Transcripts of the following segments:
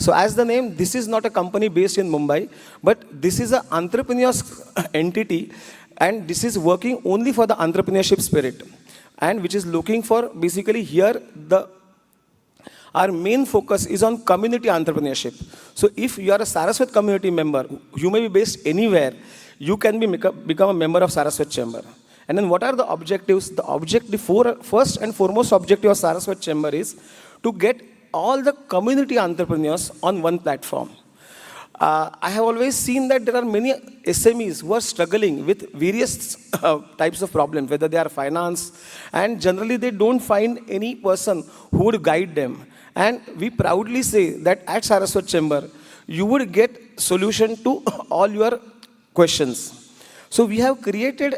So as the name, this is not a company based in Mumbai, but this is an entrepreneur's entity, and this is working only for the entrepreneurship spirit, and which is looking for basically here our main focus is on community entrepreneurship. So if you are a Saraswat community member, you may be based anywhere, you can become a member of Saraswat Chamber. And then what are the objectives? The first and foremost objective of Saraswat Chamber is to get all the community entrepreneurs on one platform. I have always seen that there are many SMEs who are struggling with various types of problems, whether they are finance, and generally they don't find any person who would guide them. And we proudly say that at Saraswat Chamber, you would get solution to all your questions. So we have created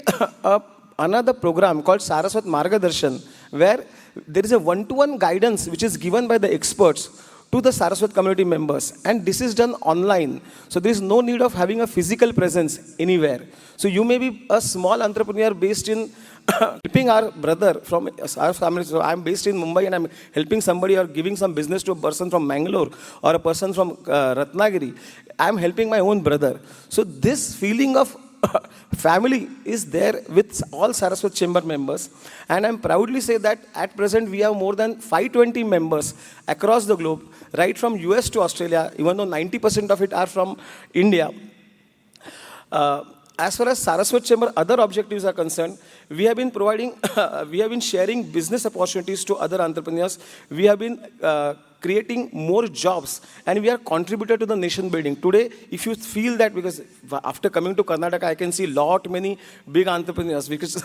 another program called Saraswat Margadarshan, where there is a one-to-one guidance which is given by the experts to the Saraswat community members, and this is done online. So there is no need of having a physical presence anywhere. So you may be a small entrepreneur based in helping our brother from our family. So I'm based in Mumbai and I'm helping somebody or giving some business to a person from Mangalore or a person from Ratnagiri. I'm helping my own brother. So this feeling of family is there with all Saraswat Chamber members, and I'm proudly say that at present we have more than 520 members across the globe, right from US to Australia, even though 90% of it are from India. As far as Saraswat Chamber other objectives are concerned, we have been providing, we have been sharing business opportunities to other entrepreneurs. We have been creating more jobs, and we are contributor to the nation building. Today, if you feel that, because after coming to Karnataka, I can see many big entrepreneurs because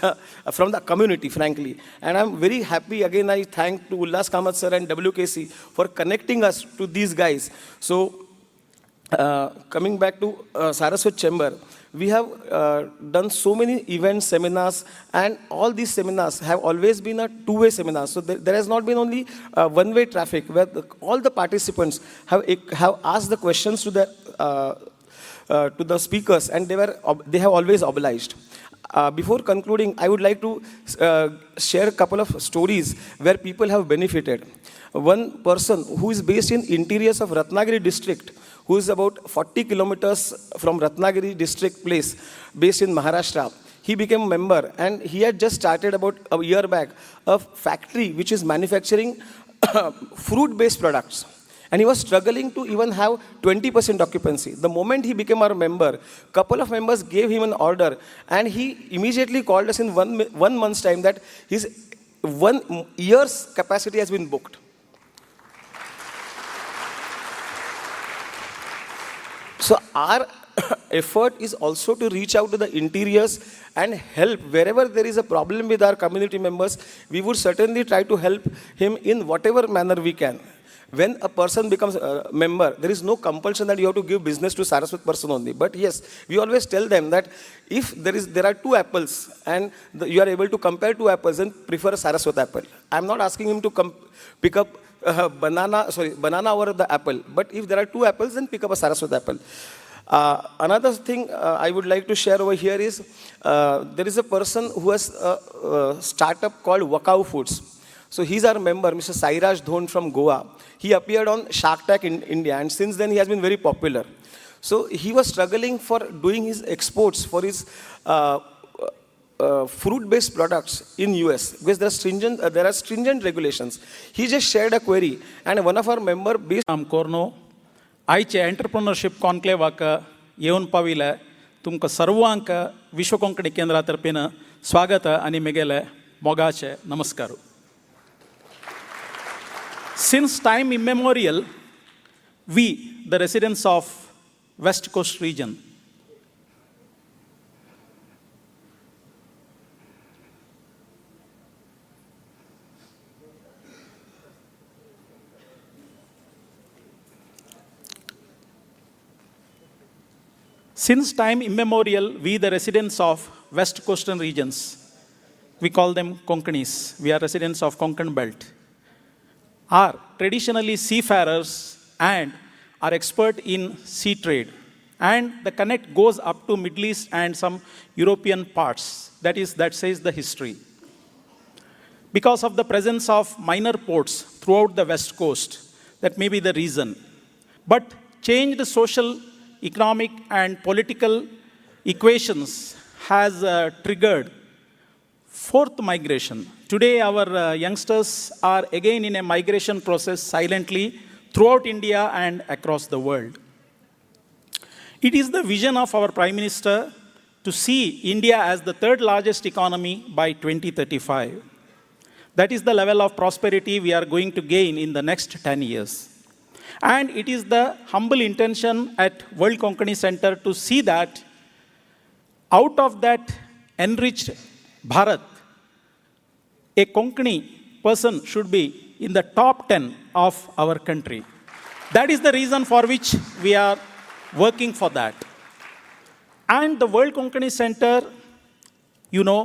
from the community, frankly. And I'm very happy. Again, I thank to Ullas Kamath sir and WKC for connecting us to these guys. So, coming back to Saraswat Chamber, we have done so many events, seminars, and all these seminars have always been a two-way seminar. So there has not been only one-way traffic where all the participants have asked the questions to the speakers, and they have always obliged. Before concluding, I would like to share a couple of stories where people have benefited. One person who is based in interiors of Ratnagiri district, who is about 40 kilometers from Ratnagiri district place, based in Maharashtra. He became a member, and he had just started about a year back a factory which is manufacturing fruit-based products. And he was struggling to even have 20% occupancy. The moment he became our member, couple of members gave him an order, and he immediately called us in one month's time that his 1 year's capacity has been booked. So our effort is also to reach out to the interiors and help wherever there is a problem with our community members. We would certainly try to help him in whatever manner we can. When a person becomes a member, there is no compulsion that you have to give business to Saraswat person only. But yes, we always tell them that if there are two apples and you are able to compare two apples, then prefer a Saraswat apple. I'm not asking him to pick up banana over the apple. But if there are two apples, then pick up a Saraswat apple. Another thing I would like to share over here is there is a person who has a startup called Wakau Foods. So he's our member, Mr. Sairaj Dhon from Goa. He appeared on Shark Tank in India, and since then he has been very popular. So he was struggling for doing his exports for his fruit-based products in US because there are stringent regulations. He just shared a query, and one of our members based Korno, आयचे entrepreneurship कॉन्क्लेवाक येवन पाविले तुमकां सर्वांक विश्व कोंकणी केंद्रा तर्फेन स्वागत आनी मेगेले मोगाचे नमस्कार. Since time immemorial, we, the residents of West Coast region, West Coastal regions, we call them Konkanis. We are residents of Konkan belt, are traditionally seafarers and are expert in sea trade. And the connect goes up to Middle East and some European parts. That says the history. Because of the presence of minor ports throughout the West Coast, that may be the reason. but changed social, economic, and political equations has triggered fourth migration. Today, our youngsters are again in a migration process silently throughout India and across the world. It is the vision of our Prime Minister to see India as the third largest economy by 2035. That is the level of prosperity we are going to gain in the next 10 years. And it is the humble intention at World Konkani Center to see that out of that enriched Bharat, a Konkani person should be in the top 10 of our country. That is the reason for which we are working for that. And the World Konkani Center, you know,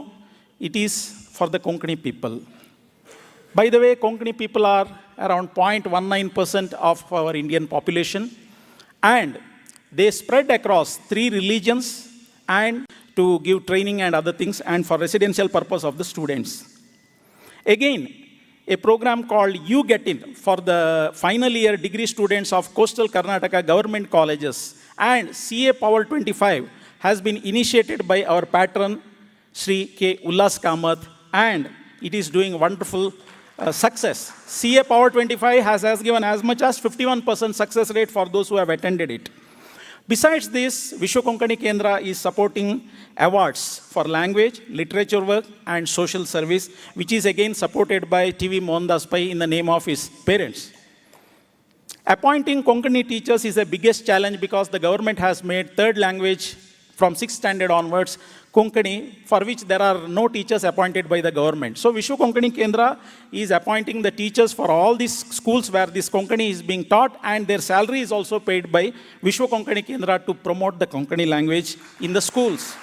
it is for the Konkani people. By the way, Konkani people are around 0.19% of our Indian population, and they spread across 3 religions and to give training and other things, and for residential purpose of the students. Again, a program called You Get In for the final year degree students of coastal Karnataka government colleges and CA Power 25 has been initiated by our patron, Sri K. Ullas Kamath, and it is doing wonderful success. CA Power 25 has given as much as 51% success rate for those who have attended it. Besides this, Vishwa Konkani Kendra is supporting awards for language, literature work, and social service, which is again supported by TV Mohandas Pai in the name of his parents. Appointing Konkani teachers is the biggest challenge because the government has made third language from 6th standard onwards Konkani, for which there are no teachers appointed by the government. So Vishwa Konkani Kendra is appointing the teachers for all these schools where this Konkani is being taught, and their salary is also paid by Vishwa Konkani Kendra to promote the Konkani language in the schools.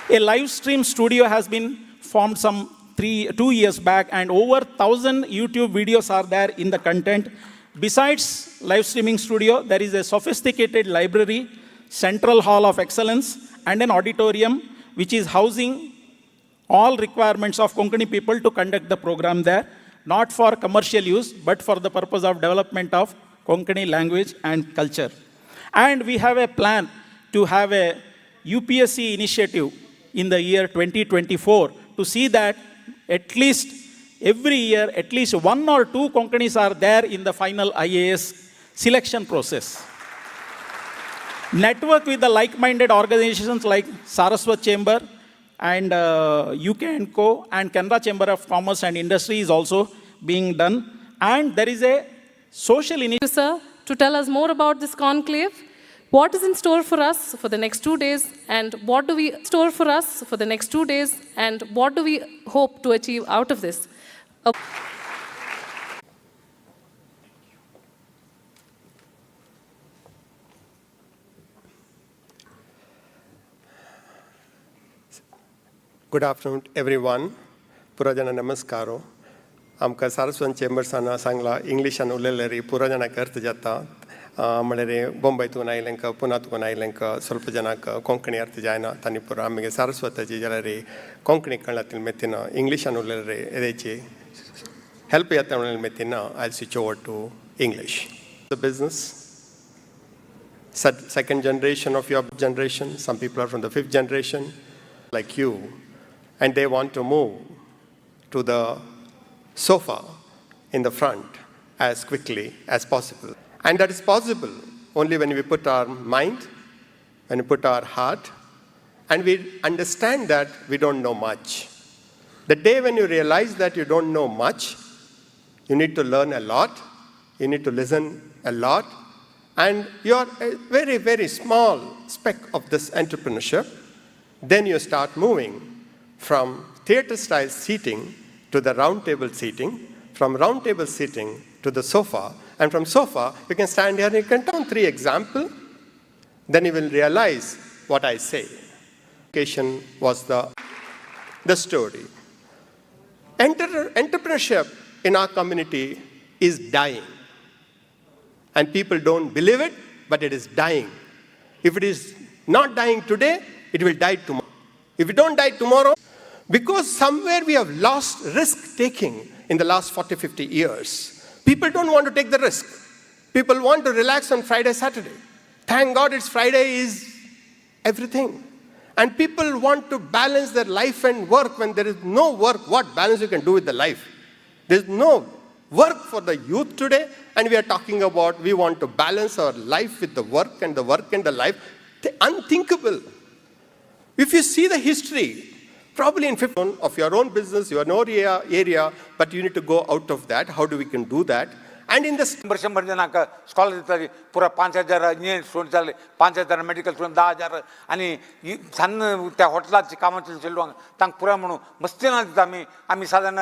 A live stream studio has been formed some 2 years back, and over 1,000 YouTube videos are there in the content. Besides live streaming studio, there is a sophisticated library, central hall of excellence, and an auditorium which is housing all requirements of Konkani people to conduct the program there, not for commercial use, but for the purpose of development of Konkani language and culture. And we have a plan to have a UPSC initiative in the year 2024 to see that at least every year, at least 1 or 2 Konkanis are there in the final IAS selection process. Network with the like-minded organizations like Saraswat Chamber and UK & Co. and Canara Chamber of Commerce and Industry is also being done. And there is a social initiative. Sir, to tell us more about this conclave, what is in store for us for the next 2 days, and what do we hope to achieve out of this? Good afternoon, everyone. Purajana namaskaro. Amka Saraswat Chamber sana sangla English and Ulleri Purajana Kartajata. Malere Bombay to Nailenka, Punat to Nailenka, Solpajanaka, Konkani Artijana, Tanipura, Mega Saraswata Jalari, Konkani Kalatil Metina, English and Ulleri, Edeche. Help Yatanal Metina, I'll switch over to English. The business, second generation of your generation, some people are from the 5th generation, like you. And they want to move to the sofa in the front as quickly as possible. And that is possible only when we put our mind, when we put our heart, and we understand that we don't know much. The day when you realize that you don't know much, you need to learn a lot, you need to listen a lot, and you're a very, very small speck of this entrepreneurship, then you start moving from theater-style seating to the round table seating, from round table seating to the sofa, and from sofa, you can stand here and you can turn 3 examples, then you will realize what I say. Education was the story. Entrepreneurship in our community is dying. And people don't believe it, but it is dying. If it is not dying today, it will die tomorrow. If it don't die tomorrow, because somewhere we have lost risk-taking in the last 40, 50 years. People don't want to take the risk. People want to relax on Friday, Saturday. Thank God it's Friday is everything. And people want to balance their life and work. When there is no work, what balance you can do with the life? There's no work for the youth today, and we are talking about we want to balance our life with the work and the life. Unthinkable. If you see the history, probably in 15 of your own business, your own area, but you need to go out of that. How do we can do that? And in the 100 जणांका scholar दिसताली पुरा 5,000 engineer student जाले 5,000 medical student 10,000 आणि सन्न त्या हॉटेलाची कामाची चेल्लो तांक पुरा म्हणून मस्तीना दिता आम्ही साधारण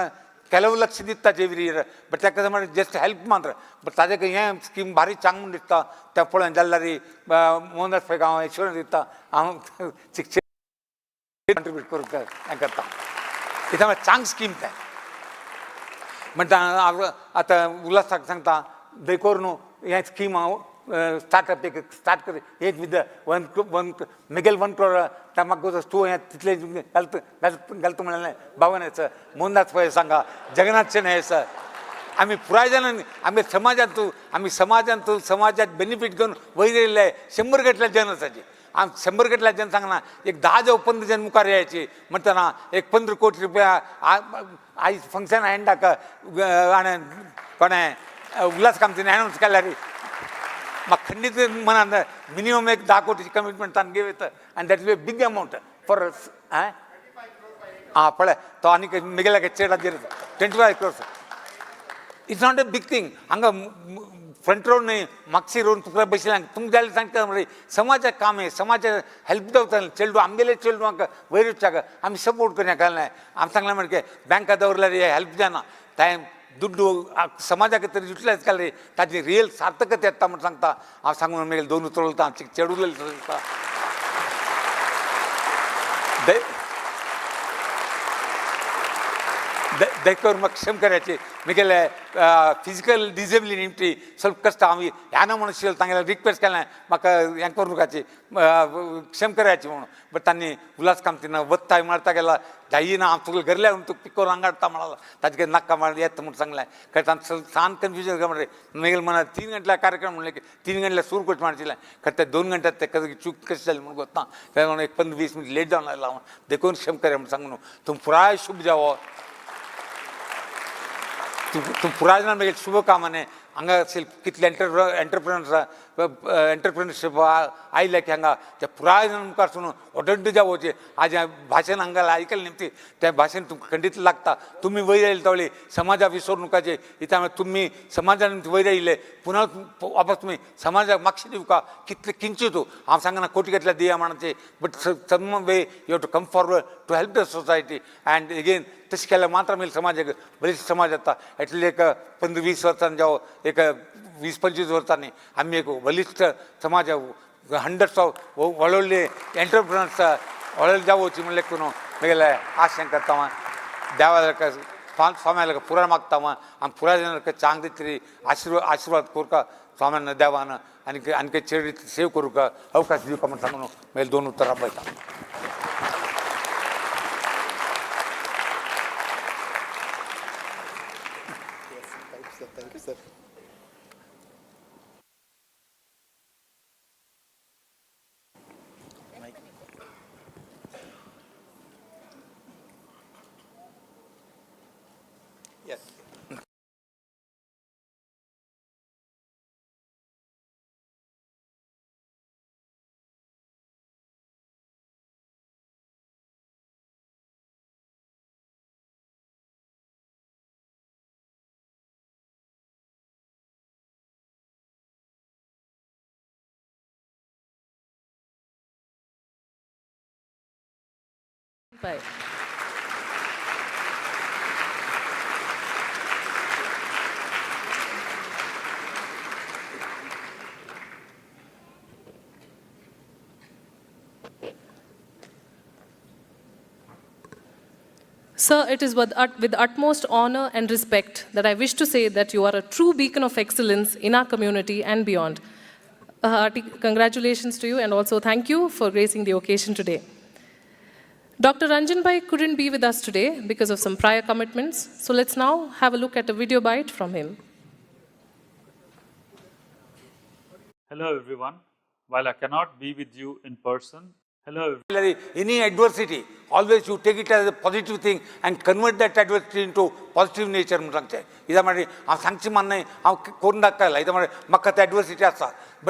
ಕೆಲವು ಲಕ್ಷ ದಿತ್ತ ಜೇವಿರಿ ಬಟ್ ಯಾಕಂದ್ರೆ ಮಾಡಿ ಜಸ್ಟ್ ಹೆಲ್ಪ್ ಮಾಡ್ರೆ ಬಟ್ ಅದಕ್ಕೆ ಏನು ಸ್ಕೀಮ್ ಭಾರಿ ಚಾಂಗ್ ಮುಂದಿತ್ತ ತೆಪ್ಪಳ ಜಲ್ಲರಿ ಮೋಹನ್ ಫೈಗ ಈಶ್ವರ ದಿತ್ತ ಶಿಕ್ಷೆ कंट्रीब्यूट करू करता इथं चांग स्कीम काय म्हणटा आता उल्हास सांगता देखोरनु हे स्कीम स्टार्टअप एक स्टार्ट कर एक विद वन मिगेल 1 crore तमाक तू तिथले गलत म्हणाले भावनेचं मोहनदास फळे सांगा जगन्नाथ शेणेचं आम्ही पुरायजण आम्ही समाजात बेनिफिट घेऊन वैरेले 100 गटल्या जनसाची 100 गटल्या जन सांगना एक 10 जाऊ 15 जन मुखार यायचे म्हणताना एक 15 कोटी रुपया आई फंक्शन आहे टाक आणि कोण उल्हास कामतीने अनाऊन्स केला रे मग खंडित म्हणा मिनिमम एक 10 कोटीची कमिटमेंट तान घेवे तर and that is a big amount for हां पळय तो आणि मिगेला चेडा दिर 25 crores it's not a big thing हांगा फ्रंट रोड नाही मागची रोड तुका बसला तुमच्या जायला सांगता म्हणजे समाजात काम आहे समाजात हेल्प देवता चेल्डू आमगेले चेल्डू म्हाका वैरूचाक आम्ही सपोर्ट करण्या काय आम्ही सांगला म्हणजे बँका दवरल्या रे हेल्प जाना टायम ದುಡ್ಡು ಸಮಾಜಕ್ಕೆ ತರಿ ಯುಟಿಲೈಸ್ ಕಲ್ರಿ ತಾಜಿ ರಿಯಲ್ ಸಾರ್ಥಕತೆ ಅತ್ತ ಅಂತ सांगता ಆ सांगून ಮೇಲೆ 2 ತೊಳತಾ ಚೆಡುಲಲ್ಲಿ ತೊಳತಾ देखोर मग क्षम करायचे मी गेले फिजिकल डिसेबिलिटी ಸ್ವಲ್ಪ ಕಷ್ಟ आम्ही याना मनुष्य तांगेला रिक्वेस्ट केला म्हाका हें करू नकाची क्षम करायची म्हणून बट तांणी उल्हास कामतीन वत्ताय मारता गेला जाईना आम तुगेले घरल्या तू पिकोर अंगाडता म्हणाला ताजे नाका मार येत म्हणून सांगलाय काय तान सान कन्फ्युजन का म्हणजे मेल म्हणा 3 गंटला कार्यक्रम म्हणले की 3 गंटला सुरू कोट मारचिला खरं 2 घंट्यात ते कधी चूक कशी झाली म्हणून गोत्ता काय म्हणून 15-20 मिनिट लेट जाऊन लागला देखून क्षम करे म्हणून सांगून तुम पुराय शुभ जावो तू पुराजना मेल शुभकामने हांगा कितले एंटरप्रेन्योरशिप आयले की हांगा त्या पुराय जाण मुखार सुन ओडड्ड जावोचे आज भाशेन हांगा आयकले निमती त्या भाशेन तुमकां खंडीत लागता तुमी वयर आयले तवळे समाजा विसरू नकाचे इथं तुमी समाजान वयर आयले पुन्हा वापस तुमी समाजाक मागशी दिवका कितले किंचितू हांव सांगना कोटी घेतल्या दिया म्हणाचे but some way you have to come forward to help the society and again तशें केल्यार मात्र मेल समाजाक बरेच समाज येता एटले एक 15-20 वर्सांनी जावं एक 20-25 वर्सांनी आम्ही एक बलिष्ठ समाज हंड्रेड्स ऑफ व्हडले एंटरप्रेनर्स व्हडले जावची म्हणले करून मेले आशें करता देवाला स्वाम्याला पुरा मागता आमी पुरा जनांक चांग दितरी आशीर्वाद करूका स्वाम्यान देवान आनी चेडी सेव करूका अवकाश दिवका म्हणून सांगून मेले 2 उत्तरां पळयता Thank you, sir. Yes. Bye. Sir, it is with utmost honor and respect that I wish to say that you are a true beacon of excellence in our community and beyond. A hearty congratulations to you and also thank you for gracing the occasion today. Dr. Ranjan Bhai couldn't be with us today because of some prior commitments, so let's now have a look at a video bite from him. Hello everyone. While I cannot be with you in person, hello. Any adversity, always you take it as a positive thing and convert that adversity into positive nature. But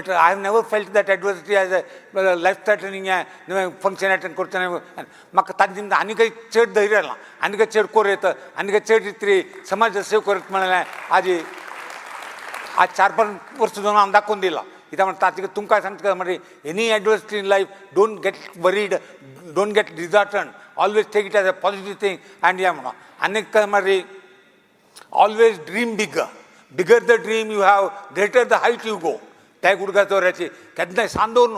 I have never felt that adversity as a life-threatening function attend kortane. Maka tanjinda anika cherd dhairala, anika cherd koreta, anika cherd itri samaj sev koret manala. Aji 4-5 वर्ष दोन आम दाखवून दिला. इथं म्हणतात तुम काय सांगता म्हणजे any adversity in life don't get worried, don't get disheartened, always take it as a positive thing and या म्हणा अनेक म्हणजे always dream bigger the dream you have greater the height you go. त्या गुडघाचोऱ्याची त्यांना सांदोन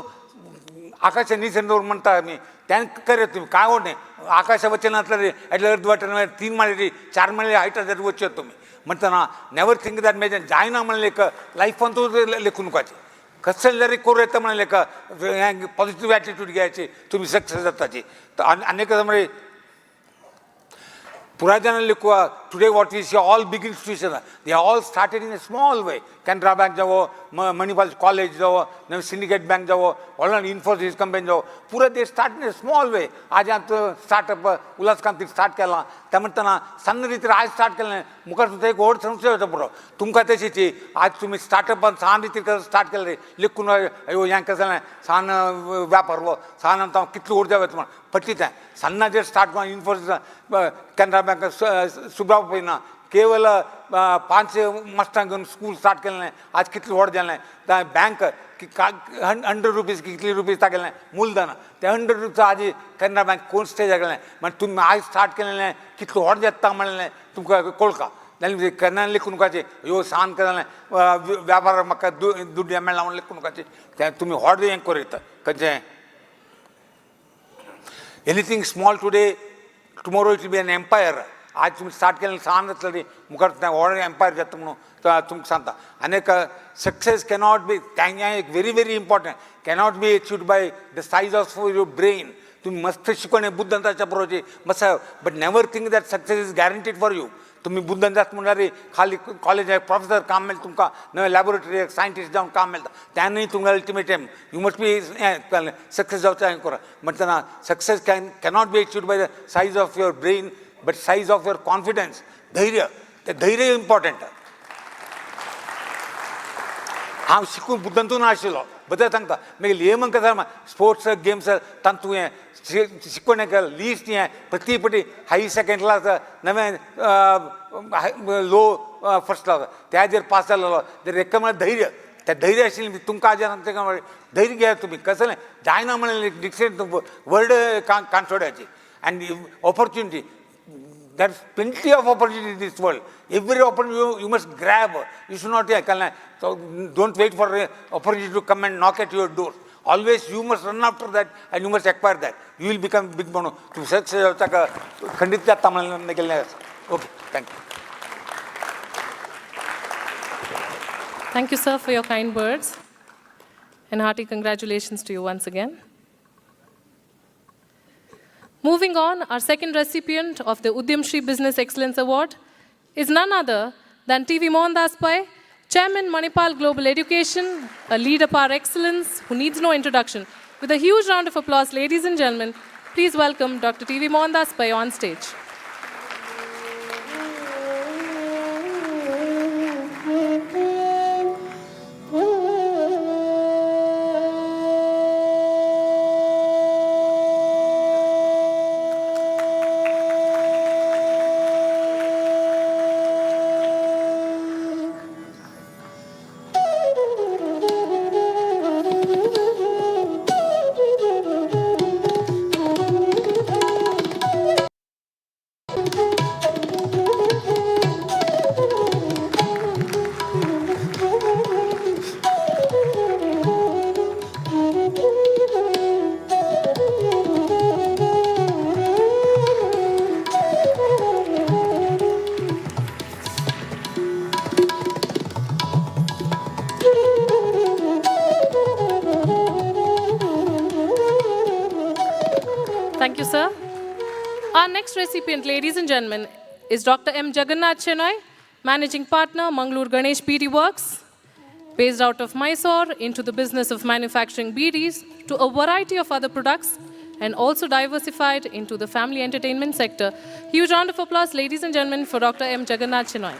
आकाश निसंदोर म्हणता मी त्यान करत तुम्ही काय होत नाही आकाश वचनातलं रे એટલે અર્ધવાટન 3 माळी 4 माळी हाईट जर वच्चे तुम्ही म्हणताना नेवर थिंक दॅट मेजर जायना म्हणले का लाईफ पण तो लेखून नकाची कसं जरी कोर येतं म्हणले का पॉझिटिव्ह ॲटिट्यूड घ्यायची तुम्ही सक्सेस जाताची. तर अनेक म्हणजे Purajana Likwa, today what we see, all big institutions, they all started in a small way. Canara Bank jao, Manipal College jao, Syndicate Bank jao, all Infosys company jao, Pura they started in a small way. Aaj startup, Ulas Kanti start kela, Tamatana, Sanritra I start kela, Mukar take word samsaya puro. Tumka te chichi, aaj tumi startup and Sanritra start kela, Likuna, ayo Yankasana, Sana Vaparvo, Sana Kitlu Urja Vetman, Patita, Sana just start going Infosys, Canara Bank, Subhapina. केवल 5 Mustang school start केलं नाही आज किती वाढ झालं नाही त्या bank ₹100 किती रुपये टाकले नाही मूलधन त्या ₹100 आज कॅनरा बँक कोण स्टेज गेलं नाही मग तुम्ही आज स्टार्ट केलं नाही किती वाढ जाता म्हणलं नाही तुमका कोळका त्याला कन्या लिखून काचे यो सान केलं नाही व्यापार मग दुड एमएल लावून लिखून काचे त्या तुम्ही हॉट दे एंकर येतं कसे anything small today tomorrow it will be an empire. आज तुम्ही स्टार्ट केलं सांगितलं रे मुखार ऑर्डर एम्पायर जातं म्हणून तुमक सांगता अनेक सक्सेस कॅनॉट बी त्यांना एक very very important cannot be achieved by the size of your brain. तुम्ही मस्त शिकवणे बुद्धांताच्या बरोबर मस्त but never think that success is guaranteed for you. तुम्ही बुद्धांताच म्हणणारे खाली कॉलेज आहे प्रोफेसर काम मिळेल तुमका नवे लॅबोरेटरी आहे सायंटिस्ट जाऊन काम मिळतं त्यानंही तुम्हाला ultimate aim you must be success जाऊचं आहे करा म्हणताना success cannot be achieved by the size of your brain but size of your confidence, dhairya, the dhairya is important. हांव शिकून बुद्धांतून आशिल्लो बद्दल सांगता मागीर लेमन कसा स्पोर्ट्स गेम्स तांतू हें शिकवण लिस्ट हें प्रती पटी हाई सेकंड क्लास नवे लो फर्स्ट क्लास त्याचेर पास जालो जर रेकमेंड धैर्य त्या धैर्य आशिल्लें तुमकां आज धैर्य घेया तुम्ही कसं नाही जायना म्हणले डिक्शनरी वर्ड कांचोड्याची and opportunity. There's plenty of opportunity in this world. Every opportunity you must grab. You should not so don't wait for an opportunity to come and knock at your door. Always you must run after that and you must acquire that. You will become big mono. To success खंडित जाता म्हणून निकलने. Okay, thank you. Thank you, sir, for your kind words. And hearty congratulations to you once again. Moving on, our second recipient of the Udyam Shri Business Excellence Award is none other than TV Mohandas Pai, Chairman Manipal Global Education, a leader par excellence who needs no introduction. With a huge round of applause, ladies and gentlemen, please welcome Dr. TV Mohandas Pai on stage. Thank you, sir. Our next recipient, ladies and gentlemen, is Dr. M. Jagannath Chenoy, Managing Partner, Mangalore Ganesh Beauty Works. Based out of Mysore into the business of manufacturing beedies to a variety of other products, and also diversified into the family entertainment sector. Huge round of applause, ladies and gentlemen, for Dr. M. Jagannath Chinoy.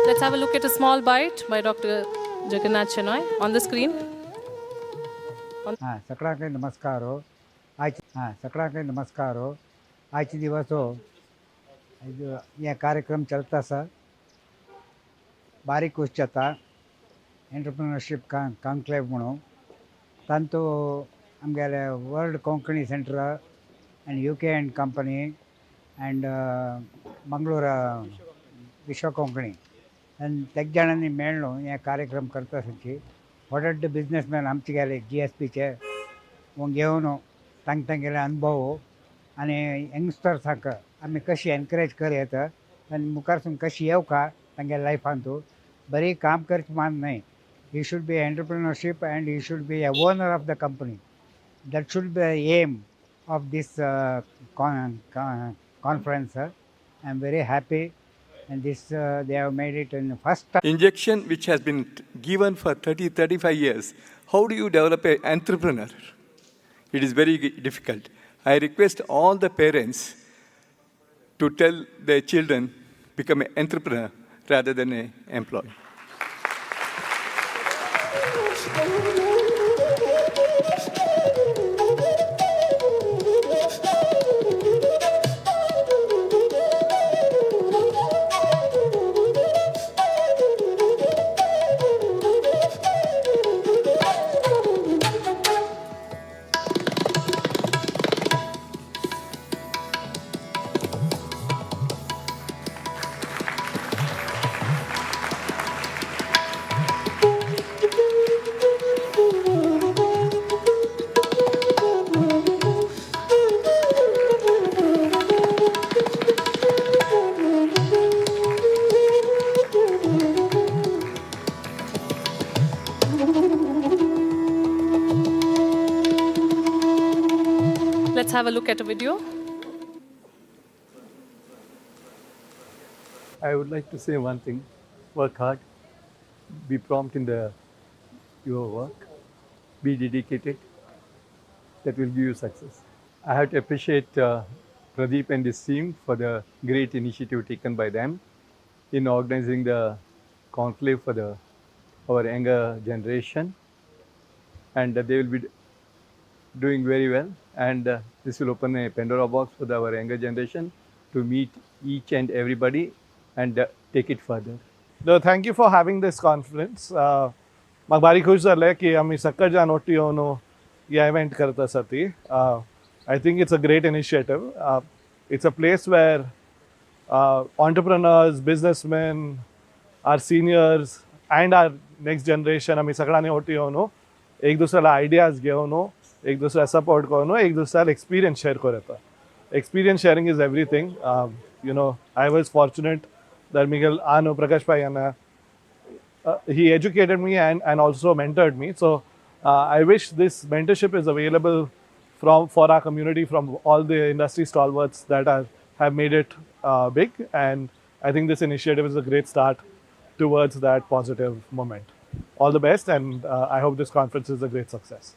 Let's have a look at a small bite by Dr. Jagannath Chinoy on the screen. सगळ्यांक नमस्कारो सगळ्यांक नमस्कारो आजचे दिवसो ये कार्यक्रम चलता सा बारीक गोष्ट जाता एंटरप्रेन्योरशिप कॉन्क्लेव म्हणून तांतो आमगेले world Konkani centre and UK and company and Mangaluru विश्व कोंकणी आनी तेग जाणांनी मेळ्ळो हे कार्यक्रम करता थंयची व्हड बिजनेसमॅन आमचे गेले GSBचे वो घेवन तांगेले अनुभव आनी यंगस्टर्सांक आमी कशी एनकरेज करयत आनी मुखारसून कशी येवका तांगे लायफांत बरी काम करची मान न्हय. He should be entrepreneurship and he should be a owner of the company. That should be the aim of this conference. I am very happy, and this they have made it in the first time. Injection which has been given for 30-35 years. How do you develop an entrepreneur? It is very difficult. I request all the parents to tell their children become an entrepreneur rather than an employee. Let's have a look at a video. I would like to say one thing: work hard, be prompt in your work, be dedicated. That will give you success. I have to appreciate Pradeep and his team for the great initiative taken by them in organizing the conclave for our younger generation, and they will be doing very well. And this will open a Pandora box for our younger generation to meet each and everybody and take it further. No, thank you for having this conference. म्हाका बारी खुश जालें की आमी सकट जावन OT येवन ह्या event करता आसा ती. I think it's a great initiative. It's a place where entrepreneurs, businessmen, our seniors and our next generation आमी सगळ्यांनी ओटी येवन एक दुसऱ्याला आयडियाज घेवन एक दुसऱ्या सपोर्ट करून एक दुसऱ्याला एक्सपिरियन्स शेअर करता. Experience sharing is everything. I was fortunate that Miguel Prakash Payana, he educated me and also mentored me. So I wish this mentorship is available for our community, from all the industry stalwarts that have made it big. And I think this initiative is a great start towards that positive moment. All the best, and I hope this conference is a great success.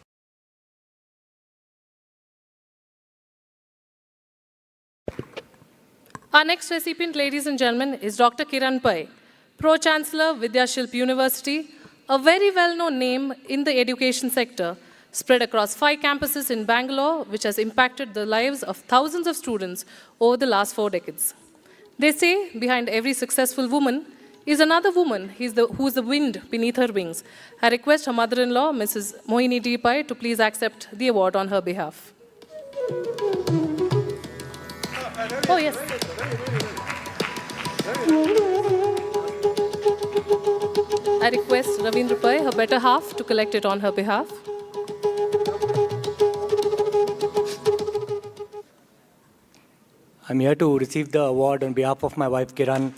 Our next recipient, ladies and gentlemen, is Dr. Kiran Pai, Pro-Chancellor, Vidyashilp University, a very well-known name in the education sector, spread across 5 campuses in Bangalore, which has impacted the lives of thousands of students over the last 4 decades. They say behind every successful woman is another woman who's the wind beneath her wings. I request her mother-in-law, Mrs. Mohini D. Pai, to please accept the award on her behalf. Oh, yes. I request Ravindra Pai, her better half, to collect it on her behalf. I'm here to receive the award on behalf of my wife, Kiran.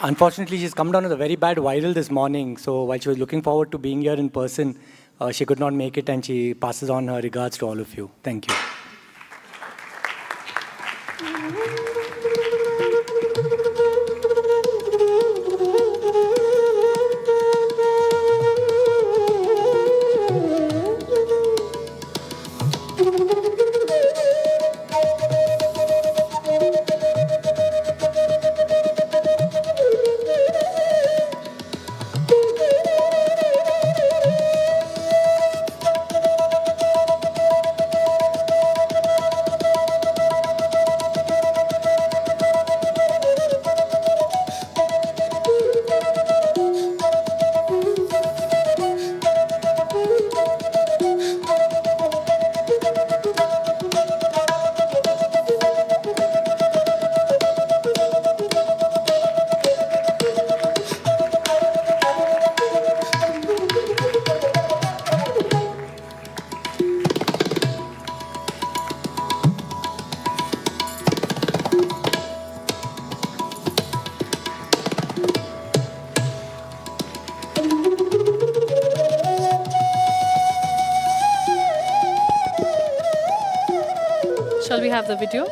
Unfortunately, she's come down with a very bad viral this morning, so while she was looking forward to being here in person, she could not make it, and she passes on her regards to all of you. Thank you. Shall we have the video?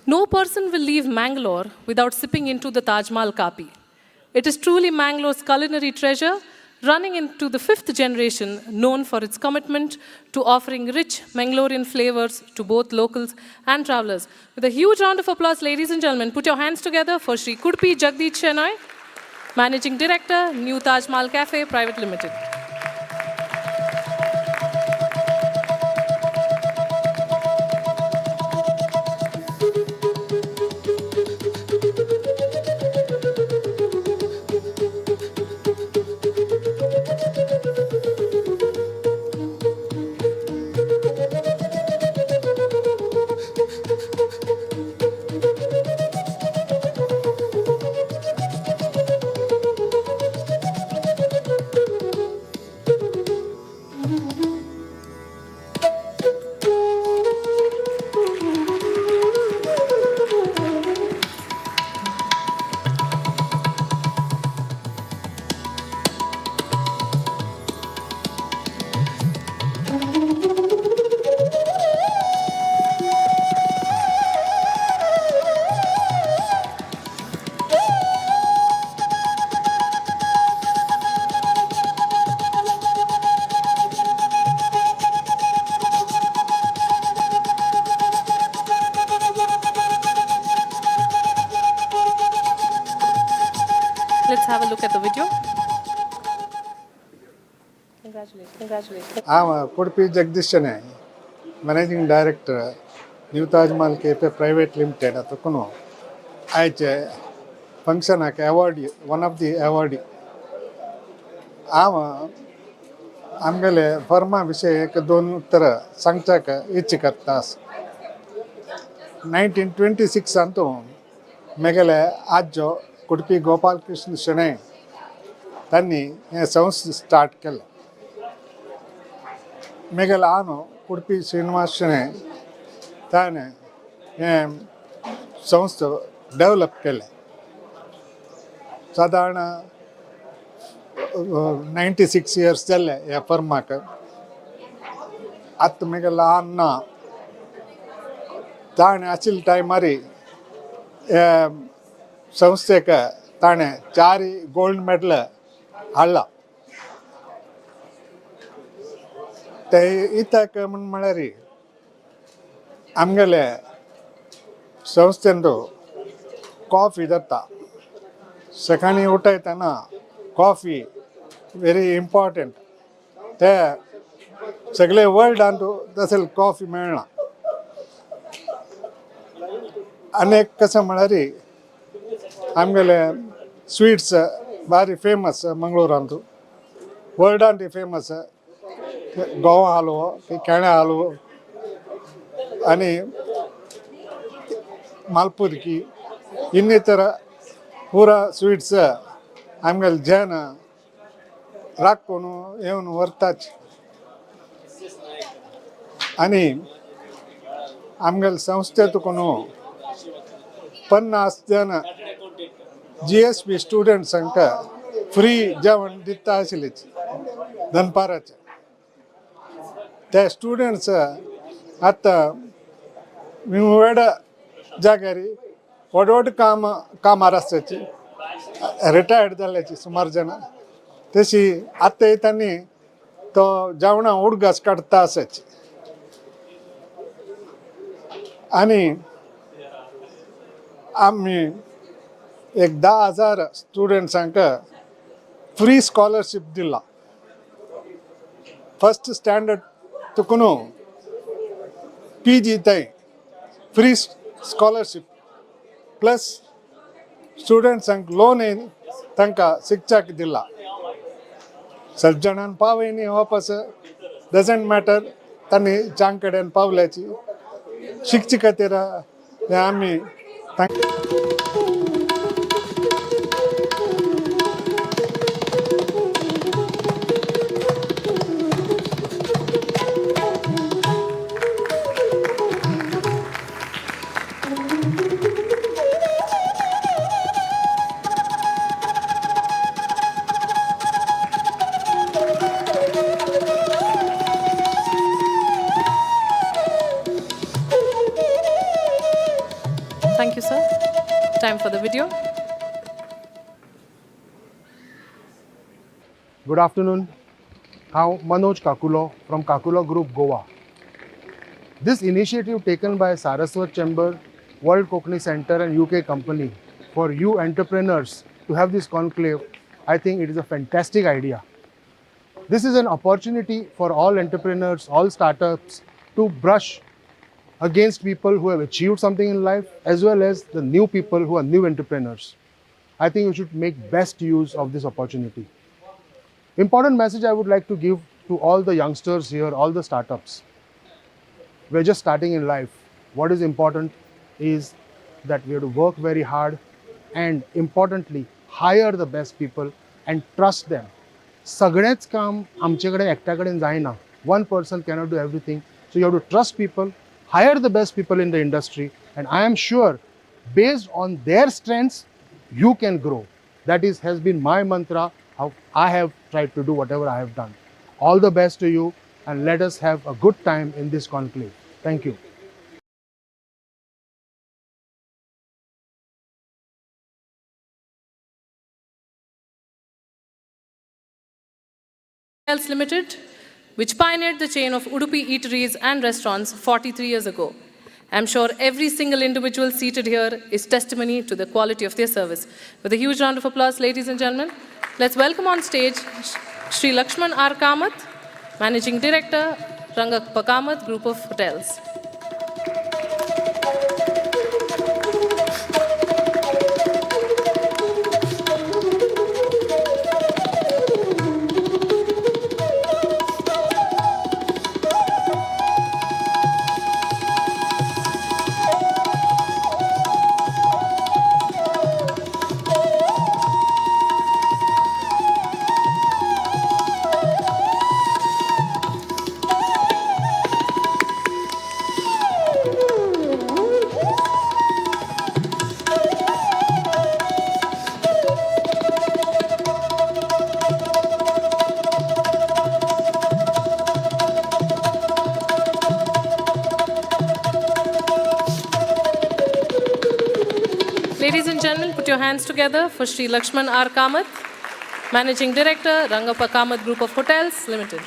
No person will leave Mangalore without sipping into the Taj Mahal Kapi. It is truly Mangalore's culinary treasure, running into the 5th generation, known for its commitment to offering rich Mangalorean flavors to both locals and travelers. With a huge round of applause, ladies and gentlemen, put your hands together for Sri Kudpi Jagdish Shenoy, Managing Director, New Taj Mahal Cafe Private Limited. Let's have a look at the video. Congratulations. I'm Kudpi Jagdish Shenoy, Managing Director, New Taj Mahal Cafe Private Limited. I function like awardee, one of the awardee. आमगेले फर्मा विषय एक दोन उत्तर सांगता का इच्छिकत्तास 1926 अंतु मेगले आज जो कुडपी गोपाल कृष्ण शनय तन्नी ये संस्था स्टार्ट केले मेगले आनो कुडपी श्रीनिवास शनय ताने ये संस्था डेवलप केले साधारण 96 years चले या फर्मा का आत्म में लाना ताने अचिल टाइम मरी संस्थे का ताने 4 गोल्ड मेडल हल्ला ते इतना कमन मलरी आमगले संस्थे तो कॉफी दत्ता सकानी उठाई तना कॉफी very important ते सगळे वर्ल्डान तसले कॉफी मेळना अनेक कशें म्हळ्यार आमगेले स्वीट्स बारी फेमस मंगळूरांत वर्ल्डान ती फेमस गोवा हालवो केण्या हालवो आनी मालपुरकी ಇನ್ನಿತರ ಪೂರ ಸ್ವೀಟ್ಸ್ ಆಮೇಲೆ ಜೇನ ರಾಕ್ಕೊನು ಏನು ವರ್ತಾಚ್ आणि आमगेल संस्थेतून 50 जण GSB स्टुडंट्सांक फ्री जेवण दिता आशिल्ले दनपाराचे ते स्टुडंट्स आतां वेड जाग्यार व्हड व्हड कामार आसताची रिटायर्ड जाल्ल्याची सुमार जाणां तशी आतां येतानी तो जेवणां उडगास काडटा आसाची आणि आम्ही एक 10,000 स्टुडंट्सांक फ्री स्कॉलरशिप दिला फर्स्ट स्टँडर्ड तुकून PG ताई फ्री स्कॉलरशिप प्लस स्टुडंट्सांक लोन तांकां शिक्षाक दिला सब जाणांक पावयनी वापस डजंट मॅटर तांणी जांग कडेन पावल्याची शिकचे खातीर आमी Thank you, sir. Time for the video. Good afternoon. I'm Manoj Kakulo from Kakulo Group, Goa. This initiative taken by Saraswat Chamber, World Konkani Center and UK company for you entrepreneurs to have this conclave, I think it is a fantastic idea. This is an opportunity for all entrepreneurs, all startups to brush against people who have achieved something in life as well as the new people who are new entrepreneurs. I think we should make best use of this opportunity. Important message I would like to give to all the youngsters here, all the startups. We're just starting in life. What is important is that we have to work very hard and importantly hire the best people and trust them. सगळेच काम आमचेकडे एकट्या कडेन जायना. One person cannot do everything. So you have to trust people, hire the best people in the industry, and I am sure based on their strengths you can grow. That has been my mantra, how I have tried to do whatever I have done. All the best to you and let us have a good time in this conclave. Thank you. Hotels Limited, which pioneered the chain of Udupi eateries and restaurants 43 years ago. I'm sure every single individual seated here is testimony to the quality of their service. With a huge round of applause, ladies and gentlemen, let's welcome on stage Shri Lakshman R. Kamath, Managing Director, Rangappa Kamath Group of Hotels. Ladies and gentlemen, put your hands together for Shri Lakshman R. Kamath, Managing Director, Rangappa Kamath Group of Hotels Limited.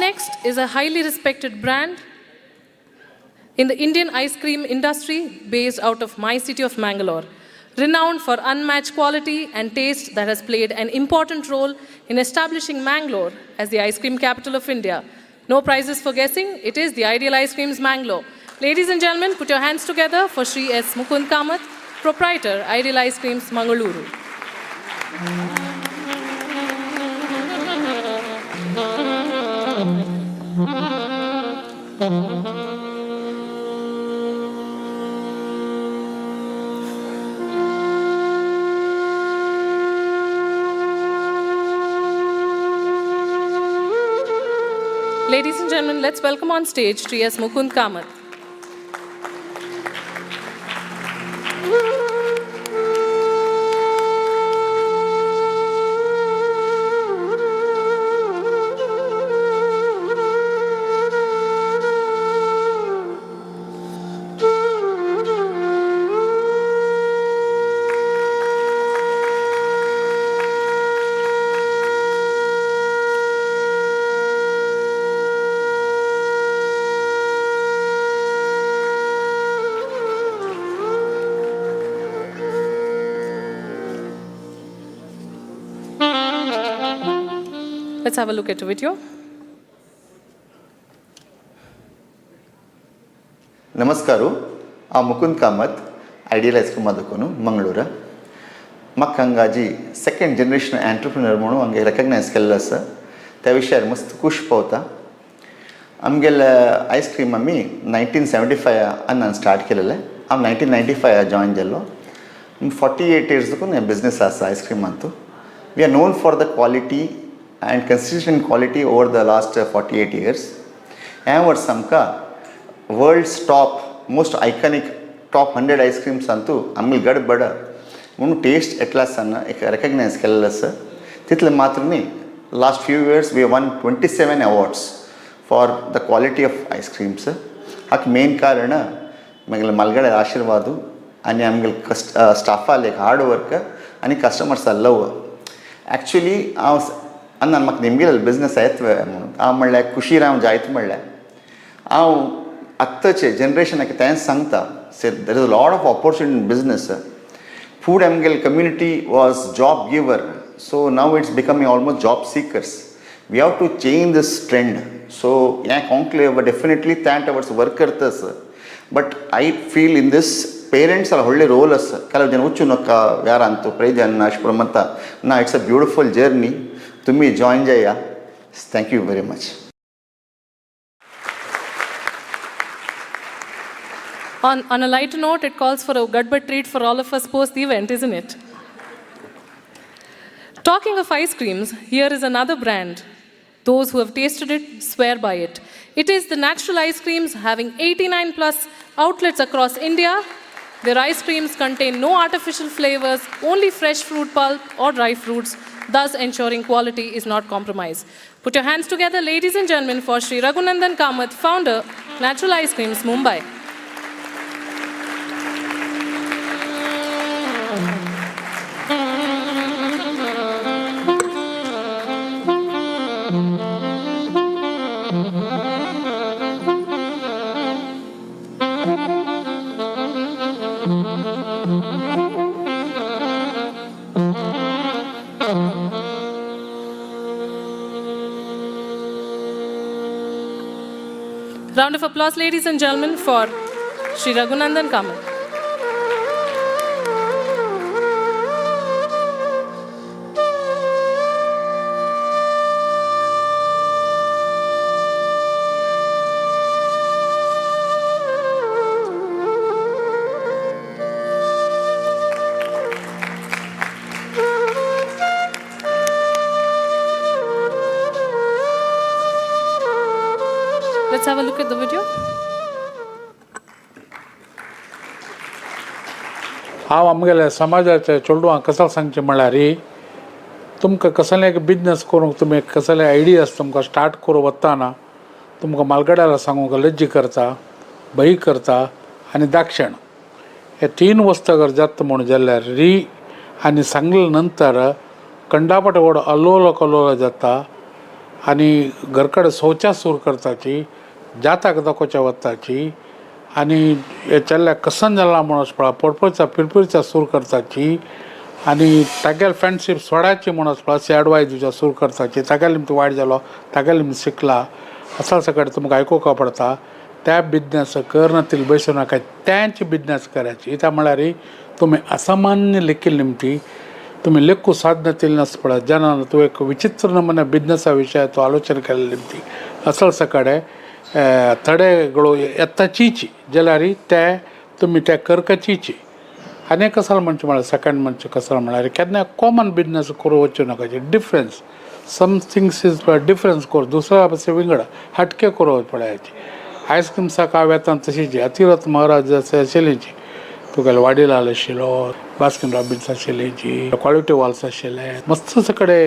next is a highly respected brand in the Indian ice cream industry based out of my city of Mangalore, renowned for unmatched quality and taste that has played an important role in establishing Mangalore as the ice cream capital of India. No prizes for guessing, it is the Ideal Ice Creams Mangalore. Ladies and gentlemen, put your hands together for Shri S. Mukund Kamath, proprietor, Ideal Ice Creams, Mangaluru. Ladies and gentlemen, let's welcome on stage Shri S. Mukund Kamath. Let's have a look at the video. नमस्कारू हांव Mukund Kamat ideal ice cream मादकोनू मंगळूरा म्हाका हांगाजी second generation entrepreneur म्हणून हांगे रेकग्नायज केल्लो आसा त्या विशयार मस्त खूश पावता आमगेले आयस्क्रीम आमी 1975 स्टार्ट केलेले हांव 1995 जॉइन जाल्लो 48 इयर्स देखून हे बिजनेस आसा आयस्क्रीमांतू we are known for the quality and consistent quality over the last 48 years. ह्या वर्सा आमकां world's top most iconic top 100 ice creams Antu आमगे गडबड म्हणून टेस्ट एटलासान एक रेकग्नायज केल्लो आसा तितले मात्र न्ही last few years we won 27 awards for the quality of ice creams हाका मेन कारण आमगेले मलगडे आशिर्वाद आनी आमगेले स्टाफाल एक हार्ड वर्क आनी कस्टमर्सा लव एक्चुअली हांव अन्ना म्हाका निमगेले बिजनेस येत म्हणून हांव म्हणल्यार खुशी राव जायत म्हणल्यार हांव आत्ताचे जनरेशनाक तेंच सांगता से there is a lot of opportunity in business food आमगेले community was job giver so now it's becoming almost job seekers we have to change this trend so हें कॉन्क्लेव डेफिनेटली त्या टवर्ड्स वर्क करतास but I feel in this parents ಒಳ್ಳೆ role ಅಸ ಕೆಲವು ಜನ ಹುಚ್ಚು ನೊಕ್ಕ ಯಾರಂತೂ ಪ್ರೈಜನ್ ಅಶ್ಪ್ರಮಂತ ನಾ ಇಟ್ಸ್ ಅ ಬ್ಯೂಟಿಫುಲ್ ಜರ್ನಿ तुम्ही जॉइन जाया thank you very much On a lighter note, it calls for a gudbad treat for all of us post the event, isn't it? Talking of ice creams, here is another brand. Those who have tasted it swear by it. It is the Natural Ice Creams, having 89 plus outlets across India. Their ice creams contain no artificial flavors, only fresh fruit pulp or dry fruits, thus ensuring quality is not compromised. Put your hands together, ladies and gentlemen, for Shri Raghunandan Kamath, founder, Natural Ice Creams, Mumbai. Round of applause, ladies and gentlemen, for Shri Raghunandan Kamath. Let's have a look at the video. हांव आमगेल्या समाजाच्या चेडवांक कसले सांगचें म्हळ्यार तुमकां कसलें business करूंक तुमी कसले आयडियाज तुमकां स्टार्ट करूं वताना तुमकां मालगड्याला सांगूंक लज्जी करता भंय करता आनी दाक्षण हे तीन वस्तू अगर जाता म्हूण जाल्यार आनी सांगले नंतर कंडापट व्हड अल्लोल कल्लोल जाता आनी घरकडे शौचा सूर करताची जाताक दाखोवच्या वताची आनी हे चल्ल्या कसन जाला म्हणून पळा पडपडचा पिरपिरचा सूर करताची आनी तागेल फ्रेंडशीप सोडाची म्हणून पळा सी एडवायस दिवच्या सूर करताची तागेले तुमचो वायट जालो तागेले शिकला असा सगळें तुमकां आयकुंक पडटा त्या बिझनेस करनातील बसू नाका त्यांची बिझनेस करायची इता म्हळ्यार तुमी असामान्य लेखील निमती तुम्ही लेखू साधनातील नस पळत जेन्ना तूं एक विचित्र नमुने बिझनेसा विशय तूं आलोचना केले निमती असल सकाळे थोडेಗಳು ಎತ್ತಚೀಚಿ ಜಲಾರಿ ते तुम्ही त्या करकचीची आनी कसलो म्हणचे म्हळ्यार सेकंड म्हणचे कसलो म्हळ्यार केन्ना कॉमन बिझनेस करूं वच्चो नाका difference some things is difference कर दुसऱ्या पासून विंगडा हटके करूं पळयाची आयस्क्रीम्साक हांव येता तशीची अतिरथ महाराज आशिल्लीची तुगेले वाडीलाल आशिल्लो बास्किन रॉबिन्स आशिल्लीची क्वालिटी वॉल्स आशिल्ले मस्त सकडे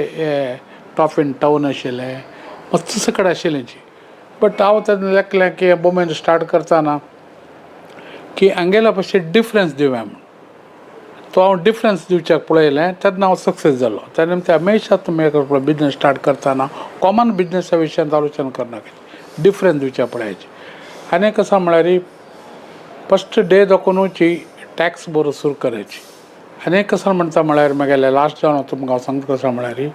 टॉप इन टावन आशिल्ले मस्त सकडे आशिल्लीची बट हांव तेन्ना लेखलें की बोमेन स्टार्ट करतना की हांगेल्या भशेन डिफरन्स दिवया म्हूण तो हांव डिफरन्स दिवच्याक पळयलें तेन्ना हांव सक्सेस जालो त्या निमतान हमेशा तुमी बिझनेस स्टार्ट करतना कॉमन बिझनेसा विशयान आलोचना करनाका डिफरन्स दिवच्या पळयाची आनी कसो म्हळ्यार फस्ट डे दाखोवनूची टॅक्स बरो सुरू करायची आनी कसो म्हणटा म्हळ्यार म्हगेले लास्ट जावन तुमकां हांव सांगता कसो म्हळ्यार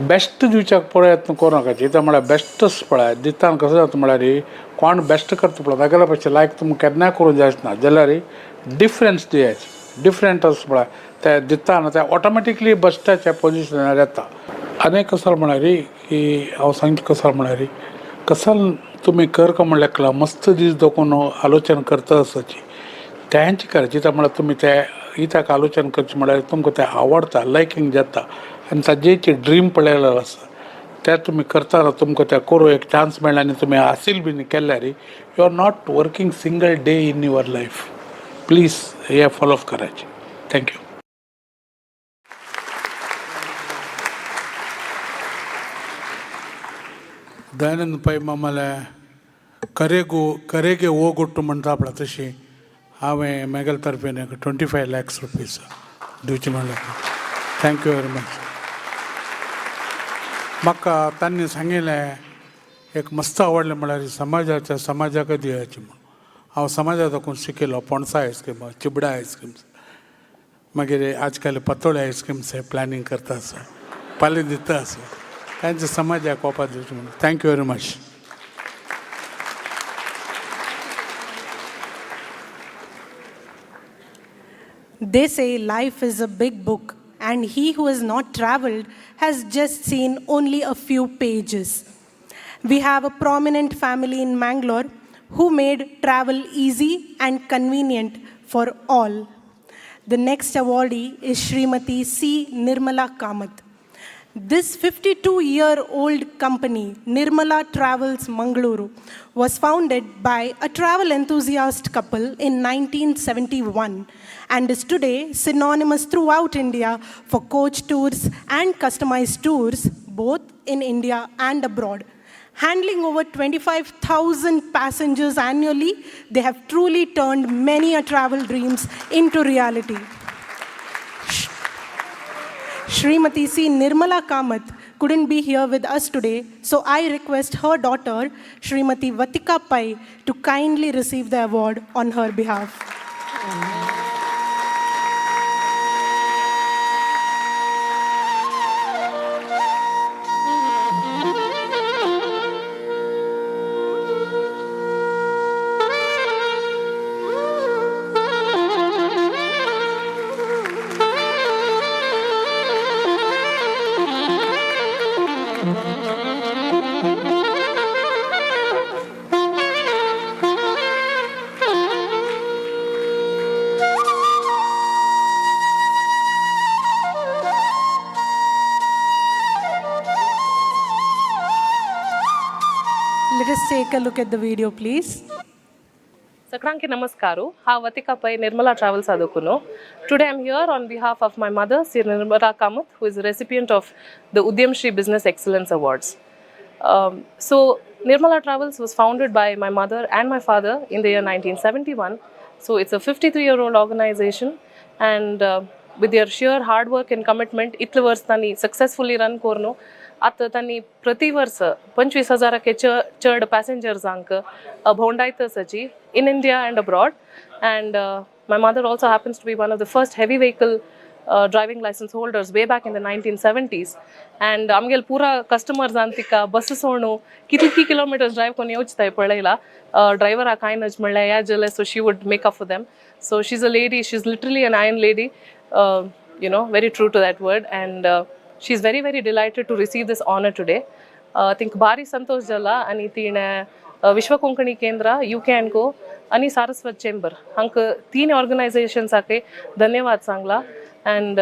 बेस्ट दिवच्याक प्रयत्न करूं नाका इता म्हळ्यार बेस्टच पळय दितान कसो जाता म्हळ्यार कोण बेस्ट करता पळय तागेल्या भशेन लायक तुमकां केन्नाय करूं जाय ना जाल्यार डिफरन्स दियाची डिफरंट आसा पळय ते दिताना ते ऑटोमॅटिकली बेस्टाच्या पोजिशनार येता आनी कसो म्हळ्यार की हांव सांगता कसो म्हळ्यार कसल तुमी करता म्हणल्यार मस्त दीस दाखोवन आलोचना करता आसाची तेंची करायची इता म्हळ्यार तुमी ते इताक आलोचना करची म्हळ्यार तुमकां तें आवडटा लायकींग जाता आनी ताजेची ड्रीम पळयलेलो आसा ते तुमी करतना तुमकां तें करूं एक चान्स मेळ्ळा आनी तुमी हासील बीन केल्यार you are not working single day in your life please हे फॉलो करायचे थँक्यू दयानंद पै मामाले करेगे ಹೋಗೊಟ್ಟು म्हणटा पळय तशी हांवें मेगेल तर्फेन 25 lakhs रुपीज दिवचे म्हणलें थँक्यू वेरी मच म्हाका तांणी सांगिल्लें एक मस्त आवडलें म्हळ्यार समाजाक दिवयाची म्हणून हांव समाजा दाखोवन शिकिल्लो पणसा आयस्क्रीम चिबडा आयस्क्रीम्स मागीर आजकाल पातोळी आयस्क्रीम्स प्लॅनिंग करता आसा पाले दिता आसा तांचे समाजाक कोपा दिवचे म्हणून thank you very much They say life is a big book, and he who has not traveled has just seen only a few pages. We have a prominent family in Mangalore who made travel easy and convenient for all. The next awardee is Srimati C. Nirmala Kamath. This 52-year-old company, Nirmala Travels Mangaluru, was founded by a travel enthusiast couple in 1971 and is today synonymous throughout India for coach tours and customized tours, both in India and abroad. Handling over 25,000 passengers annually, they have truly turned many a travel dreams into reality. Srimati C. Nirmala Kamath couldn't be here with us today, so I request her daughter, Srimati Vatika Pai, to kindly receive the award on her behalf. Let us take a look at the video, please. Sakranki namaskaru. Ha Vatika Pai Nirmala Travels Adukuno. Today I'm here on behalf of my mother, Sri Nirmala Kamath, who is the recipient of the Udyam Shri Business Excellence Awards. So Nirmala Travels was founded by my mother and my father in the year 1971. So it's a 53-year-old organization, and with their sheer hard work and commitment, itlu varstani successfully run korno. आता त्यांनी प्रतिवर्ष 25,000 चड पॅसेंजर्सांक भोंवडायतसाची in India and abroad. And my mother also happens to be one of the first heavy vehicle driving license holders way back in the 1970s. And आमगेल पुरा customers तिका बस सोडू कितली kilometres drive कोन येवचताय पळयला ड्रायव्हर काय नज म्हणल्या या जले so she would make up for them. So she's a lady, she's literally an iron lady, very true to that word. And she's very, very delighted to receive this honor today. I think Bari Santosh Jala and Tine Vishwa Konkani Kendra, UK and Co, आणि Saraswat Chamber. Hank तीन organizations ake धन्यवाद Sangla. And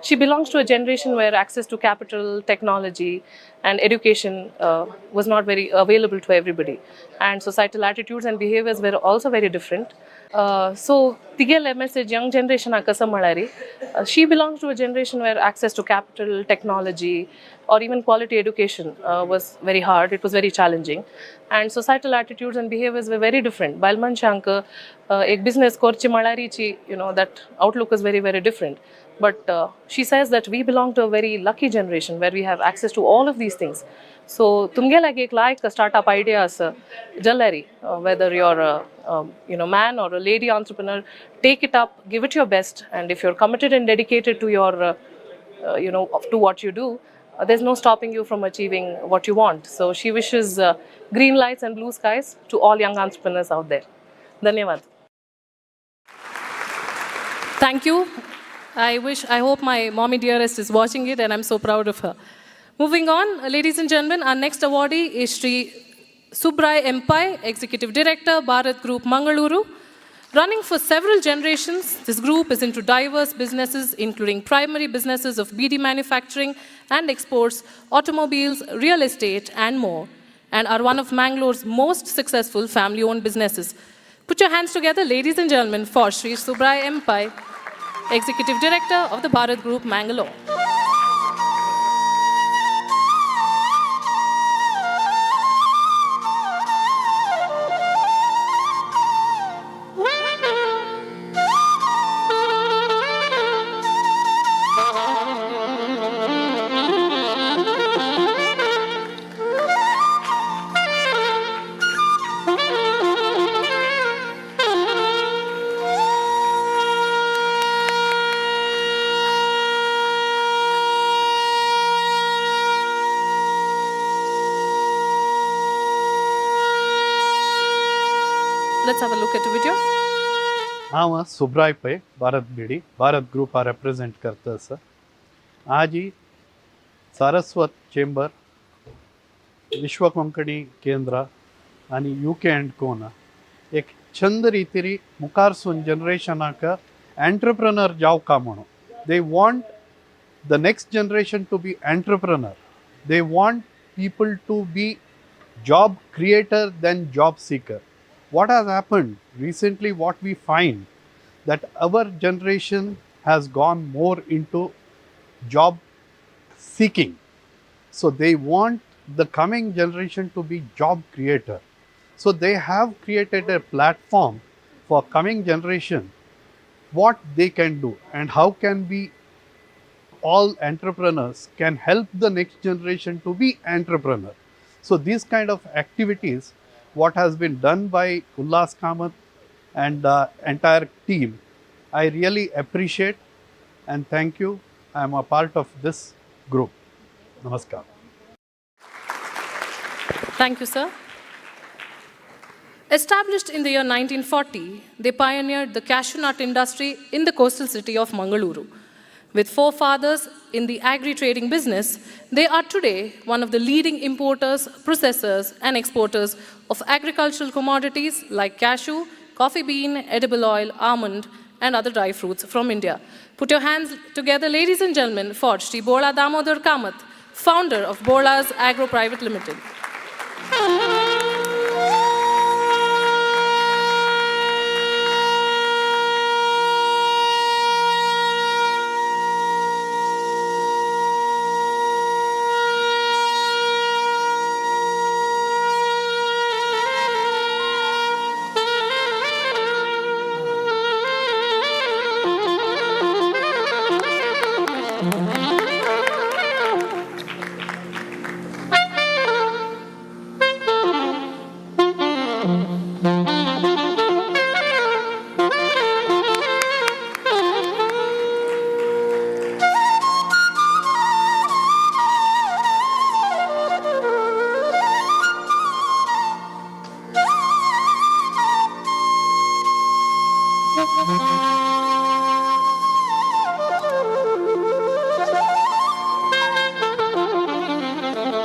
she belongs to a generation where access to capital, technology, and education was not very available to everybody. And societal attitudes and behaviors were also very different. So, tigel message young generation akasa malari. She belongs to a generation where access to capital, technology, or even quality education was very hard. It was very challenging. And societal attitudes and behaviors were very different. Balman Shanka, ek business korchi malari chi, that outlook is very, very different. But she says that we belong to a very lucky generation where we have access to all of these things. So, tumge lage ek like startup ideas, Jallari, whether you're a man or a lady entrepreneur, take it up, give it your best, and if you're committed and dedicated to your, to what you do, there's no stopping you from achieving what you want. So, she wishes green lights and blue skies to all young entrepreneurs out there. Dhanyavad. Thank you. I hope my mommy dearest is watching it, and I'm so proud of her. Moving on, ladies and gentlemen, our next awardee is Sri Subrai Empai, Executive Director, Bharat Group, Mangaluru. Running for several generations, this group is into diverse businesses, including primary businesses of BD manufacturing and exports, automobiles, real estate, and more, and are one of Mangalore's most successful family-owned businesses. Put your hands together, ladies and gentlemen, for Sri Subrai Empai, Executive Director of the Bharat Group, Mangalore. Let's have a look at the video. हांव सुब्राय पै Bharat BD Bharat ग्रुपा represent करता sir. आज ही Saraswat chamber विश्व कोंकणी केंद्र आणि UK and कोना एक छंद रीतीरी मुखारसून जनरेशनाक एंटरप्रेनर जावका म्हणून. They want the next generation to be entrepreneur. They want people to be job creator than job seeker. What has happened recently, what we find that our generation has gone more into job seeking. So they want the coming generation to be job creator. So they have created a platform for coming generation what they can do and how can we all entrepreneurs can help the next generation to be entrepreneur. So these kind of activities what has been done by Ullas Kamath and the entire team, I really appreciate and thank you. I am a part of this group. Namaskar. Thank you, sir. Established in the year 1940, they pioneered the cashew nut industry in the coastal city of Mangaluru. With forefathers in the agri-trading business, they are today one of the leading importers, processors, and exporters of agricultural commodities like cashew, coffee bean, edible oil, almond, and other dry fruits from India. Put your hands together, ladies and gentlemen, for Shri Bola Damodar Kamath, founder of Bola's Agro Private Limited.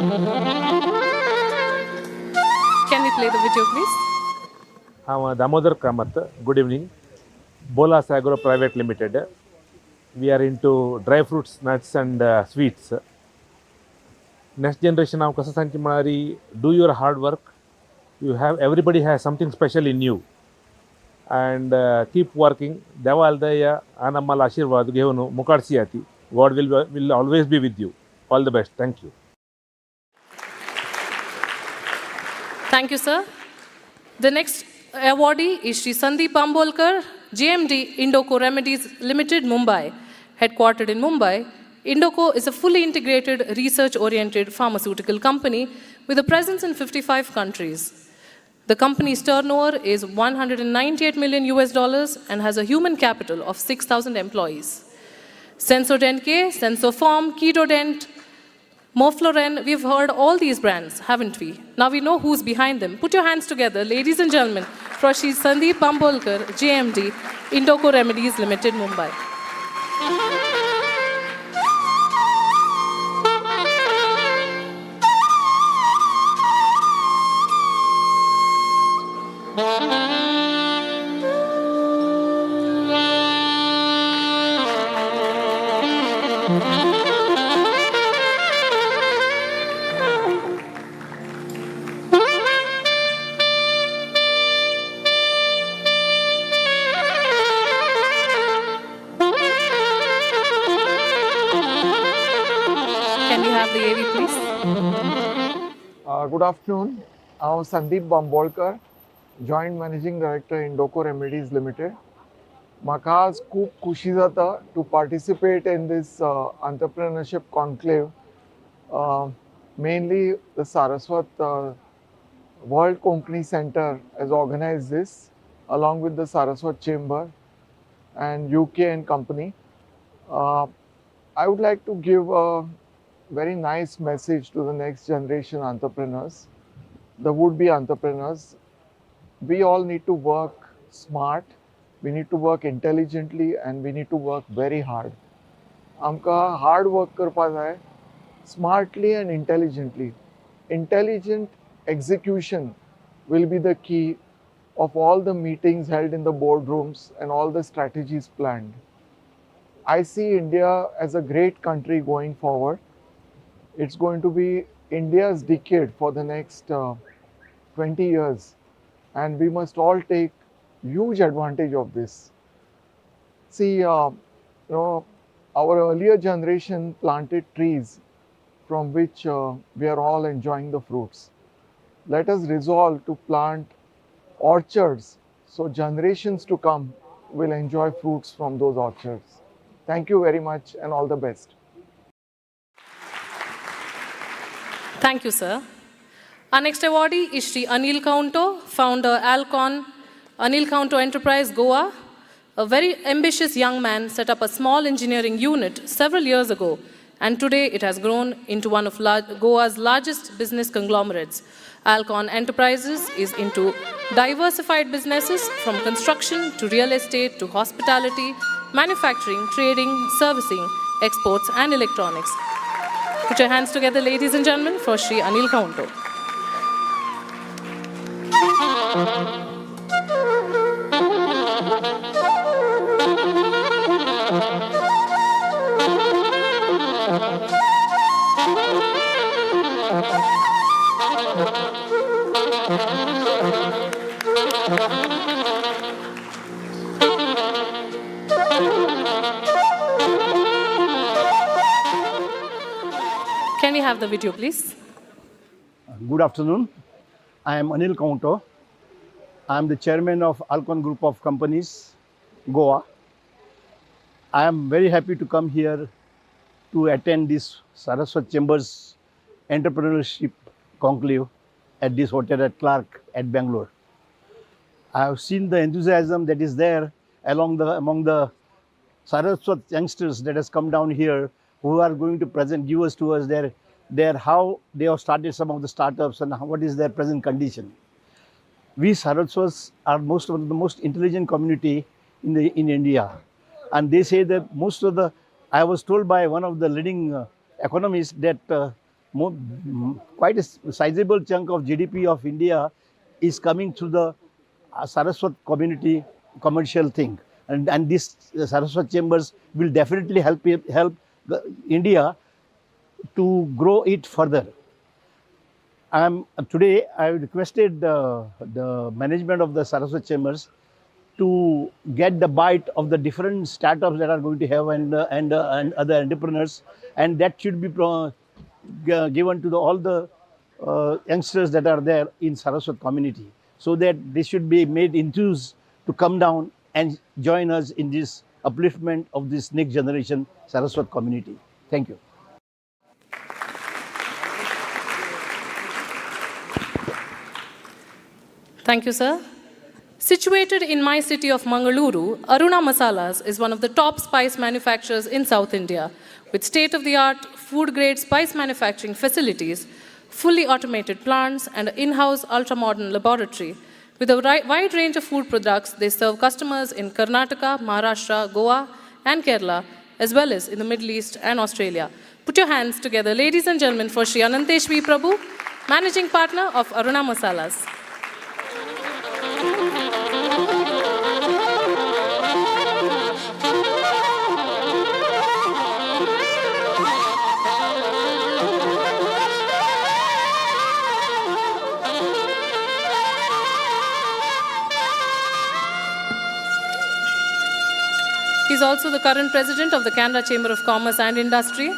Can we play the video, please? I'm Damodar Kamath. Good evening. Bolas Agro Private Limited. We are into dry fruits, nuts and sweets. Next generation of Kasasanchi Malari, do your hard work. Everybody has something special in you. And keep working. Deva Aldaya, Anamal Ashirvad, Gevunu, Mukarsiyati. God will always be with you. All the best. Thank you. Thank you, sir. The next awardee is Shri Sandeep Ambolkar, GMD Indoco Remedies Limited, Mumbai. Headquartered in Mumbai, Indoco is a fully integrated, research-oriented pharmaceutical company with a presence in 55 countries. The company's turnover is $198 million and has a human capital of 6,000 employees. Sensodent K, Sensoform, Ketodent, Mofloren, we've heard all these brands, haven't we? Now we know who's behind them. Put your hands together, ladies and gentlemen, for Shri Sandeep Ambolkar, JMD, Indoco Remedies Limited, Mumbai. Good afternoon. I'm Sandeep Bambolkar, Joint Managing Director Indoco Remedies Limited. Maka आज खूप खुशी जाता to participate in this entrepreneurship conclave. Mainly the Saraswat World Konkani Center has organized this along with the Saraswat Chamber and UK and company. I would like to give a very nice message to the next generation entrepreneurs, the would-be entrepreneurs. We all need to work smart, we need to work intelligently, and we need to work very hard. आमकां hard work करपा जाय, smartly and intelligently. Intelligent execution will be the key of all the meetings held in the boardrooms and all the strategies planned. I see India as a great country going forward. It's going to be India's decade for the next 20 years, and we must all take huge advantage of this. See, our earlier generation planted trees from which we are all enjoying the fruits. Let us resolve to plant orchards so generations to come will enjoy fruits from those orchards. Thank you very much and all the best. Thank you, sir. Our next awardee is Shri Anil Kaunto, founder Alcon, Anil Kaunto Enterprise, Goa. A very ambitious young man set up a small engineering unit several years ago, and today it has grown into one of Goa's largest business conglomerates. Alcon Enterprises is into diversified businesses from construction to real estate to hospitality, manufacturing, trading, servicing, exports, and electronics. Put your hands together, ladies and gentlemen, for Shri Anil Kaunto. Can we have the video, please? Good afternoon. I am Anil Kaunto. I am the chairman of Alcon Group of Companies, Goa. I am very happy to come here to attend this Saraswat Chambers Entrepreneurship Conclave at this hotel at Clark at Bangalore. I have seen the enthusiasm that is there among the Saraswat youngsters that has come down here, who are going to give us their how they have started some of the startups and what is their present condition. We Saraswats are one of the most intelligent community in India, and they say that I was told by one of the leading economists that quite a sizable chunk of GDP of India is coming through the Saraswat community commercial thing. And this Saraswat chambers will definitely help India to grow it further. Today I requested the management of the Saraswat chambers to get the bite of the different startups that are going to have and other entrepreneurs, and that should be given to all the youngsters that are there in Saraswat community, so that they should be made enthused to come down and join us in this upliftment of this next generation Saraswat community. Thank you. Thank you, sir. Situated in my city of Mangaluru, Aruna Masalas is one of the top spice manufacturers in South India, with state-of-the-art food-grade spice manufacturing facilities, fully automated plants, and an in-house ultra-modern laboratory. With a wide range of food products, they serve customers in Karnataka, Maharashtra, Goa, and Kerala, as well as in the Middle East and Australia. Put your hands together, ladies and gentlemen, for Shri Anantesh V. Prabhu, Managing Partner of Aruna Masalas. He is also the current president of the Canada Chamber of Commerce and Industry.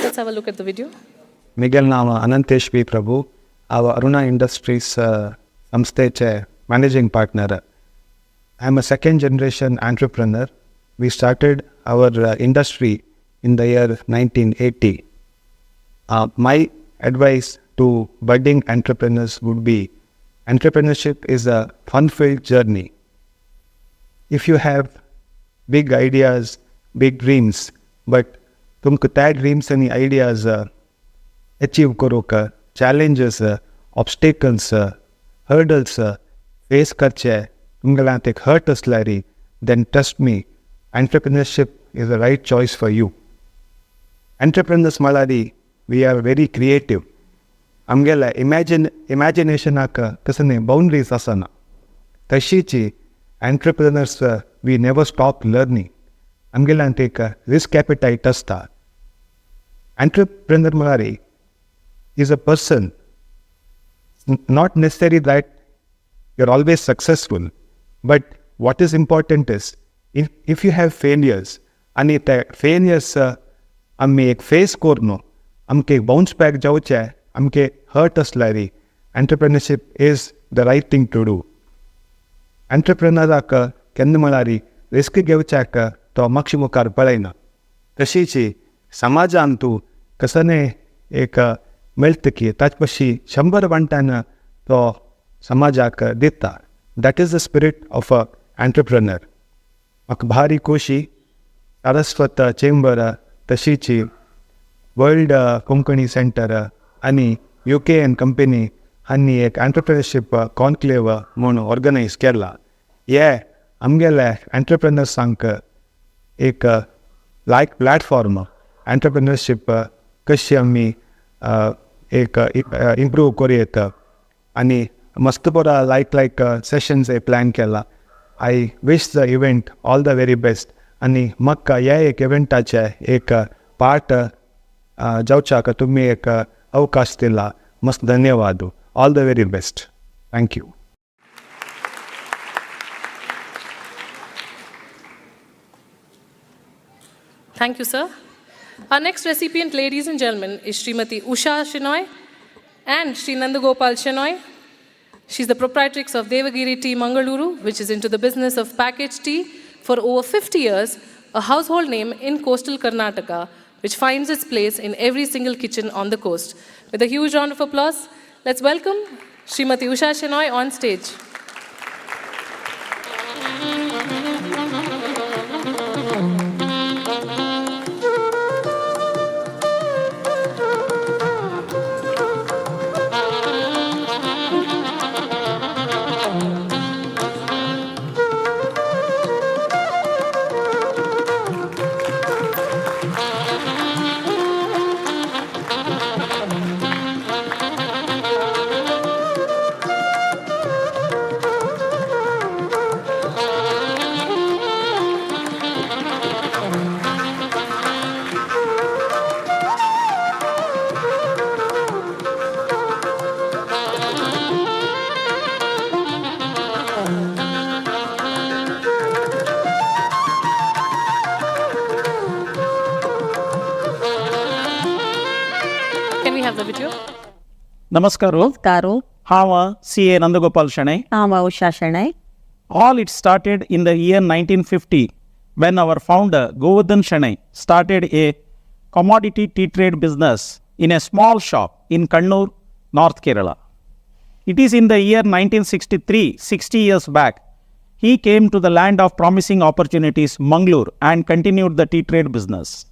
Let's have a look at the video. Miguel Nama Anantesh V. Prabhu, our Aruna Industries Samstheche managing partner. I am a second generation entrepreneur. We started our industry in the year 1980. My advice to budding entrepreneurs would be, entrepreneurship is a fun-filled journey. If you have big ideas, big dreams, but तुमको त्या dreams आणि ideas achieve करोक challenges obstacles hurdles face करचे तुमगेला एक heart असला री then trust me entrepreneurship is the right choice for you entrepreneurs म्हळ्यार वी आर वेरी क्रिएटिव आमगेला इमॅजिनेशनाक कसले बाउंड्रीज आसना तशीची entrepreneurs we never stop learning आमगेला एक रिस्क एपेटाइट आसता entrepreneur Malari is a person, not necessarily that you're always successful, but what is important is if you have failures and if failures amme ek face korno amke bounce back jauche amke hurt us lari, entrepreneurship is the right thing to do. Entrepreneur aka kendu malari risk घेवच्याक तो मागशी मुखार पळयना तशीची समाजांतू कसने एक मेळटा की ताचे पशी 100 वांटान तो समाजाक दिता. That is the spirit of a entrepreneur. म्हाका भारी खोशी सारस्वत चेंबर तशीची वर्ल्ड कोंकणी सेंटर आनी UK एंड कंपनी हांणी एक एंटरप्रेन्योरशिप कॉन्क्लेव म्हूण ऑर्गनायज केला. हे आमगेले एंटरप्रेन्योर्सांक एक लायक प्लॅटफॉर्म एंटरप्रेन्योरशिप कशी आमी एक इम्प्रूव करूं येता आनी मस्त बरा लायक सेशन्स प्लॅन केला. I wish the event all the very best आनी म्हाका ह्या एक इवेंटाचे एक पार्ट जावच्याक तुमी एक अवकाश दिला. मस्त धन्यवाद. All the very best. Thank you. Thank you, sir. Our next recipient, ladies and gentlemen, is Srimati Usha Shenoy and Sri Nandagopal Shenoy. She's the proprietrix of Devagiri Tea Mangaluru, which is into the business of packaged tea for over 50 years, a household name in coastal Karnataka, which finds its place in every single kitchen on the coast. With a huge round of applause, let's welcome Srimati Usha Shenoy on stage. Can we have the video? Namaskaro. Hava C.A. Nandagopal Shanai. Hava Usha Shanai. All it started in the year 1950 when our founder Govardhan Shanai started a commodity tea trade business in a small shop in Kannur, North Kerala. It is in the year 1963, 60 years back, he came to the land of promising opportunities, Mangalore, and continued the tea trade business.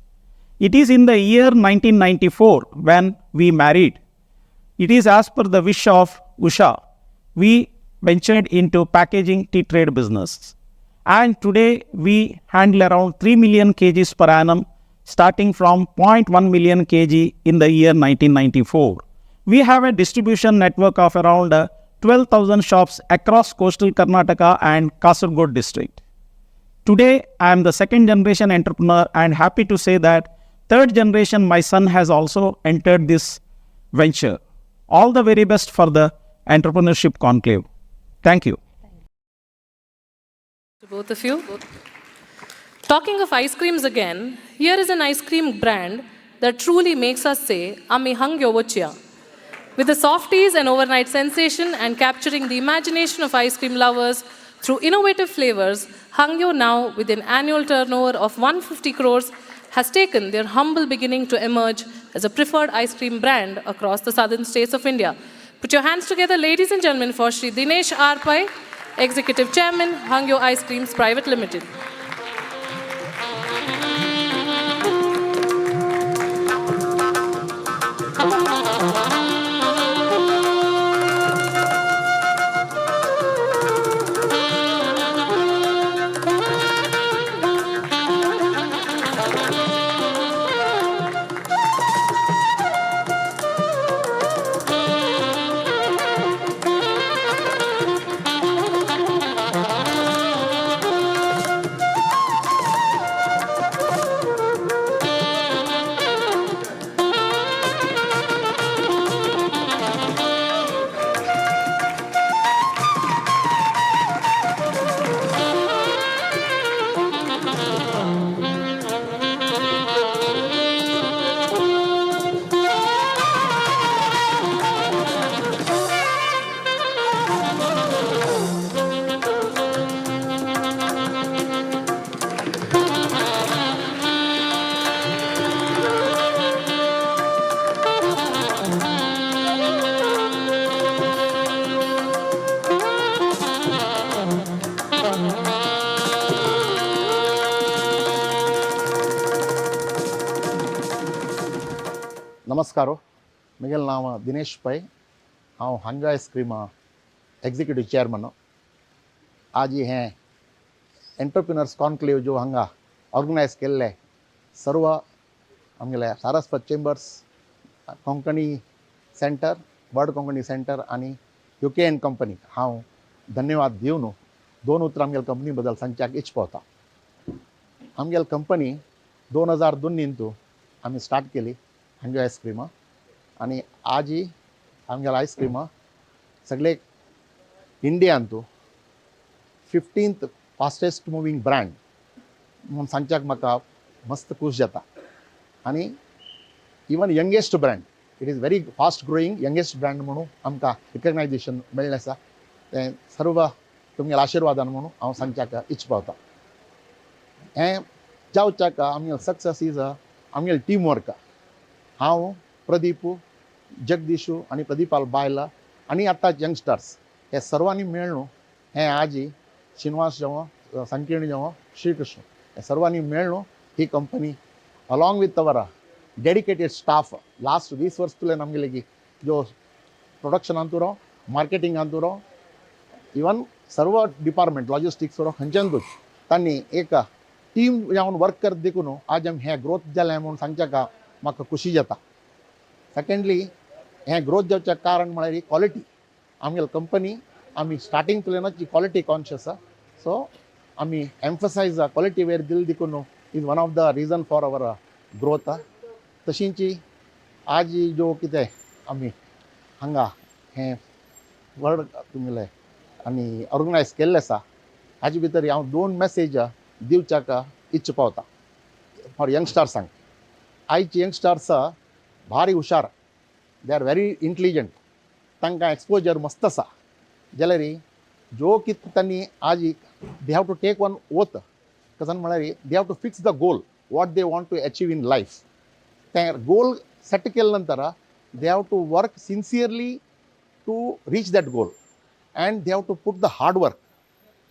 It is in the year 1994 when we married. It is as per the wish of Usha, we ventured into packaging tea trade business. And today we handle around 3 million kgs per annum, starting from 0.1 million kg in the year 1994. We have a distribution network of around 12,000 shops across coastal Karnataka and Kasaragod district. Today, I am the second generation entrepreneur and happy to say that third generation, my son has also entered this venture. All the very best for the Entrepreneurship Conclave. Thank you. To both of you. Talking of ice creams again, here is an ice cream brand that truly makes us say, Ami hangyo vochya. With the softies and overnight sensation and capturing the imagination of ice cream lovers through innovative flavors, Hangyo now, with an annual turnover of 150 crores, has taken their humble beginning to emerge as a preferred ice cream brand across the southern states of India. Put your hands together, ladies and gentlemen, for Shri Dinesh R. Pai, Executive Chairman, Hangyo Ice Creams Private Limited. नमस्कारो मिगल नाम दिनेश पै हांव हंगा ice cream executive chairman आज ही हैं entrepreneurs conclave जो हंगा ऑर्गनाइज केल्ले सर्व आमगेले Saraswat chambers Konkani centre world Konkani centre आनी यूके एंड कंपनी हांव धन्यवाद दिवन दोन उतर आमगेले कंपनी बद्दल सांगच्याक इच्छपवता आमगेली कंपनी 2002 निंतू आमी स्टार्ट केली हंगे आइसक्रीम आनी आज ही आमगेले आइसक्रीम सगळे Indian 15th fastest moving brand म्हणून सांगच्याक म्हाका मस्त खूश जाता आनी even youngest brand it is very fast growing youngest brand म्हणून आमकां रिकग्नायजेशन मेळ्ळें आसा तें सर्व तुमगेल्या आशिर्वादान म्हणून हांव सांगच्याक इच्छपवता हें जावच्याक आमगेलें सक्सेस इज आमगेलें टीम वर्क हांव प्रदीप जगदीशू आणि प्रदीपाल बायला आणि आता यंगस्टर्स हे सर्वांनी मेळून हे आजी श्रीनिवास जेव्हा संकीर्ण जेव्हा श्रीकृष्ण हे सर्वांनी मेळून ही company along with our dedicated staff last 20 वर्ष तुले नಮಗೆ लगी जो प्रोडक्शन अंतुरो मार्केटिंग अंतुरो इवन सर्व डिपार्टमेंट लॉजिस्टिक्स खंयच्यानूच तांणी एक टीम जावन वर्क करत देखून आज आमी हे ग्रोथ जालें म्हणून सांगच्या का म्हाका खुशी जाता. सेकंडली हे ग्रोथ जावचें कारण म्हळ्यार ही क्वॉलिटी आमगे कंपनी आमी स्टार्टिंगतल्यानच ही क्वॉलिटी कॉन्शियस सो आमी एम्फसायज क्वॉलिटी वेर दिल देखून is one of the region for our growth. तशींच आज जो कितें आमी हांगा हें वर्ल्ड तुमगेलें आनी ऑर्गनायज केल्लें आसा हाजे भितर हांव 2 मॅसेज दिवच्याक इच्छा पावता फॉर यंगस्टर्सांक. आयची यंगस्टर्स भारी हुशार, दे आर व्हेरी इंटेलिजंट, तांकां एक्सपोजर मस्त आसा जाल्यार जो कितें तांणी आज they have to take one oath कसन म्हळ्यार they have to fix the goal what they want to achieve in life. ते गोल सेट केले नंतर they have to work sincerely to reach that goal and they have to put the hard work.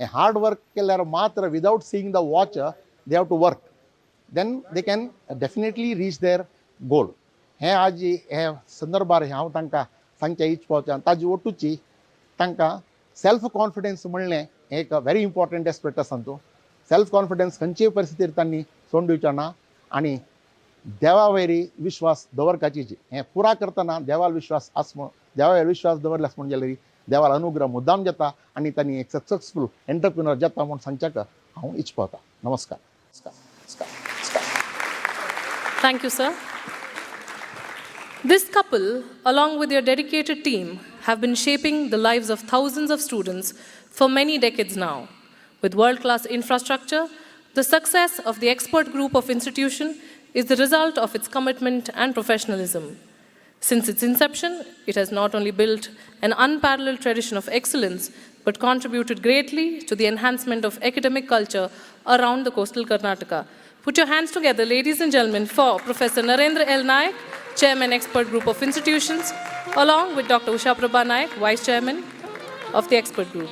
A hard work केल्यार मात्र without seeing the watch they have to work, then they can definitely reach their goal. हे आज हे संदर्भार हांव तांकां सांगचें इच्छ पावता. ताजे ओटूची तांकां self confidence म्हणलें एक व्हेरी इम्पॉर्टंट एस्पेक्ट आसा तो. सेल्फ कॉन्फिडन्स खंयचेय परिस्थितीर तांणी सोडून दिवचें ना आनी देवा वयरी विश्वास दवरपाची हें पुरा करतना देवार विश्वास आसमो देवा वयर विश्वास दवरल्यास म्हण जाल्यार देवार अनुग्रह मुद्दाम जाता आनी तांणी एक सक्सेसफूल एंटरप्रिनर जाता म्हणून सांगच्याक हांव इच्छ पावता. नमस्कार. Thank you, sir. This couple, along with your dedicated team, have been shaping the lives of thousands of students for many decades now. With world-class infrastructure, the success of the expert group of institution is the result of its commitment and professionalism. Since its inception, it has not only built an unparalleled tradition of excellence, but contributed greatly to the enhancement of academic culture around the coastal Karnataka. Put your hands together, ladies and gentlemen, for Professor Narendra L. Naik, Chairman, Expert Group of Institutions, along with Dr. Usha Prabha Naik, Vice Chairman of the Expert Group.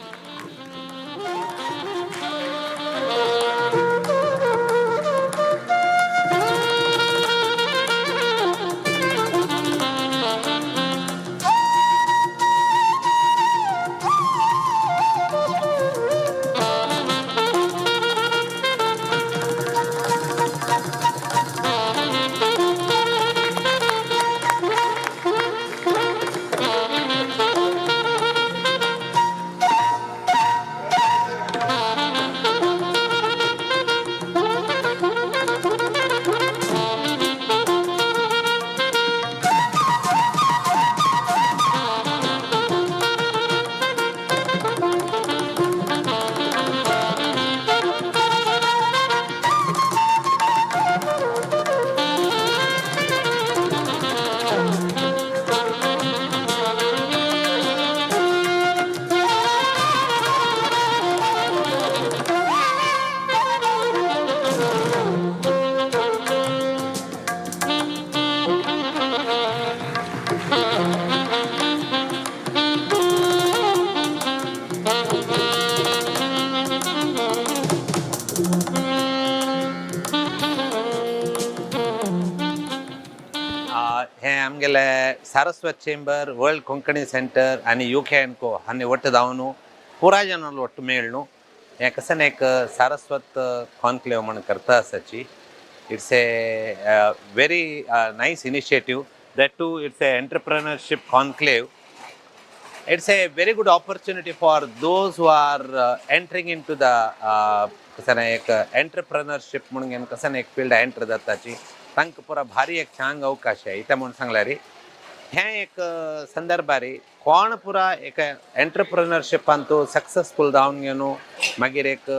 Saraswat chamber, world Konkani centre आणि UK and को हांणी ಒಟ್ಟು ದಾವನು पुरा जनांना ಒಟ್ಟು मेळणू हे कसन एक Saraswat conclave म्हणून करता आसाची. It's a very nice initiative. that too it's a entrepreneurship conclave. It's a very good opportunity for those who are entering into the कसन एक entrepreneurship म्हणून कसन एक फील्ड एंटर जाताची तांकां पुरा भारी एक चांग अवकाश आहे इथे म्हणून सांगल्यार हे एक संदर्भारी कोण पुरा एक एंटरप्रेन्योरशिपांतू सक्सेसफुल जावन घेवन मागीर एक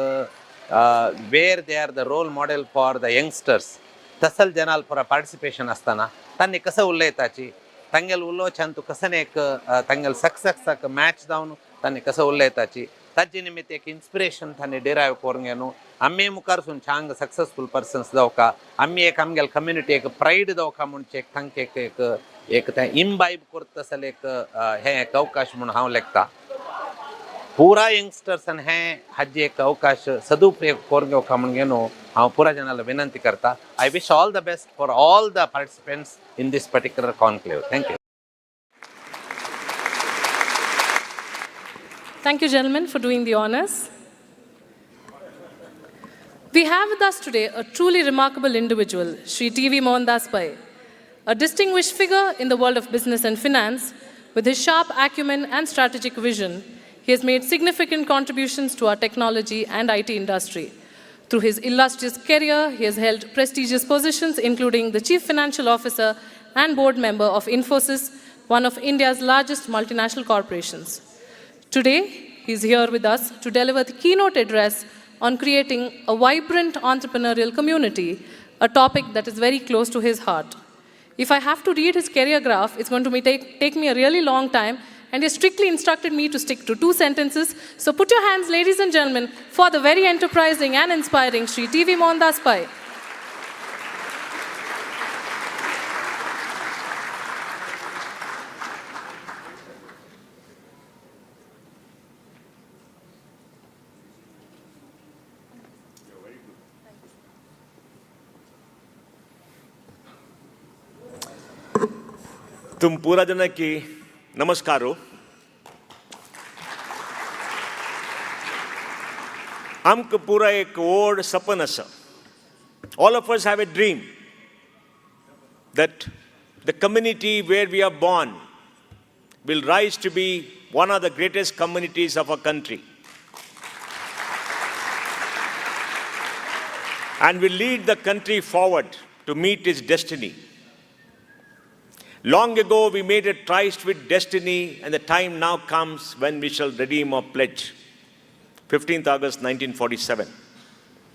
वेर they are the role model for the youngsters तसल जनाल पुरा पार्टिसिपेशन आसतना तांणी कसं उलयताची तांगेल उलोवच्यान कसं एक तांगेल सक्सेसाक मॅच जावन तांणी कसं उलयताची ताजे निमित्त एक इन्स्पिरेशन तांणी डिरायव करून घेवन आम्ही मुखारसून छांग सक्सेसफुल पर्सन्स जावका आम्ही एक आमगेल कम्युनिटी एक प्राईड जावका म्हणचे एक तांकां एक एक तें इम्बायब करता तसले हें एक अवकाश म्हणून हांव लेखता. पुरा यंगस्टर्सान हें हाजी एक अवकाश सदुपयोग करून घेवका म्हणून न्हू हांव पुरा जनाला विनंती करता. आय wish all the best for all the participants in this particular conclave. Thank you. Thank you, gentlemen, for doing the honors. We have with us today a truly remarkable individual, Shri T.V. Mohandas Pai, a distinguished figure in the world of business and finance. With his sharp acumen and strategic vision, he has made significant contributions to our technology and IT industry. Through his illustrious career, he has held prestigious positions, including the Chief Financial Officer and Board Member of Infosys, one of India's largest multinational corporations. Today, he is here with us to deliver the keynote address on creating a vibrant entrepreneurial community, a topic that is very close to his heart. If I have to read his career graph, it's going to take me a really long time, and he strictly instructed me to stick to 2 sentences. So put your hands, ladies and gentlemen, for the very enterprising and inspiring Shri T.V. Mohandas Pai. तुम पूरा जन की नमस्कारो. आमक पूरा एक व्हड सपन आसा. All of us have a dream that the community where we are born will rise to be one of the greatest communities of our country and will lead the country forward to meet its destiny. Long ago, we made a tryst with destiny, and the time now comes when we shall redeem our pledge. 15th August 1947.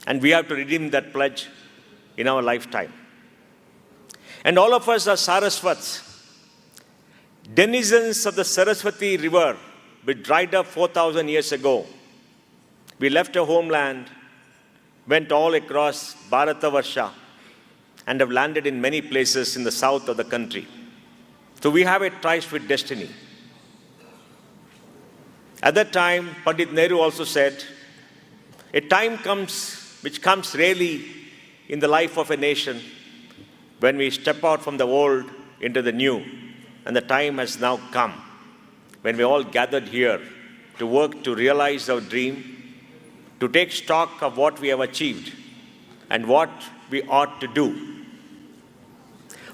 And we have to redeem that pledge in our lifetime. And all of us are Saraswats, denizens of the Saraswati River, which dried up 4,000 years ago. We left our homeland, went all across Bharatavarsha, and have landed in many places in the south of the country. So we have a tryst with destiny. At that time, Pandit Nehru also said, a time comes which comes rarely in the life of a nation when we step out from the old into the new. And the time has now come when we all gathered here to work to realize our dream, to take stock of what we have achieved and what we ought to do.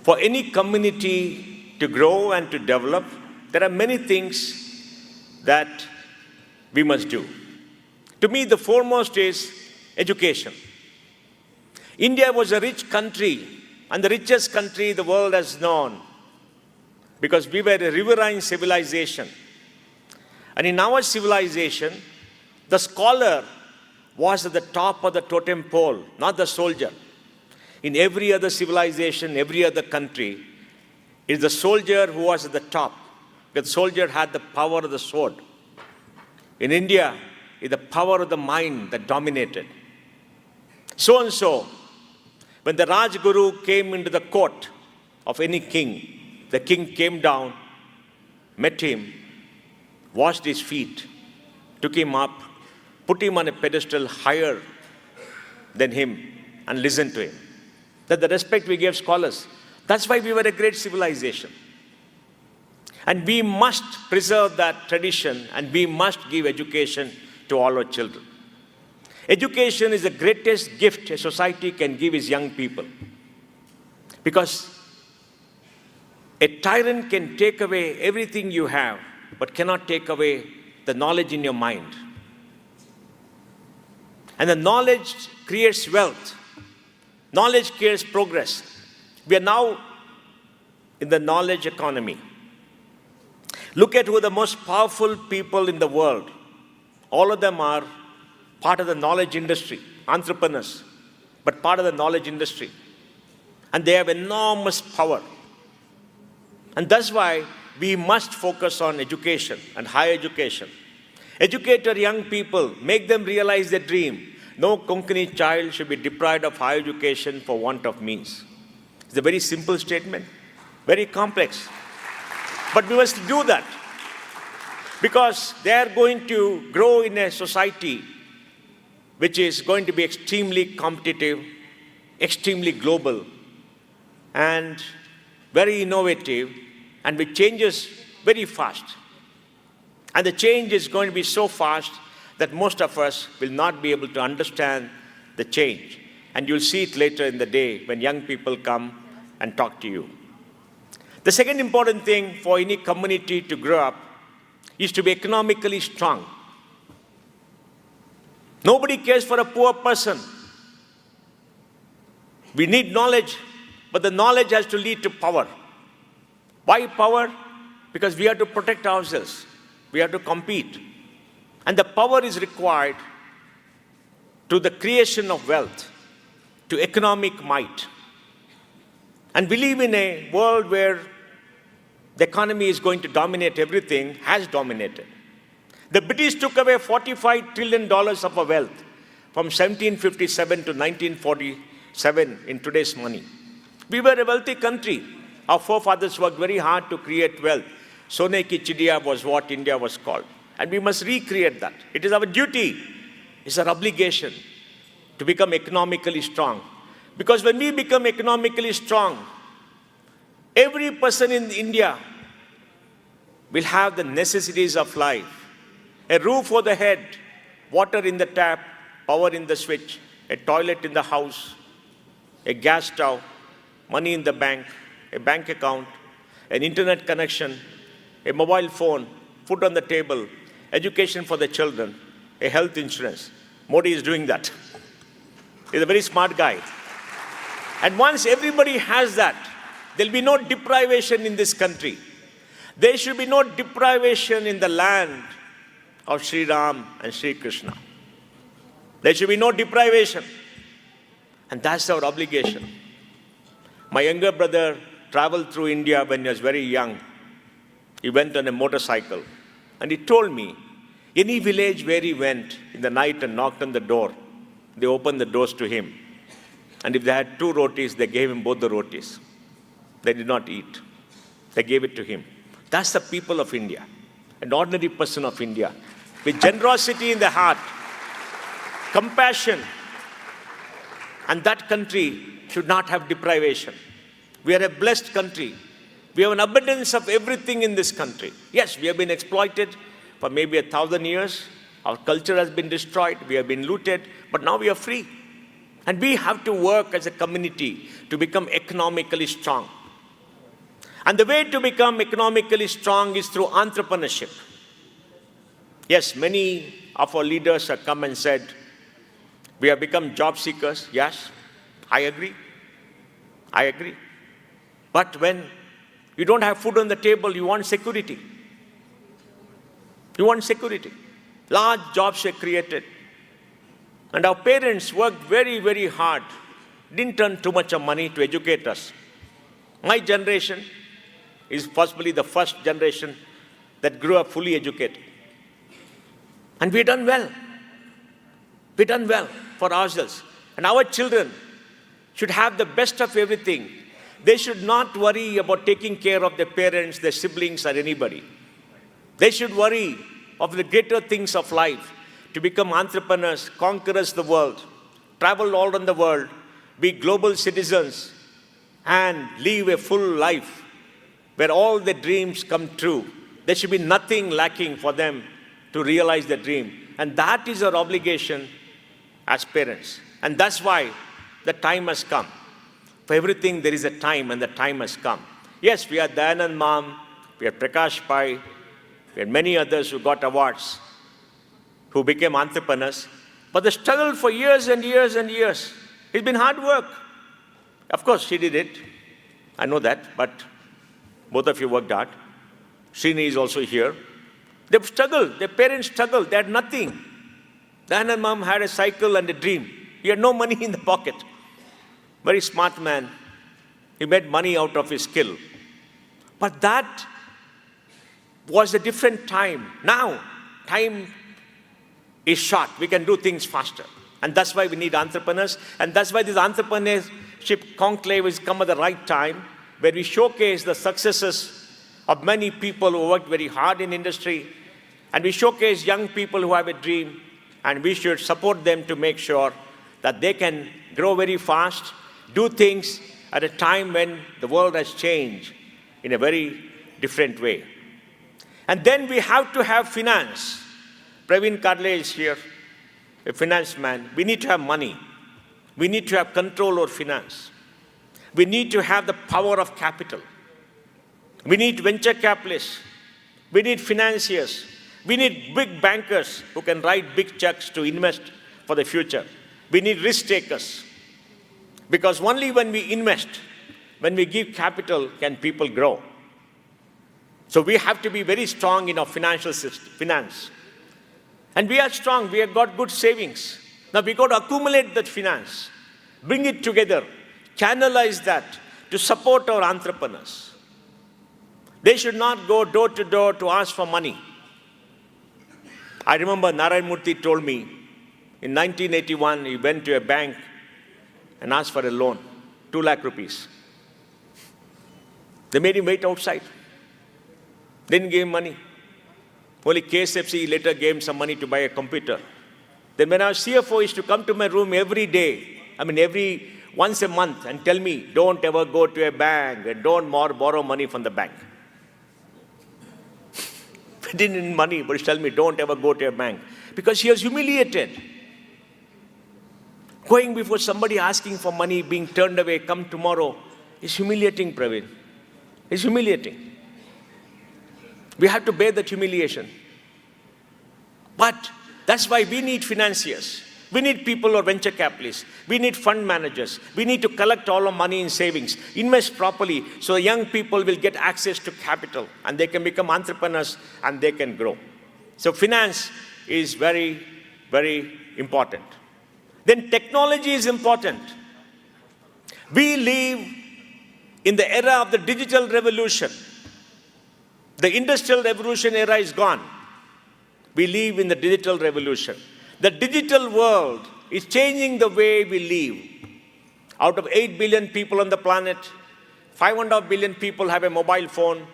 For any community to grow and to develop, there are many things that we must do. To me, the foremost is education. India was a rich country and the richest country the world has known because we were a riverine civilization. And in our civilization, the scholar was at the top of the totem pole, not the soldier. In every other civilization, every other country, it is the soldier who was at the top. The soldier had the power of the sword. In India, it is the power of the mind that dominated. So and so, when the Rajguru came into the court of any king, the king came down, met him, washed his feet, took him up, put him on a pedestal higher than him, and listened to him. That's the respect we gave scholars. That's why we were a great civilization. And we must preserve that tradition, and we must give education to all our children. Education is the greatest gift a society can give its young people. Because a tyrant can take away everything you have, but cannot take away the knowledge in your mind. And the knowledge creates wealth. Knowledge creates progress. We are now in the knowledge economy. Look at who are the most powerful people in the world. All of them are part of the knowledge industry, entrepreneurs, but part of the knowledge industry. And they have enormous power. And that's why we must focus on education and higher education. Educate our young people, make them realize their dream. No Konkani child should be deprived of higher education for want of means. It's a very simple statement, very complex. But we must do that because they are going to grow in a society which is going to be extremely competitive, extremely global, and very innovative, and which changes very fast. And the change is going to be so fast that most of us will not be able to understand the change. And you'll see it later in the day when young people come and talk to you. The second important thing for any community to grow up is to be economically strong. Nobody cares for a poor person. We need knowledge, but the knowledge has to lead to power. Why power? Because we have to protect ourselves. We have to compete. And the power is required to the creation of wealth, to economic might. And we live in a world where the economy is going to dominate everything, has dominated. The British took away $45 trillion of our wealth from 1757 to 1947 in today's money. We were a wealthy country. Our forefathers worked very hard to create wealth. Sone ki chidiya was what India was called. And we must recreate that. It is our duty, it's our obligation to become economically strong. Because when we become economically strong, every person in India will have the necessities of life. A roof over the head, water in the tap, power in the switch, a toilet in the house, a gas stove, money in the bank, a bank account, an internet connection, a mobile phone, food on the table, education for the children, a health insurance. Modi is doing that. He's a very smart guy. And once everybody has that, there'll be no deprivation in this country. There should be no deprivation in the land of Sri Ram and Sri Krishna. There should be no deprivation. And that's our obligation. My younger brother traveled through India when he was very young. He went on a motorcycle. And he told me, any village where he went in the night and knocked on the door, they opened the doors to him. And if they had 2 rotis, they gave him both the rotis. They did not eat. They gave it to him. That's the people of India, an ordinary person of India, with generosity in the heart, compassion. And that country should not have deprivation. We are a blessed country. We have an abundance of everything in this country. Yes, we have been exploited for maybe 1,000 years. Our culture has been destroyed. We have been looted. But now we are free. And we have to work as a community to become economically strong. And the way to become economically strong is through entrepreneurship. Yes, many of our leaders have come and said, we have become job seekers. Yes, I agree. I agree. But when you don't have food on the table, you want security. You want security. Large jobs were created. And our parents worked very, very hard. Didn't earn too much of money to educate us. My generation is possibly the first generation that grew up fully educated. And we've done well. We've done well for ourselves. And our children should have the best of everything. They should not worry about taking care of their parents, their siblings, or anybody. They should worry of the greater things of life, to become entrepreneurs, conquerors of the world, travel all around the world, be global citizens, and live a full life where all their dreams come true. There should be nothing lacking for them to realize their dream. And that is our obligation as parents. And that's why the time has come. For everything, there is a time, and the time has come. Yes, we had Dayanand Mom, we had Prakash Pai, we had many others who got awards, who became entrepreneurs. But the struggle for years and years and years, it's been hard work. Of course, she did it. I know that, but both of you worked hard. Srini is also here. They've struggled. Their parents struggled. They had nothing. Dayanand Mom had a cycle and a dream. He had no money in the pocket. Very smart man. He made money out of his skill. But that was a different time. Now, time is short. We can do things faster. And that's why we need entrepreneurs. And that's why this Entrepreneurship Conclave has come at the right time. where we showcase the successes of many people who worked very hard in industry, and we showcase young people who have a dream, and we should support them to make sure that they can grow very fast, do things at a time when the world has changed in a very different way. And then we have to have finance. Praveen Kadle is here, a finance man. We need to have money. We need to have control over finance. We need to have the power of capital. We need venture capitalists. We need financiers. We need big bankers who can write big checks to invest for the future. We need risk takers. Because only when we invest, when we give capital, can people grow. So we have to be very strong in our financial system, finance. And we are strong. We have got good savings. Now we got to accumulate that finance, bring it together, channelize that to support our entrepreneurs. They should not go door to door to ask for money. I remember Narayan Murthy told me in 1981 he went to a bank and asked for a loan, 2 lakh rupees. They made him wait outside. Didn't give him money. Only KSFC later gave him some money to buy a computer. Then when our CFO used to come to my room every day, once a month, and tell me, don't ever go to a bank and don't more borrow money from the bank. He didn't need money, but he tell me, don't ever go to a bank. Because he was humiliated. Going before somebody asking for money, being turned away, come tomorrow, is humiliating, Praveen. It's humiliating. We have to bear that humiliation. But that's why we need financiers. We need people who are venture capitalists. We need fund managers. We need to collect all our money in savings, invest properly so young people will get access to capital and they can become entrepreneurs and they can grow. So finance is very, very important. Then technology is important. We live in the era of the digital revolution. The industrial revolution era is gone. We live in the digital revolution. The digital world is changing the way we live. Out of 8 billion people on the planet, 5.5 billion people have a mobile phone.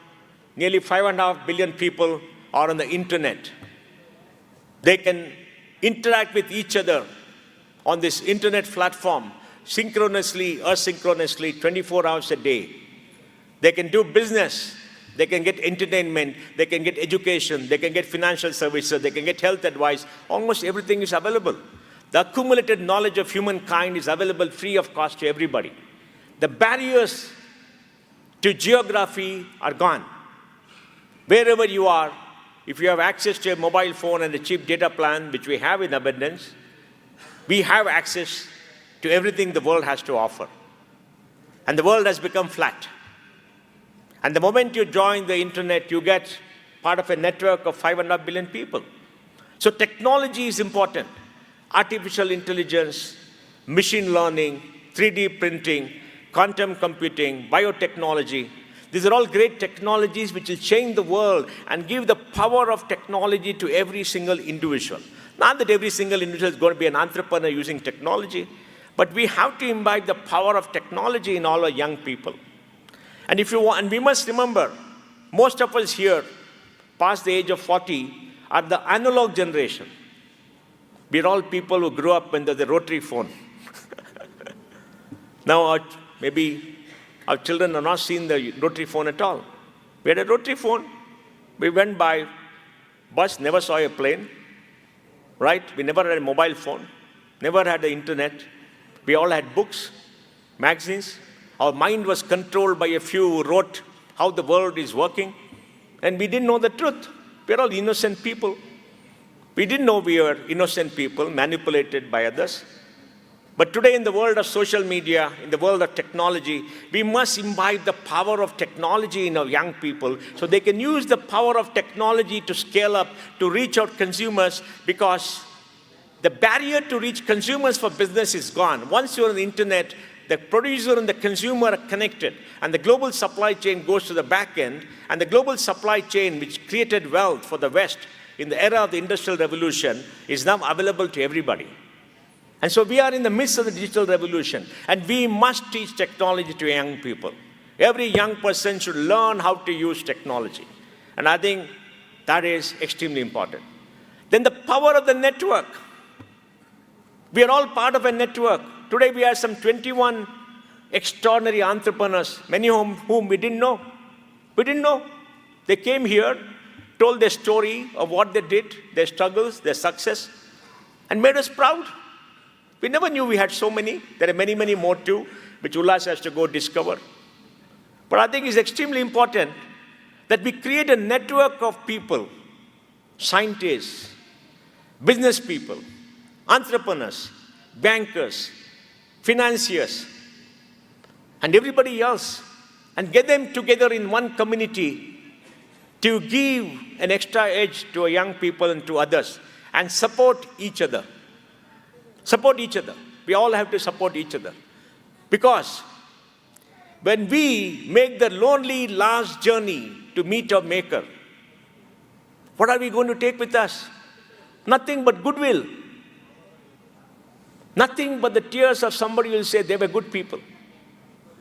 Nearly 5.5 billion people are on the internet. They can interact with each other on this internet platform synchronously, asynchronously, 24 hours a day. They can do business. They can get entertainment, they can get education, they can get financial services, they can get health advice. Almost everything is available. The accumulated knowledge of humankind is available free of cost to everybody. The barriers to geography are gone. Wherever you are, if you have access to a mobile phone and a cheap data plan, which we have in abundance, we have access to everything the world has to offer. And the world has become flat. And the moment you join the internet, you get part of a network of 5.5 billion people. So technology is important. Artificial intelligence, machine learning, 3D printing, quantum computing, biotechnology. These are all great technologies which will change the world and give the power of technology to every single individual. Not that every single individual is going to be an entrepreneur using technology, but we have to imbibe the power of technology in all our young people. And if you want, and we must remember, most of us here, past the age of 40, are the analog generation. We're all people who grew up under the rotary phone. Now, maybe our children have not seen the rotary phone at all. We had a rotary phone. We went by bus, never saw a plane, right? We never had a mobile phone, never had the internet. We all had books, magazines. Our mind was controlled by a few who wrote how the world is working, and we didn't know the truth. We're all innocent people. We didn't know we were innocent people manipulated by others. But today in the world of social media, in the world of technology, we must imbibe the power of technology in our young people so they can use the power of technology to scale up, to reach out consumers, because the barrier to reach consumers for business is gone. Once you're on the internet, the producer and the consumer are connected, and the global supply chain goes to the back end, and the global supply chain, which created wealth for the West in the era of the Industrial Revolution, is now available to everybody. And so we are in the midst of the digital revolution, and we must teach technology to young people. Every young person should learn how to use technology. And I think that is extremely important. Then the power of the network. We are all part of a network. Today we have some 21 extraordinary entrepreneurs, many of whom we didn't know. We didn't know. They came here, told their story of what they did, their struggles, their success, and made us proud. We never knew we had so many. There are many, many more too, which Ullas has to go discover. But I think it's extremely important that we create a network of people, scientists, business people, entrepreneurs, bankers, financiers, and everybody else, and get them together in one community to give an extra edge to young people and to others, and support each other. Support each other. We all have to support each other. Because when we make the lonely last journey to meet our Maker, what are we going to take with us? Nothing but goodwill. Nothing but the tears of somebody who will say they were good people.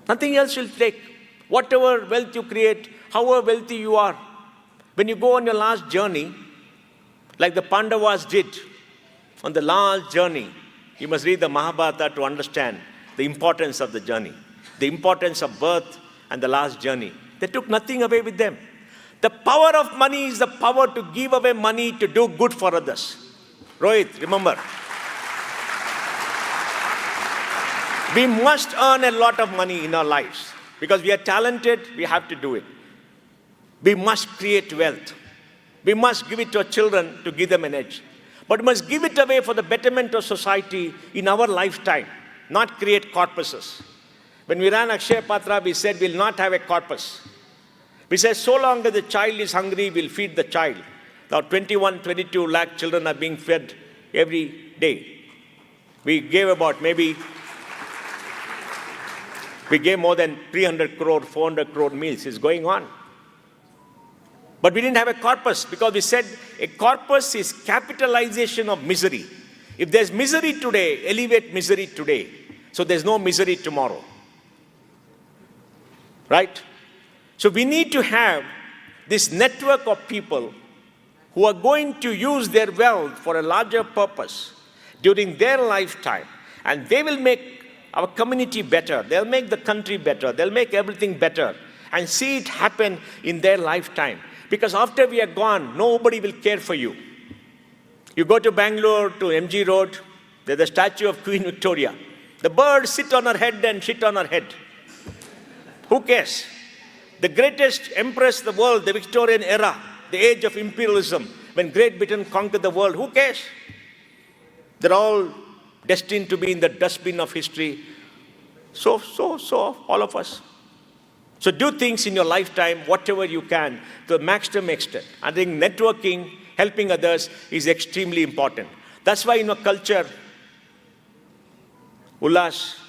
Nothing else will take. Whatever wealth you create, however wealthy you are, when you go on your last journey, like the Pandavas did on the last journey, you must read the Mahabharata to understand the importance of the journey, the importance of birth and the last journey. They took nothing away with them. The power of money is the power to give away money to do good for others. Rohit, remember. We must earn a lot of money in our lives. Because we are talented, we have to do it. We must create wealth. We must give it to our children to give them an edge. But we must give it away for the betterment of society in our lifetime, not create corpuses. When we ran Akshaya Patra, we said we'll not have a corpus. We said so long as the child is hungry, we'll feed the child. Now 21, 22 lakh children are being fed every day. We gave about we gave more than 300 crore, 400 crore meals. It's going on. But we didn't have a corpus because we said a corpus is capitalization of misery. If there's misery today, elevate misery today. So there's no misery tomorrow. Right? So we need to have this network of people who are going to use their wealth for a larger purpose during their lifetime. And they will make our community better. They'll make the country better. They'll make everything better. And see it happen in their lifetime. Because after we are gone, nobody will care for you. You go to Bangalore, to MG Road, there's the statue of Queen Victoria. The birds sit on her head and shit on her head. Who cares? The greatest empress of the world, the Victorian era, the age of imperialism, when Great Britain conquered the world, who cares? They're all destined to be in the dustbin of history. So, all of us. So do things in your lifetime, whatever you can, to the maximum extent. I think networking, helping others is extremely important. That's why in our culture, Ullas,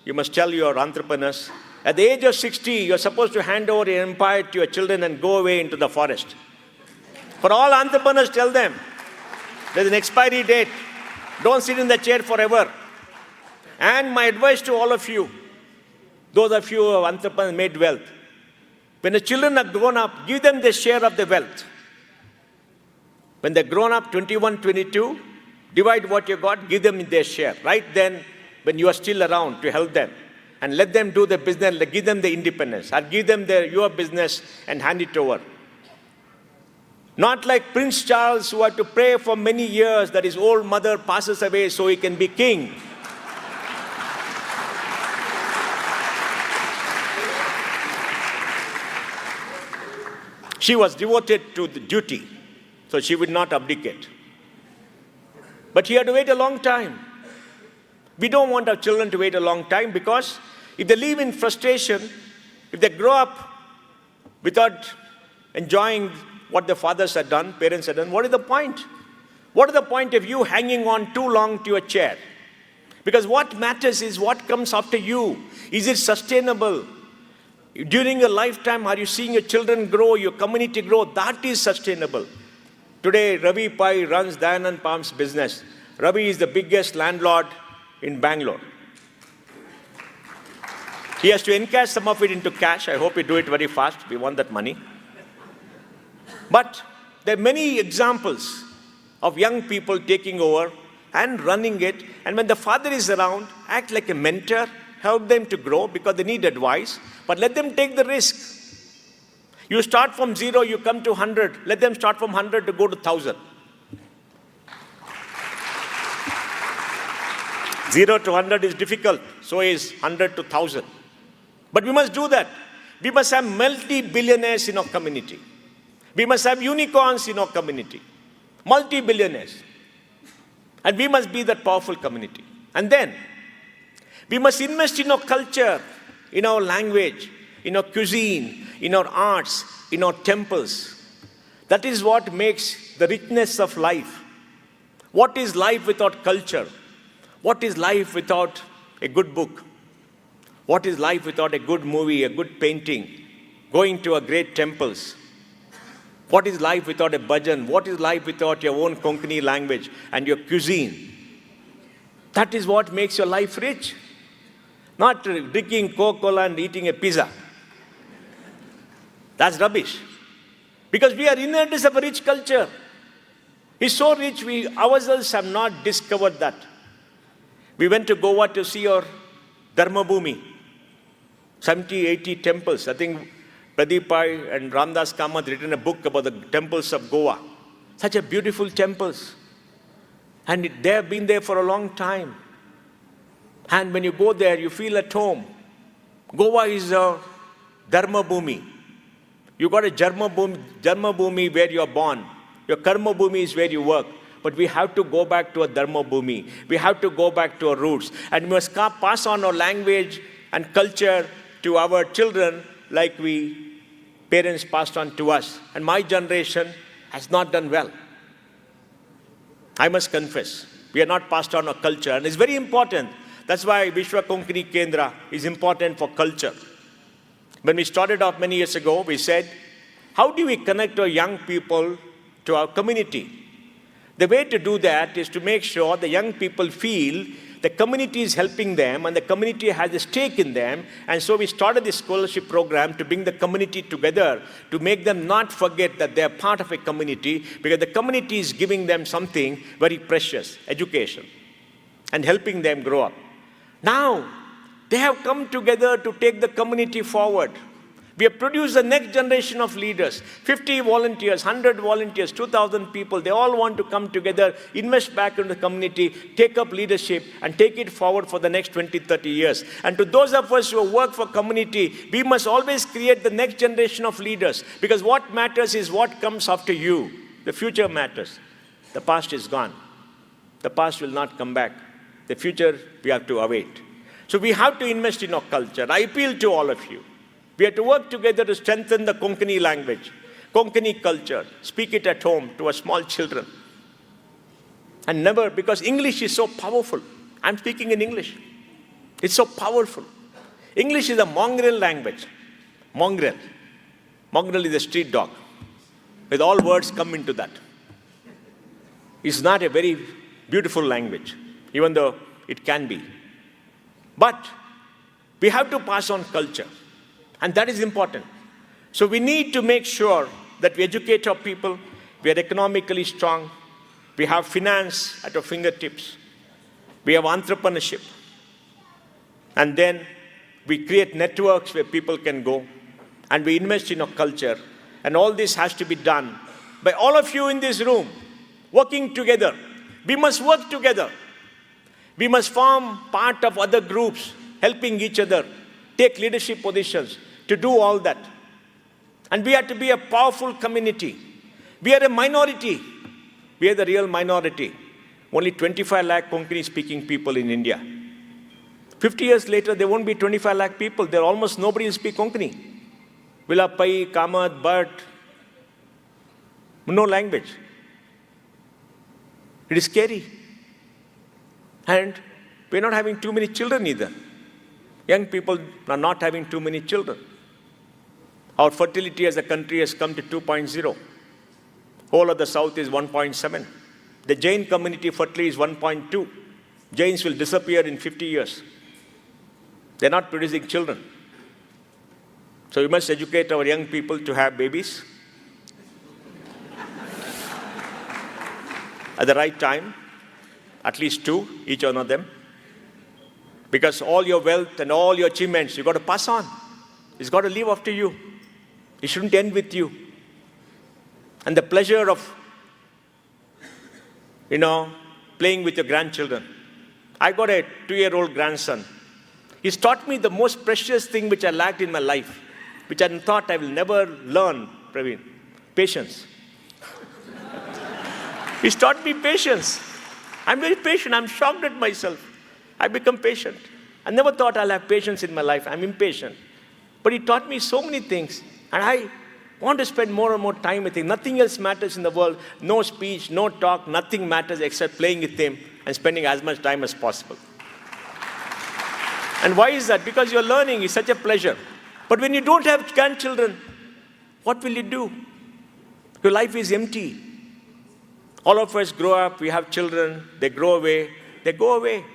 you must tell your entrepreneurs, at the age of 60, you're supposed to hand over your empire to your children and go away into the forest. For all entrepreneurs, tell them, there's an expiry date. Don't sit in the chair forever. And my advice to all of you, those of you who have entrepreneurs made wealth, when the children are grown up, give them their share of the wealth. When they're grown up, 21, 22, divide what you got, give them their share. Right then, when you are still around, to help them. And let them do the business, give them the independence. Or give them your business and hand it over. Not like Prince Charles, who had to pray for many years that his old mother passes away so he can be king. She was devoted to the duty, so she would not abdicate. But he had to wait a long time. We don't want our children to wait a long time because if they live in frustration, if they grow up without enjoying what their fathers had done, parents had done, what is the point? What is the point of you hanging on too long to a chair? Because what matters is what comes after you. Is it sustainable? During your lifetime, are you seeing your children grow, your community grow? That is sustainable. Today, Ravi Pai runs Dayanand Palm's business. Ravi is the biggest landlord in Bangalore. He has to encash some of it into cash. I hope we do it very fast. We want that money. But there are many examples of young people taking over and running it. And when the father is around, act like a mentor, help them to grow because they need advice, but let them take the risk. You start from 0, you come to 100. Let them start from 100 to go to 1,000. 0 to 100 is difficult. So is 100 to 1,000. But we must do that. We must have multi-billionaires in our community. We must have unicorns in our community. Multi-billionaires. And we must be that powerful community. And then, we must invest in our culture, in our language, in our cuisine, in our arts, in our temples. That is what makes the richness of life. What is life without culture? What is life without a good book? What is life without a good movie, a good painting, going to a great temples? What is life without a bhajan? What is life without your own Konkani language and your cuisine? That is what makes your life rich. Not drinking Coca-Cola and eating a pizza. That's rubbish. Because we are inherited of a rich culture. It's so rich, we ourselves have not discovered that. We went to Goa to see our Dharma Bhumi. 70, 80 temples. I think Pradeep Pai and Ramdas Kamath written a book about the temples of Goa. Such a beautiful temples. And they have been there for a long time. And when you go there, you feel at home. Goa is a Dharma Bhumi. You got a Dharma Bhumi where you are born. Your Karma Bhumi is where you work. But we have to go back to a Dharma Bhumi. We have to go back to our roots. And we must pass on our language and culture to our children like parents passed on to us. And my generation has not done well. I must confess. We are not passed on our culture. And it's very important. That's why Vishwa Konkani Kendra is important for culture. When we started off many years ago, we said, how do we connect our young people to our community? The way to do that is to make sure the young people feel the community is helping them and the community has a stake in them. And so we started this scholarship program to bring the community together, to make them not forget that they are part of a community, because the community is giving them something very precious, education, and helping them grow up. Now, they have come together to take the community forward. We have produced the next generation of leaders, 50 volunteers, 100 volunteers, 2,000 people. They all want to come together, invest back into the community, take up leadership, and take it forward for the next 20, 30 years. And to those of us who work for community, we must always create the next generation of leaders, because what matters is what comes after you. The future matters. The past is gone. The past will not come back. The future, we have to await. So we have to invest in our culture. I appeal to all of you. We have to work together to strengthen the Konkani language, Konkani culture, speak it at home to our small children. And never, because English is so powerful. I'm speaking in English. It's so powerful. English is a mongrel language. Mongrel. Mongrel is a street dog. With all words come into that. It's not a very beautiful language, even though it can be. But we have to pass on culture. And that is important. So we need to make sure that we educate our people, we are economically strong, we have finance at our fingertips, we have entrepreneurship, and then we create networks where people can go, and we invest in our culture. And all this has to be done by all of you in this room, working together. We must work together. We must form part of other groups, helping each other, take leadership positions, to do all that. And we have to be a powerful community. We are a minority. We are the real minority. Only 25 lakh Konkani speaking people in India. 50 years later, there won't be 25 lakh people. There almost nobody will speak Konkani. Vilapai, Kamath, Bhatt, no language. It is scary. And we're not having too many children either. Young people are not having too many children. Our fertility as a country has come to 2.0. Whole of the South is 1.7. The Jain community fertility is 1.2. Jains will disappear in 50 years. They're not producing children. So we must educate our young people to have babies at the right time, at least 2, each one of them. Because all your wealth and all your achievements, you've got to pass on. It's got to live after you. It shouldn't end with you. And the pleasure of, playing with your grandchildren. I got a 2-year-old grandson. He's taught me the most precious thing which I lacked in my life, which I thought I will never learn, Praveen. Patience. He's taught me patience. I'm very patient. I'm shocked at myself. I become patient. I never thought I'll have patience in my life. I'm impatient. But he taught me so many things. And I want to spend more and more time with him. Nothing else matters in the world. No speech, no talk, nothing matters except playing with him and spending as much time as possible. And why is that? Because you're learning. It's such a pleasure. But when you don't have grandchildren, what will you do? Your life is empty. All of us grow up, we have children, they grow away, they go away.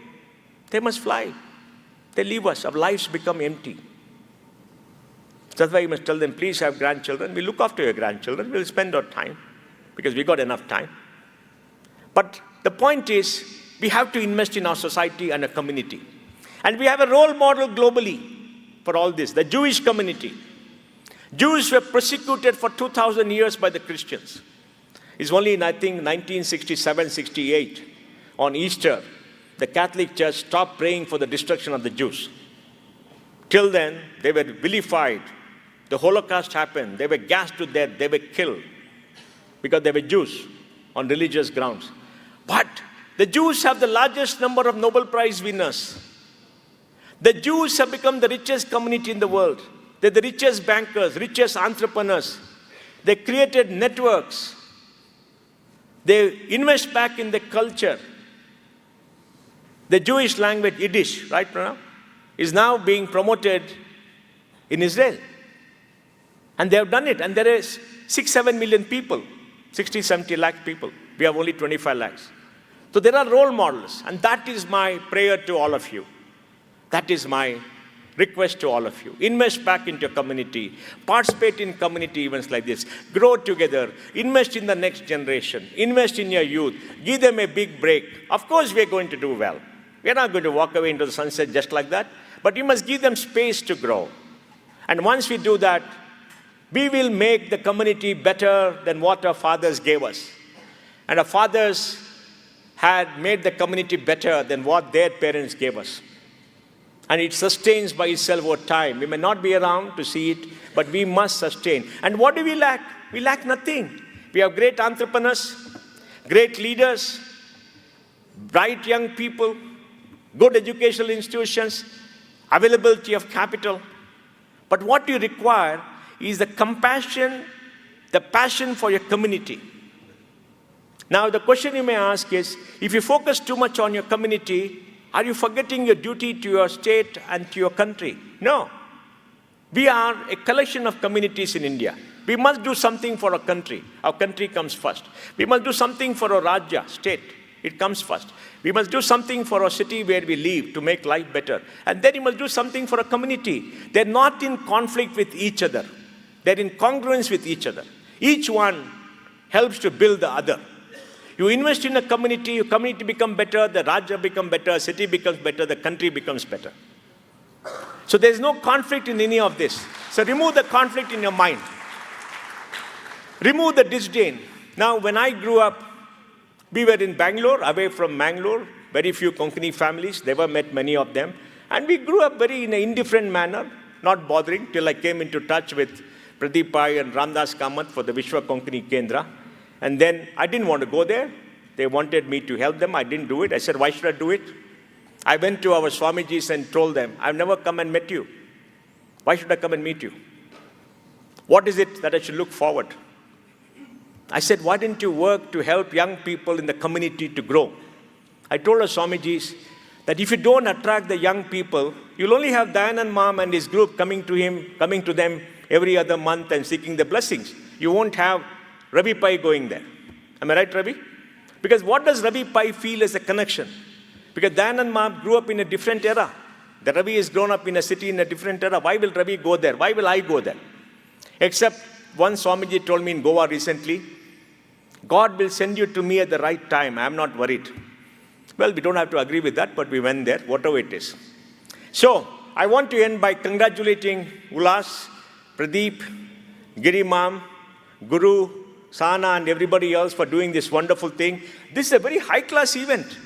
They must fly. They leave us. Our lives become empty. That's why you must tell them, please have grandchildren. We'll look after your grandchildren. We'll spend our time because we got enough time. But the point is, we have to invest in our society and a community. And we have a role model globally for all this, the Jewish community. Jews were persecuted for 2,000 years by the Christians. It's only in, I think, 1967-68, on Easter, the Catholic Church stopped praying for the destruction of the Jews. Till then, they were vilified. The Holocaust happened. They were gassed to death. They were killed because they were Jews on religious grounds. But the Jews have the largest number of Nobel Prize winners. The Jews have become the richest community in the world. They're the richest bankers, richest entrepreneurs. They created networks. They invest back in the culture. The Jewish language, Yiddish, right, Pranav, is now being promoted in Israel. And they have done it. And there is 6-7 million people, 60-70 lakh people. We have only 25 lakhs. So there are role models. And that is my prayer to all of you. That is my request to all of you. Invest back into your community. Participate in community events like this. Grow together. Invest in the next generation. Invest in your youth. Give them a big break. Of course, we are going to do well. We are not going to walk away into the sunset just like that. But you must give them space to grow. And once we do that, we will make the community better than what our fathers gave us. And our fathers had made the community better than what their parents gave us. And it sustains by itself over time. We may not be around to see it, but we must sustain. And what do we lack? We lack nothing. We have great entrepreneurs, great leaders, bright young people, good educational institutions, availability of capital. But what you require is the compassion, the passion for your community. Now, the question you may ask is, if you focus too much on your community, are you forgetting your duty to your state and to your country? No. We are a collection of communities in India. We must do something for our country. Our country comes first. We must do something for our Rajya, state. It comes first. We must do something for our city where we live to make life better. And then you must do something for a community. They're not in conflict with each other. They're in congruence with each other. Each one helps to build the other. You invest in a community, your community becomes better, the Rajya becomes better, city becomes better, the country becomes better. So there's no conflict in any of this. So remove the conflict in your mind. Remove the disdain. Now, when I grew up, we were in Bangalore, away from Mangalore, very few Konkani families, never met many of them. And we grew up very in an indifferent manner, not bothering, till I came into touch with Pradeep Pai and Ramdas Kamath for the Vishwa Konkani Kendra. And then I didn't want to go there. They wanted me to help them. I didn't do it. I said, why should I do it? I went to our Swamijis and told them, I've never come and met you. Why should I come and meet you? What is it that I should look forward? I said, why didn't you work to help young people in the community to grow? I told our Swamijis that if you don't attract the young people, you'll only have Dayanand Mom and his group coming to them every other month and seeking the blessings. You won't have Ravi Pai going there. Am I right, Ravi? Because what does Ravi Pai feel as a connection? Because Dayanand Mom grew up in a different era. The Ravi has grown up in a city in a different era. Why will Ravi go there? Why will I go there? Except one Swamiji told me in Goa recently, God will send you to me at the right time. I am not worried. Well, we don't have to agree with that, but we went there, whatever it is. So, I want to end by congratulating Ulas, Pradeep, Girimam, Guru, Sana, and everybody else for doing this wonderful thing. This is a very high-class event.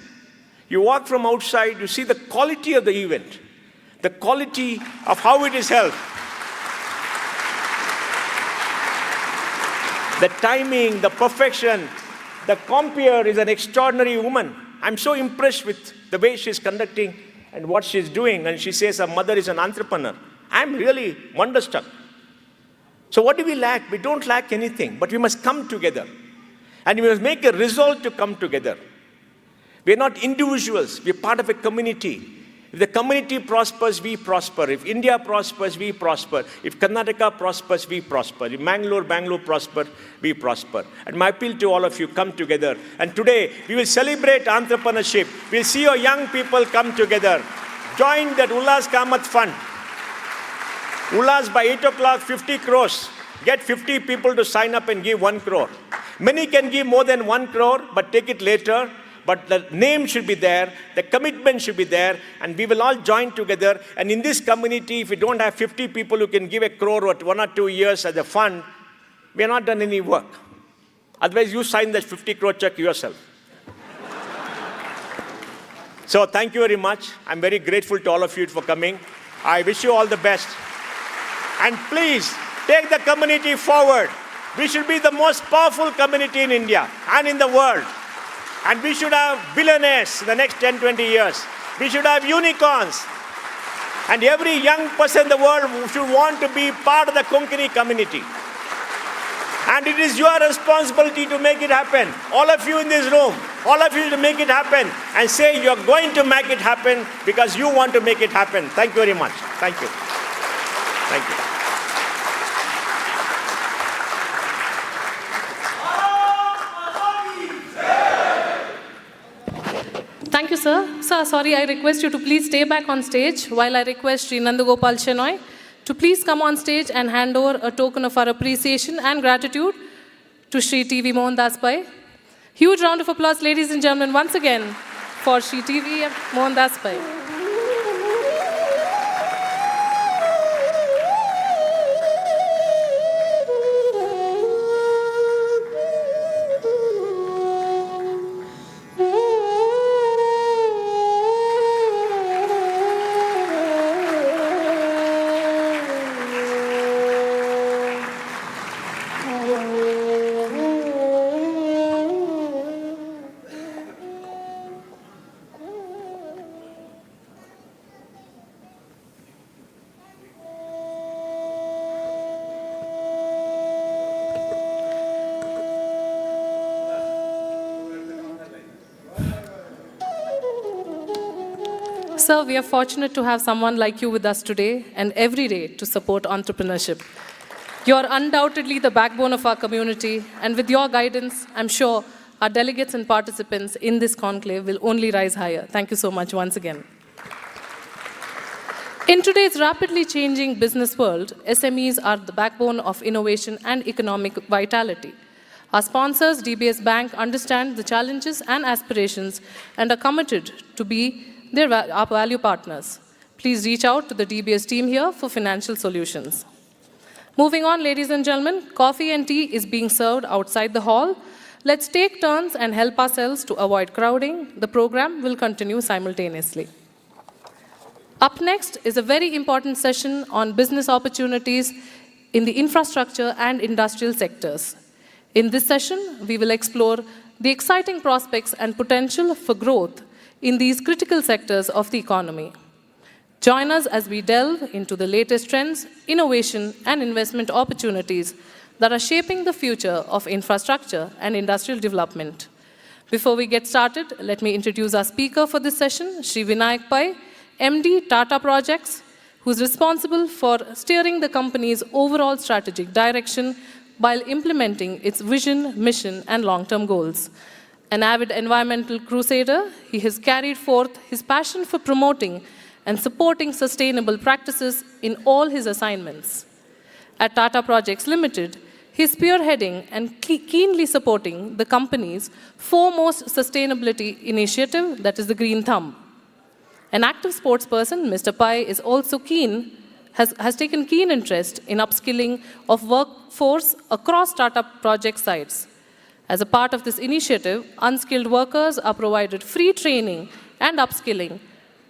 You walk from outside, you see the quality of the event, the quality of how it is held. The timing, the perfection. The compeer is an extraordinary woman. I'm so impressed with the way she's conducting and what she's doing. And she says her mother is an entrepreneur. I'm really wonderstruck. So what do we lack? We don't lack anything, but we must come together. And we must make a resolve to come together. We are not individuals. We are part of a community. If the community prospers, we prosper. If India prospers, we prosper. If Karnataka prospers, we prosper. If Bangalore prosper, we prosper. And my appeal to all of you, come together. And today, we will celebrate entrepreneurship. We'll see your young people come together. Join that Ullas Kamath Fund. Ullas by 8 o'clock, 50 crores. Get 50 people to sign up and give 1 crore. Many can give more than 1 crore, but take it later. But the name should be there, the commitment should be there, and we will all join together. And in this community, if we don't have 50 people who can give 1 crore or 1 or 2 years as a fund, we have not done any work. Otherwise, you sign that 50 crore check yourself. So thank you very much. I'm very grateful to all of you for coming. I wish you all the best. And please, take the community forward. We should be the most powerful community in India and in the world. And we should have billionaires in the next 10, 20 years. We should have unicorns. And every young person in the world should want to be part of the Konkani community. And it is your responsibility to make it happen. All of you in this room, all of you to make it happen and say you're going to make it happen because you want to make it happen. Thank you very much. Thank you. Thank you. Thank you, sir. Sir, sorry, I request you to please stay back on stage while I request Sri Nandagopal Shenoy to please come on stage and hand over a token of our appreciation and gratitude to Sri T.V. Mohandas Pai. Huge round of applause, ladies and gentlemen, once again for Sri T.V. Mohandas Pai. Sir, we are fortunate to have someone like you with us today and every day to support entrepreneurship. You are undoubtedly the backbone of our community, and with your guidance, I'm sure our delegates and participants in this conclave will only rise higher. Thank you so much once again. In today's rapidly changing business world, SMEs are the backbone of innovation and economic vitality. Our sponsors, DBS Bank, understand the challenges and aspirations and are committed to be our value partners. Please reach out to the DBS team here for financial solutions. Moving on, ladies and gentlemen, coffee and tea is being served outside the hall. Let's take turns and help ourselves to avoid crowding. The program will continue simultaneously. Up next is a very important session on business opportunities in the infrastructure and industrial sectors. In this session, we will explore the exciting prospects and potential for growth in these critical sectors of the economy. Join us as we delve into the latest trends, innovation, and investment opportunities that are shaping the future of infrastructure and industrial development. Before we get started, let me introduce our speaker for this session, Sri Vinayak Pai, MD, Tata Projects, who's responsible for steering the company's overall strategic direction while implementing its vision, mission, and long-term goals. An avid environmental crusader, he has carried forth his passion for promoting and supporting sustainable practices in all his assignments. At Tata Projects Limited, he is spearheading and keenly supporting the company's foremost sustainability initiative, that is the Green Thumb. An active sportsperson, Mr. Pai is also has taken keen interest in upskilling of workforce across Tata project sites. As a part of this initiative, unskilled workers are provided free training and upskilling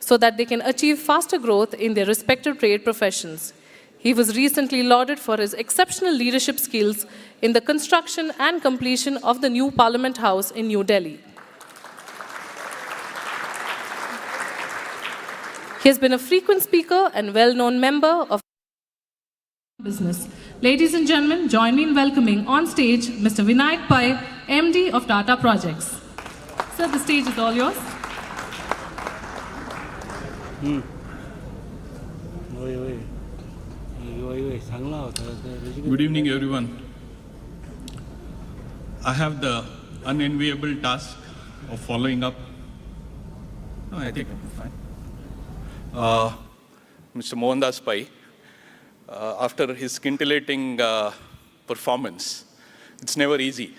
so that they can achieve faster growth in their respective trade professions. He was recently lauded for his exceptional leadership skills in the construction and completion of the new Parliament House in New Delhi. He has been a frequent speaker and well-known member of business. Ladies and gentlemen, join me in welcoming on stage Mr. Vinayak Pai, MD of Tata Projects. Sir, the stage is all yours. Good evening, everyone. I have the unenviable task of following up. No, I think I'm fine. Mr. Mohandas Pai, after his scintillating performance, it's never easy.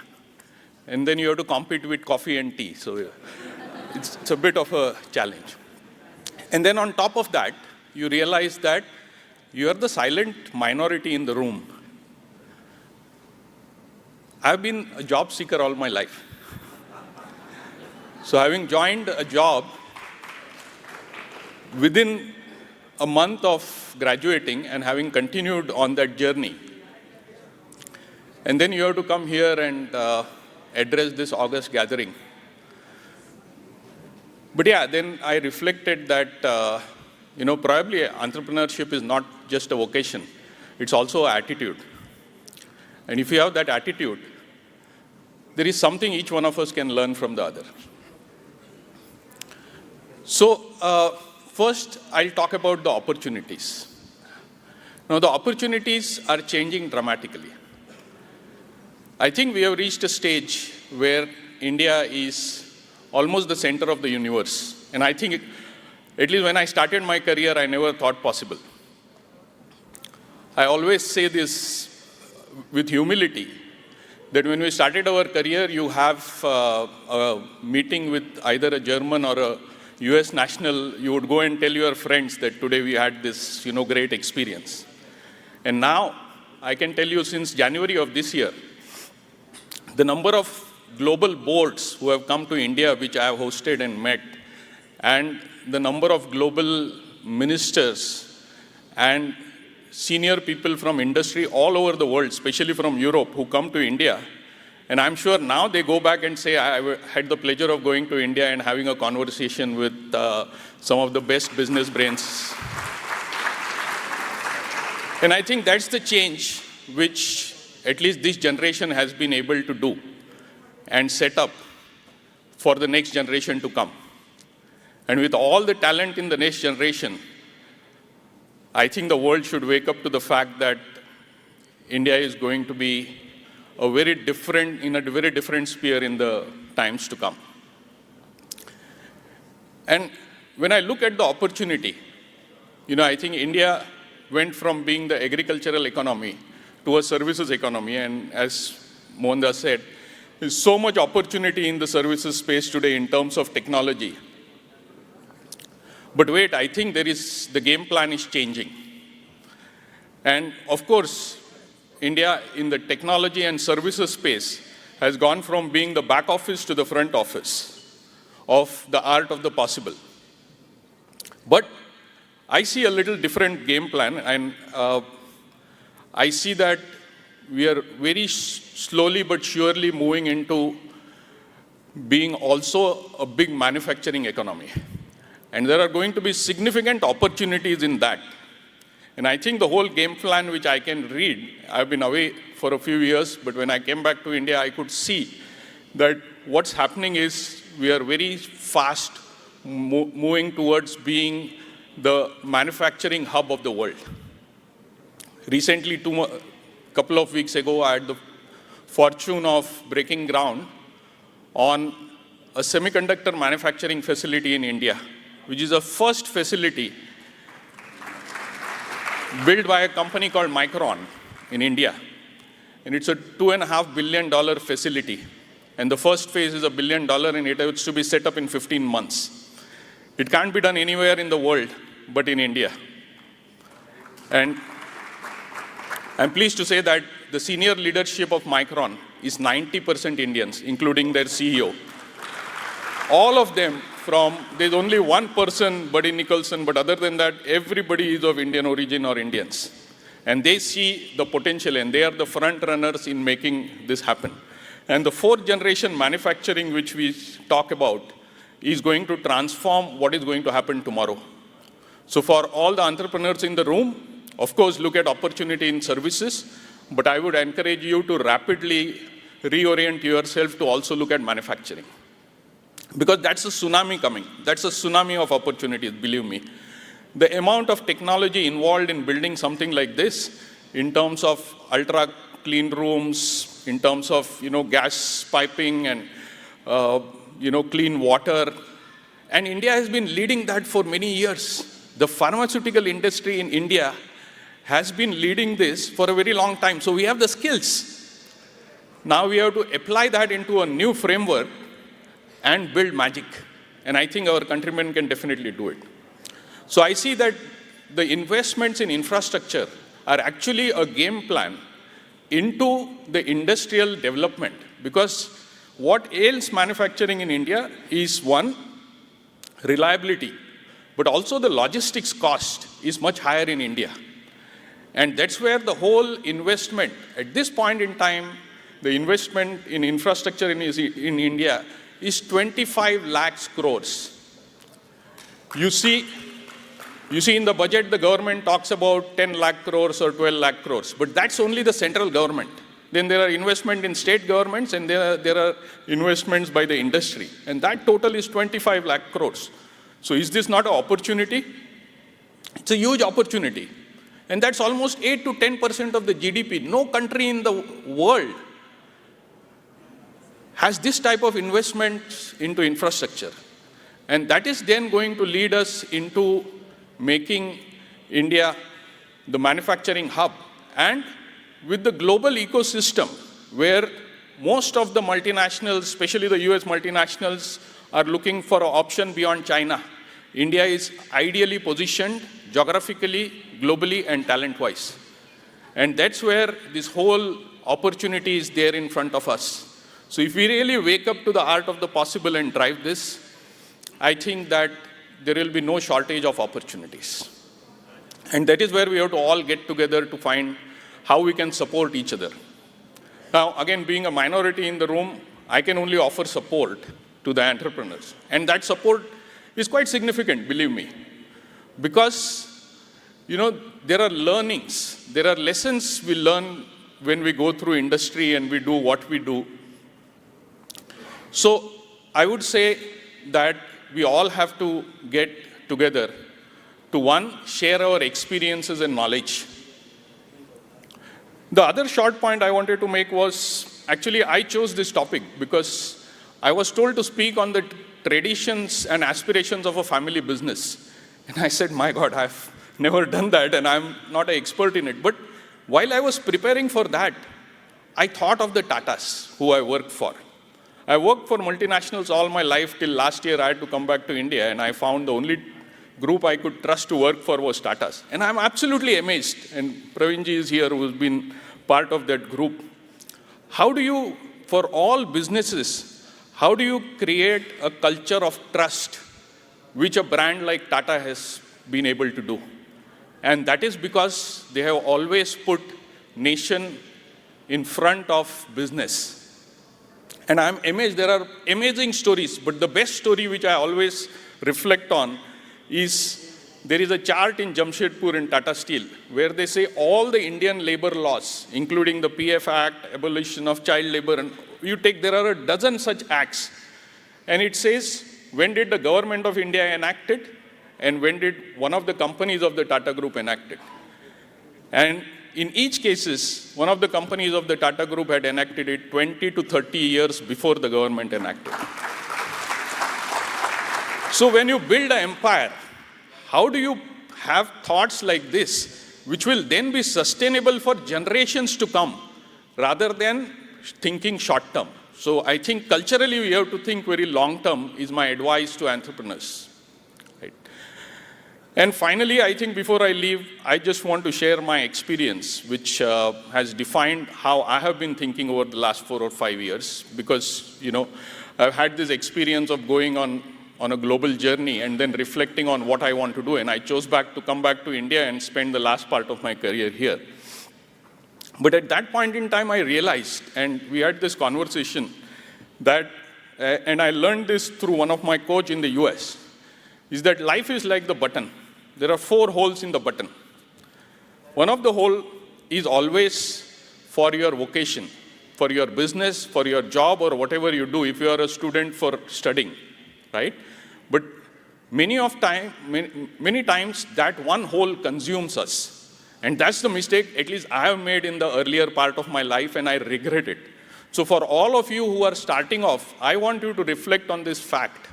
And then you have to compete with coffee and tea, so it's a bit of a challenge. And then on top of that, you realize that you are the silent minority in the room. I've been a job seeker all my life. So having joined a job within a month of graduating and having continued on that journey, and then you have to come here and address this August gathering. But yeah, then I reflected that, probably entrepreneurship is not just a vocation, it's also an attitude. And if you have that attitude, there is something each one of us can learn from the other. So, first, I'll talk about the opportunities. Now, the opportunities are changing dramatically. I think we have reached a stage where India is almost the center of the universe. And I think, at least when I started my career, I never thought possible. I always say this with humility, that when we started our career, you have a meeting with either a German or a US national, you would go and tell your friends that today we had this, great experience. And now, I can tell you since January of this year, the number of global boards who have come to India, which I have hosted and met, and the number of global ministers and senior people from industry all over the world, especially from Europe, who come to India. And I'm sure now they go back and say, I had the pleasure of going to India and having a conversation with some of the best business brains. And I think that's the change which at least this generation has been able to do and set up for the next generation to come. And with all the talent in the next generation, I think the world should wake up to the fact that India is going to be in a very different sphere in the times to come. And when I look at the opportunity, I think India went from being the agricultural economy to a services economy. And as Mohandas said, there's so much opportunity in the services space today in terms of technology. But wait, I think the game plan is changing. And of course, India in the technology and services space has gone from being the back office to the front office of the art of the possible. But I see a little different game plan, and I see that we are very slowly but surely moving into being also a big manufacturing economy. And there are going to be significant opportunities in that. And I think the whole game plan which I can read, I've been away for a few years, but when I came back to India, I could see that what's happening is we are very fast moving towards being the manufacturing hub of the world. Recently, a couple of weeks ago, I had the fortune of breaking ground on a semiconductor manufacturing facility in India, which is the first facility built by a company called Micron in India. And it's a $2.5 billion facility. And the first phase is $1 billion, and it has to be set up in 15 months. It can't be done anywhere in the world but in India. And I'm pleased to say that the senior leadership of Micron is 90% Indians, including their CEO. All of them there's only one person, Buddy Nicholson, but other than that, everybody is of Indian origin or Indians. And they see the potential, and they are the front runners in making this happen. And the fourth generation manufacturing, which we talk about, is going to transform what is going to happen tomorrow. So for all the entrepreneurs in the room, of course, look at opportunity in services, but I would encourage you to rapidly reorient yourself to also look at manufacturing. Because that's a tsunami coming. That's a tsunami of opportunities, believe me. The amount of technology involved in building something like this, in terms of ultra clean rooms, in terms of gas piping and clean water, and India has been leading that for many years. The pharmaceutical industry in India has been leading this for a very long time. So we have the skills. Now we have to apply that into a new framework and build magic. And I think our countrymen can definitely do it. So I see that the investments in infrastructure are actually a game plan into the industrial development. Because what ails manufacturing in India is, one, reliability, but also the logistics cost is much higher in India. And that's where the whole investment, at this point in time, the investment in infrastructure in India is 25 lakhs crores. You see in the budget, the government talks about 10 lakh crores or 12 lakh crores, but that's only the central government. Then there are investment in state governments, and there are investments by the industry. And that total is 25 lakh crores. So is this not an opportunity? It's a huge opportunity. And that's almost 8 to 10% of the GDP. No country in the world has this type of investment into infrastructure. And that is then going to lead us into making India the manufacturing hub. And with the global ecosystem, where most of the multinationals, especially the US multinationals, are looking for an option beyond China, India is ideally positioned geographically, globally, and talent-wise. And that's where this whole opportunity is there in front of us. So if we really wake up to the art of the possible and drive this, I think that there will be no shortage of opportunities. And that is where we have to all get together to find how we can support each other. Now, again, being a minority in the room, I can only offer support to the entrepreneurs. And that support is quite significant, believe me. Because, there are learnings, there are lessons we learn when we go through industry and we do what we do. So I would say that we all have to get together to, one, share our experiences and knowledge. The other short point I wanted to make was, actually I chose this topic because I was told to speak on the traditions and aspirations of a family business. And I said, my God, I've never done that and I'm not an expert in it. But while I was preparing for that, I thought of the Tatas who I worked for. I worked for multinationals all my life till last year I had to come back to India, and I found the only group I could trust to work for was Tatas. And I'm absolutely amazed, and Pravinji is here who's been part of that group. How do you, for all businesses, how do you create a culture of trust which a brand like Tata has been able to do? And that is because they have always put nation in front of business. And I'm amazed, there are amazing stories, but the best story which I always reflect on is, there is a chart in Jamshedpur in Tata Steel, where they say all the Indian labor laws, including the PF Act, abolition of child labor, and there are a dozen such acts. And it says, when did the government of India enact it? And when did one of the companies of the Tata Group enact it? And in each cases, one of the companies of the Tata Group had enacted it 20 to 30 years before the government enacted it. So when you build an empire, how do you have thoughts like this which will then be sustainable for generations to come, rather than thinking short term. So I think culturally we have to think very long term is my advice to entrepreneurs. Right? And finally, I think before I leave, I just want to share my experience, which has defined how I have been thinking over the last 4 or 5 years, because, I've had this experience of going on a global journey and then reflecting on what I want to do. And I chose to come back to India and spend the last part of my career here. But at that point in time, I realized, and we had this conversation, that, and I learned this through one of my coach in the US, is that life is like the button. There are 4 holes in the button. One of the holes is always for your vocation, for your business, for your job, or whatever you do, if you are a student for studying, right? But many times that one hole consumes us. And that's the mistake, at least I have made in the earlier part of my life, and I regret it. So for all of you who are starting off, I want you to reflect on this fact,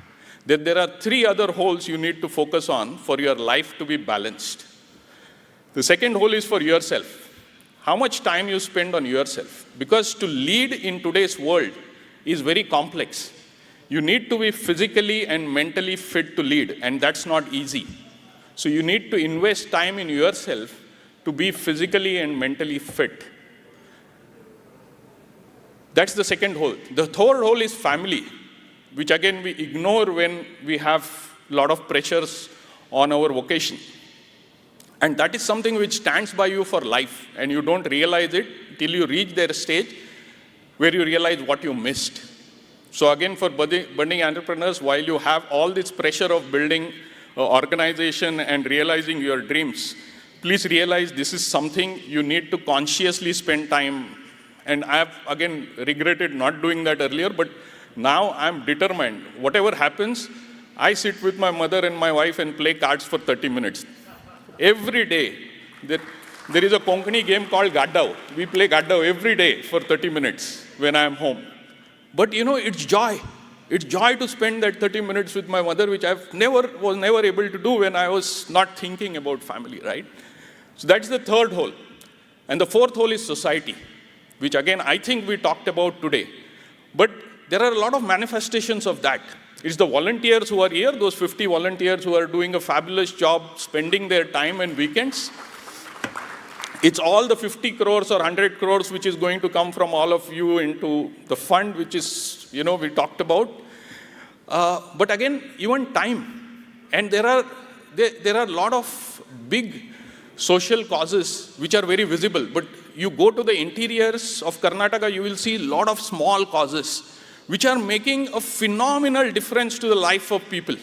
that there are 3 other holes you need to focus on for your life to be balanced. The second hole is for yourself. How much time you spend on yourself? Because to lead in today's world is very complex. You need to be physically and mentally fit to lead, and that's not easy. So you need to invest time in yourself to be physically and mentally fit. That's the second hole. The third hole is family, which again we ignore when we have a lot of pressures on our vocation. And that is something which stands by you for life, and you don't realize it till you reach their stage where you realize what you missed. So again, for budding entrepreneurs, while you have all this pressure of building an organization and realizing your dreams, please realize this is something you need to consciously spend time. And I have, again, regretted not doing that earlier, but now I'm determined. Whatever happens, I sit with my mother and my wife and play cards for 30 minutes. Every day. There is a Konkani game called Gaddao. We play Gaddao every day for 30 minutes when I'm home. But it's joy. It's joy to spend that 30 minutes with my mother, which I was never able to do when I was not thinking about family, right? So that's the third hole. And the fourth hole is society, which again, I think we talked about today. But there are a lot of manifestations of that. It's the volunteers who are here, those 50 volunteers who are doing a fabulous job, spending their time and weekends. It's all the 50 crores or 100 crores which is going to come from all of you into the fund, which is, we talked about. But again, even time. And there are a lot of big social causes which are very visible. But you go to the interiors of Karnataka, you will see a lot of small causes which are making a phenomenal difference to the life of people.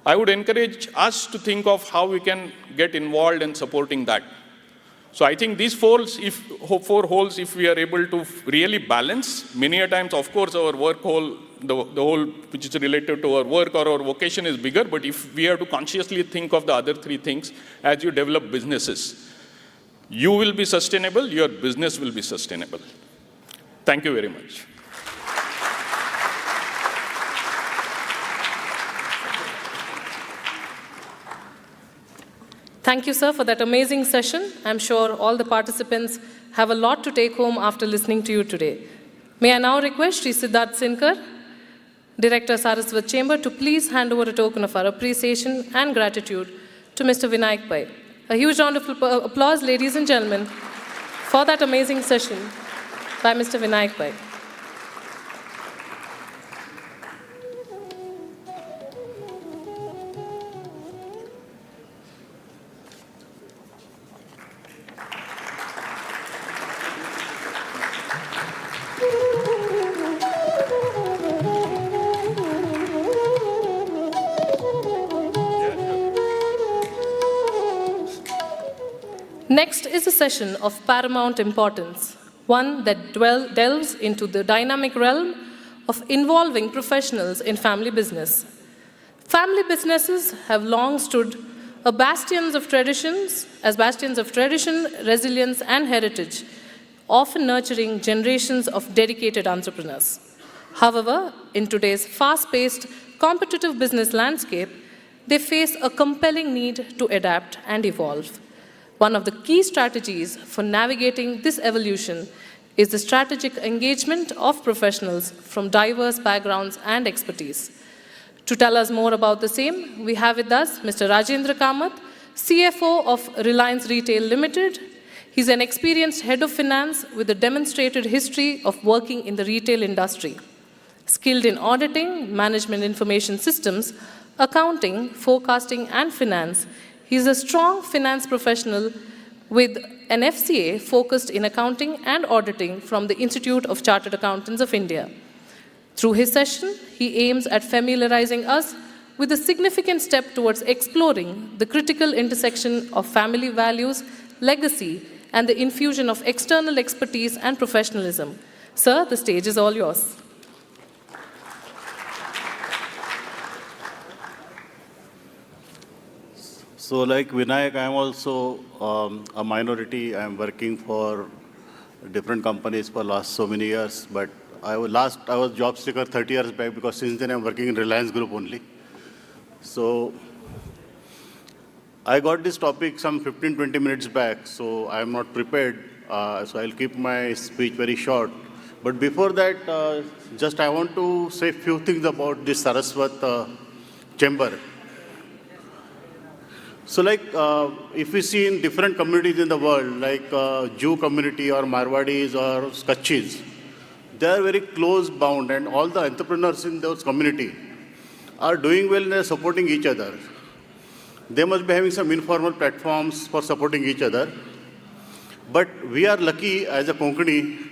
I would encourage us to think of how we can get involved in supporting that. So I think these four holes, if we are able to really balance, many a times, of course, our work hole, the whole which is related to our work or our vocation is bigger, but if we have to consciously think of the other 3 things as you develop businesses, you will be sustainable, your business will be sustainable. Thank you very much. Thank you, sir, for that amazing session. I'm sure all the participants have a lot to take home after listening to you today. May I now request Sri Siddharth Sinkar, Director, Saraswat Chamber, to please hand over a token of our appreciation and gratitude to Mr. Vinayak Pai. A huge round of applause, ladies and gentlemen, for that amazing session by Mr. Vinayak Pai. Next is a session of paramount importance, one that delves into the dynamic realm of involving professionals in family business. Family businesses have long stood as bastions of tradition, resilience, and heritage, often nurturing generations of dedicated entrepreneurs. However, in today's fast-paced, competitive business landscape, they face a compelling need to adapt and evolve. One of the key strategies for navigating this evolution is the strategic engagement of professionals from diverse backgrounds and expertise. To tell us more about the same, we have with us Mr. Rajendra Kamath, CFO of Reliance Retail Limited. He's an experienced head of finance with a demonstrated history of working in the retail industry. Skilled in auditing, management information systems, accounting, forecasting, and finance, he's a strong finance professional with an FCA focused in accounting and auditing from the Institute of Chartered Accountants of India. Through his session, he aims at familiarizing us with a significant step towards exploring the critical intersection of family values, legacy, and the infusion of external expertise and professionalism. Sir, the stage is all yours. So like Vinayak, I'm also a minority. I'm working for different companies for last so many years, but I was job seeker 30 years back because since then I'm working in Reliance Group only. So I got this topic some 15-20 minutes back, so I'm not prepared. So I'll keep my speech very short. But before that, just I want to say a few things about this Saraswat chamber. So like, if we see in different communities in the world, like Jew community or Marwadis or Kutchis, they are very close bound, and all the entrepreneurs in those community are doing well and they are supporting each other. They must be having some informal platforms for supporting each other. But we are lucky as a Konkani,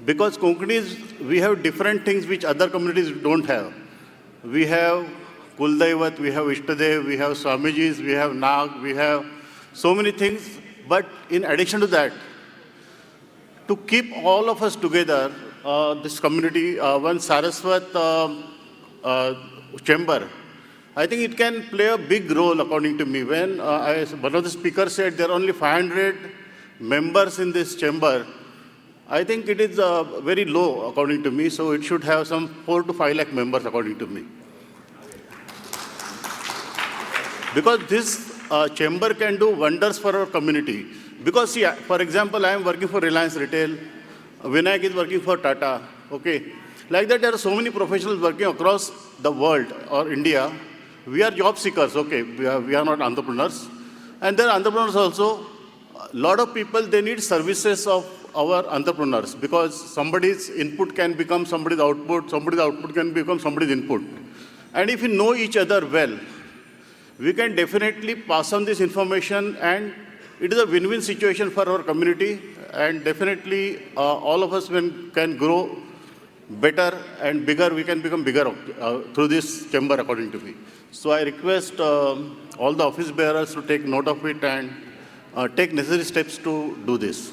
because Konkanis, we have different things which other communities don't have. We have Kuldaivat, we have Ishtadev, we have Swamijis, we have Nag, we have so many things. But in addition to that, to keep all of us together, this community, one Saraswat chamber, I think it can play a big role according to me. When one of the speakers said there are only 500 members in this chamber, I think it is very low according to me, so it should have some 4 to 5 lakh members according to me. Because this chamber can do wonders for our community. Because see, for example, I am working for Reliance Retail, Vinayak is working for Tata, okay. Like that, there are so many professionals working across the world or India. We are job seekers, okay, we are not entrepreneurs. And there are entrepreneurs also. A lot of people, they need services of our entrepreneurs, because somebody's input can become somebody's output can become somebody's input. And if we know each other well, we can definitely pass on this information, and it is a win-win situation for our community, and definitely all of us can grow better and bigger. We can become bigger through this chamber, according to me. So I request all the office bearers to take note of it and take necessary steps to do this.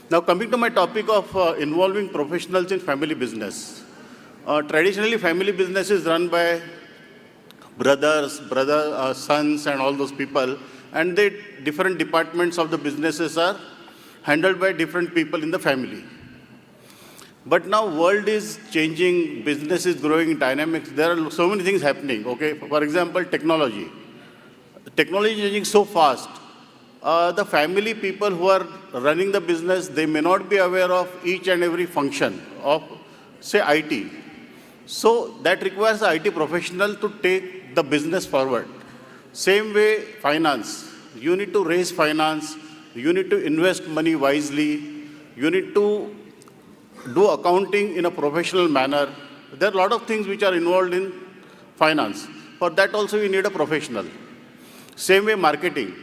Now coming to my topic of involving professionals in family business. Traditionally, family business is run by brothers, sons, and all those people, and the different departments of the businesses are handled by different people in the family. But now world is changing, business is growing, dynamics, there are so many things happening, okay? For example, technology. Technology is changing so fast. The family people who are running the business, they may not be aware of each and every function of, say, IT. So that requires an IT professional to take the business forward. Same way, finance. You need to raise finance. You need to invest money wisely. You need to do accounting in a professional manner. There are a lot of things which are involved in finance. For that also you need a professional. Same way, marketing.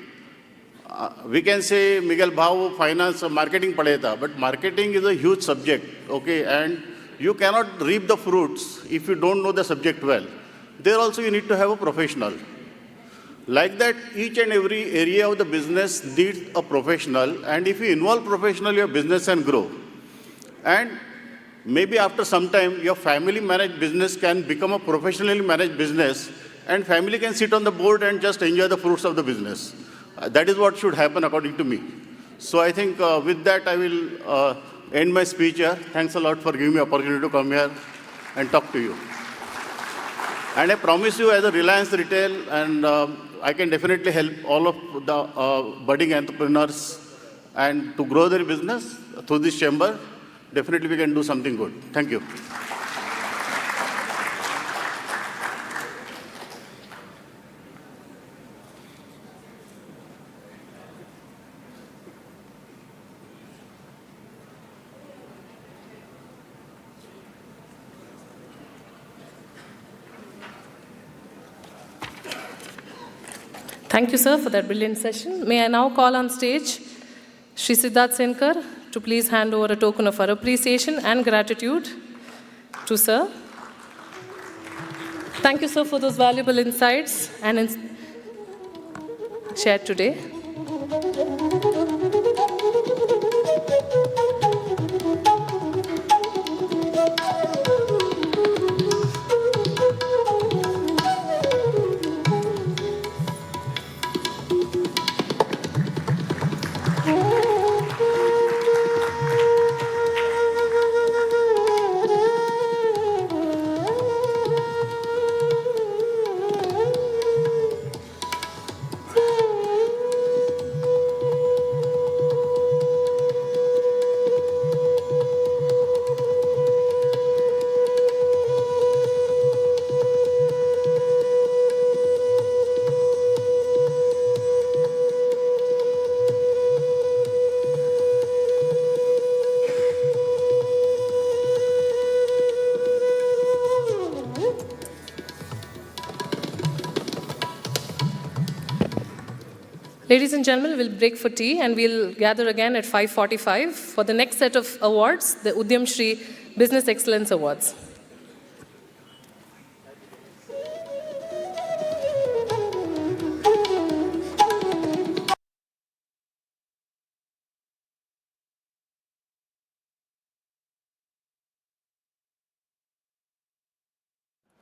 We can say, Miguel Bhau, finance, marketing padeta, but marketing is a huge subject, okay, and you cannot reap the fruits if you don't know the subject well. There also you need to have a professional. Like that, each and every area of the business needs a professional, and if you involve professional, your business can grow. And maybe after some time, your family managed business can become a professionally managed business, and family can sit on the board and just enjoy the fruits of the business. That is what should happen according to me. So I think with that, I will end my speech here. Thanks a lot for giving me the opportunity to come here and talk to you. And I promise you, as a Reliance Retail and I can definitely help all of the budding entrepreneurs and to grow their business through this chamber. Definitely we can do something good. Thank you. Thank you, sir, for that brilliant session. May I now call on stage Shri Siddharth Senkar to please hand over a token of our appreciation and gratitude to sir. Thank you, sir, for those valuable insights and shared today. Ladies and gentlemen, we'll break for tea and we'll gather again at 5:45 for the next set of awards, the Udyam Shri Business Excellence Awards.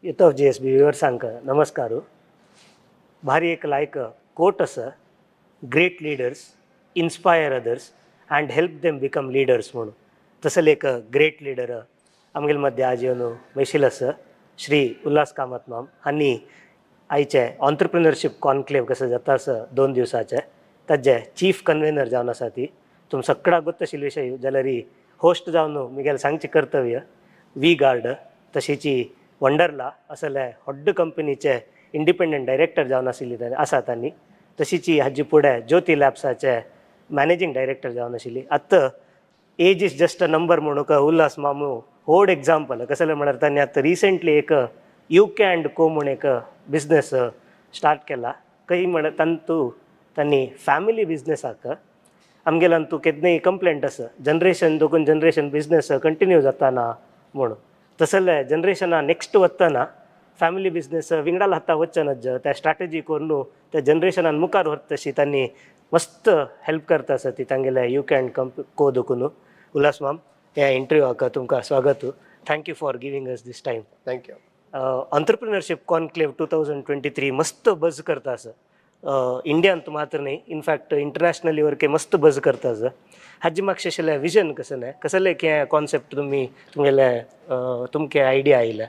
youth of GSB viewers namaskaru. Bhari ek like quote asa, great leaders inspire others and help them become leaders म्हणून. तसं एक great leader आमगेल मध्ये आज येवन वैशिल आसा श्री उल्हास कामत माम हांणी आयचे ऑन्टरप्रिनरशिप कॉन्क्लेव कसो जाता आसा 2 दिवसाचे ताजे चीफ कन्व्हेनर जावन आसा ती तुम सगळा गोत्त आशिल्ले विशय जाल्यार ही होस्ट जावन मुगेल सांगचे कर्तव्य वी गार्ड तशीची वंडरला असले हॉड्ड कंपनीचे इंडिपेंडंट डायरेक्टर जावन आशिल्ली आसा तांणी तशीची हाजी फुडें ज्योती लॅब्साचे मॅनेजिंग डायरेक्टर जावन आशिल्ली. आतां age is just a number म्हणून उल्हास मामू व्हड एग्जाम्पल कसं म्हणल्यार तांणी आतां रिसेंटली एक UK अँड को म्हणून एक बिझनेस स्टार्ट केला. काही म्हण तांणी फॅमिली बिझनेसाक आमगेल्यान तूं केन्नाय कंप्लेंट आसा जनरेशन दोगून जनरेशन बिझनेस कंटिन्यू जाताना म्हणून तसले जनरेशना नेक्स्ट वतना फॅमिली बिझनेस विंगडाल हाता वचनच त्या स्ट्रॅटेजी करून त्या जनरेशनान मुखार व्हरता तशी तांणी मस्त हेल्प करता आसा ती तांगेल्या UK अँड को दुखून. उल्हास माम ह्या इंटरव्यूक तुमकां स्वागत. Thank you for giving us this time. Thank you. Entrepreneurship conclave 2023 मस्त बज करता आसा इंडियान मात्र न्ही इनफॅक्ट इंटरनॅशनली वरके मस्त बज करता आसा. हाजी म्हाका अशें विजन कसलें कसले हे कॉन्सेप्ट तुमगेले तुमके आयडिया आयले.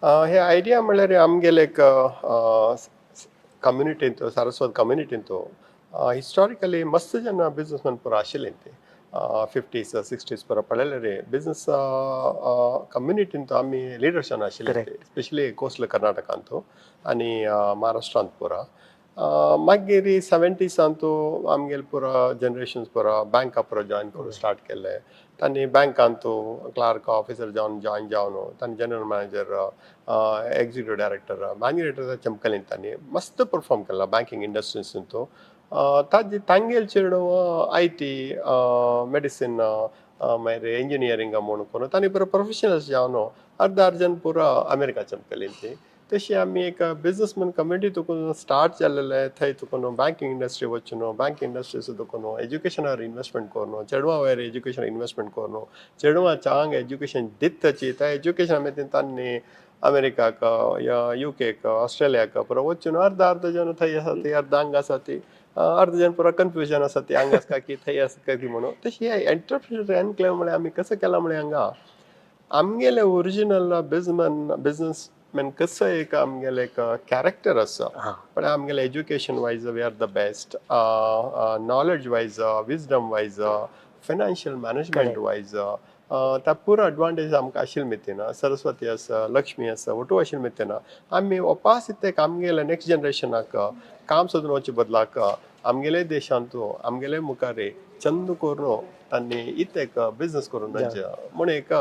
हे आयडिया म्हणल्यार आमगेले एक कम्युनिटींत सारस्वत कम्युनिटींत हिस्टॉरिकली मस्त जेन्ना बिझनेसमॅन पुरो आशिल्ले ते 50s 60s पुरो पळयले रे बिझनेस कम्युनिटींत आमी लिडर्सान आशिल्ले स्पेशली कोस्टल कर्नाटकांत आनी महाराष्ट्रांत पुरो. मागीर 70सांत आमगेले पुरो जनरेशन्स पुरो बँका पुरो जॉयन करून स्टार्ट केले. तांणी बँकांत क्लार्क ऑफिसर जावन जॉयन जावन तांणी general manager executive director manager director चमकलें तांणी मस्त परफॉर्म केला बँकिंग इंडस्ट्रींत. तांगेल चेडूं IT मेडिसीन मागीर इंजिनियरींग म्हणून करून तांणी पुरो प्रोफेशनल्स जावन अर्जन पुरो अमेरिका चमकलें ती. तशी आमी एक बिझनेसमॅन कम्युनिटी तुकून स्टार्ट जाल्लेले थंय तुकून बँकिंग इंडस्ट्री वचून बँकिंग इंडस्ट्रीस तुकून एज्युकेशनार इन्वेस्टमेंट करून चेडवां वयर एज्युकेशन इन्वेस्टमेंट करून चेडवां चांग एज्युकेशन दिताची त्या एज्युकेशना मेरेन तांणी अमेरिकाक या UKक ऑस्ट्रेलियाक पुरो वचून अर्ध जन थंय आसा ती अर्ध हांगा आसा ती अर्ध जन पुरो कन्फ्युजन आसा ती हांगा आसा की थंय आसा काय ती म्हणून. तशी एंटरप्रिन्योर एन्क्लेव म्हळ्यार आमी कसं केला म्हळ्यार हांगा आमगेले ओरिजिनल बिझनेस Men कसं एक आमगेले एक कॅरेक्टर आसा पण आमगेले education wise we are the best knowledge wise wisdom wise financial management wise त्या पुरो एडवांटेज आमकां आशिल्ले मितीना सरस्वती आसा लक्ष्मी आसा वटू आशिल्ले मितीना आमी वपास इतक आमगेले नेक्स्ट जनरेशनाक काम सोदून वचचे बदलाक आमगेले देशांतू आमगेले मुखारे चंद करून तांणी इतक बिझनेस करून म्हण एक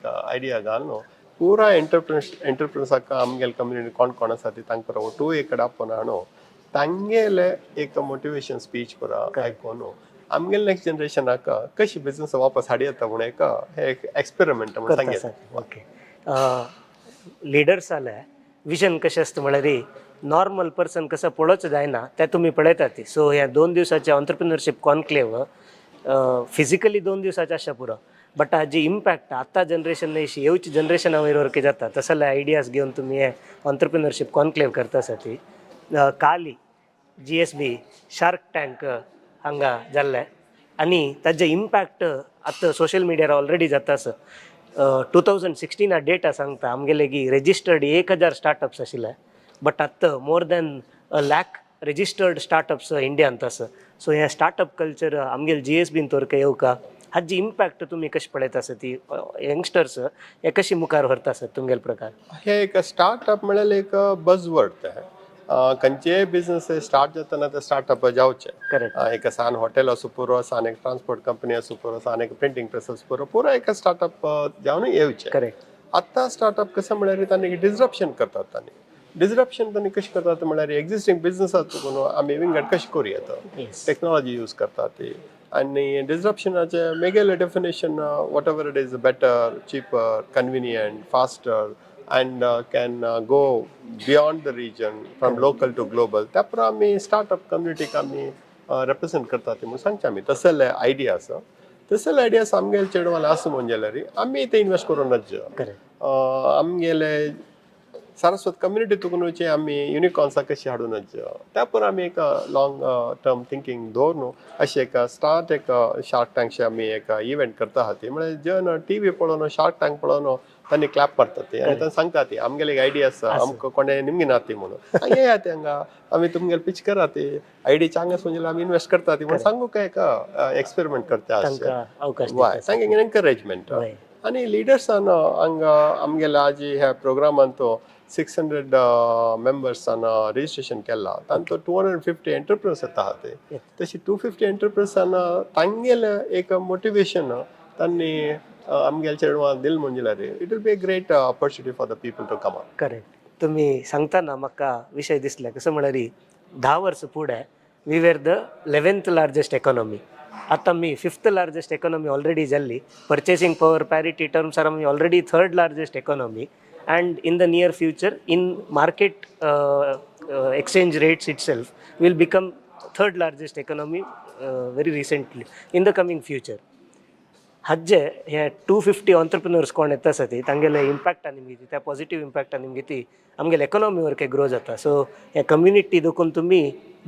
आयडिया घाल न्हू पुरा एंटरप्रिनर्साक आमगेले कम्युनिटी कोण आसा ती तांकां पुरो वटू एक डापोन हाडून तांगेले एक मोटिवेशन स्पीच पुरा आयकोन आमगेले नेक्स्ट जनरेशनाक कशी बिझनेस वापस हाडी येता म्हण एक एक्सपेरिमेंट म्हणून सांगितलं. ओके लिडर्स जाल्यार विजन कशें आसता म्हळ्यार नॉर्मल पर्सन कसं पळोवचो जायना तें तुमी पळयतात सो ह्या 2 दिवसाचे ऑन्टरप्रिनरशीप कॉन्क्लेव फिजिकली 2 दिवसाचे आसता पुरो बट हाजी इम्पॅक्ट आतां जनरेशन येवची जनरेशना वयर वर्क जाता तसले आयडियाज घेवन तुमी हे ऑन्टरप्रिनरशीप कॉन्क्लेव करता आसा ती काली GSB शार्क टँक हांगा जाल्ले आनी ताजे इम्पॅक्ट आतां सोशल मिडियार ऑलरेडी जाता आसा 2016 डेटा सांगता आमगेले की रेजिस्टर्ड 1000 स्टार्टअप्स आशिल्ले बट आतां मोर दॅन 1,00,000 रेजिस्टर्ड स्टार्टअप्स इंडियांत आसा सो हे स्टार्टअप कल्चर आमगेले GSBन तोरके येवका हाजी इम्पॅक्ट तुमी कशी पळयता आसा ती यंगस्टर्स हे कशी मुखार व्हरता आसत तुमगेले प्रकार हे एक स्टार्टअप म्हळ्यार एक बजवर्ड ते खंयचेय बिझनेस स्टार्ट जातना ते स्टार्टअप जावचे एक सान हॉटेल असो पुरो सान एक ट्रान्सपोर्ट कंपनी असो पुरो सान एक प्रिंटिंग प्रेस असो पुरो पुरो एक स्टार्टअप जावन येवचे आतां स्टार्टअप कसं म्हळ्यार तांणी डिस्रप्शन करतात तांणी डिस्रप्शन तांणी कशें करतात म्हळ्यार एक्झिस्टींग बिझनेसाचो कोण आमी विंगड कशें करूं येता टेक्नॉलॉजी यूज करतात ती आनी डिस्रप्शनाचे मेगेले definition whatever it is better cheaper convenient faster and can go beyond the region from local to global त्यापर आमी स्टार्टअप कम्युनिटीक आमी represent करतात म्हणून सांगता आमी तसले आयडिया आसा तसले आयडियास आमगेले चेडवाले आसा म्हणजे आमी ते इन्वेस्ट करूनच आमगेले सारस्वत कम्युनिटी तुकूनचे आमी युनिकॉर्न्सा कशी हाडूनच त्यापर आमी एक लॉंग टर्म थिंकींग दवरून अशें एक स्टार्ट एक शार्क टँकचे आमी एक इव्हेंट करता आहा ती म्हळ्यार जन TV पळोवन शार्क टँक पळोवन तांणी क्लॅप मारतात ते आनी तांणी सांगता ती आमगेले एक आयडिया आसा आमकां कोणें निमगी ना ती म्हणून येया ते हांगा आमी तुमगेले पिच करा ती आयडिया चांगस म्हणजे आमी इन्वेस्ट करता ती म्हणून सांगू काय एक्सपेरिमेंट करता हय सांगे एनकरेजमेंट आनी लिडर्सान हांगा आमगेले आज ह्या प्रोग्रामान 600 मेंबर्सान रजिस्ट्रेशन केला तांचो 250 एंटरप्रिनर्स येता आहा ते तशी 250 एंटरप्रिनर्सान तांगेले एक मोटिवेशन तांणी आमगेले चेडवां दिल म्हणजे it will be a great opportunity for the people to come on correct तुमी सांगतना म्हाका विशय दिसले कसं म्हळ्यार 10 वर्सां फुडें we were the 11th largest economy आतां आमी 5th लार्जस्ट इकॉनॉमी ऑलरेडी जाल्ली परचेसिंग पॉवर पॅरिटी टर्म्सार आमी already 3rd largest economy and in the near future in market exchange rates itself will become 3rd largest economy very recently in the coming future हज्जे हे 250 entrepreneurs कोण येता आसा ती तांगेले इम्पॅक्टा निमगे त्या पॉझिटिव्ह इम्पॅक्टा निमगे ती आमगेले इकॉनॉमी वरके ग्रो जाता सो हे कम्युनिटी देखून तुमी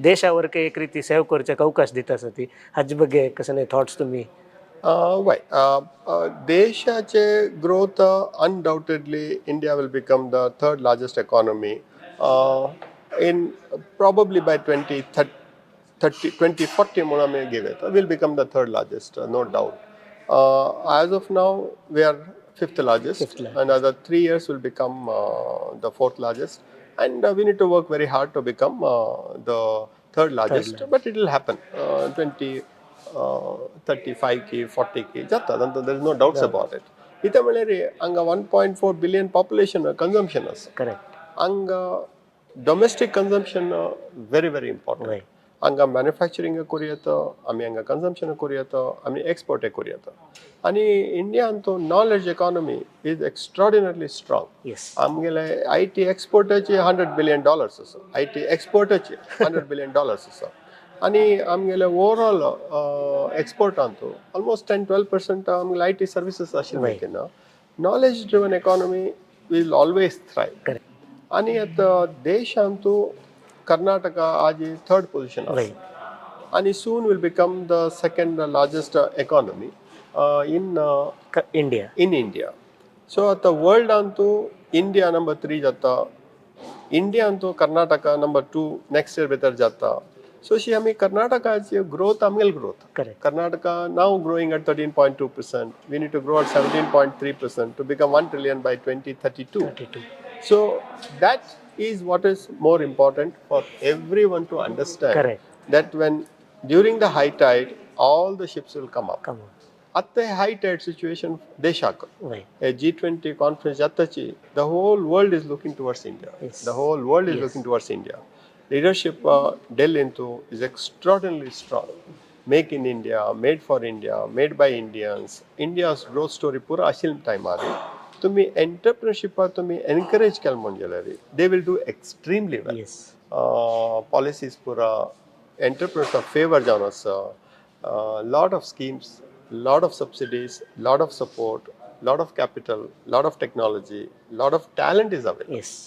देशा वरके एक रिती सेव करच्याक अवकाश दिता आसा ती हाजे बगे कसले थॉट्स तुमी Why? Deshache growth, undoubtedly, India will become the 3rd largest economy in probably by 2040, Moname give it, will become the 3rd largest, no doubt. As of now, we are 5th largest. Another 3 years will become the 4th largest. And we need to work very hard to become the 3rd largest, but it will happen. 35 की 40 की जाता there is no doubts about it इथे म्हळ्यार हांगा 1.4 billion population consumption आसा correct हांगा domestic consumption very very important हांगा manufacturing करूं येता आमी हांगा कन्जम्पशन करूं येता आमी एक्सपोर्ट करूं येता आनी इंडियान तो नॉलेज इकॉनॉमी इज एक्स्ट्रॉर्डिनरली स्ट्रॉंग आमगेले IT एक्सपोर्टाचे $100 billion आसा IT एक्सपोर्टाचे $100 billion आसा आनी आमगेले ओवरऑल एक्सपोर्टांतू ऑलमोस्ट 10-12% आमगेले IT सर्विसीस आशिल्ले तेन्ना knowledge driven economy will always thrive आनी आतां देशांतू कर्नाटका आज 3rd पोजिशन आसा आनी soon will become the 2nd largest economy in India so आतां वर्ल्ड तूं इंडिया नंबर 3 जाता, इंडियान तूं कर्नाटका नंबर 2 नेक्स्ट इयर भितर जाता. So she आमी कर्नाटकाची growth आमगेल growth. Correct. Karnataka now growing at 13.2%. We need to grow at 17.3% to become 1 trillion by 2032. 32. So that is what is more important for everyone to understand. Correct. That when during the high tide, all the ships will come up. Come on. At the high tide situation, Deshak, Right. a G20 conference, Jatachi, the whole world is looking towards India. Yes. The whole world is Yes. looking towards India. Leadership Delhi into is extraordinarily strong. Make in India, made for India, made by Indians. India's growth story pura ashil time aari. तुम्ही entrepreneurship तुम्ही encourage केलं म्हणजे they will do extremely well. Yes. Policies pura entrepreneurs favor जावन आसा. Lot of schemes, lot of subsidies, lot of support, lot of capital, lot of technology, lot of talent is available. Yes.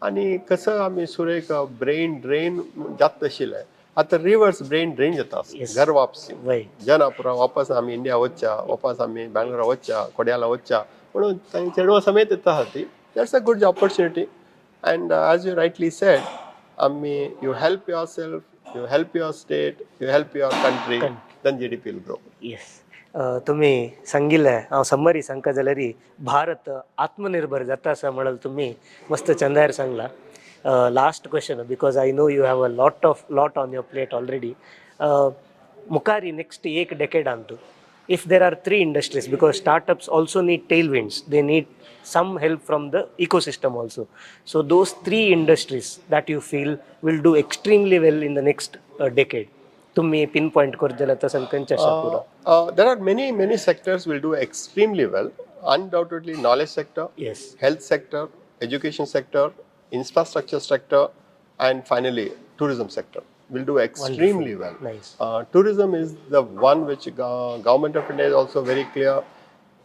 आणि कसं आम्ही सुरेख brain drain जात आशिल्लें आता reverse brain drain जाता घर वापसी जना पुरा वापस आमी इंडिया वच्चा वापस आमी बेंगलोर वच्चा कोड्याला वच्चा म्हणून चेडवां समेत येता हाती that's a good opportunity and as you rightly said आमी you help yourself you help your state you help your country then GDP will grow. Yes. तुम्ही सांगिल्लें हांव समरी सांगता जाल्यार भारत आत्मनिर्भर जाता असा म्हणाल तुम्ही मस्त चंदायर सांगला. Last question because I know you have a lot on your plate already. मुखारी नेक्स्ट एक डेकेडांत if there are 3 industries, because startups also need tailwinds, they need some help from the ecosystem also. So those 3 industries that you feel will do extremely well in the next decade. तुम्ही pinpoint करजला तसं कंचा पुरा. There are many sectors will do extremely well. Undoubtedly, knowledge sector, yes, health sector, education sector, infrastructure sector, and finally tourism sector will do extremely well. Nice. Tourism is the one which government of India is also very clear,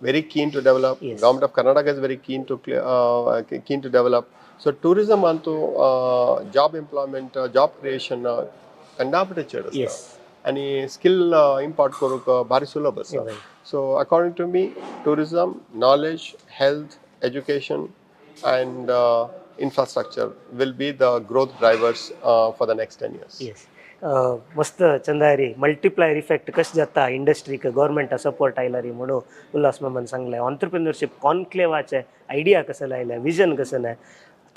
very keen to develop. Yes. Government of Karnataka is very keen to develop. So tourism antu job employment, job creation, कंडापटे चेड Yes. आणि skill impart करूक भारी सुलभ आसा. So according to me, tourism, knowledge, health, education, and infrastructure will be the growth drivers for the next 10 years. Yes. मस्त Chandari multiplier effect कशें जाता इंडस्ट्रीक गव्हर्मेंटा support आयला रे म्हणून उल्हास मामान सांगलें. ऑन्टरप्रिन्युअरशीप कॉन्क्लेवाचें आयडिया कसं लायलें, विजन कसं ना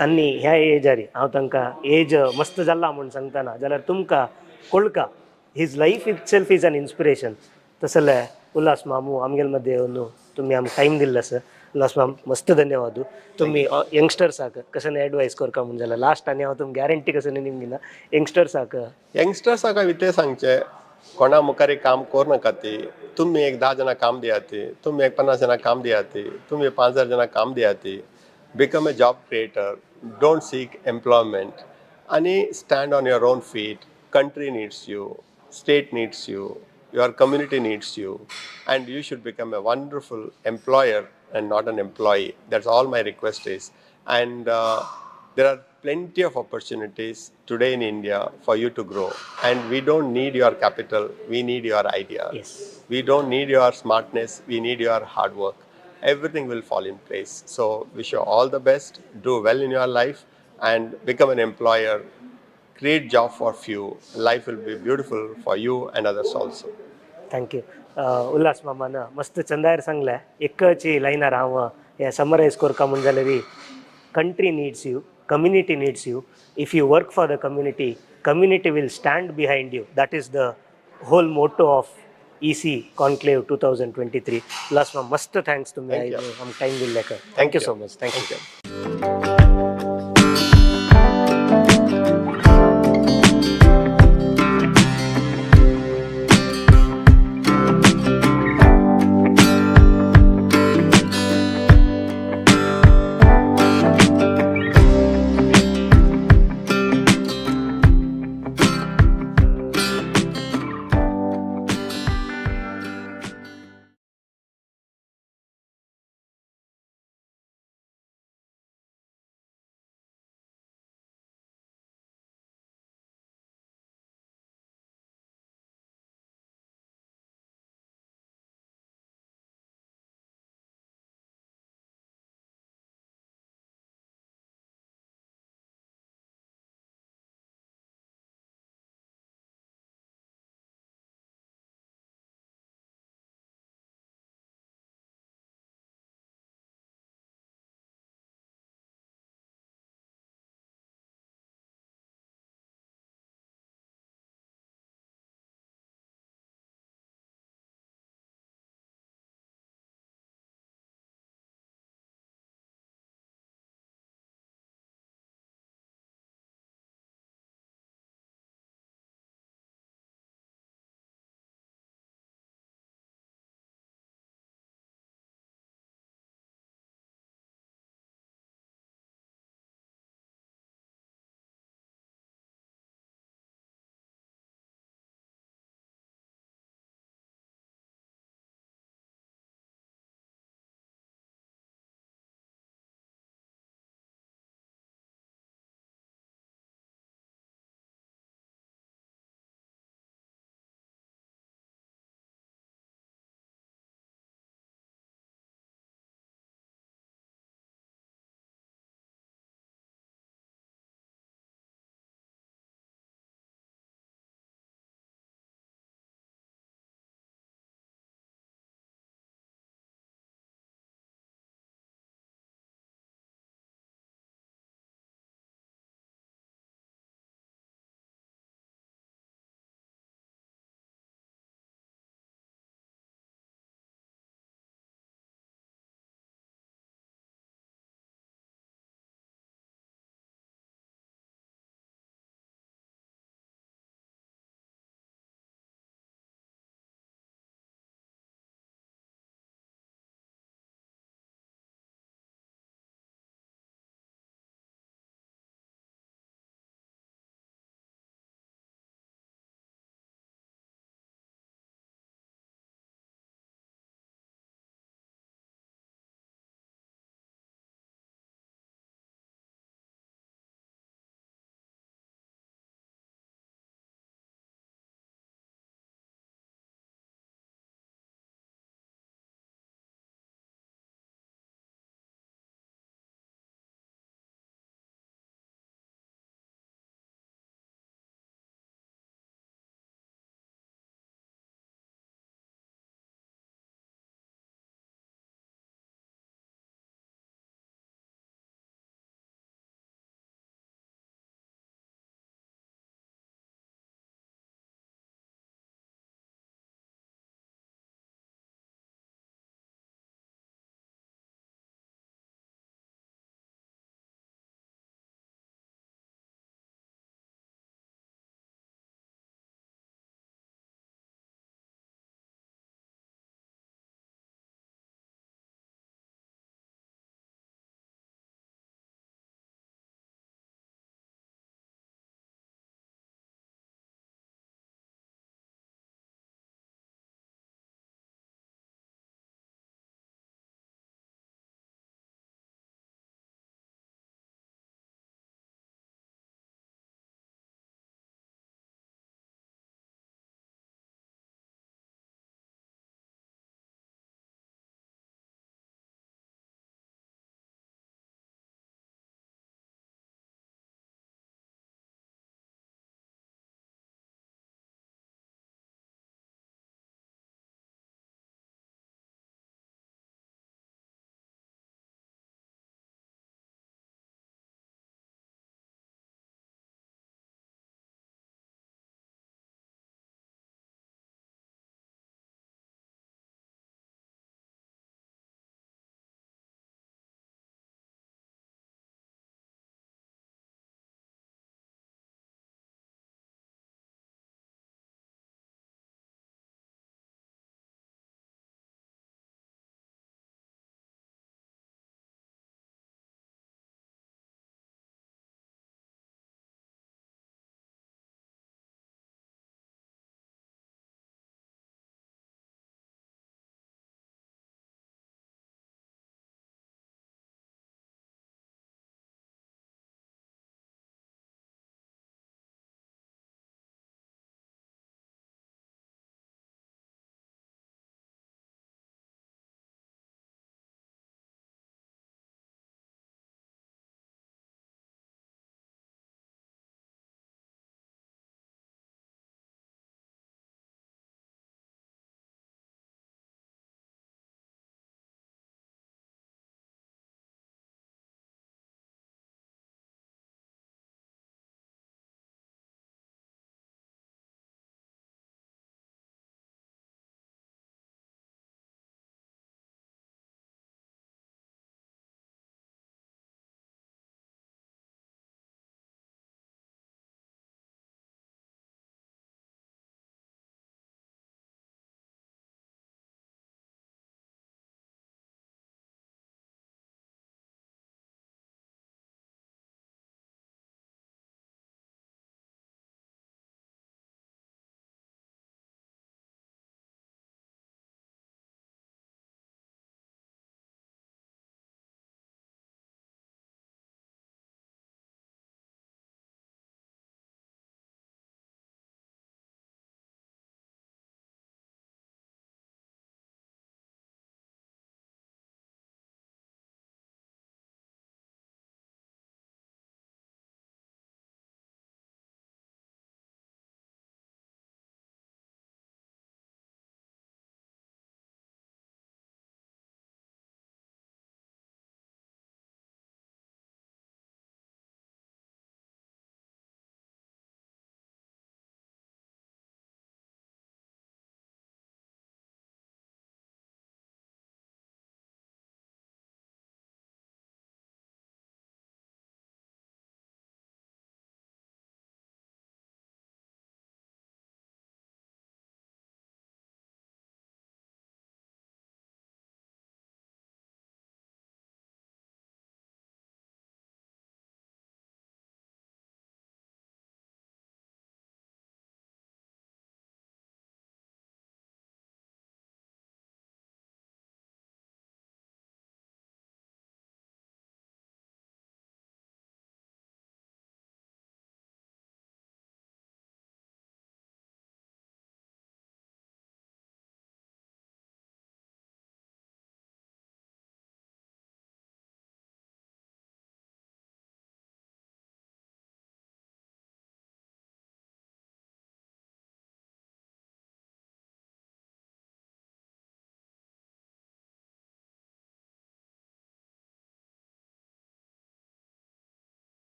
तांणी ह्या एजारी हांव तांकां एज मस्त जाल्ला म्हणून सांगतना जाल्यार तुमकां कळका his life itself is an inspiration. तसले उल्हास मामू आमगेल मध्ये येवन तुम्ही आमकां टायम दिल्लो सर. उल्हास माम मस्त धन्यवाद. तुम्ही यंगस्टर्साक कशें एडवायस करता म्हणून जाल्यार लास्ट आनी हांव तुमकां गॅरंटी कशें निमगिना यंगस्टर्साक विते सांगचे कोणा मुखार काम कोर नाका ती. तुम्ही एक 10 जाणां काम दियाती, तुम्ही एक 50 जाणां काम दियाती, तुम्ही 5000 जाणां काम दियाती. Become a job creator, don't seek employment, and stand on your own feet. Country needs you, state needs you, your community needs you, and you should become a wonderful employer and not an employee. That's all my request is. And there are plenty of opportunities today in India for you to grow. And we don't need your capital, we need your ideas. Yes. We don't need your smartness, we need your hard work. Everything will fall in place. So wish you all the best, do well in your life and become an employer, create job for few. Life will be beautiful for you and others also. Thank you. उल्हास मामान मस्त चंदायर सांगल्या एकची लायनार हांव हे समरायज करता म्हणून जाल्यार country needs you, community needs you. If you work for the community will stand behind you. That is the whole motto of EC Conclave 2023. Last one, must thanks to me. I'm time will like. Thank you so much. Thank you.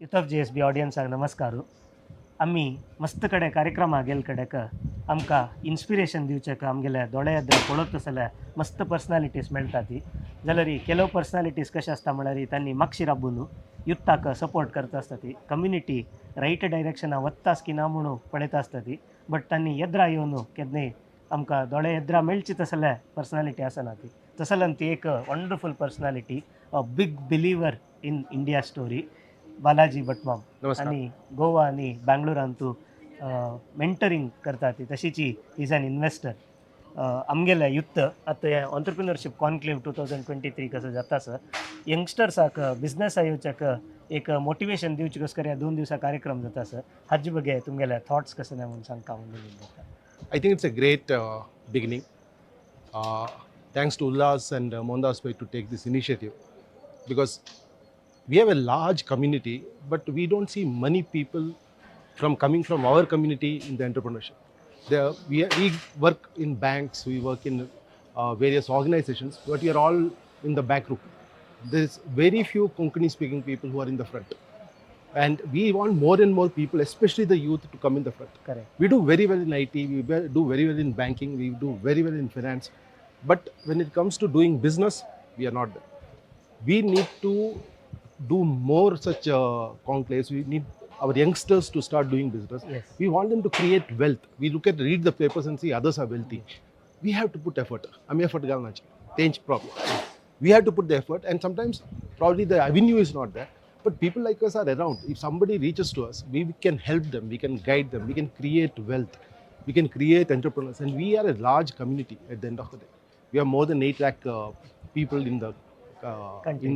Youth of GSB ऑडियन्साक नमस्कार. आम्ही मस्त कडे कार्यक्रम गेल कडेक आमकां inspiration दिवचेक आमगेले दोळे येद्र पळोवप तसले मस्त पर्सनॅलिटीज मेळटा ती जाल्यार केलो पर्सनॅलिटीज कशें आसता म्हळ्यार तांणी मागशी राबून युथाक सपोर्ट करता आसता ती कम्युनिटी रायट डायरेक्शना वत्तास की ना म्हणून पळयता आसता ती बट तांणी येद्रा येवन केन्नाय आमकां दोळे येद्रा मेळची तसले पर्सनॅलिटी आसना ती तसल्यान ती एक wonderful personality a big believer in India story Balaji भटमाम आणि गोवा आणि बँगलोरान तूं मेंटरिंग करता ती तशीची इज एन इन्व्हेस्टर आमगेले युथ आतां हे ऑन्टरप्रिनरशीप कॉन्क्लेव 2023 कसो जाता सर यंगस्टर्साक बिझनेस येवच्याक एक मोटिवेशन दिवचे कसकर ह्या 2 दिवसा कार्यक्रम जाता सर हाजे बगे तुमगेले थॉट्स कशे म्हणून सांगता I think it's a great beginning. Thanks to Ullas and Mohandas Bhai to take this initiative because we have a large community, but we don't see many people coming from our community in the entrepreneurship. We work in banks, we work in various organizations, but we are all in the back room. There's very few Konkani speaking people who are in the front. And we want more and more people, especially the youth, to come in the front. Correct. We do very well in IT, we do very well in banking, we do very well in finance. But when it comes to doing business, we are not there. We need to do more such conclaves. We need our youngsters to start doing business. Yes. We want them to create wealth. We read the papers and see others are wealthy. We have to put effort. effort galna chahiye. Change problem. We have to put the effort, and sometimes probably the avenue is not there. But people like us are around. If somebody reaches to us, we can help them, we can guide them, we can create wealth, we can create entrepreneurs. And we are a large community at the end of the day. We have more than 8 lakh people in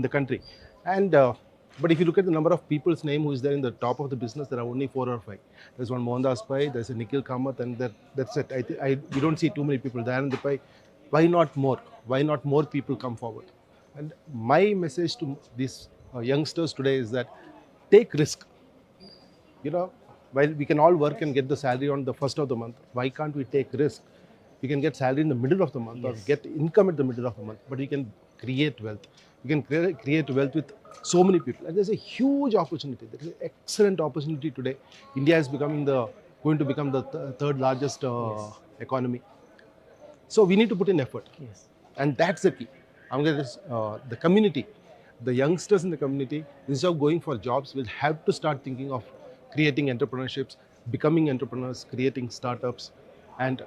the country. And but if you look at the number of people's name who is there in the top of the business, there are only 4 or 5. There's one Mohandas Pai, there's a Nikhil Kamath, and that's it. We don't see too many people there. And why not more? Why not more people come forward? And my message to these youngsters today is that take risk. While we can all work and get the salary on the first of the month, why can't we take risk? We can get salary in the middle of the month, or get income at the middle of the month, but we can create wealth. We can create wealth with so many people, and there's a huge opportunity. There is an excellent opportunity today. India is going to become the third largest economy. So we need to put in effort. Yes. And that's the key. The community, the youngsters in the community, instead of going for jobs, will have to start thinking of creating entrepreneurships, becoming entrepreneurs, creating startups, and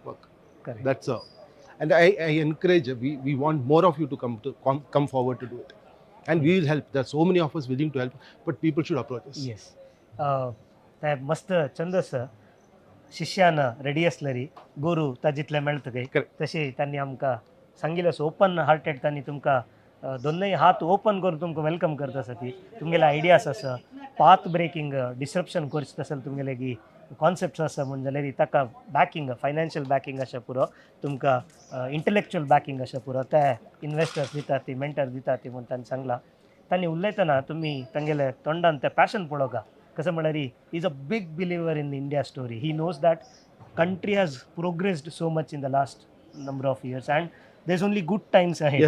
work. Correct. That's and I encourage. We want more of you to come forward to do it, and we will help. There are so many of us willing to help, but people should approach us. Yes. ते मस्त छंदस शिष्यान ready असलरी गुरु ताजितले मेळतगे तशी त्यांनी आमकां सांगिल्लें so open hearted त्यांनी तुमकां दोनूय हात ओपन करून तुमकां वेलकम करता आसा ती तुमगेले आयडियास आसा पाथ ब्रेकिंग डिसरप्शन करचें आसत तुमगेले की कॉन्सेप्ट्स आसा म्हण जाल्यार ताका बॅकिंग फायनान्शियल बॅकिंग अशें पुरो तुमकां इंटलेक्च्युअल बॅकिंग अशें पुरो ते इन्वेस्टर्स दितात ती मेंटर दितात ती म्हण तांणी सांगलां तांणी उलयतना तुमी तांगेले तोंडान तें पॅशन पळोवका कसं म्हळ्यार is a big believer in India story he knows that country has progressed so much in the last number of years and there is only good times ahead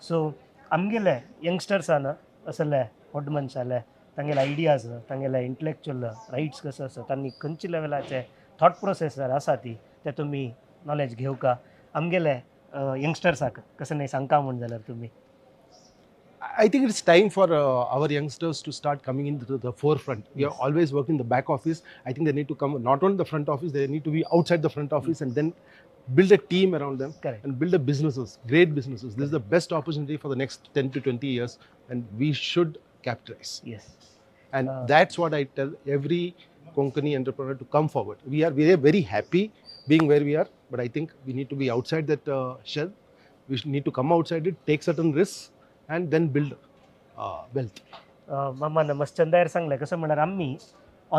so आमगेले यंगस्टर्सान असले व्हड मनशाले तांगेले आयडियाज तांगेले intellectual rights कसो आसा तांणी खंयच्या लेवलाचे थॉट प्रोसेसर आसा ती ते तुमी नॉलेज घेवका आमगेले यंगस्टर्साक कसं नाही सांगता म्हण जाल्यार तुमी I think it's time for our youngsters to start coming into the forefront. We are always working in the back office. I think they need to come not only the front office, they need to be outside the front office and then build a team around them. Correct. And build businesses, great businesses. This is the best opportunity for the next 10 to 20 years and we should capitalize. Yes. And that's what I tell every Konkani entrepreneur to come forward. We are very happy being where we are, but I think we need to be outside that shell. We need to come outside it, take certain risks, and then build wealth. मामान मस्त चंदायर सांगलें कसं म्हणल्यार आमी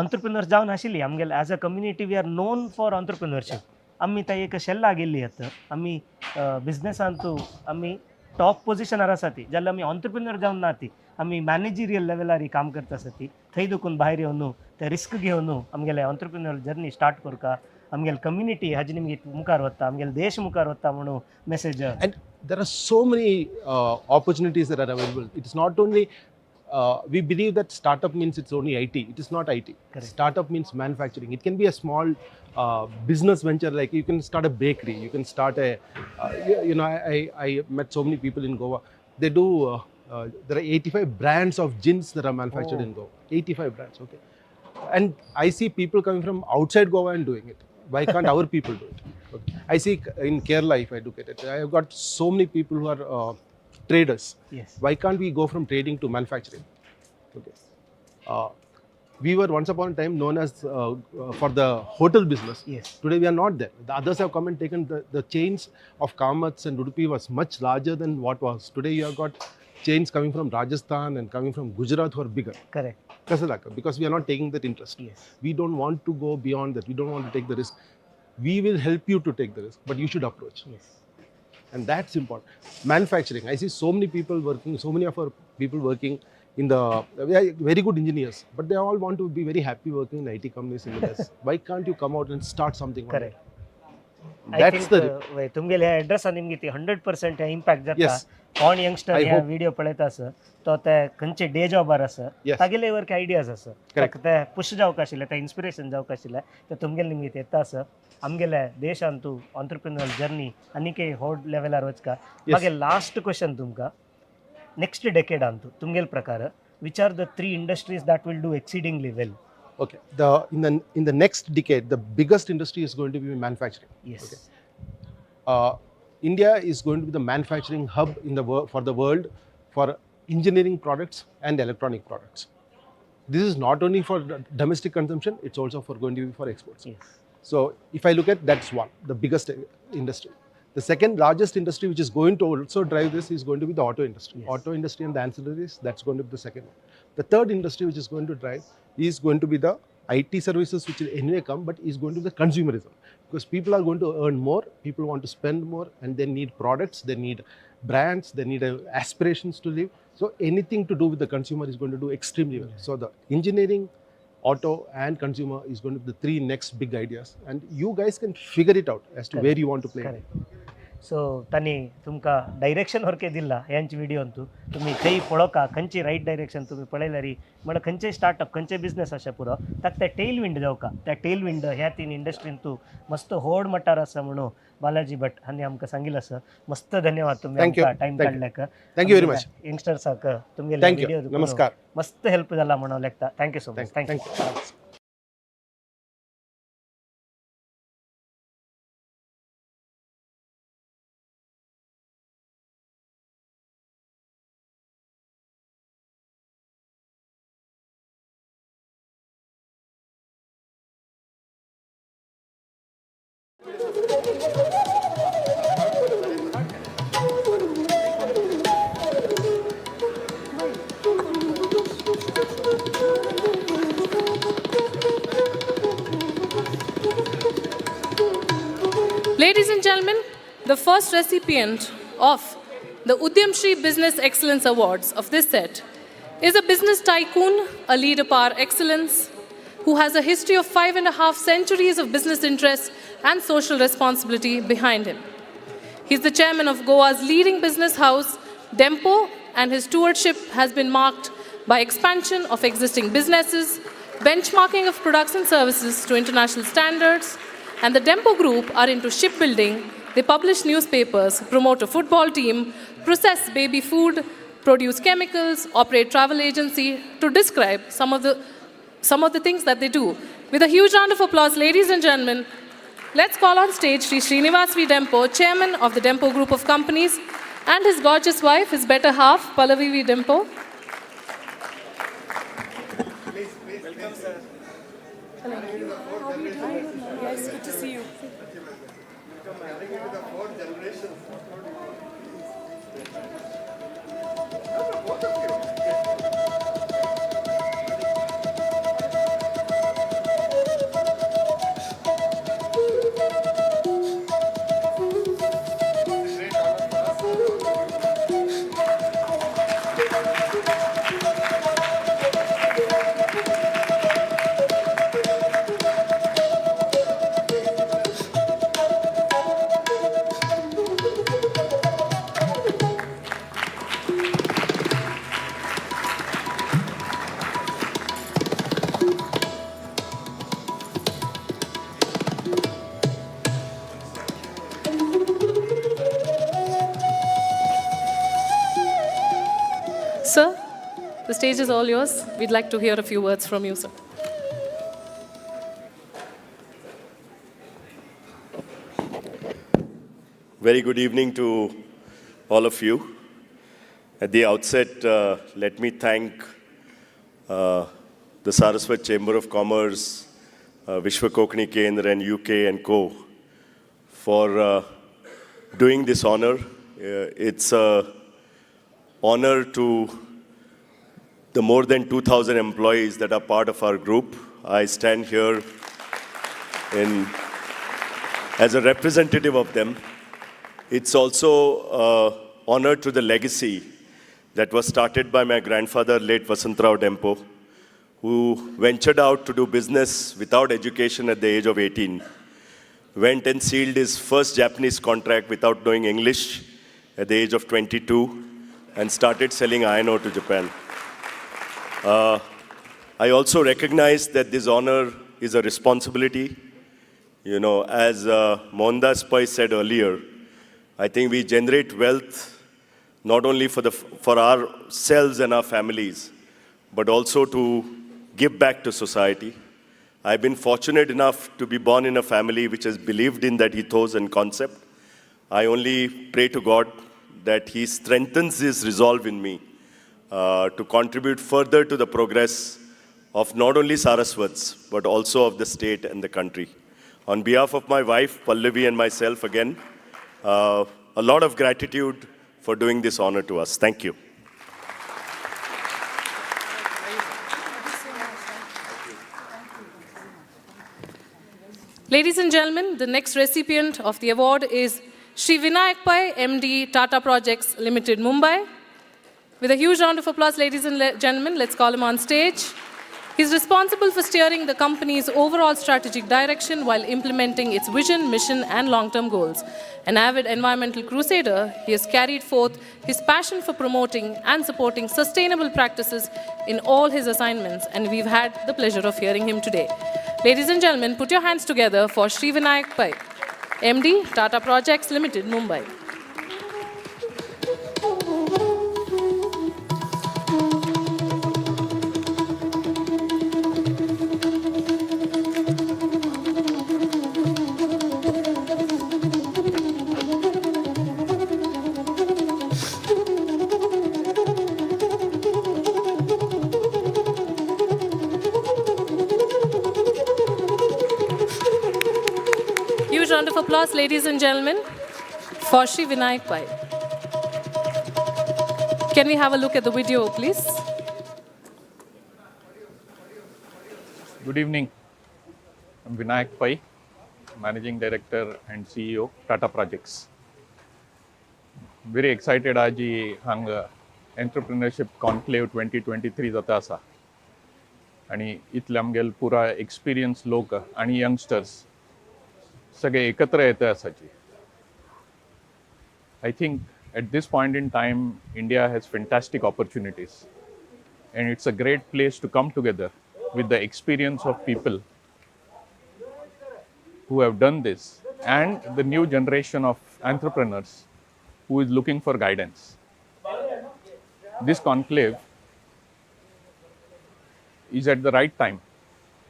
entrepreneurs जावन आशिल्ली आमगेले as a community we are known for entrepreneurship आमी थंय एक शेल्ला गेल्ली आतां आमी बिझनेसान तूं आमी टॉप पोजिशनार आसा ती जाल्यार आमी ऑन्टरप्रिनर जावन ना ती आमी मॅनेजिरियल लेवलार काम करता आसा ती थंय दुखून भायर येवन ते रिस्क घेवन आमगेले ऑन्टरप्रिनर जर्नी स्टार्ट करता आमगेले कम्युनिटी हाजे निमगे मुखार वता आमगेले देश मुखार वता म्हणून message And there are so many opportunities that are available. It's not only we believe that startup means it's only IT. It is not IT. Correct. Startup means manufacturing. It can be a small business venture, like you can start a bakery, you can start a, I met so many people in Goa. They do, there are 85 brands of gins that are manufactured in Goa. 85 brands, okay. And I see people coming from outside Goa and doing it. Why can't our people do it? Okay. I see in Kerala, if I look at it, I have got so many people who are traders. Yes. Why can't we go from trading to manufacturing? Okay. We were once upon a time known as for the hotel business. Yes. Today we are not there. The others have come and taken the chains of Kamats and Udupi was much larger than what was. Today you have got chains coming from Rajasthan and coming from Gujarat who are bigger. Correct. Because we are not taking that interest. Yes. We don't want to go beyond that. We don't want to take the risk. We will help you to take the risk, but you should approach. Yes. And that's important. Manufacturing, I see so many people working, so many of our people working in the, they are very good engineers, but they all want to be very happy working in IT companies in the US. Why can't you come out and start something? Correct. That's the तुमगेले address निमगे ती 100% impact जाता. Yes. कोण youngster I ह्या hope. Video पळयता आसा तो ते खंयचे डे जॉबार आसा Yes. तागेले वर्क आयडियाज आसा Correct. ते पुश जावक आशिल्ले ते इन्स्पिरेशन जावक आशिल्ले ते तुमगेले निमगे येता आसा आमगेले देशांतू ऑन्टरप्रिन्युअर जर्नी आनीक व्हड लेवलार वचका. Yes. मागे लास्ट क्वेश्चन तुमकां नेक्स्ट डेकेडांतू तुमगेले प्रकार which are the 3 industries that will do exceedingly well? Okay. In the next decade, the biggest industry is going to be manufacturing. Yes. Okay. India is going to be the manufacturing hub in the for the world for engineering products and electronic products. This is not only for domestic consumption; it's also going to be for exports. Yes. So if I look at that's one, the biggest industry. The second largest industry which is going to also drive this is going to be the auto industry. Yes. Auto industry and the ancillaries, that's going to be the second one. The third industry which is going to drive is going to be the IT services, which will anyway come, but is going to be the consumerism. Because people are going to earn more, people want to spend more, and they need products, they need brands, they need aspirations to live. So anything to do with the consumer is going to do extremely well. So the engineering, auto and consumer is going to be the 3 next big ideas, and you guys can figure it out as to where you want to play. Correct. सो तांणी तुमकां direction Orke दिला ह्यांचे व्हिडिओंतू तुमी खंय पळोवका खंयची riot direction तुमी पळयल्यार म्हळ्यार खंयचेय स्टार्टअप खंयचेय बिजनेस अशें पुरो ताका ते टेल विंड जावका. त्या टेल विंड ह्या 3 इंडस्ट्रींतू मस्त व्हड मटार आसा म्हणून बालाजी भट हांणी आमकां सांगिल्लें आसा. मस्त धन्यवाद तुमी आमकां टायम काडल्याक. Thank you very much. यंगस्टर्साक तुमगेले व्हिडिओ नमस्कार. मस्त हेल्प जाला म्हणून लागता. Thank you so much. Thank you. Ladies and gentlemen, the first recipient of the Udyam Shri Business Excellence Awards of this set is a business tycoon, a leader par excellence, who has a history of 5.5 centuries of business interest and social responsibility behind him. He's the chairman of Goa's leading business house, Dempo, and his stewardship has been marked by expansion of existing businesses, benchmarking of products and services to international standards, and the Dempo Group are into shipbuilding. They publish newspapers, promote a football team, process baby food, produce chemicals, operate travel agency, to describe some of the things that they do. With a huge round of applause, ladies and gentlemen, let's call on stage Sri Srinivas V. Dempo, chairman of the Dempo Group of Companies, and his gorgeous wife, his better half, Pallavi V. Dempo. Welcome, sir. Yes, good to see you. Sir, the stage is all yours. We'd like to hear a few words from you, sir. Very good evening to all of you. At the outset, let me thank the Saraswat Chamber of Commerce, Vishwa Konkani Kendra and UK and Co. for doing this honor. It's an honor to the more than 2,000 employees that are part of our group. I stand here as a representative of them. It's also an honor to the legacy that was started by my grandfather, late Vasantrao Dempo, who ventured out to do business without education at the age of 18, went and sealed his first Japanese contract without knowing English at the age of 22, and started selling iron ore to Japan. I also recognize that this honor is a responsibility. You know, as Mohandas Pai said earlier, I think we generate wealth not only for ourselves and our families, but also to give back to society. I've been fortunate enough to be born in a family which has believed in that ethos and concept. I only pray to God that He strengthens this resolve in me to contribute further to the progress of not only Saraswats, but also of the state and the country. On behalf of my wife, Pallavi, and myself, again, a lot of gratitude for doing this honor to us. Thank you. Ladies and gentlemen, the next recipient of the award is Shri Vinayak Pai, MD, Tata Projects Limited, Mumbai. With a huge round of applause, ladies and gentlemen, let's call him on stage. He's responsible for steering the company's overall strategic direction while implementing its vision, mission, and long-term goals. An avid environmental crusader, he has carried forth his passion for promoting and supporting sustainable practices in all his assignments, and we've had the pleasure of hearing him today. Ladies and gentlemen, put your hands together for Shri Vinayak Pai, MD, Tata Projects Limited, Mumbai. Round of applause, ladies and gentlemen, for Shri Vinayak Pai. Can we have a look at the video, please? Good evening. I'm Vinayak Pai, Managing Director and CEO, Tata Projects. Very excited आज Hong Entrepreneurship Conclave 2023 जाता आसा आणि इतले आमगेल पुरा experience लोक आणि youngsters सगळे एकत्र येता आसाची. I think at this point in time, India has fantastic opportunities, and it's a great place to come together with the experience of people who have done this and the new generation of entrepreneurs who is looking for guidance. This conclave is at the right time.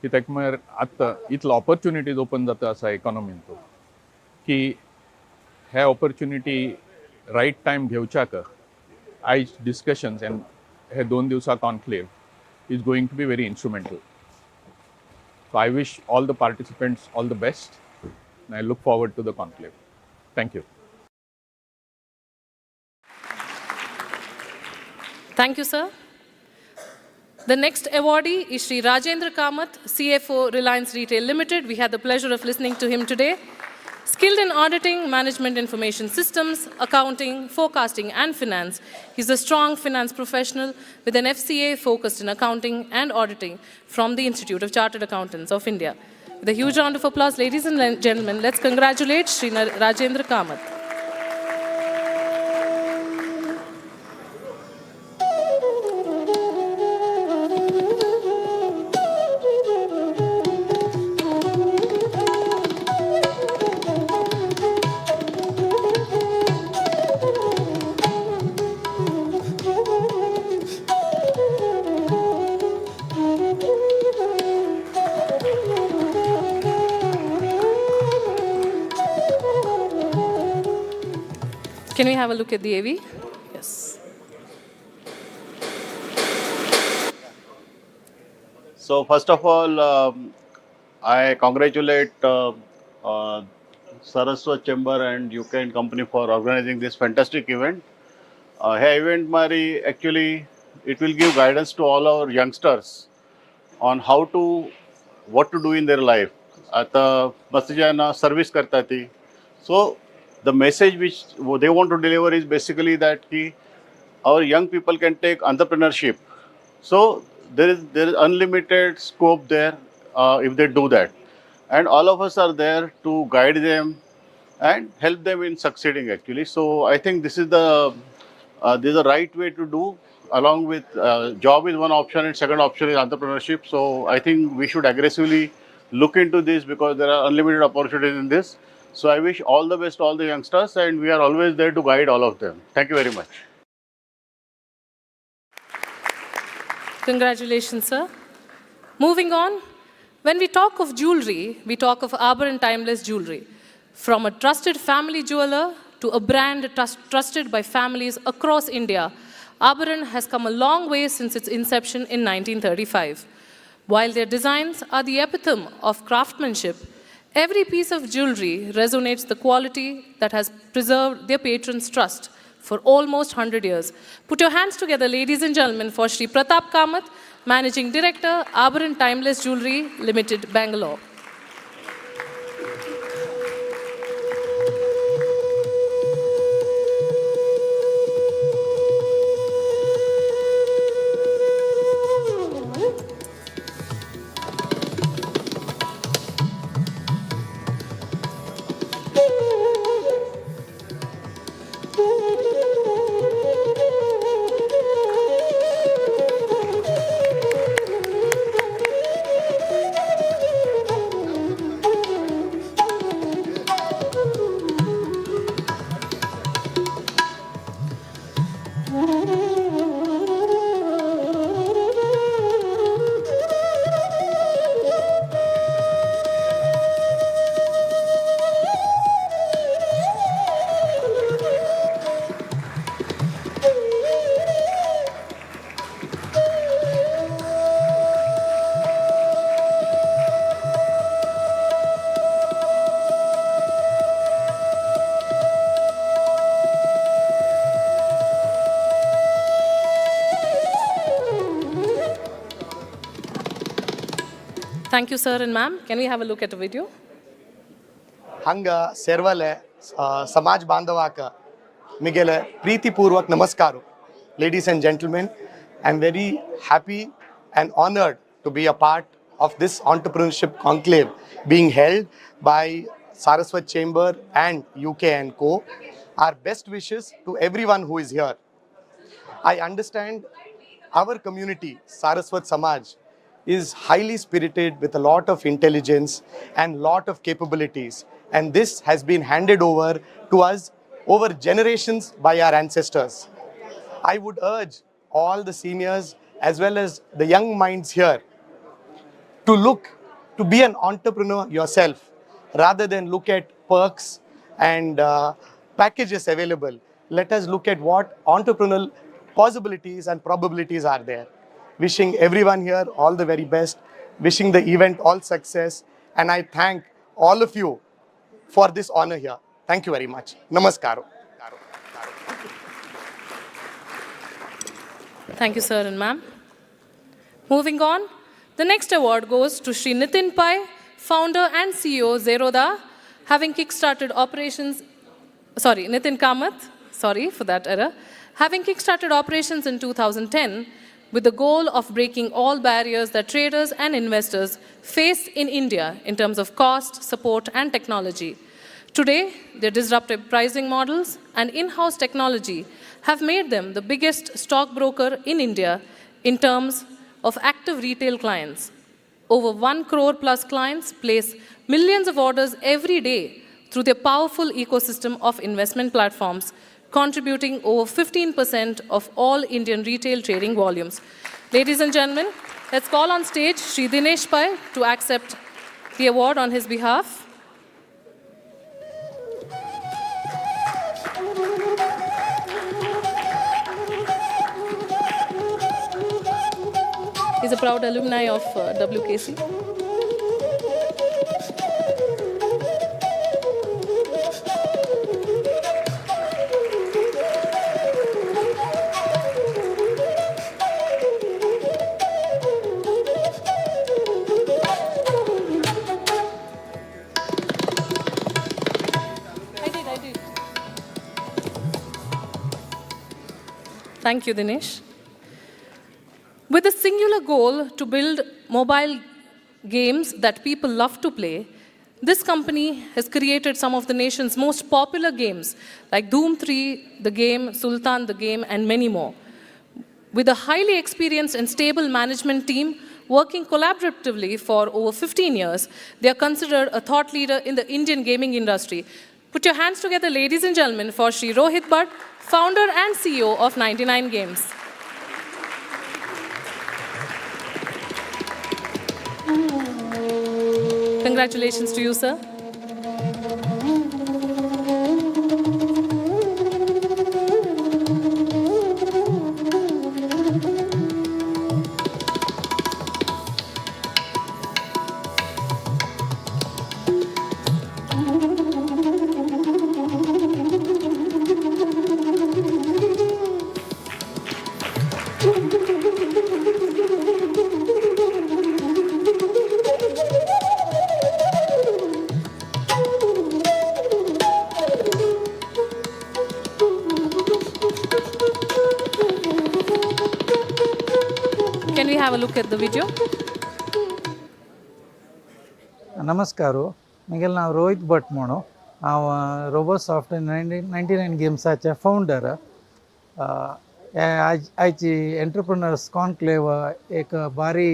कित्याक म्हळ्यार आतां इतलो opportunities open जाता आसा इकॉनॉमीन तो की हे ऑपॉर्च्युनिटी रायट टायम घेवच्याक आयज डिस्कशन्स एंड हे 2 दिवसां conclave is going to be very instrumental. So I wish all the participants all the best and I look forward to the conclave. Thank you. Thank you, sir. The next awardee is Shri Rajendra Kamath, CFO, Reliance Retail Limited. We had the pleasure of listening to him today. Skilled in auditing, management information systems, accounting, forecasting, and finance, he's a strong finance professional with an FCA focused in accounting and auditing from the Institute of Chartered Accountants of India. With a huge round of applause, ladies and gentlemen, let's congratulate Shri Rajendra Kamath. Can we have a look at the AV? Yes. So first of all, I congratulate Saraswat Chamber and UK and company for organizing this fantastic event. Hey event Mari actually it will give guidance to all our youngsters on what to do in their life. आता मस्तिजाना service करता थी. So the message which they want to deliver is basically that our young people can take entrepreneurship. So there is unlimited scope there if they do that, and all of us are there to guide them and help them in succeeding actually. So I think this is the right way to do. Along with job is one option and second option is entrepreneurship. So I think we should aggressively look into this because there are unlimited opportunities in this. So I wish all the best to all the youngsters and we are always there to guide all of them. Thank you very much. Congratulations, sir. Moving on, when we talk of jewelry, we talk of Arbor and Timeless Jewelry. From a trusted family jeweler to a brand trusted by families across India, Arbor has come a long way since its inception in 1935. While their designs are the epitome of craftsmanship, every piece of jewelry resonates the quality that has preserved their patrons' trust for almost 100 years. Put your hands together, ladies and gentlemen, for Shri Pratap Kamath, Managing Director, Arbor and Timeless Jewelry Limited, Bangalore. Thank you, sir and ma'am. Can we have a look at a video? Hanga servale samaj bandhavaka migele preeti purvak namaskaru. Ladies and gentlemen, I'm very happy and honored to be a part of this entrepreneurship conclave being held by Saraswat Chamber and UK and Co. Our best wishes to everyone who is here. I understand our community, Saraswat Samaj, is highly spirited with a lot of intelligence and lot of capabilities. And this has been handed over to us over generations by our ancestors. I would urge all the seniors as well as the young minds here to be an entrepreneur yourself rather than look at perks and packages available. Let us look at what entrepreneurial possibilities and probabilities are there. Wishing everyone here all the very best, wishing the event all success, and I thank all of you for this honor here. Thank you very much. Namaskar. Thank you, sir and ma'am. Moving on, the next award goes to Shri Nitin Pai, founder and CEO Zerodha, having kickstarted operations, Nitin Kamath, sorry for that error, having kickstarted operations in 2010 with the goal of breaking all barriers that traders and investors face in India in terms of cost, support, and technology. Today, their disruptive pricing models and in-house technology have made them the biggest stockbroker in India in terms of active retail clients. Over 1 crore plus clients place millions of orders every day through their powerful ecosystem of investment platforms, contributing over 15% of all Indian retail trading volumes. Ladies and gentlemen, let's call on stage Shri Dinesh Pai to accept the award on his behalf. He's a proud alumni of WKC. Thank you, Dinesh. With a singular goal to build mobile games that people love to play, this company has created some of the nation's most popular games, like Doom 3, the game, Sultan, the game, and many more. With a highly experienced and stable management team working collaboratively for over 15 years, they are considered a thought leader in the Indian gaming industry. Put your hands together, ladies and gentlemen, for Shri Rohit Bhatt, founder and CEO of 99 Games. Congratulations to you, sir. Can we have a look at the video? ನಮಸ್ಕಾರ ಮಗೆಲ್ ನಾವು ರೋಹಿತ್ ಭಟ್ ಮೋಣು ನಾವು Robosoft 99 games ಆಚೆ founder ಆಯ್ಚಿ entrepreneurs conclave एक भारी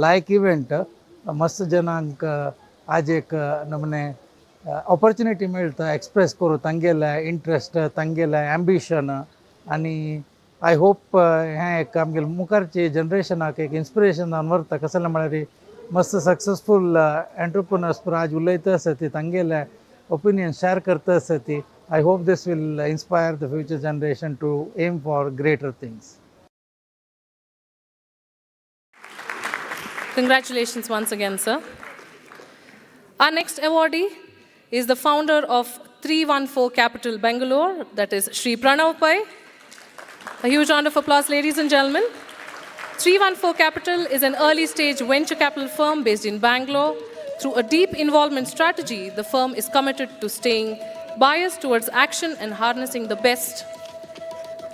लायक event मस्त जनांक आज एक नमने opportunity मेळता एक्सप्रेस करू तांगेले इंट्रस्ट तांगेले एम्बिशन आनी आय होप हें एक आमगेले मुखारची जनरेशनाक एक इन्स्पिरेशन जावन व्हरता कसले म्हळ्यार मस्त सक्सेसफूल एंटरप्रेन्योर्स पर आज उलयता आसा ती तांगेले ओपिनियन शेअर करता आसा ती I hope this will inspire the future generation to aim for greater things. Congratulations once again, sir. Our next awardee is the founder of 314 Capital Bangalore, that is Shri Pranav Pai. A huge round of applause, ladies and gentlemen. 314 Capital is an early stage venture capital firm based in Bangalore. Through a deep involvement strategy, the firm is committed to staying biased towards action and harnessing the best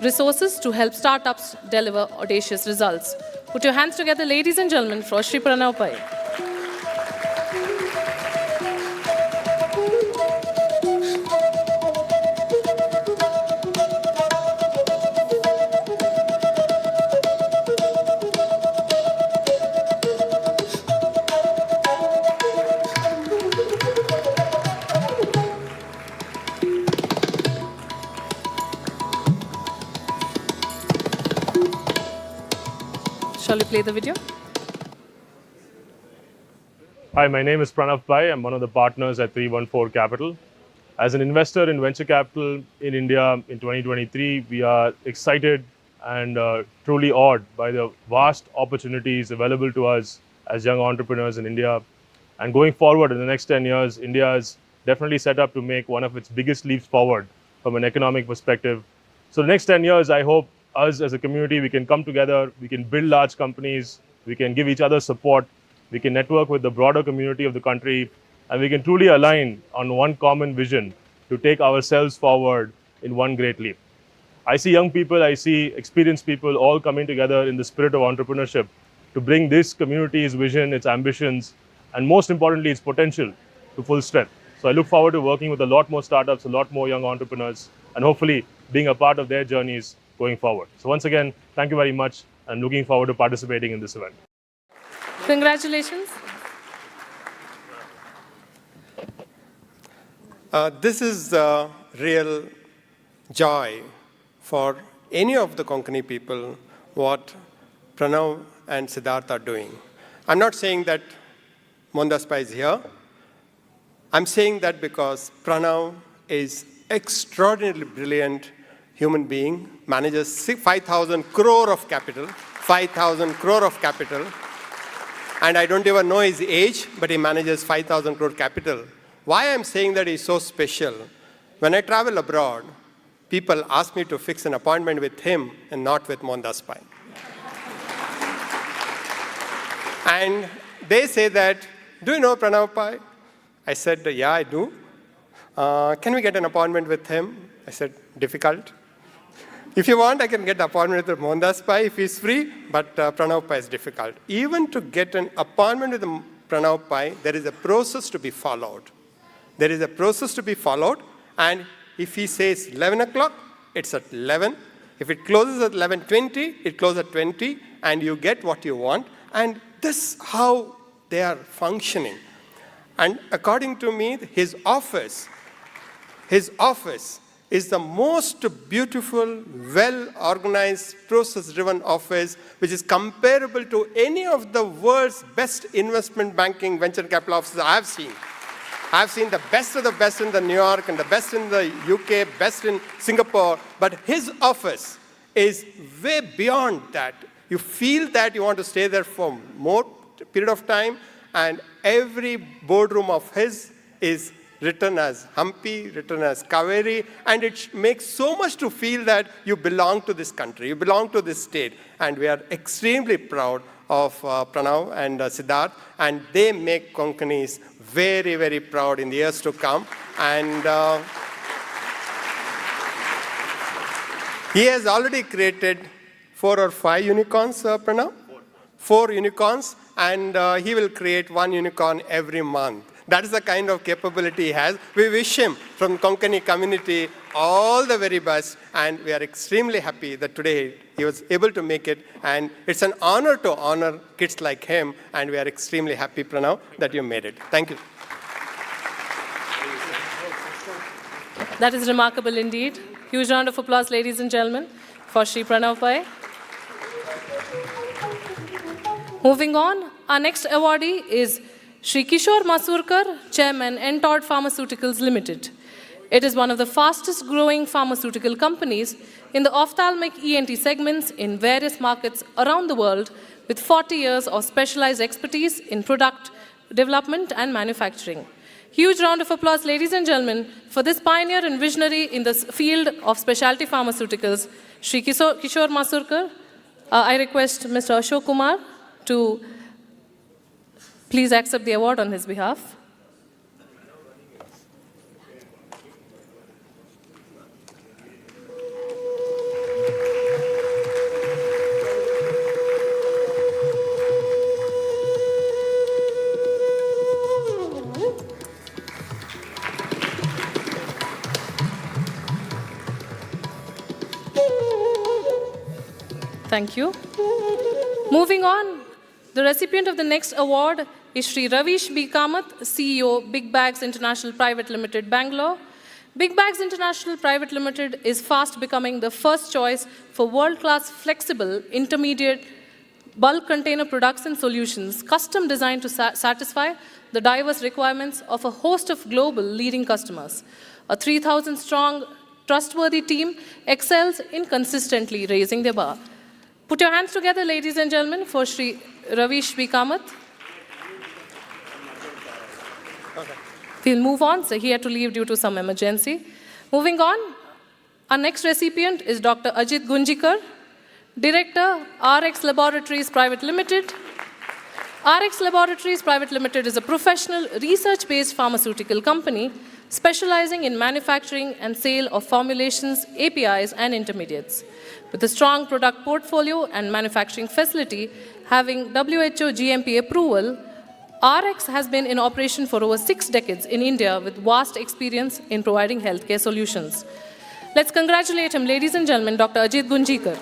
resources to help startups deliver audacious results. Put your hands together, ladies and gentlemen, for Shri Pranav Pai. Shall we play the video? Hi, my name is Pranav Pai. I'm one of the partners at 314 Capital. As an investor in venture capital in India in 2023, we are excited and truly awed by the vast opportunities available to us as young entrepreneurs in India. And going forward in the next 10 years, India is definitely set up to make one of its biggest leaps forward from an economic perspective. So the next 10 years, I hope us as a community, we can come together, we can build large companies, we can give each other support, we can network with the broader community of the country, and we can truly align on one common vision to take ourselves forward in one great leap. I see young people, I see experienced people all coming together in the spirit of entrepreneurship to bring this community's vision, its ambitions, and most importantly, its potential to full strength. So I look forward to working with a lot more startups, a lot more young entrepreneurs, and hopefully being a part of their journeys going forward. So once again, thank you very much, and looking forward to participating in this event. Congratulations. This is the real joy for any of the Konkani people what Pranav and Siddharth are doing. I'm not saying that Mohandas Pai is here. I'm saying that because Pranav is extraordinarily brilliant human being, manages 5,000 crore of capital, 5,000 crore of capital. And I don't even know his age, but he manages 5,000 crore capital. Why I'm saying that he's so special, when I travel abroad, people ask me to fix an appointment with him and not with Mohandas Pai. And they say that, do you know Pranav Pai? I said, yeah, I do. Can we get an appointment with him? I said, difficult. If you want, I can get an appointment with Mohandas Pai if he's free, but Pranav Pai is difficult. Even to get an appointment with Pranav Pai, there is a process to be followed. There is a process to be followed, and if he says 11 o'clock, it's at 11. If it closes at 11:20, it closes at 20, and you get what you want. And this is how they are functioning. And according to me, his office is the most beautiful, well-organized, process-driven office, which is comparable to any of the world's best investment banking venture capital offices I have seen. I've seen the best of the best in the New York and the best in the UK, best in Singapore, but his office is way beyond that. You feel that you want to stay there for more period of time, and every boardroom of his is written as Hampi, written as Kaveri, and it makes so much to feel that you belong to this country, you belong to this state, and we are extremely proud of Pranav and Siddharth, and they make Konkanis very, very proud in the years to come. And he has already created 4 or 5 unicorns, Pranav? 4 unicorns, and he will create 1 unicorn every month. That is the kind of capability he has. We wish him from Konkani community all the very best, and we are extremely happy that today he was able to make it, and it's an honor to honor kids like him, and we are extremely happy, Pranav, that you made it. Thank you. That is remarkable indeed. Huge round of applause, ladies and gentlemen, for Shri Pranav Pai. Moving on, our next awardee is Shri Kishore Masurkar, Chairman, Entod Pharmaceuticals Limited. It is one of the fastest growing pharmaceutical companies in the ophthalmic ENT segments in various markets around the world, with 40 years of specialized expertise in product development and manufacturing. Huge round of applause, ladies and gentlemen, for this pioneer and visionary in the field of specialty pharmaceuticals, Shri Kishore Masurkar. I request Mr. Ashok Kumar to please accept the award on his behalf. Thank you. Moving on, the recipient of the next award is Shri Ravish B. Kamath, CEO, Big Bags International Private Limited, Bangalore. Big Bags International Private Limited is fast becoming the first choice for world-class flexible, intermediate, bulk container products and solutions, custom designed to satisfy the diverse requirements of a host of global leading customers. A 3,000-strong, trustworthy team excels in consistently raising their bar. Put your hands together, ladies and gentlemen, for Shri Ravish B. Kamath. Okay. We'll move on. So he had to leave due to some emergency. Moving on, our next recipient is Dr. Ajit Gunjikar, Director, RX Laboratories Private Limited. RX Laboratories Private Limited is a professional research-based pharmaceutical company specializing in manufacturing and sale of formulations, APIs, and intermediates. With a strong product portfolio and manufacturing facility having WHO GMP approval, RX has been in operation for over 6 decades in India with vast experience in providing healthcare solutions. Let's congratulate him, ladies and gentlemen, Dr. Ajit Gunjikar.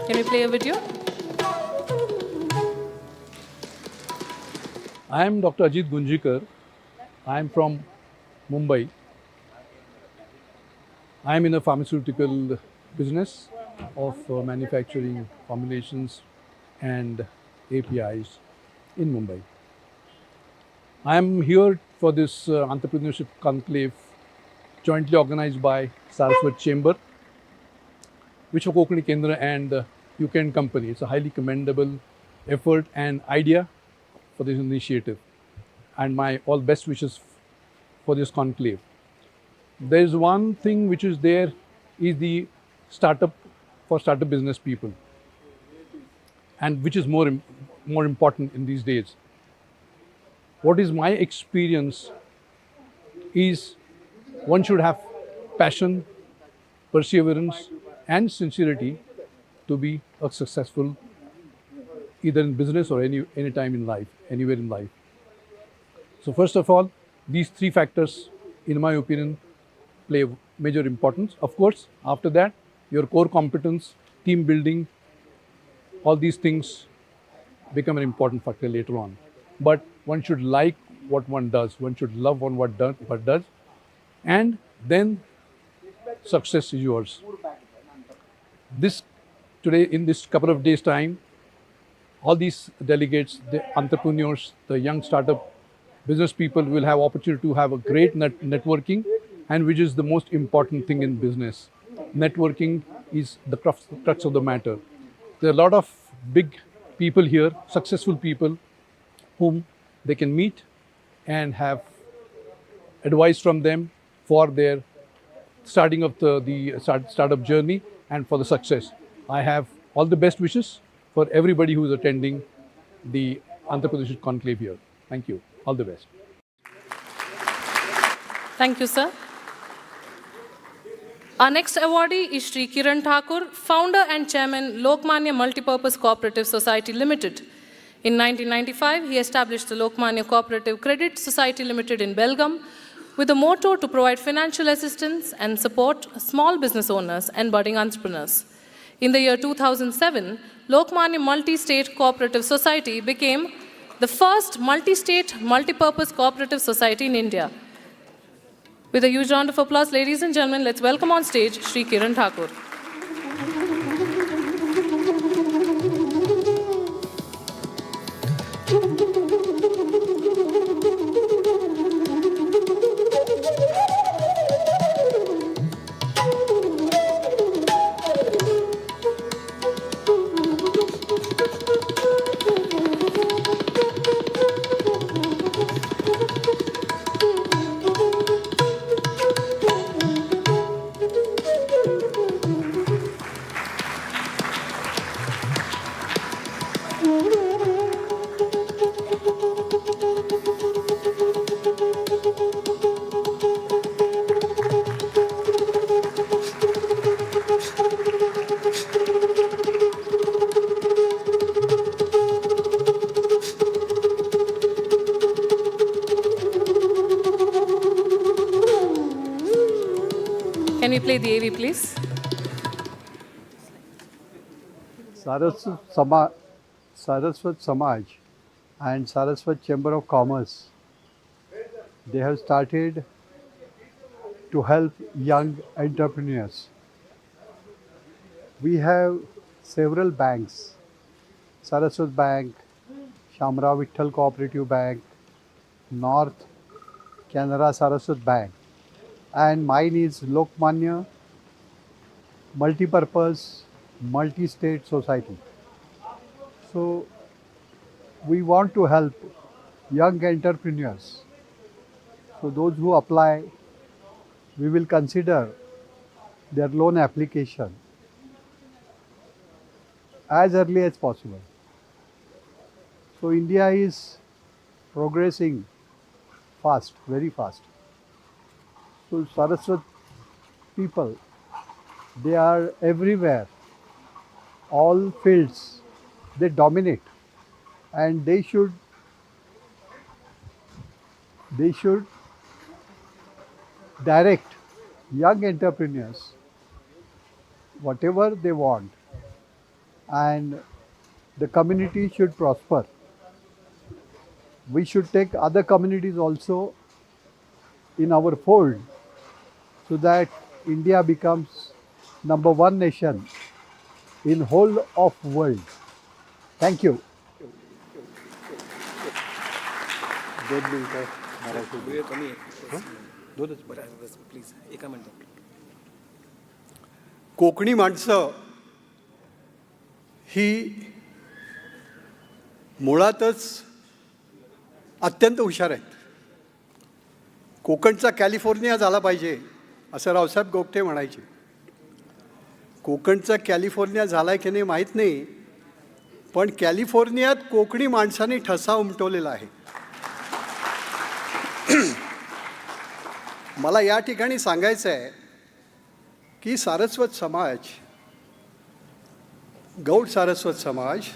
Can we play a video? I am Dr. Ajit Gunjikar. I am from Mumbai. I am in the pharmaceutical business of manufacturing formulations and APIs in Mumbai. I am here for this Entrepreneurship Conclave jointly organized by Saraswat Chamber, Vishwa Konkani Kendra and UK Company. It's a highly commendable effort and idea for this initiative, and my all best wishes for this conclave. There is one thing which is there is the startup for startup business people, and which is more important in these days. What is my experience is one should have passion, perseverance and sincerity to be a successful either in business or any time in life, anywhere in life. So first of all, these three factors, in my opinion, play major importance. Of course, after that, your core competence, team building, all these things become an important factor later on. But one should like what one does. One should love what does, and then success is yours. This today, in this couple of days' time, all these delegates, the entrepreneurs, the young startup business people will have opportunity to have a great networking, and which is the most important thing in business. Networking is the crux of the matter. There are a lot of big people here, successful people, whom they can meet and have advice from them for their starting of the startup journey and for the success. I have all the best wishes for everybody who is attending the Entrepreneurship Conclave here. Thank you. All the best. Thank you, sir. Our next awardee is Sri Kiran Thakur, founder and chairman, Lokmanya Multipurpose Cooperative Society Limited. In 1995, he established the Lokmanya Cooperative Credit Society Limited in Belgaum with a motto to provide financial assistance and support small business owners and budding entrepreneurs. In the year 2007, Lokmanya Multi-State Cooperative Society became the first multi-state, multi-purpose cooperative society in India. With a huge round of applause, ladies and gentlemen, let's welcome on stage Sri Kiran Thakur. Can we play the AV, please? Saraswat Samaj and Saraswat Chamber of Commerce, they have started to help young entrepreneurs. We have several banks, Saraswat Bank, Shamra Vittal Cooperative Bank, North Canara Saraswat Bank, and mine is Lokmanya Multipurpose Multi-State Society. So we want to help young entrepreneurs. So those who apply, we will consider their loan application as early as possible. So India is progressing fast, very fast. So Saraswat people, they are everywhere, all fields, they dominate, and they should direct young entrepreneurs whatever they want, and the community should prosper. We should take other communities also in our fold so that India becomes #1 nation in whole of world. Thank you. Konkani माणसं ही मुळातच अत्यंत हुशार आहेत. कोकणचा कॅलिफोर्निया झाला पाहिजे असं रावसाहेब गोगटे म्हणायचे. कोकणचा कॅलिफोर्निया झाला की नाही माहीत नाही, पण कॅलिफोर्नियात कोकणी माणसांनी ठसा उमटवलेला आहे. मला या ठिकाणी सांगायचं आहे की सारस्वत समाज, गौड सारस्वत समाज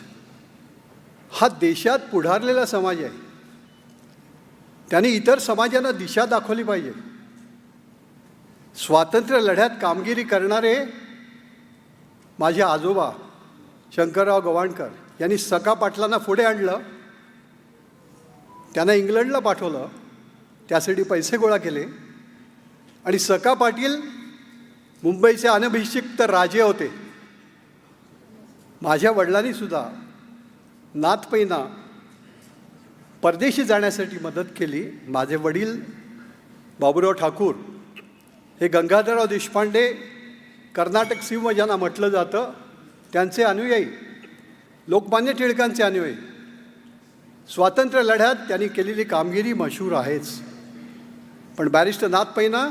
हा देशात पुढारलेला समाज आहे. त्याने इतर समाजांना दिशा दाखवली पाहिजे. स्वातंत्र्य लढ्यात कामगिरी करणारे माझे आजोबा शंकरराव गवाणकर यांनी सखा पाटलांना पुढे आणलं, त्यांना इंग्लंडला पाठवलं, त्यासाठी पैसे गोळा केले आणि सखा पाटील मुंबईचे अनभिषिक्त राजे होते. माझ्या वडिलांनी सुद्धा नाथपैना परदेशी जाण्यासाठी मदत केली. माझे वडील बाबूराव ठाकूर हे गंगाधरराव देशपांडे कर्नाटक सिंह ज्यांना म्हटलं जातं त्यांचे अनुयायी, लोकमान्य टिळकांचे अनुयायी. स्वातंत्र्य लढ्यात त्यांनी केलेली कामगिरी मशहूर आहेच. पण बॅरिस्टर नाथपैंना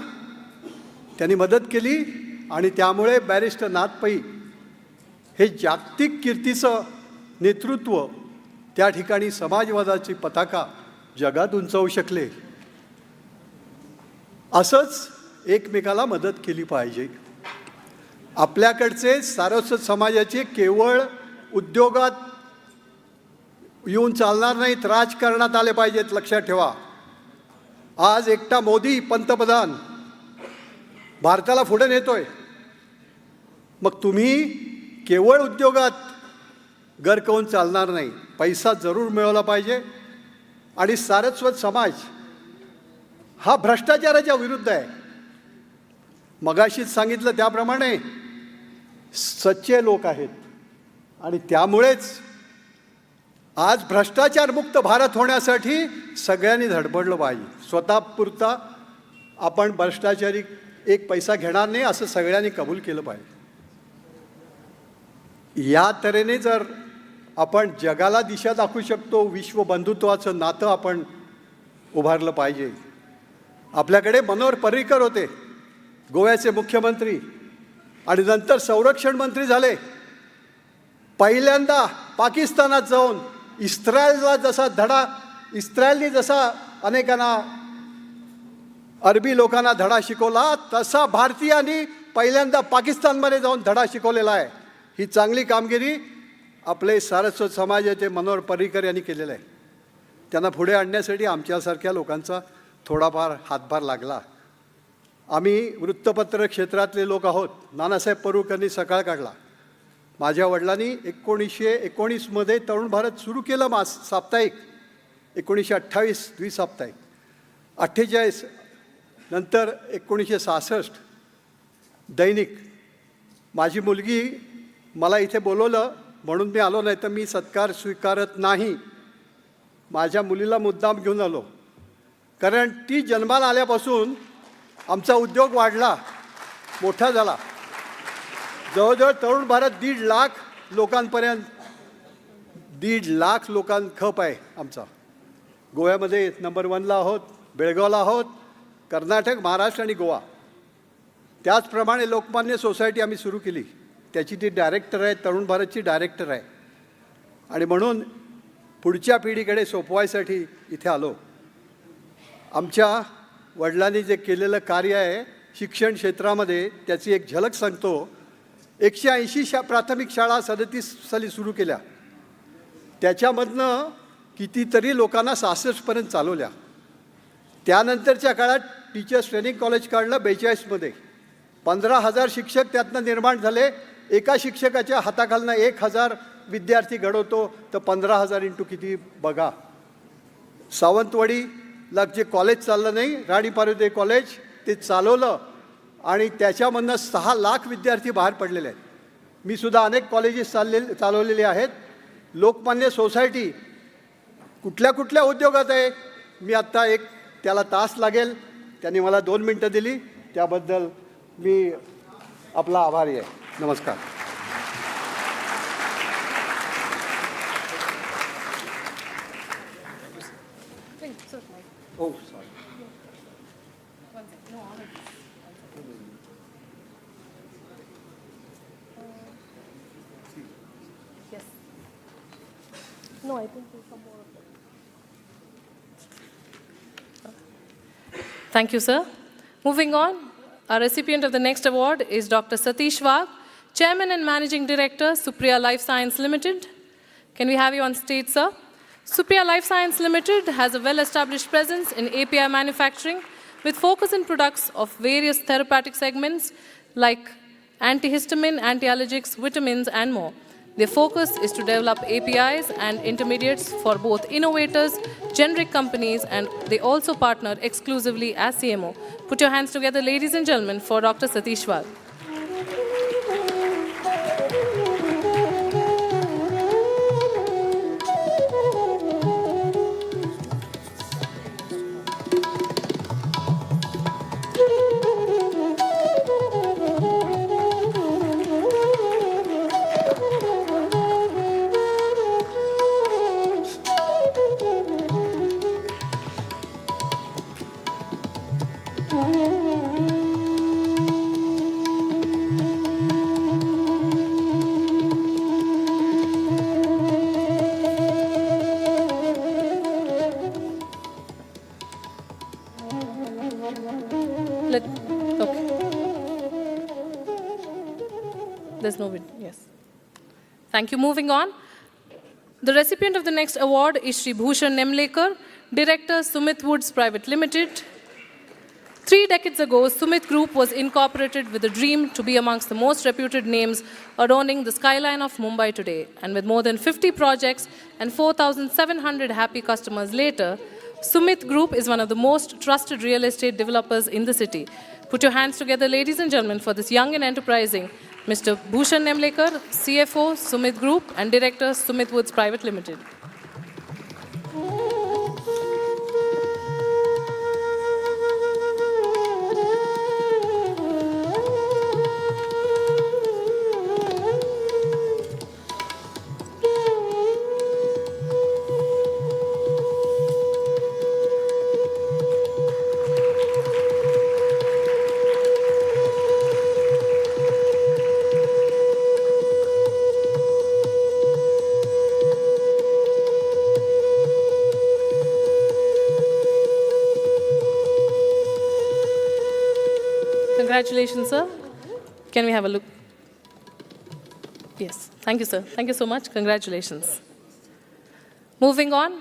त्यांनी मदत केली आणि त्यामुळे बॅरिस्टर नाथपै हे जागतिक कीर्तीचं नेतृत्व त्या ठिकाणी समाजवादाची पताका जगात उंचावू शकले. असंच एकमेकाला मदत केली पाहिजे. आपल्याकडचे सारस्वत समाजाचे केवळ उद्योगात येऊन चालणार नाहीत, राजकारणात आले पाहिजेत. लक्षात ठेवा, आज एकटा मोदी पंतप्रधान भारताला पुढे नेतोय. मग तुम्ही केवळ उद्योगात गरकवून चालणार नाही, पैसा जरूर मिळवला पाहिजे. आणि सारस्वत समाज हा भ्रष्टाचाराच्या विरुद्ध आहे. मगाशीच सांगितलं त्याप्रमाणे सच्चे लोक आहेत आणि त्यामुळेच आज भ्रष्टाचारमुक्त भारत होण्यासाठी सगळ्यांनी धडपडलं पाहिजे. स्वतःपुरता आपण भ्रष्टाचारी एक पैसा घेणार नाही असं सगळ्यांनी कबूल केलं पाहिजे. या तऱ्हेने जर आपण जगाला दिशा दाखवू शकतो, विश्व बंधुत्वाचं नातं आपण उभारलं पाहिजे. आपल्याकडे मनोहर पर्रिकर होते, गोव्याचे मुख्यमंत्री आणि नंतर संरक्षण मंत्री झाले. पहिल्यांदा पाकिस्तानात जाऊन इस्रायलने जसा अनेकांना अरबी लोकांना धडा शिकवला, तसा भारतीयांनी पहिल्यांदा पाकिस्तानमध्ये जाऊन धडा शिकवलेला आहे. ही चांगली कामगिरी आपले सारस्वत समाजाचे मनोहर पर्रिकर यांनी केलेलं आहे. त्यांना पुढे आणण्यासाठी आमच्यासारख्या लोकांचा थोडाफार हातभार लागला. आम्ही वृत्तपत्र क्षेत्रातले लोक आहोत. नानासाहेब परुळकरांनी सकाळ काढला. माझ्या वडिलांनी 1919मध्ये तरुण भारत सुरू केलं साप्ताहिक, 1928 द्विसाप्ताहिक, 48 नंतर 1966 दैनिक. माझी मुलगी मला इथे बोलवलं म्हणून मी आलो, नाही तर मी सत्कार स्वीकारत नाही. माझ्या मुलीला मुद्दाम घेऊन आलो, कारण ती जन्माला आल्यापासून आमचा उद्योग वाढला, मोठा झाला. जवळजवळ तरुण भारत 1.5 लाख लोकांपर्यंत, 1.5 लाख खप आहे आमचा. गोव्यामध्ये नंबर 1ला आहोत, बेळगावला आहोत, कर्नाटक, महाराष्ट्र आणि गोवा. त्याचप्रमाणे लोकमान्य सोसायटी आम्ही सुरू केली, त्याची ती डायरेक्टर आहे, तरुण भारतची डायरेक्टर आहे. आणि म्हणून पुढच्या पिढीकडे सोपवायसाठी इथे आलो. आमच्या वडिलांनी जे केलेलं कार्य आहे शिक्षण क्षेत्रामध्ये, त्याची एक झलक सांगतो. 180 प्राथमिक शाळा 37 साली सुरू केल्या, त्याच्यामधनं कितीतरी लोकांना 66पर्यंत चालवल्या. त्यानंतरच्या काळात टीचर्स ट्रेनिंग कॉलेज काढलं 42मध्ये, 15,000 शिक्षक त्यातनं निर्माण झाले. एका शिक्षकाच्या हाताखालनं 1,000 विद्यार्थी घडवतो तर 15,000 इंटू किती बघा. सावंतवाडीला जे कॉलेज चाललं नाही, राणी पार्वती कॉलेज, ते चालवलं आणि त्याच्यामधनं 6 लाख विद्यार्थी बाहेर पडलेले आहेत. मी सुद्धा अनेक कॉलेजेस चालवलेले आहेत. लोकमान्य सोसायटी कुठल्या कुठल्या उद्योगात आहे, मी आत्ता एक त्याला तास लागेल, त्यांनी मला 2 मिनटं दिली, त्याबद्दल मी आपला आभारी आहे. नमस्कार. Oh, sorry. Yes. No, I think there's some more of them. Thank you, sir. Moving on, our recipient of the next award is Dr. Satish Wagh, Chairman and Managing Director, Supriya Life Science Limited. Can we have you on stage, sir? Supriya Life Science Limited has a well-established presence in API manufacturing with focus in products of various therapeutic segments like antihistamine, antiallergics, vitamins, and more. Their focus is to develop APIs and intermediates for both innovators, generic companies, and they also partner exclusively as CMO. Put your hands together, ladies and gentlemen, for Dr. Satish Wagh. There's no video. Yes. Thank you. Moving on. The recipient of the next award is Shri Bhushan Nemlekar, Director, Sumit Woods Private Limited. 3 decades ago, Sumit Group was incorporated with a dream to be amongst the most reputed names adorning the skyline of Mumbai today. And with more than 50 projects and 4,700 happy customers later, Sumit Group is one of the most trusted real estate developers in the city. Put your hands together, ladies and gentlemen, for this young and enterprising Mr. Bhushan Nemlekar, CFO, Sumit Group, and Director, Sumit Woods Private Limited. Congratulations, sir. Can we have a look? Yes. Thank you, sir. Thank you so much. Congratulations. Moving on.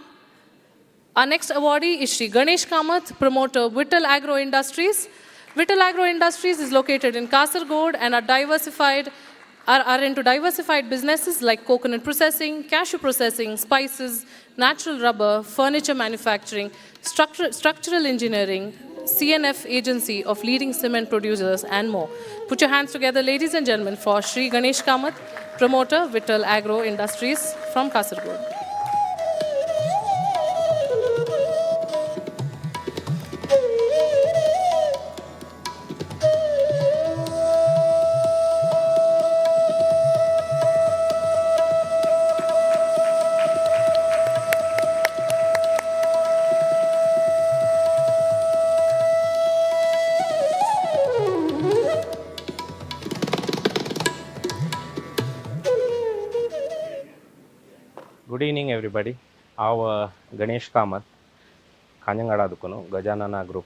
Our next awardee is Shri Ganesh Kamath, promoter, Vittal Agro Industries. Vittal Agro Industries is located in Kasargod and are into diversified businesses like coconut processing, cashew processing, spices, natural rubber, furniture manufacturing, structural engineering, CNF agency of leading cement producers, and more. Put your hands together, ladies and gentlemen, for Shri Ganesh Kamath, promoter, Vittal Agro Industries from Kasargod. Good evening, everybody. Our Ganesh Kamath, Kanjangada Dukunu, Gajanana Group.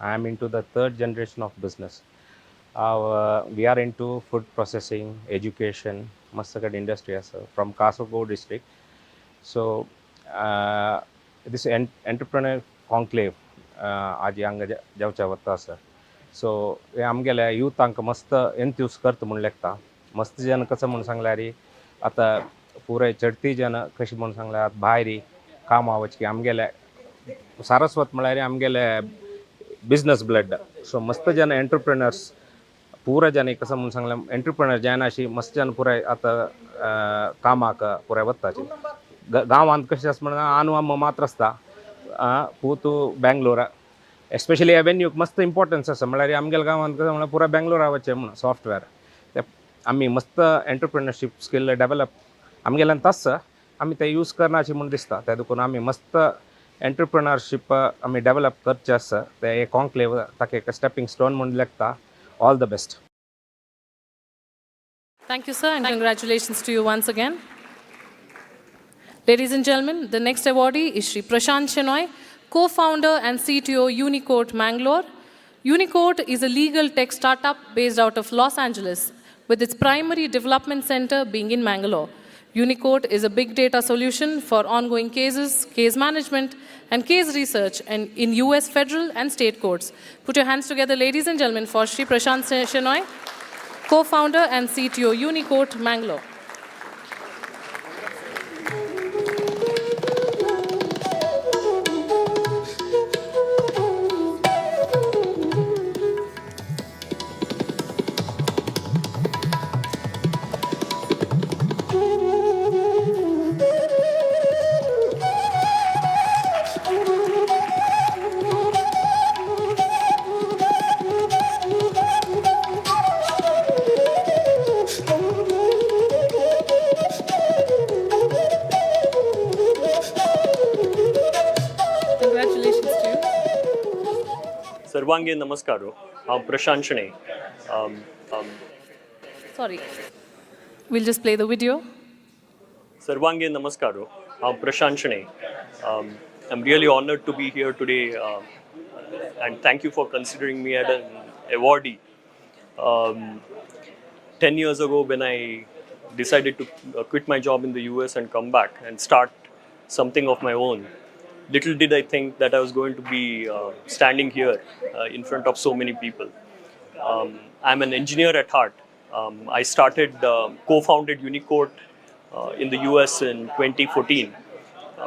I am into the 3rd generation of business. We are into food processing, education, Masakad industry from Kasargod district. So, this Entrepreneurship Conclave, आज यांग जावचा वत्ता sir. So, आमगेले youth अंक मस्त enthuse करत म्हणून लेखता. मस्त जन कसं म्हणून सांगल्यार आता पुराय चडती जन कशी म्हणून सांगल्यार भायर कामां वचकी आमगेले सारस्वत म्हळ्यार आमगेले बिजनस ब्लड सो मस्त जन एंटरप्रेनर्स पुरा जन कसं म्हणून सांगल्यार एंटरप्रेनर जायना अशी मस्त जन पुराय आतां कामाक पुराय वताचे गांवांत कशें आसा म्हणून आनू आम्मा मात्र आसता पूत बेंगलोर एस्पेशली एवेन्यूक मस्त इम्पोर्टन्स आसा म्हळ्यार आमगेल्या गांवांत कसं म्हळ्यार पुराय बेंगलोरा वचचें म्हणून सॉफ्टवेअर ते आमी मस्त एंटरप्रेनरशीप स्कील डेवलप आमगेल्यान तस्सा आमी ते यूज करनाचे म्हूण दिसता ते देखून आमी मस्त एंटरप्रेनरशीप आमी डेवलप करचे आसा ते कॉन्क्लेव ताका एक स्टेपिंग स्टोन म्हूण लेखता all the best. Thank you, sir, and congratulations to you once again. Ladies and gentlemen, the next awardee is Shri Prashant Shenoy, co-founder and CTO Unicourt Mangalore. Unicourt is a legal tech startup based out of Los Angeles, with its primary development center being in Mangalore. Unicourt is a big data solution for ongoing cases, case management, and case research in US federal and state courts. Put your hands together, ladies and gentlemen, for Shri Prashant Shenoy, co-founder and CTO Unicourt Mangalore. सर्वांगे नमस्कारो हांव प्रशांत Shenoy Sorry, we'll just play the video. सर्वांगे नमस्कारो हांव प्रशांत Shenoy I'm really honored to be here today and thank you for considering me as an awardee. 10 years ago when I decided to quit my job in the US and come back and start something of my own, little did I think that I was going to be standing here in front of so many people. I'm an engineer at heart. I started, co-founded Unicourt in the US in 2014.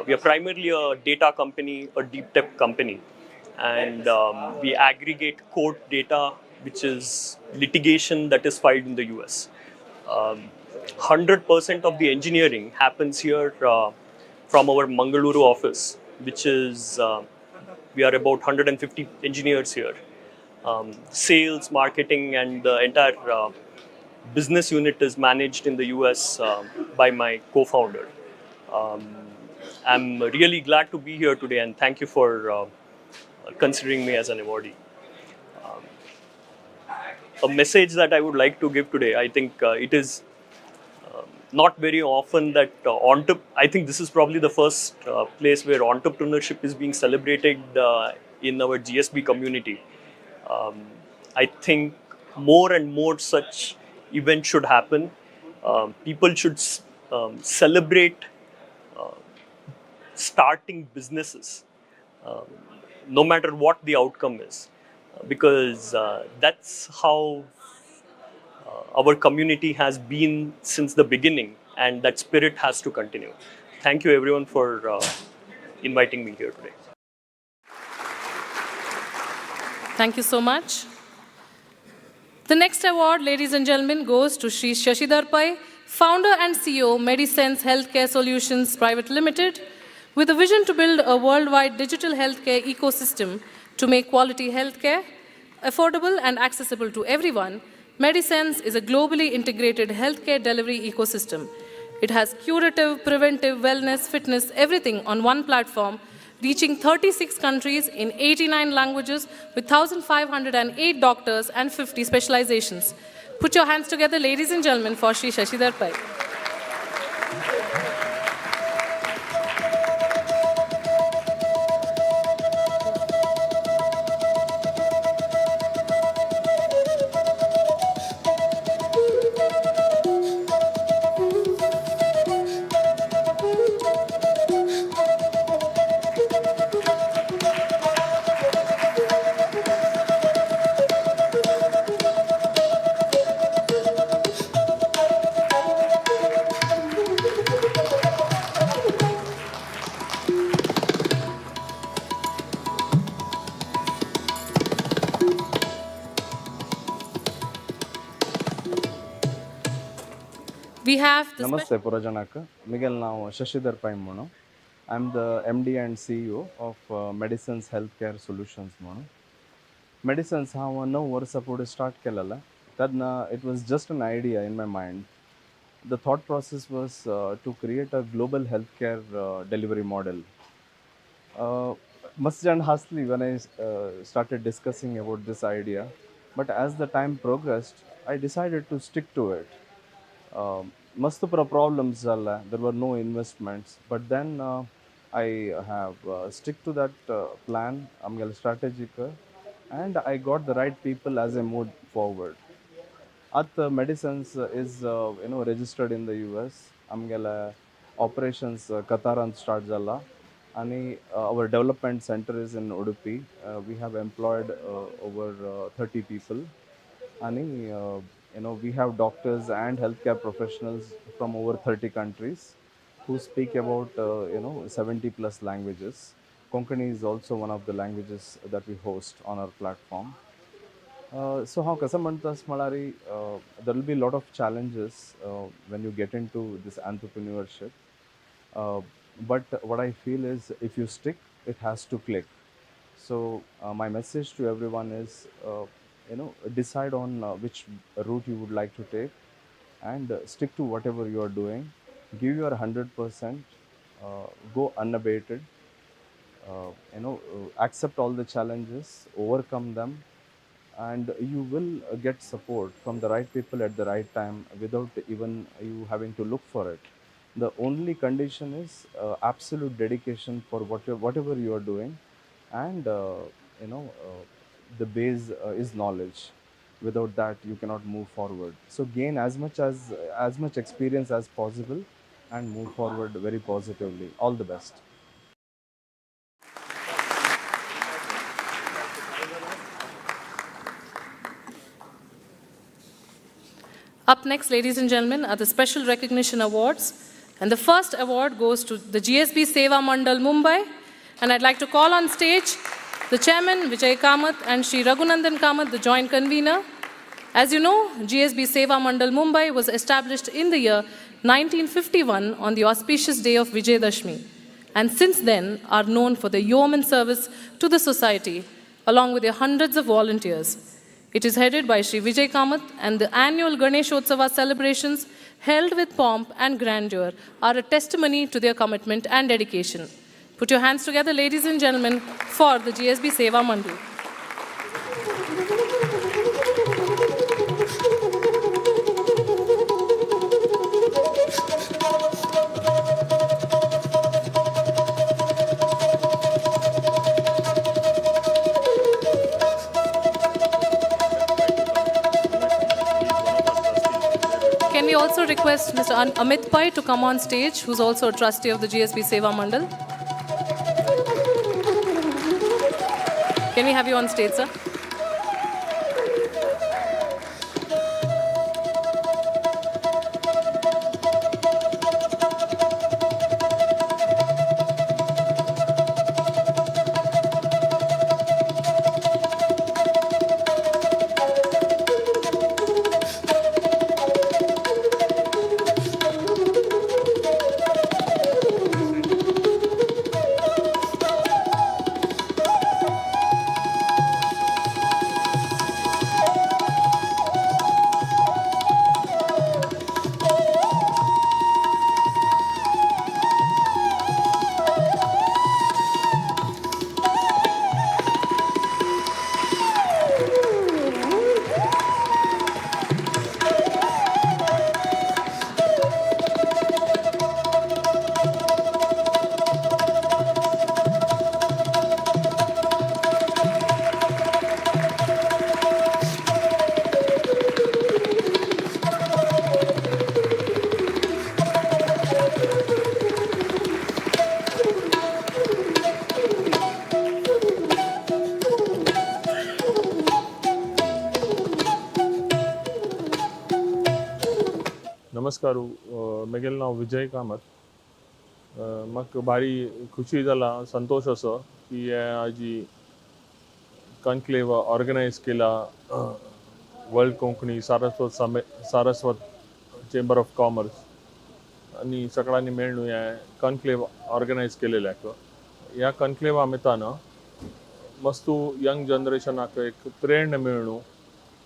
We are primarily a data company, a deep tech company, and we aggregate court data, which is litigation that is filed in the US. 100% of the engineering happens here from our Mangaluru office, which is, we are about 150 engineers here. Sales, marketing, and the entire business unit is managed in the US by my co-founder. I'm really glad to be here today and thank you for considering me as an awardee. A message that I would like to give today, I think it is not very often that I think this is probably the first place where entrepreneurship is being celebrated in our GSB community. I think more and more such events should happen. People should celebrate starting businesses, no matter what the outcome is, because that's how our community has been since the beginning, and that spirit has to continue. Thank you everyone for inviting me here today. Thank you so much. The next award, ladies and gentlemen, goes to Shri Shashidhar Pai, founder and CEO, Medisense Healthcare Solutions Private Limited. With a vision to build a worldwide digital healthcare ecosystem to make quality healthcare affordable and accessible to everyone, Medisense is a globally integrated healthcare delivery ecosystem. It has curative, preventive, wellness, fitness, everything on one platform, reaching 36 countries in 89 languages with 1,508 doctors and 50 specializations. Put your hands together, ladies and gentlemen, for Shri Shashidhar Pai. We have the Namaste Purajanaka. Miguel now Shashidhar Paimono. I'm the MD and CEO of Medicines Healthcare Solutions Mono. Medicines how no words support start kelala. Tadna it was just an idea in my mind. The thought process was to create a global healthcare delivery model. Must and hastily when I started discussing about this idea, but as the time progressed, I decided to stick to it. Must problems alla, there were no investments, but then I have stick to that plan. I'm strategic, and I got the right people as I moved forward. At medicines is registered in the US. Amgela operations Qataran start jalla. Ani our development center is in Udupi. We have employed over 30 people. Ani we have doctors and healthcare professionals from over 30 countries who speak about 70 plus languages. Konkani is also one of the languages that we host on our platform. So how Kasamantas Malari, there will be a lot of challenges when you get into this entrepreneurship. But what I feel is if you stick, it has to click. So my message to everyone is, decide on which route you would like to take and stick to whatever you are doing. Give your 100%, go unabated, accept all the challenges, overcome them, and you will get support from the right people at the right time without even you having to look for it. The only condition is absolute dedication for whatever you are doing, and the base is knowledge. Without that, you cannot move forward. So gain as much experience as possible and move forward very positively. All the best. Up next, ladies and gentlemen, are the Special Recognition Awards. And the first award goes to the GSB Seva Mandal Mumbai. And I'd like to call on stage the Chairman, Vijay Kamath, and Sri Raghunandan Kamath, the Joint Convener. As you know, GSB Seva Mandal Mumbai was established in the year 1951 on the auspicious day of Vijayadashmi, and since then are known for their yeoman service to the society, along with their hundreds of volunteers. It is headed by Sri Vijay Kamath, and the annual Ganeshotsava celebrations, held with pomp and grandeur, are a testimony to their commitment and dedication. Put your hands together, ladies and gentlemen, for the GSB Seva Mandal. Can we also request Mr. Amit Pai to come on stage, who's also a trustee of the GSB Seva Mandal? Can we have you on stage, sir? नमस्कारू मगेल नाव विजय कामत म्हाका भारी खुशी जाला संतोष असो की हाजी conclave organise केला world Konkani Saraswat chamber of commerce आणि सगळ्यांनी मेळून हे कॉन्क्लेव ऑर्गनायज केलेले आहे. ह्या कॉन्क्लेवा मितानं मस्तू यंग जनरेशनाक एक प्रेरणा मेळणू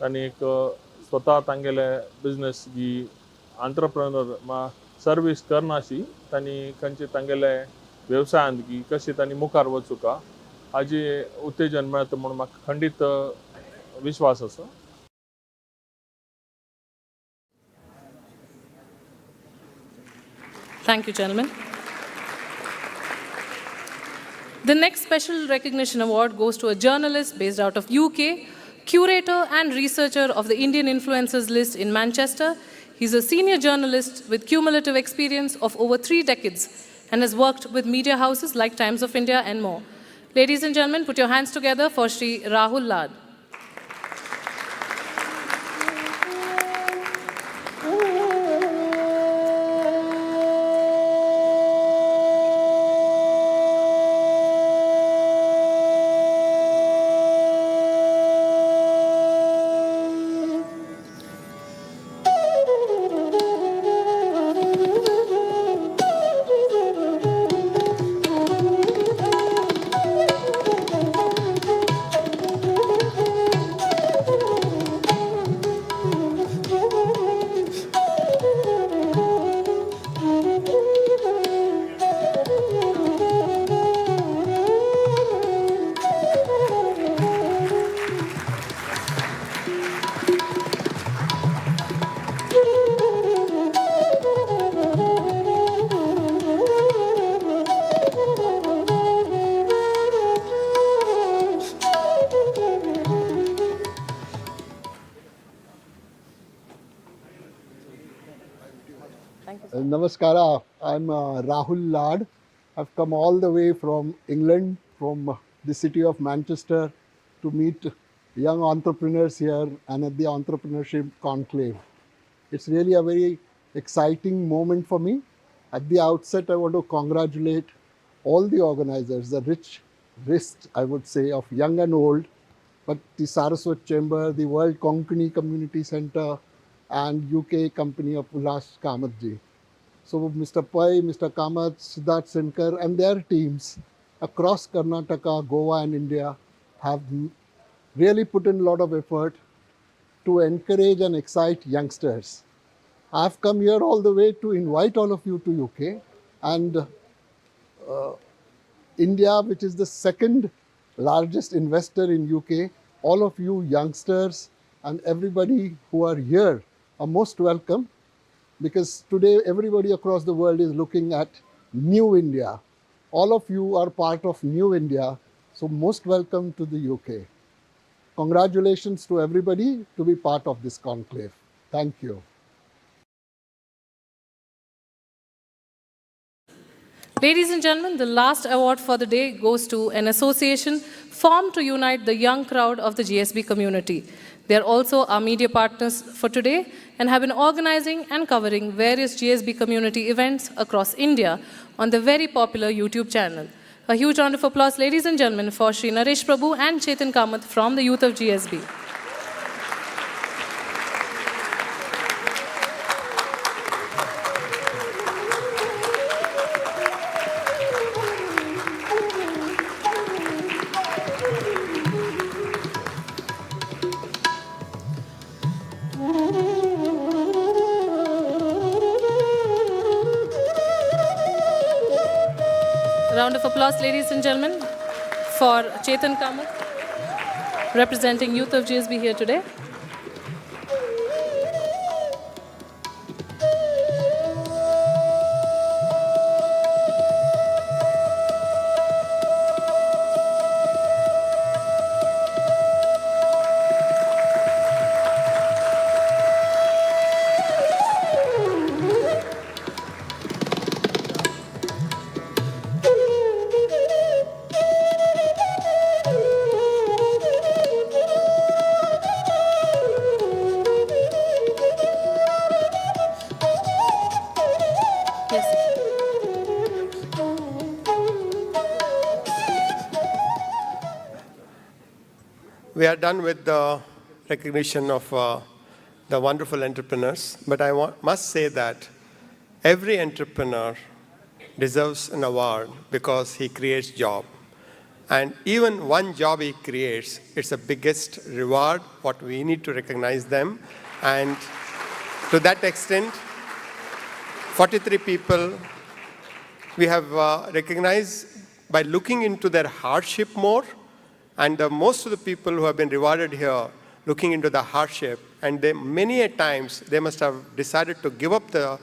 आणि एक स्वतः तांगेले बिझनेस जी आंतरप्रनर मा सर्वीस करनाशी तांणी खंयचे तांगेले व्यवसायांत की कशी तांणी मुखार वचूका हाजी उत्तेजन मेळटा म्हणून म्हाका खंडीत विश्वास आसा. Thank you, gentlemen. The next special recognition award goes to a journalist based out of UK, curator and researcher of the Indian influencers list in Manchester. He's a senior journalist with cumulative experience of over 3 decades and has worked with media houses like Times of India and more. Ladies and gentlemen, put your hands together for Shri Rahul Lad. Namaskara, I'm Rahul Lad. I've come all the way from England, from the city of Manchester to meet young entrepreneurs here and at the Entrepreneurship Conclave. It's really a very exciting moment for me. At the outset, I want to congratulate all the organizers, the rich list, I would say, of young and old, but the Saraswat Chamber, the World Konkani Community Center, and UK company of Ullas Kamatji. So Mr. Pai, Mr. Kamath, Siddharth Sinkar and their teams across Karnataka, Goa and India have really put in a lot of effort to encourage and excite youngsters. I've come here all the way to invite all of you to UK and India, which is the second largest investor in UK. All of you youngsters and everybody who are here are most welcome, because today everybody across the world is looking at New India. All of you are part of New India, so most welcome to the UK. Congratulations to everybody to be part of this conclave. Thank you. Ladies and gentlemen, the last award for the day goes to an association formed to unite the young crowd of the GSB community. They are also our media partners for today and have been organizing and covering various GSB community events across India on the very popular YouTube channel. A huge round of applause, ladies and gentlemen, for Shri Naresh Prabhu and Chetan Kamath from the Youth of GSB. Round of applause, ladies and gentlemen, for Chetan Kamath, representing Youth of GSB here today. We are done with the recognition of the wonderful entrepreneurs, but I must say that every entrepreneur deserves an award because he creates job. And even one job he creates, it's the biggest reward, what we need to recognize them. And to that extent, 43 people we have recognized by looking into their hardship more. And most of the people who have been rewarded here, looking into the hardship, and many a times they must have decided to give up the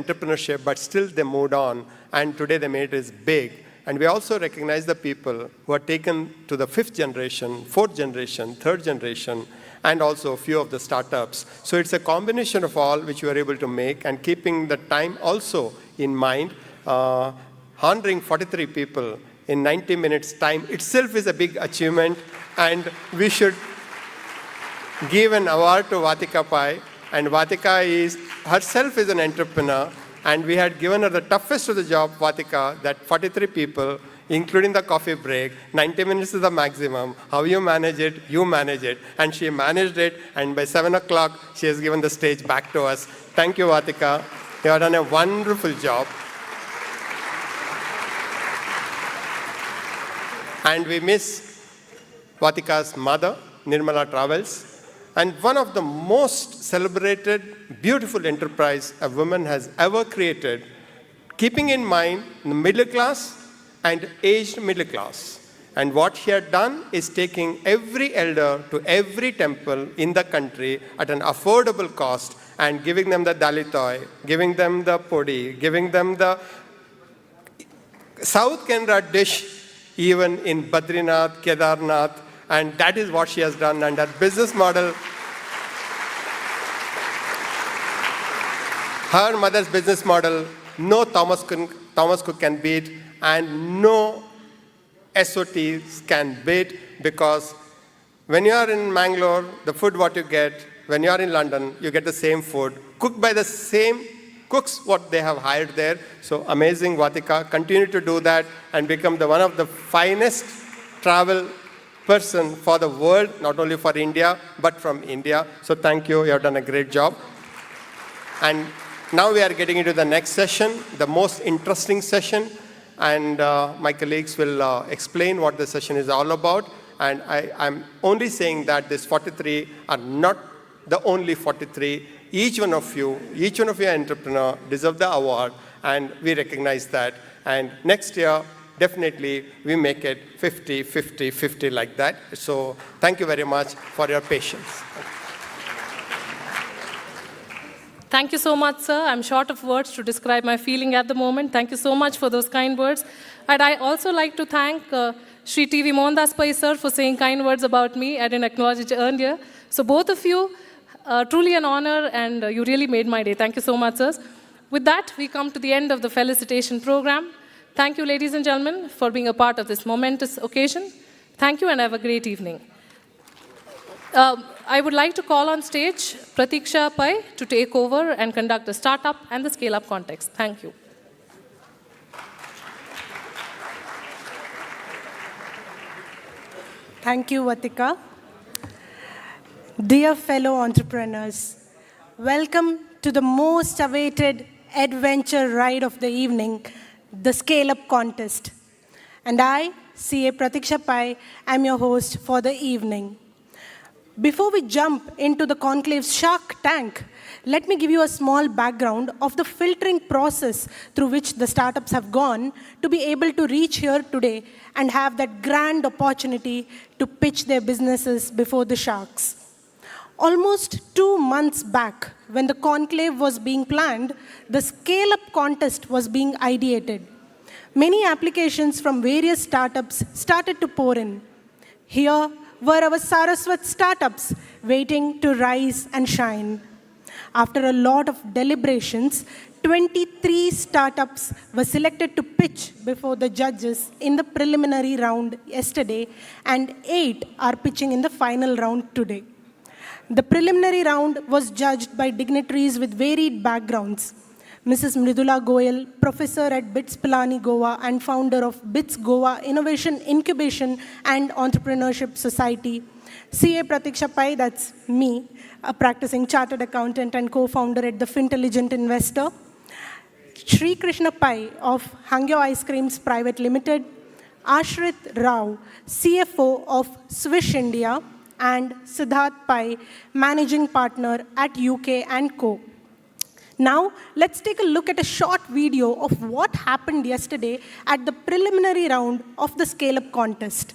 entrepreneurship, but still they moved on, and today they made it big. And we also recognize the people who are taken to the 5th generation, 4th generation, 3rd generation, and also a few of the startups. So it's a combination of all which we are able to make, and keeping the time also in mind. Honoring 43 people in 90 minutes time itself is a big achievement, and we should give an award to Vatika Pai. And Vatika herself is an entrepreneur, and we had given her the toughest of the job, Vatika, that 43 people, including the coffee break, 90 minutes is the maximum. How you manage it, you manage it. And she managed it, and by 7 o'clock, she has given the stage back to us. Thank you, Vatika. You have done a wonderful job. And we miss Vatika's mother, Nirmala Travels. And one of the most celebrated, beautiful enterprise a woman has ever created, keeping in mind the middle class and aged middle class. And what she had done is taking every elder to every temple in the country at an affordable cost and giving them the dalitoi, giving them the podi, giving them the South Canara dish, even in Badrinath, Kedarnath, and that is what she has done. And her business model, her mother's business model, no Thomas Cook can beat, and no SOTs can beat, because when you are in Mangalore, the food what you get, when you are in London, you get the same food, cooked by the same cooks what they have hired there. So amazing, Vatika. Continue to do that and become one of the finest travel person for the world, not only for India, but from India. So thank you. You have done a great job. And now we are getting into the next session, the most interesting session. And my colleagues will explain what the session is all about. And I'm only saying that these 43 are not the only 43. Each one of you entrepreneur deserve the award, and we recognize that. And next year, definitely, we make it 50, 50, 50 like that. So thank you very much for your patience. Thank you so much, sir. I'm short of words to describe my feeling at the moment. Thank you so much for those kind words. And I also like to thank Shri T.V. Mohandas Pai, sir, for saying kind words about me. I didn't acknowledge it earlier. So both of you, truly an honor, and you really made my day. Thank you so much, sirs. With that, we come to the end of the Felicitation program. Thank you, ladies and gentlemen, for being a part of this momentous occasion. Thank you, and have a great evening. I would like to call on stage Pratiksha Pai to take over and conduct the startup and the scale-up context. Thank you. Thank you, Vatika. Dear fellow entrepreneurs, welcome to the most awaited adventure ride of the evening, the Scale-Up Contest. And I, CA Pratiksha Pai, am your host for the evening. Before we jump into the conclave's Shark Tank, let me give you a small background of the filtering process through which the startups have gone to be able to reach here today and have that grand opportunity to pitch their businesses before the sharks. Almost 2 months back, when the conclave was being planned, the scale-up contest was being ideated. Many applications from various startups started to pour in. Here were our Saraswat startups waiting to rise and shine. After a lot of deliberations, 23 startups were selected to pitch before the judges in the preliminary round yesterday, and 8 are pitching in the final round today. The preliminary round was judged by dignitaries with varied backgrounds. Mrs. Mridula Goyal, professor at BITS Pilani, Goa, and founder of BITS Goa Innovation Incubation and Entrepreneurship Society. CA Pratiksha Pai, that's me, a practicing chartered accountant and co-founder at the Fintelligent Investor. Shri Krishna Pai of Hangyo Ice Creams Private Limited. Ashrit Rao, CFO of Swish India, and Siddharth Pai, managing partner at UK & Co. Now, let's take a look at a short video of what happened yesterday at the preliminary round of the Scale-Up contest.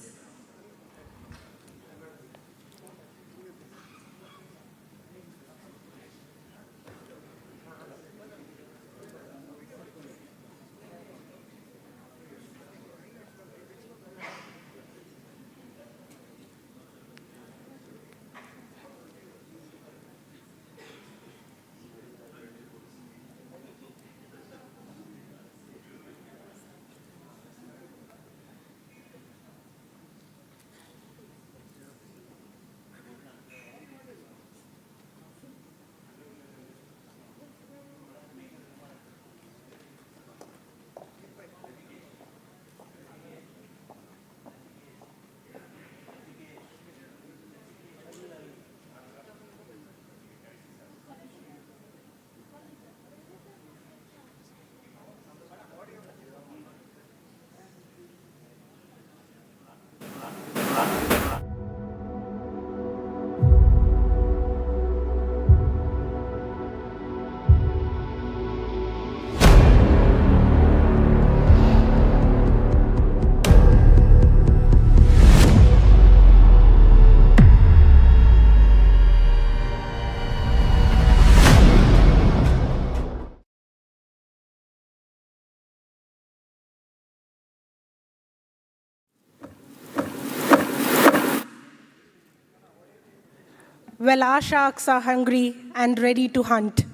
Well, our sharks are hungry and ready to hunt.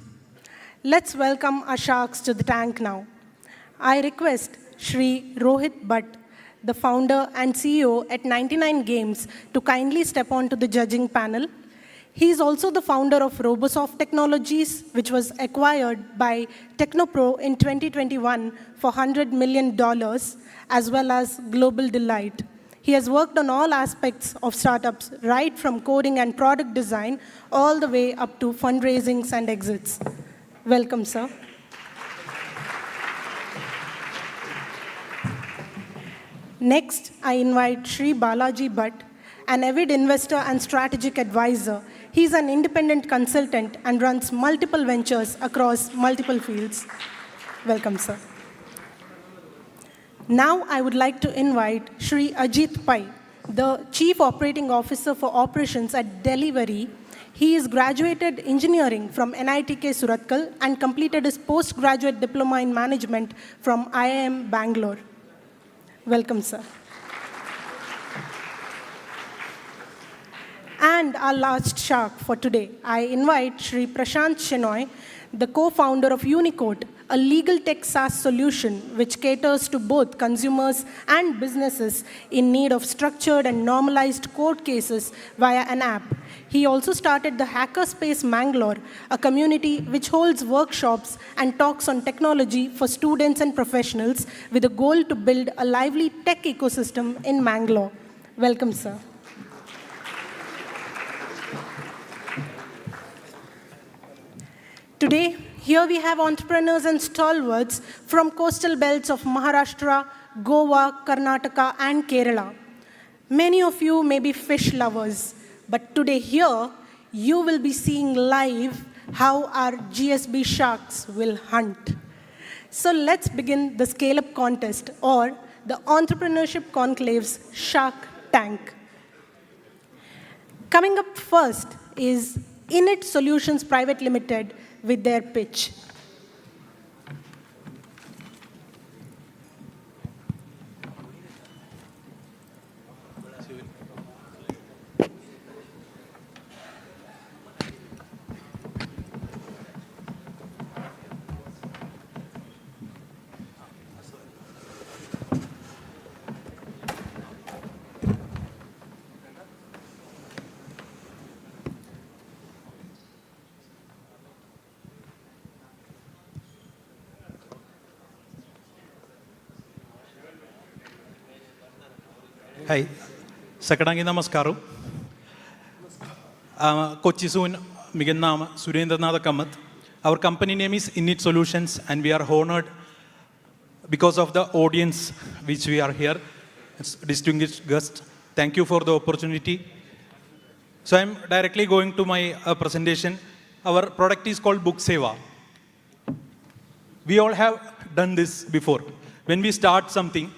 Let's welcome our sharks to the tank now. I request Shri Rohit Bhatt, the founder and CEO at 99 Games, to kindly step onto the judging panel. He is also the founder of Robosoft Technologies, which was acquired by Technopro in 2021 for $100 million, as well as Global Delight. He has worked on all aspects of startups, right from coding and product design, all the way up to fundraisings and exits. Welcome, sir. Next, I invite Shri Balaji Bhatt, an avid investor and strategic advisor. He's an independent consultant and runs multiple ventures across multiple fields. Welcome, sir. Now, I would like to invite Shri Ajit Pai, the Chief Operating Officer for Operations at Delivery. He is graduated engineering from NITK Surathkal and completed his postgraduate diploma in management from IIM Bangalore. Welcome, sir. And our last shark for today, I invite Shri Prashant Shenoy, the co-founder of Unicode, a legal tech SaaS solution which caters to both consumers and businesses in need of structured and normalized court cases via an app. He also started the Hackerspace Mangalore, a community which holds workshops and talks on technology for students and professionals with a goal to build a lively tech ecosystem in Mangalore. Welcome, sir. Today, here we have entrepreneurs and stalwarts from coastal belts of Maharashtra, Goa, Karnataka, and Kerala. Many of you may be fish lovers, but today here, you will be seeing live how our GSB sharks will hunt. So let's begin the Scale-Up contest, or the Entrepreneurship Conclave's Shark Tank. Coming up first is Init Solutions Private Limited, with their pitch. Hi. Sakadangi namaskaru. Kochisun Migannama Surendranath Kamath. Our company name is Innit Solutions, and we are honored because of the audience which we are here. It's distinguished guests. Thank you for the opportunity. So I'm directly going to my presentation. Our product is called Booksa. We all have done this before. When we start something,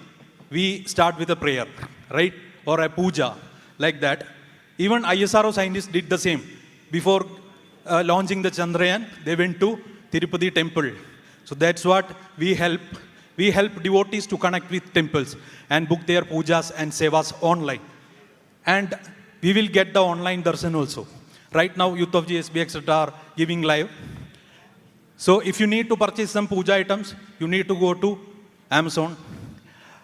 we start with a prayer, right? Or a puja, like that. Even ISRO scientists did the same. Before launching the Chandrayaan, they went to Tirupati temple. So that's what we help. We help devotees to connect with temples and book their pujas and sevas online. And we will get the online darshan also. Right now, Youth of GSB, etc. are giving live. So if you need to purchase some puja items, you need to go to Amazon.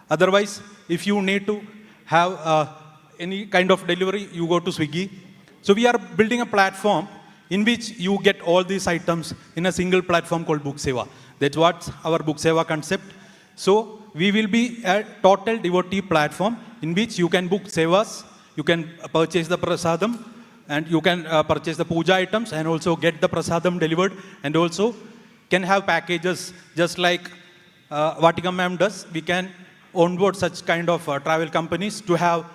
Otherwise, if you need to have any kind of delivery, you go to Swiggy. So we are building a platform in which you get all these items in a single platform called Booksa. That's what our Booksa concept. So we will be a total devotee platform in which you can book sevas, you can purchase the prasadam, and you can purchase the puja items and also get the prasadam delivered, and also can have packages just like Vatika ma'am does. We can onboard such kind of travel companies to have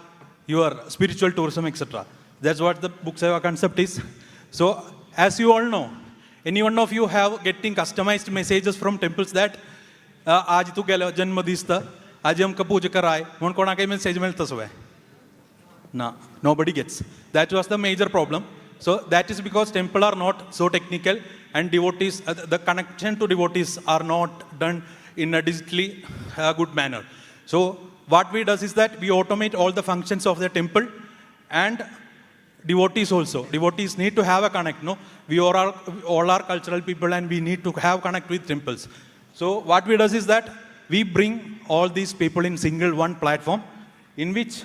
your spiritual tourism, etc. That's what the Booksa concept is. So as you all know, any one of you have getting customized messages from temples that आज तू गेला जन्म दिसता आज हमका पूजा कराय म्हणून कोणाकडे message मिळतं सोय. No, nobody gets. That was the major problem. So that is because temples are not so technical, and devotees, the connection to devotees are not done in a digitally good manner. So what we do is that we automate all the functions of the temple, and devotees also. Devotees need to have a connect. No, we all are cultural people, and we need to have connect with temples. So what we do is that we bring all these people in single one platform, in which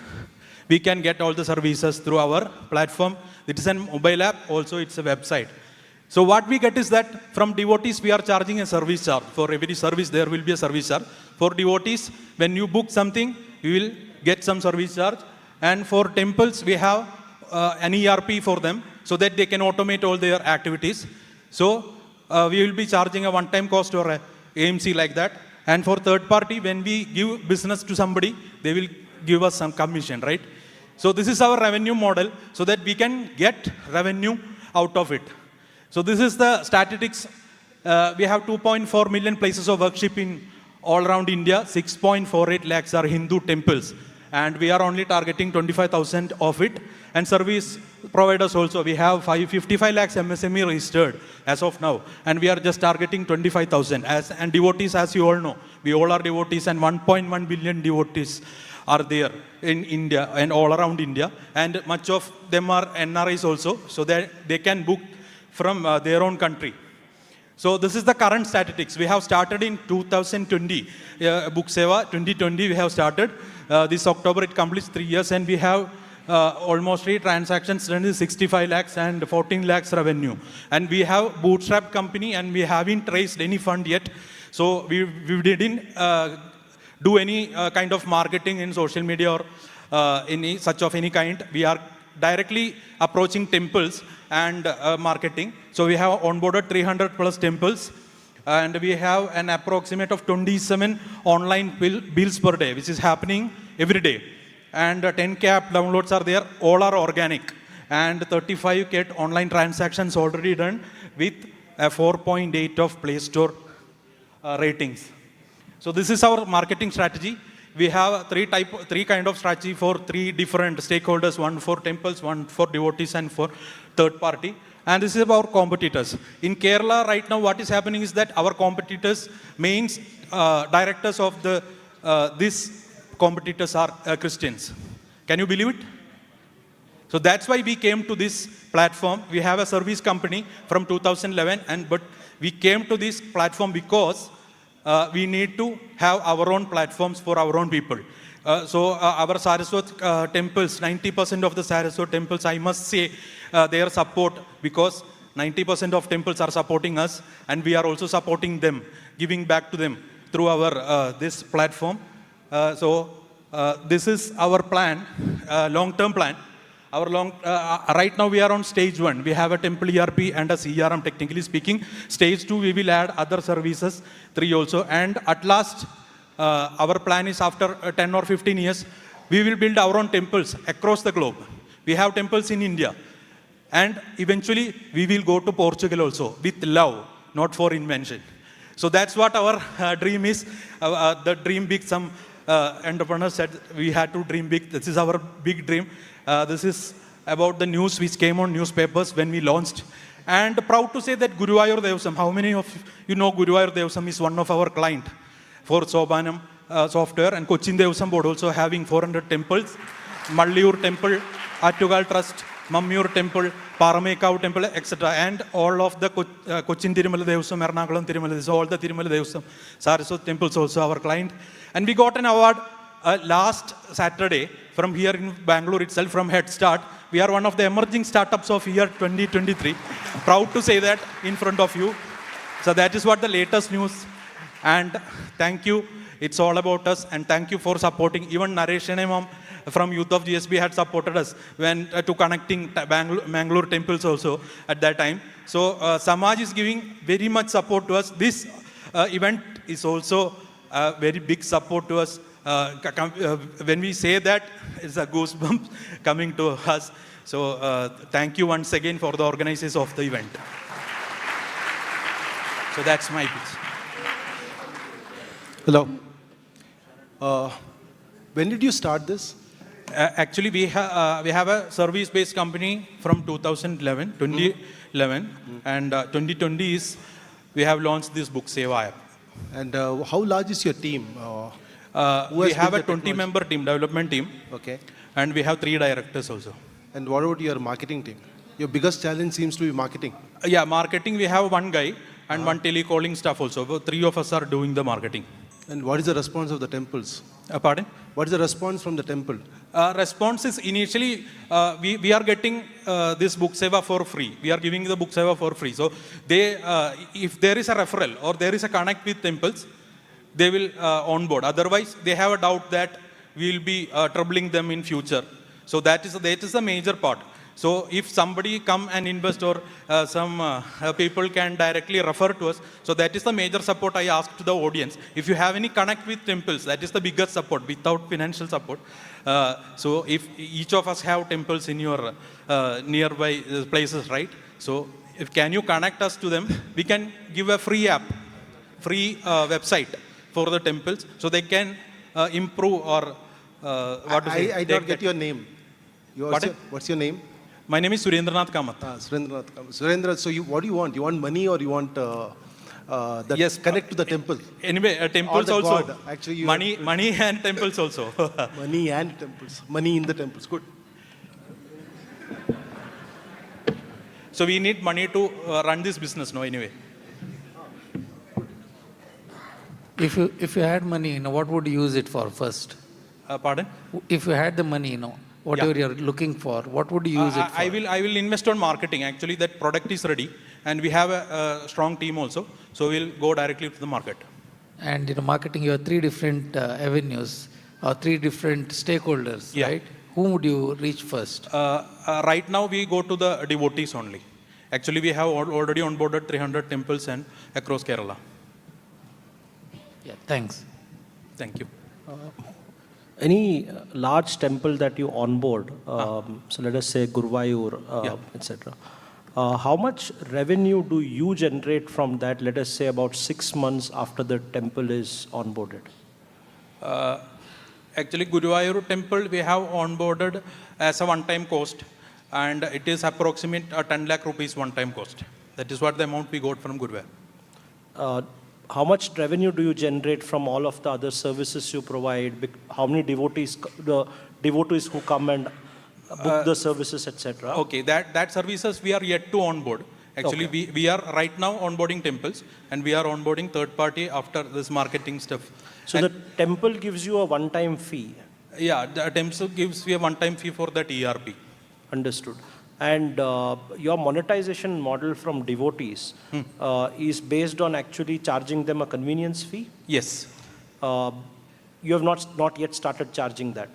we can get all the services through our platform. It is a mobile app, also it's a website. So what we get is that from devotees, we are charging a service charge. For every service, there will be a service charge. For devotees, when you book something, we will get some service charge. And for temples, we have an ERP for them, so that they can automate all their activities. So we will be charging a one-time cost or a AMC like that. And for third party, when we give business to somebody, they will give us some commission, right? So this is our revenue model, so that we can get revenue out of it. So this is the statistics. We have 2.4 million places of worship in all around India. 6.48 lakhs are Hindu temples. And we are only targeting 25,000 of it. And service providers also, we have 55 lakhs MSME registered as of now. And we are just targeting 25,000. And devotees, as you all know, we all are devotees, and 1.1 billion devotees are there in India and all around India. And much of them are NRIs also, so that they can book from their own country. So this is the current statistics. We have started in 2020, Booksa 2020 we have started. This October it completes 3 years, and we have almost 3 transactions done is 65 lakhs and 14 lakhs revenue. And we have bootstrap company, and we haven't raised any fund yet. So we didn't do any kind of marketing in social media or any kind. We are directly approaching temples and marketing. So we have onboarded 300 plus temples, and we have an approximate of 27 online bills per day, which is happening every day. And 10K app downloads are there, all are organic. And 35K online transactions already done with a 4.8 of Play Store ratings. So this is our marketing strategy. We have three kind of strategy for 3 different stakeholders, one for temples, one for devotees, and for third party. And this is about competitors. In Kerala right now, what is happening is that our competitors, directors of these competitors are Christians. Can you believe it? So that's why we came to this platform. We have a service company from 2011, but we came to this platform because we need to have our own platforms for our own people. So our Saraswat temples, 90% of the Saraswat temples, I must say, their support, because 90% of temples are supporting us, and we are also supporting them, giving back to them through our this platform. So this is our plan, long-term plan. Right now we are on stage 1. We have a temple ERP and a CRM, technically speaking. Stage 2, we will add other services, 3 also. And at last, our plan is after 10 or 15 years, we will build our own temples across the globe. We have temples in India. And eventually, we will go to Portugal also with love, not for invention. So that's what our dream is. The dream big, some entrepreneurs said we had to dream big. This is our big dream. This is about the news which came on newspapers when we launched. And proud to say that Guruvayur Devasam, how many of you know Guruvayur Devasam is one of our client for Sobanam software, and Cochin Devasam board also having 400 temples, Malliyur temple, Attugal Trust, Mammur temple, Paramekau temple, etc. And all of the Cochin Tirumala Devasam, Ernakulam Tirumala Devasam, all the Tirumala Devasam, Saraswat temples also our client. And we got an award last Saturday from here in Bangalore itself, from Head Start. We are one of the emerging startups of year 2023. Proud to say that in front of you. So that is what the latest news. And thank you. It's all about us. And thank you for supporting. Even Naresh and Mom from Youth of GSB had supported us when to connecting Bangalore temples also at that time. So Samaj is giving very much support to us. This event is also a very big support to us. When we say that, it's a goosebump coming to us. So thank you once again for the organizers of the event. So that's my pitch. Hello. When did you start this? Actually, we have a service-based company from 2011, and 2020 is we have launched this Booksa app. And how large is your team? We have a 20-member team, development team. Okay. And we have 3 directors also. And what about your marketing team? Your biggest challenge seems to be marketing. Yeah, marketing, we have 1 guy and 1 telecalling staff also. But 3 of us are doing the marketing. And what is the response of the temples? Pardon? What is the response from the temple? Response is initially, we are getting this Booksa for free. We are giving the Booksa for free. So they, if there is a referral or there is a connect with temples, they will onboard. Otherwise, they have a doubt that we will be troubling them in future. So that is the major part. So if somebody come and invest or some people can directly refer to us, so that is the major support I ask to the audience. If you have any connect with temples, that is the biggest support without financial support. So if each of us have temples in your nearby places, right? So if can you connect us to them, we can give a free app, free website for the temples, so they can improve or what to say. I don't get your name. What's your name? My name is Surendranath Kamath. Surendranath Kamath. Surendra, so what do you want? You want money or you want that yes, connect to the temple? Anyway, temples also. God. Actually, money and temples also. Money and temples. Money in the temples. Good. So we need money to run this business, no, anyway. If you had money, what would you use it for first? Pardon? If you had the money, whatever you're looking for, what would you use it for? I will invest on marketing. Actually, that product is ready, and we have a strong team also. So we'll go directly to the market. And in marketing, you have 3 different avenues or 3 different stakeholders, right? Whom would you reach first? Right now, we go to the devotees only. Actually, we have already onboarded 300 temples and across Kerala. Yeah, thanks. Thank you. Any large temple that you onboard, so let us say Guruvayur, etc. How much revenue do you generate from that, let us say about 6 months after the temple is onboarded? Actually, Guruvayur temple we have onboarded as a one-time cost, and it is approximate 10 lakh rupees one-time cost. That is what the amount we got from Guruvayur. How much revenue do you generate from all of the other services you provide? How many devotees, the devotees who come and book the services, etc.? Okay, that services we are yet to onboard. Actually, we are right now onboarding temples, and we are onboarding third party after this marketing stuff. So and the temple gives you a one-time fee? Yeah, the temple gives you a one-time fee for that ERP. Understood. And your monetization model from devotees is based on actually charging them a convenience fee? Yes. you have not yet started charging that?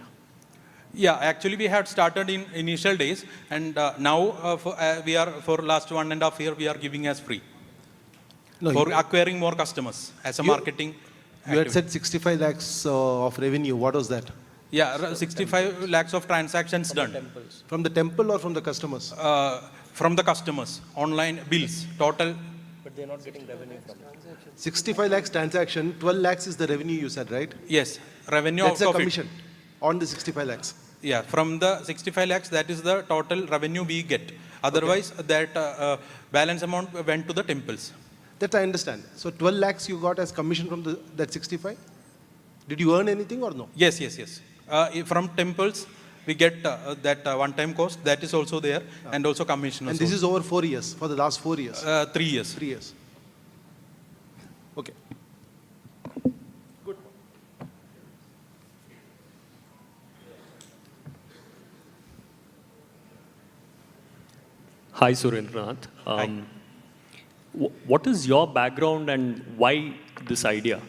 Yeah, actually we had started in initial days, and now we are, for last 1.5 years, we are giving as free for acquiring more customers as a marketing. You had said 65 lakhs of revenue. What was that? Yeah, 65 lakhs of transactions done. From the temple or from the customers? From the customers, online bills, total. But they're not getting revenue from it. 65 lakhs transaction, 12 lakhs is the revenue you said, right? Yes, revenue That's out a of commission on the 65 lakhs. Yeah, from the 65 lakhs, that is the total revenue we get. Otherwise, that balance amount went to the temples. That I understand. So 12 lakhs you got as commission from that 65? Did you earn anything or no? Yes. From temples, we get that one-time cost. That is also there, and also commission. And this is over 4 years, for the last 4 years? 3 years. 3 years. Okay. Good. Hi, Surendranath. Hi. What is your background and why this idea?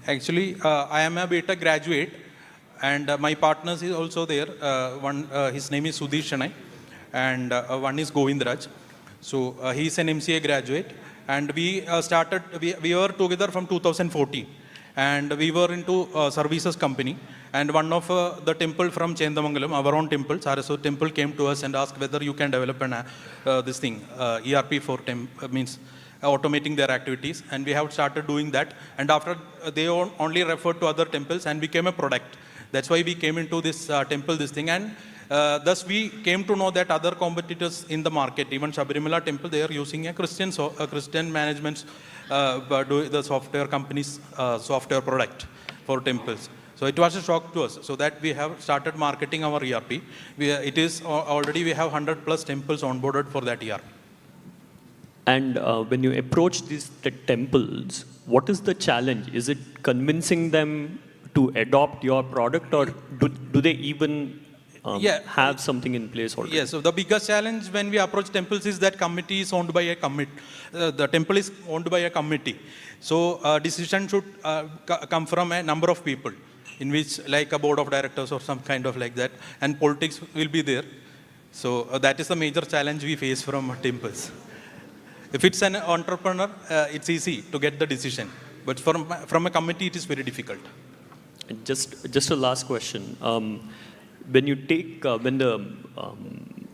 Actually, I am a Biotech graduate, and my partners is also there. One, his name is Sudhir Shanai, and one is Govindraj. So he is an MCA graduate, and we started. We were together from 2014, and we were into services company. And one of the temple from Chendamangalam, our own temple, Saraswat temple, came to us and asked whether you can develop an this thing, ERP for means automating their activities. And we have started doing that. And after they only referred to other temples and became a product. That's why we came into this temple, this thing. And thus we came to know that other competitors in the market, even Sabarimala temple, they are using a Christian management, the software company's software product for temples. So it was a shock to us. So that we have started marketing our ERP. It is already we have 100+ temples onboarded for that ERP. And when you approach these temples, what is the challenge? Is it convincing them to adopt your product, or do they even have something in place already? Yes, so the biggest challenge when we approach temples is that committee is owned by a committee. The temple is owned by a committee. So decision should come from a number of people, in which like a board of directors or some kind of like that, and politics will be there. So that is the major challenge we face from temples. If it's an entrepreneur, it's easy to get the decision. But from a committee, it is very difficult. Just a last question. When you take, when the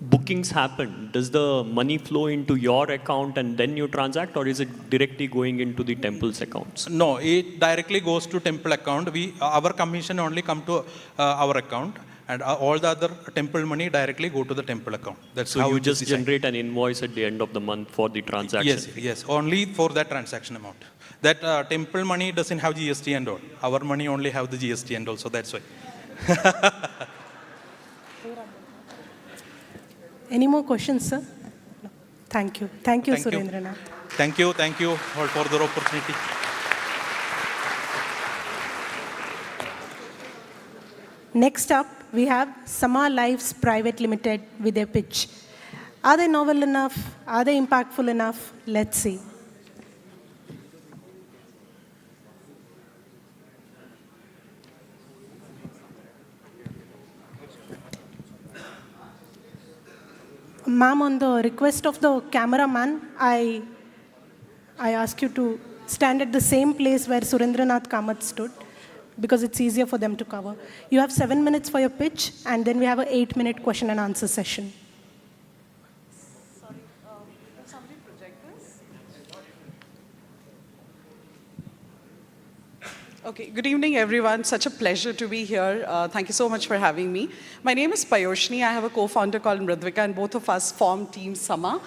bookings happen, does the money flow into your account and then you transact, or is it directly going into the temple's accounts? No, it directly goes to temple account. Our commission only come to our account, and all the other temple money directly go to the temple account. That's so how you it is just designed. generate an invoice at the end of the month for the transaction? Yes, only for that transaction amount. That temple money doesn't have GST and all. Our money only have the GST and all, so that's why. Any more questions, sir? No. Thank you. Thank you, Surendranath. Thank you all for the opportunity. Next up, we have Samalives Private Limited with a pitch. Are they novel enough? Are they impactful enough? Let's see. Ma'am, on the request of the cameraman, I ask you to stand at the same place where Surendranath Kamath stood, because it's easier for them to cover. You have 7 minutes for your pitch, and then we have an 8-minute question and answer session. Sorry, can somebody project this? Okay, good evening, everyone. Such a pleasure to be here. Thank you so much for having me. My name is Payoshni. I have a co-founder called Mridvika, and both of us form Team Sama.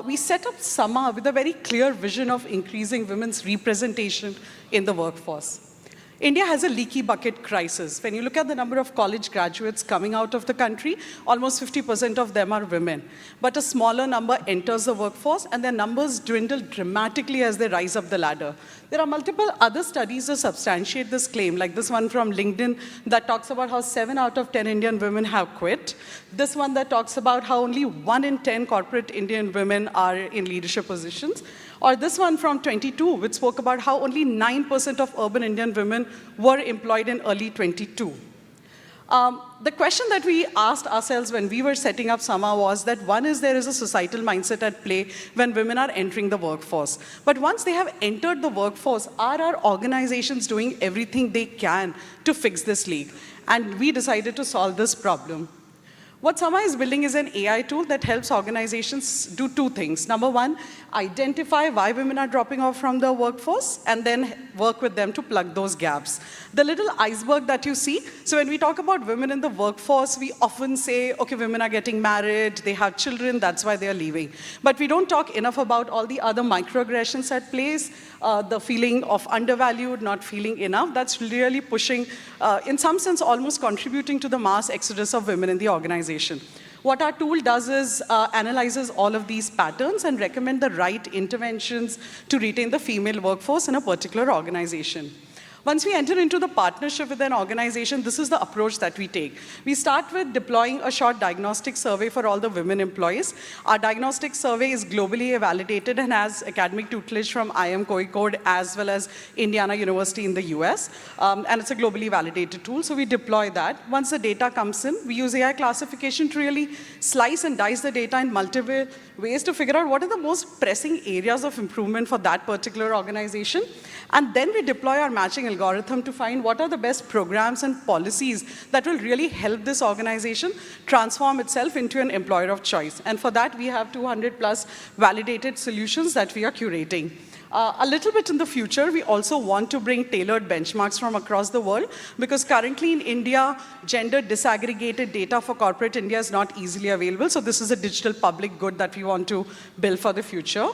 We set up Sama with a very clear vision of increasing women's representation in the workforce. India has a leaky bucket crisis. When you look at the number of college graduates coming out of the country, almost 50% of them are women. But a smaller number enters the workforce, and their numbers dwindle dramatically as they rise up the ladder. There are multiple other studies that substantiate this claim, like this one from LinkedIn that talks about how 7 out of 10 Indian women have quit. This one that talks about how only 1 in 10 corporate Indian women are in leadership positions. Or this one from 22, which spoke about how only 9% of urban Indian women were employed in early 22. The question that we asked ourselves when we were setting up Sama was that one is there is a societal mindset at play when women are entering the workforce. But once they have entered the workforce, are our organizations doing everything they can to fix this leak? And we decided to solve this problem. What Sama is building is an AI tool that helps organizations do two things. Number one, identify why women are dropping off from the workforce, and then work with them to plug those gaps. The little iceberg that you see, so when we talk about women in the workforce, we often say, okay, women are getting married, they have children, that's why they're leaving. But we don't talk enough about all the other microaggressions at place, the feeling of undervalued, not feeling enough. That's really pushing, in some sense, almost contributing to the mass exodus of women in the organization. What our tool does is analyzes all of these patterns and recommend the right interventions to retain the female workforce in a particular organization. Once we enter into the partnership with an organization, this is the approach that we take. We start with deploying a short diagnostic survey for all the women employees. Our diagnostic survey is globally validated and has academic tutelage from IIM Kozhikode as well as Indiana University in the US. And it's a globally validated tool, so we deploy that. Once the data comes in, we use AI classification to really slice and dice the data in multiple ways to figure out what are the most pressing areas of improvement for that particular organization. And then we deploy our matching algorithm to find what are the best programs and policies that will really help this organization transform itself into an employer of choice. And for that, we have 200 plus validated solutions that we are curating. A little bit in the future, we also want to bring tailored benchmarks from across the world, because currently in India, gender disaggregated data for corporate India is not easily available. So this is a digital public good that we want to build for the future.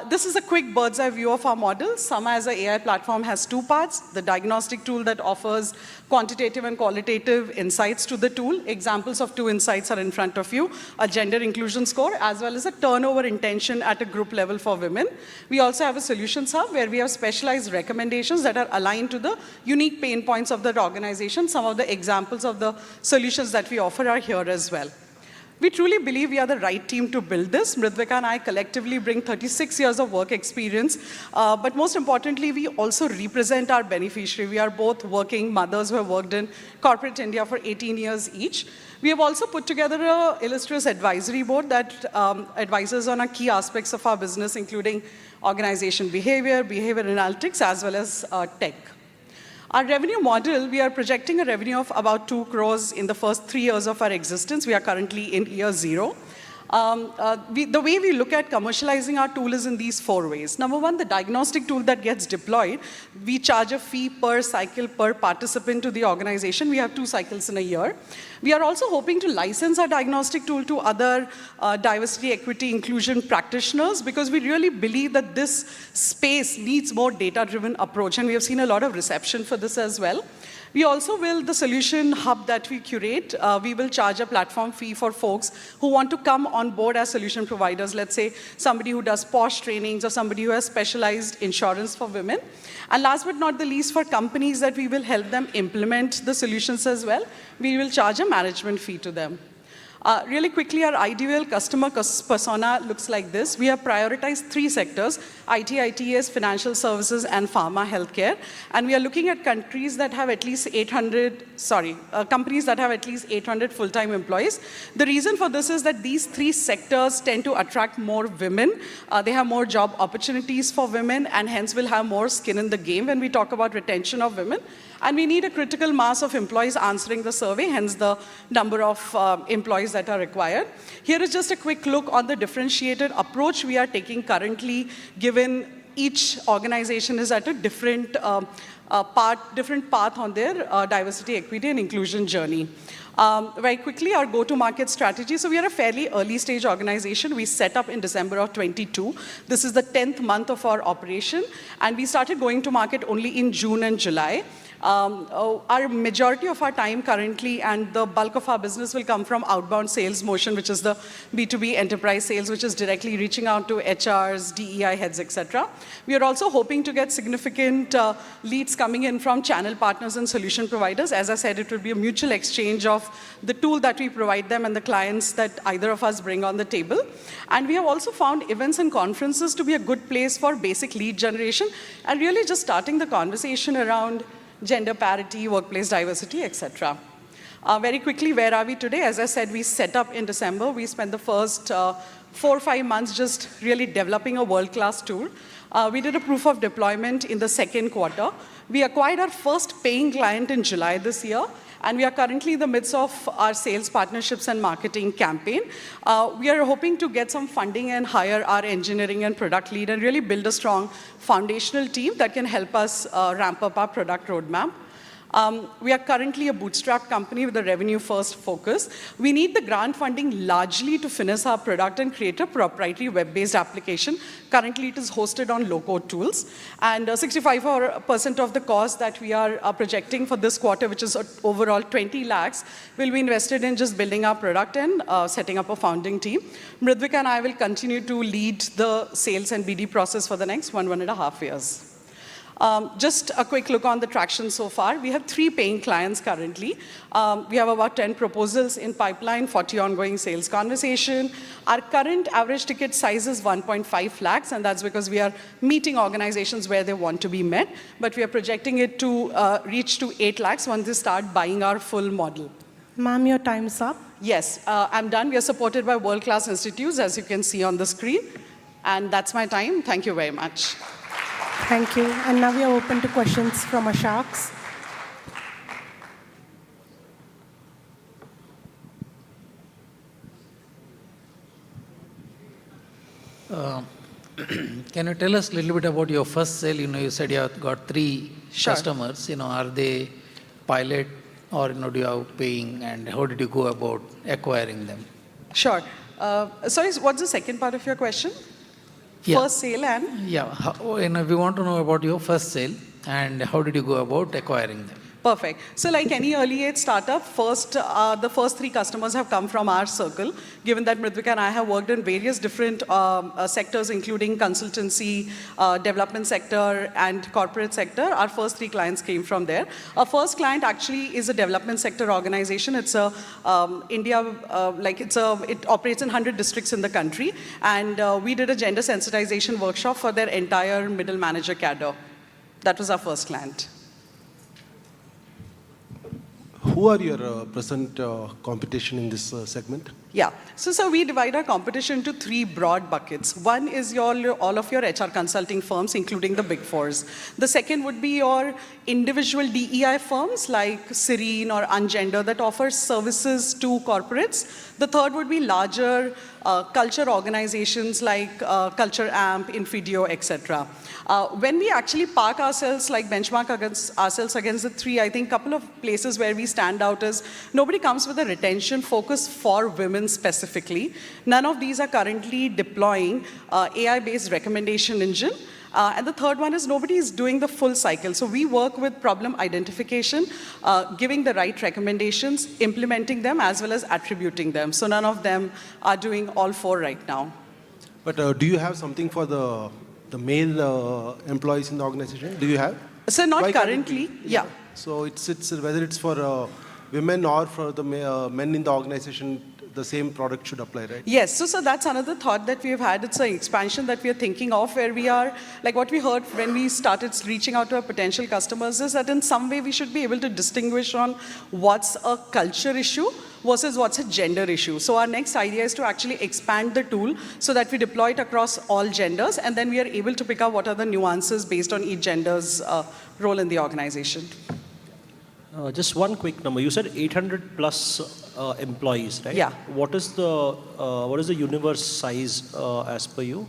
This is a quick bird's eye view of our model. Sama as an AI platform has two parts: the diagnostic tool that offers quantitative and qualitative insights to the tool. Examples of two insights are in front of you: a gender inclusion score, as well as a turnover intention at a group level for women. We also have a solutions hub where we have specialized recommendations that are aligned to the unique pain points of the organization. Some of the examples of the solutions that we offer are here as well. We truly believe we are the right team to build this. Mridvika and I collectively bring 36 years of work experience, but most importantly, we also represent our beneficiary. We are both working mothers who have worked in corporate India for 18 years each. We have also put together an illustrious advisory board that advises on our key aspects of our business, including organization behavior, behavior analytics, as well as tech. Our revenue model, we are projecting a revenue of about 2 crores in the first 3 years of our existence. We are currently in year 0. The way we look at commercializing our tool is in these 4 ways. Number one, the diagnostic tool that gets deployed, we charge a fee per cycle, per participant to the organization. We have 2 cycles in a year. We are also hoping to license our diagnostic tool to other diversity, equity, inclusion practitioners, because we really believe that this space needs more data-driven approach, and we have seen a lot of reception for this as well. We also will, the solution hub that we curate, we will charge a platform fee for folks who want to come on board as solution providers. Let's say somebody who does POSH trainings or somebody who has specialized insurance for women. And last but not the least, for companies that we will help them implement the solutions as well, we will charge a management fee to them. Really quickly, our ideal customer persona looks like this. We have prioritized 3 sectors: IT, ITES, financial services, and pharma healthcare. And we are looking at countries that have at least 800, companies that have at least 800 full-time employees. The reason for this is that these 3 sectors tend to attract more women. They have more job opportunities for women, and hence will have more skin in the game when we talk about retention of women. And we need a critical mass of employees answering the survey, hence the number of employees that are required. Here is just a quick look on the differentiated approach we are taking currently, given each organization is at a different path on their diversity, equity, and inclusion journey. Very quickly, our go-to-market strategy. So we are a fairly early-stage organization. We set up in December of 22. This is the 10th month of our operation, and we started going to market only in June and July. Our majority of our time currently and the bulk of our business will come from outbound sales motion, which is the B2B enterprise sales, which is directly reaching out to HRs, DEI heads, etc. We are also hoping to get significant leads coming in from channel partners and solution providers. As I said, it will be a mutual exchange of the tool that we provide them and the clients that either of us bring on the table. And we have also found events and conferences to be a good place for basic lead generation and really just starting the conversation around gender parity, workplace diversity, etc. Very quickly, where are we today? As I said, we set up in December. We spent the first 4 or 5 months just really developing a world-class tool. We did a proof of deployment in the second quarter. We acquired our first paying client in July this year, and we are currently in the midst of our sales partnerships and marketing campaign. We are hoping to get some funding and hire our engineering and product lead and really build a strong foundational team that can help us ramp up our product roadmap. We are currently a bootstrap company with a revenue-first focus. We need the grant funding largely to finish our product and create a proprietary web-based application. Currently, it is hosted on low-code tools. And 65% of the cost that we are projecting for this quarter, which is overall 20 lakhs, will be invested in just building our product and setting up a founding team. Mridvika and I will continue to lead the sales and BD process for the next 1.5 years. Just a quick look on the traction so far. We have 3 paying clients currently. We have about 10 proposals in pipeline, 40 ongoing sales conversation. Our current average ticket size is 1.5 lakhs, and that's because we are meeting organizations where they want to be met. But we are projecting it to reach to 8 lakhs once they start buying our full model. Ma'am, your time's up. Yes, I'm done. We are supported by world-class institutes, as you can see on the screen. And that's my time. Thank you very much. Thank you. And now we are open to questions from our sharks. Can you tell us a little bit about your first sale? You said you have got 3 customers. Are they pilot or do you have paying, and how did you go about acquiring them? Sure. Sorry, what's the second part of your question? First sale and? Yeah, we want to know about your first sale and how did you go about acquiring them? Perfect. So like any early age startup, the first 3 customers have come from our circle, given that Mridvika and I have worked in various different sectors, including consultancy, development sector, and corporate sector. Our first 3 clients came from there. Our first client actually is a development sector organization. It's a it operates in 100 districts in the country. And we did a gender sensitization workshop for their entire middle manager cadre. That was our first client. Who are your present competition in this segment? Yeah, so we divide our competition into 3 broad buckets. One is all of your HR consulting firms, including the Big Fours. The second would be your individual DEI firms like Serene or Ungender that offer services to corporates. The third would be larger culture organizations like Culture Amp, Infidio, etc. When we actually park ourselves, like benchmark ourselves against the 3, I think a couple of places where we stand out is nobody comes with a retention focus for women specifically. None of these are currently deploying AI-based recommendation engine. And the third one is nobody is doing the full cycle. So we work with problem identification, giving the right recommendations, implementing them, as well as attributing them. So none of them are doing all 4 right now. But do you have something for the male employees in the organization? Do you have? So not currently, yeah. So it's whether it's for women or for the men in the organization, the same product should apply, right? Yes, so that's another thought that we have had. It's an expansion that we are thinking of, where we are, like what we heard when we started reaching out to our potential customers is that in some way we should be able to distinguish on what's a culture issue versus what's a gender issue. So our next idea is to actually expand the tool so that we deploy it across all genders, and then we are able to pick out what are the nuances based on each gender's role in the organization. Just one quick number. You said 800 plus employees, right? Yeah. What is the universe size as per you?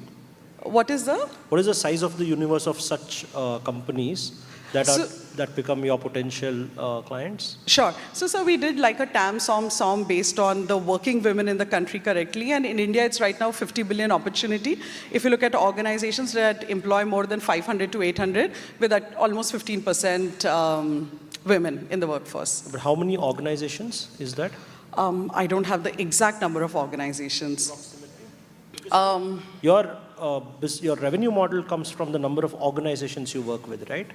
What is the size of the universe of such companies that become your potential clients? Sure. So we did like a TAM SOM based on the working women in the country correctly. And in India, it's right now 50 billion opportunity. If you look at organizations that employ more than 500 to 800, with almost 15% women in the workforce. But how many organizations is that? I don't have the exact number of organizations. Your revenue model comes from the number of organizations you work with, right?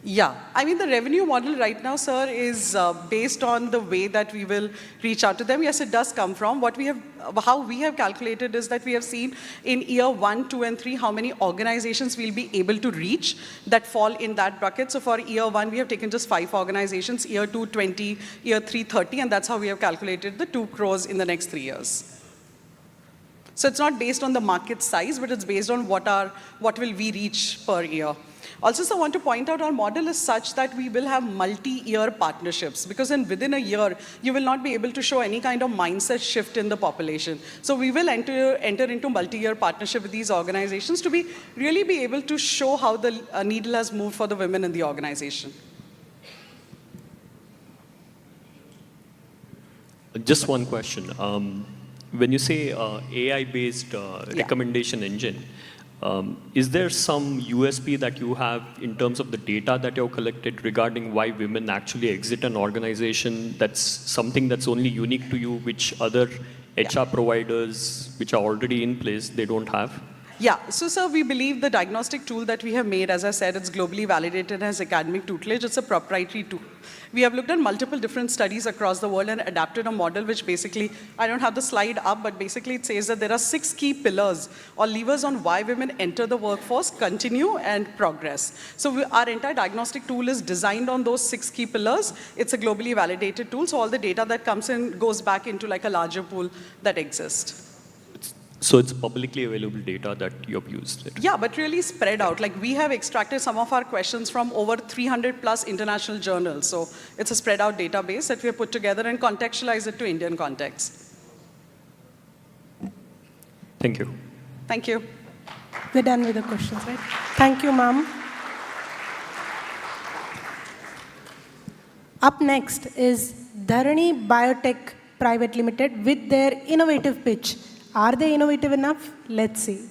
Yeah, I mean, the revenue model right now, sir, is based on the way that we will reach out to them. Yes, it does come from how we have calculated is that we have seen in year 1, 2, and 3 how many organizations we'll be able to reach that fall in that bucket. So for year 1, we have taken just 5 organizations, year 2, 20, year 3, 30, and that's how we have calculated the 2 crores in the next 3 years. So it's not based on the market size, but it's based on what will we reach per year. Also, sir, I want to point out our model is such that we will have multi-year partnerships because within a year, you will not be able to show any kind of mindset shift in the population. So we will enter into multi-year partnership with these organizations to really be able to show how the needle has moved for the women in the organization. Just one question. When you say AI-based recommendation engine, is there some USP that you have in terms of the data that you've collected regarding why women actually exit an organization? That's something that's only unique to you, which other HR providers, which are already in place, they don't have? Yeah, so sir, we believe the diagnostic tool that we have made, as I said, it's globally validated as academic tutelage. It's a proprietary tool. We have looked at multiple different studies across the world and adapted a model which basically, I don't have the slide up, but basically it says that there are 6 key pillars or levers on why women enter the workforce, continue, and progress. So our entire diagnostic tool is designed on those 6 key pillars. It's a globally validated tool, so all the data that comes in goes back into like a larger pool that exists. So it's publicly available data that you have used? Yeah, but really spread out. Like we have extracted some of our questions from over 300 plus international journals. So it's a spread out database that we have put together and contextualized it to Indian context. Thank you. Thank you. We're done with the questions, right? Thank you, ma'am. Up next is Dharani Biotech Private Limited with their innovative pitch. Are they innovative enough? Let's see.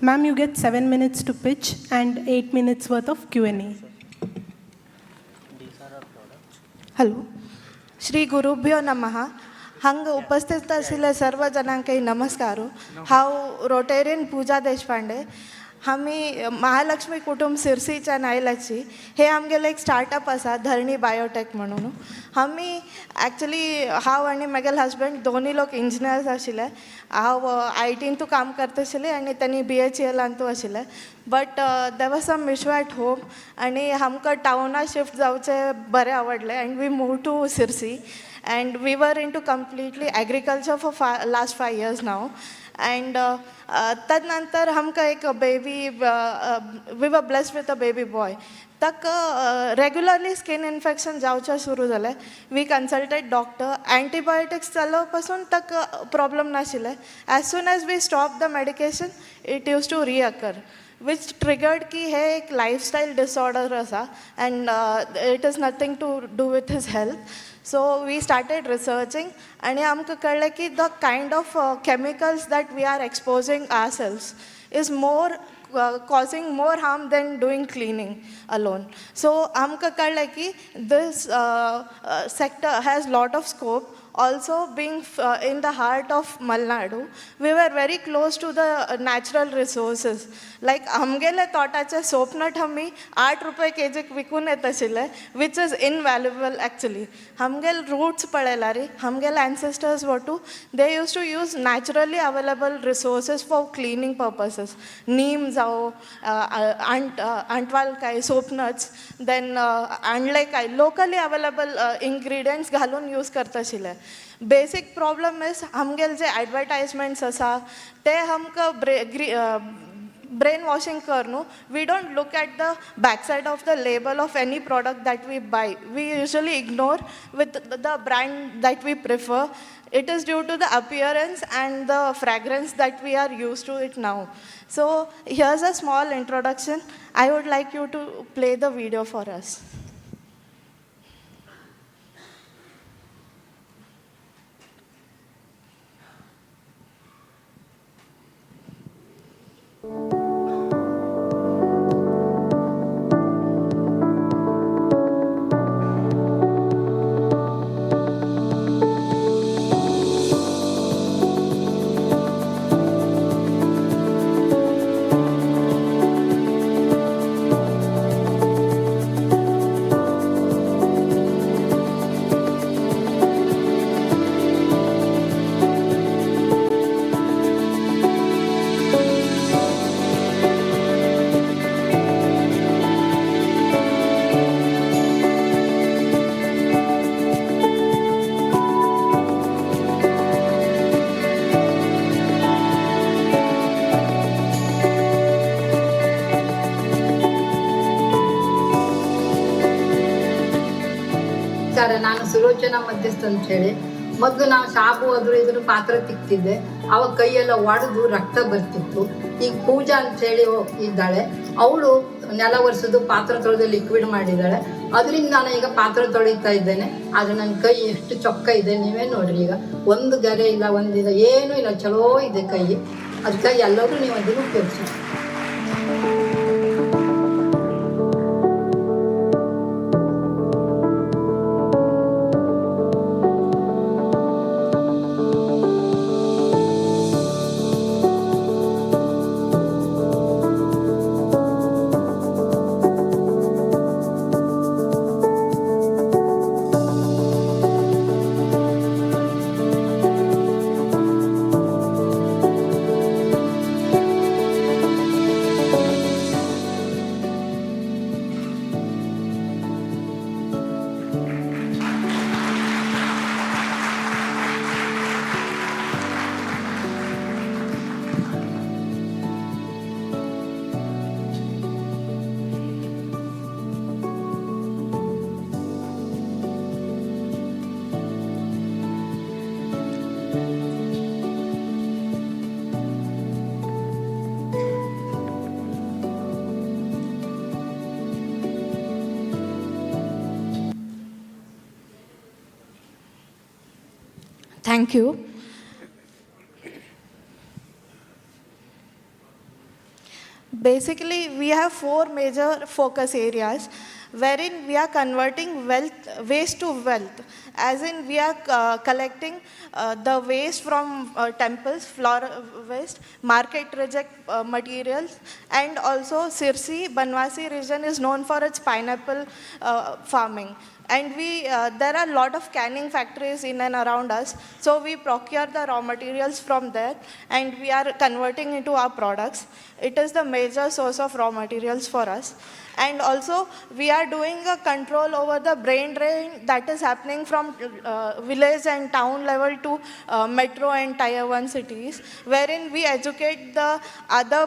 Ma'am, you get 7 minutes to pitch and 8 minutes worth of Q&A. Hello. Shri Gurubhyo Namaha. हंग उपस्थित आशिल्ले सर्व जणांकय नमस्कार. हांव Rotarian पूजा देशपांडे. आमी महालक्ष्मी कुटुंब सिरसीच्यान आयलाची. हे आमगेलें एक startup आसा धरणी बायोटेक म्हणून. आमी एक्चुअली हांव आनी म्हगेले हस्बंड दोनी लोक इंजिनियर्स आशिल्ले. हांव आयटींतू काम करताशिल्लें आनी तांणी BHELांतू आशिल्लें. But there was some issue at home आनी आमकां टाउनां शिफ्ट जावचें बरें आवडलें and we move to Sirsi. And we were into completely agriculture for last 5 years now. And तदनंतर हमका एक baby, we were blessed with a baby boy. तक regularly skin infection जावचे सुरू जाले. We consulted doctor. Antibiotics चालव पासून तक problem नाशिले. As soon as we stopped the medication, it used to reoccur. Which triggered कि हे एक lifestyle disorder आसा and it is nothing to do with his health. So we started researching and आमकां कळ्ळें की the kind of chemicals that we are exposing ourselves is more causing more harm than doing cleaning alone. So आमकां कळ्ळें की this sector has lot of scope. Also being in the heart of Malnadu, we were very close to the natural resources. Like आमगेले तोटाचे सोपनट आमी 8 रुपये केजीक विकून येत आशिल्ले, which is invaluable actually. आमगेले roots पळयल्यार आमगेले ancestors were to, they used to use naturally available resources for cleaning purposes. Neem जावं, अंटवाल soapnuts, then आणले काय locally available ingredients घालून use करता आशिल्ले. Basic problem is आमगेले जे advertisements आसा ते आमकां brainwashing करनु. We don't look at the backside of the label of any product that we buy. We usually ignore with the brand that we prefer. It is due to the appearance and the fragrance that we are used to it now. So here's a small introduction. I would like you to play the video for us. ಆಲೋಚನಾ ಮಧ್ಯಸ್ಥ ಅಂತ ಹೇಳಿ. ಮೊದಲು ನಾವು ಸಾಬು ಅದ್ರ ಇದ್ರ ಪಾತ್ರ ತಿಕ್ತಿದ್ದೆ, ಅವಾಗ ಕೈಯೆಲ್ಲ ಒಡೆದು ರಕ್ತ ಬರ್ತಿತ್ತು. ಈಗ ಪೂಜಾ ಅಂತ ಹೇಳಿ ಇದ್ದಾಳೆ, ಅವಳು ನೆಲ ಒರೆಸೋದು ಪಾತ್ರ ತೊಳೆದು ಲಿಕ್ವಿಡ್ ಮಾಡಿದ್ದಾಳೆ. ಅದರಿಂದ ನಾನು ಈಗ ಪಾತ್ರ ತೊಳಿತಾ ಇದ್ದೇನೆ. ಆದರೆ ನನ್ನ ಕೈ ಎಷ್ಟು ಚೊಕ್ಕ ಇದೆ ನೀವೇ ನೋಡ್ರಿ. ಈಗ ಒಂದು ಗೆರೆ ಇಲ್ಲ, ಒಂದಿಲ್ಲ, ಏನೂ ಇಲ್ಲ, ಚಲೋ ಇದೆ ಕೈ. ಅದಕ್ಕೆ ಎಲ್ಲರೂ ನೀವು ಅದನ್ನು ಉಪಯೋಗಿಸಿ. Thank you. Basically, we have 4 major focus areas wherein we are converting waste to wealth. As in, we are collecting the waste from temples, floral waste, market reject materials, and also Sirsi, Banwasi region is known for its pineapple farming. And there are a lot of canning factories in and around us, so we procure the raw materials from there and we are converting into our products. It is the major source of raw materials for us. And also, we are doing a control over the brain drain that is happening from village and town level to metro and tier 1 cities, wherein we educate the other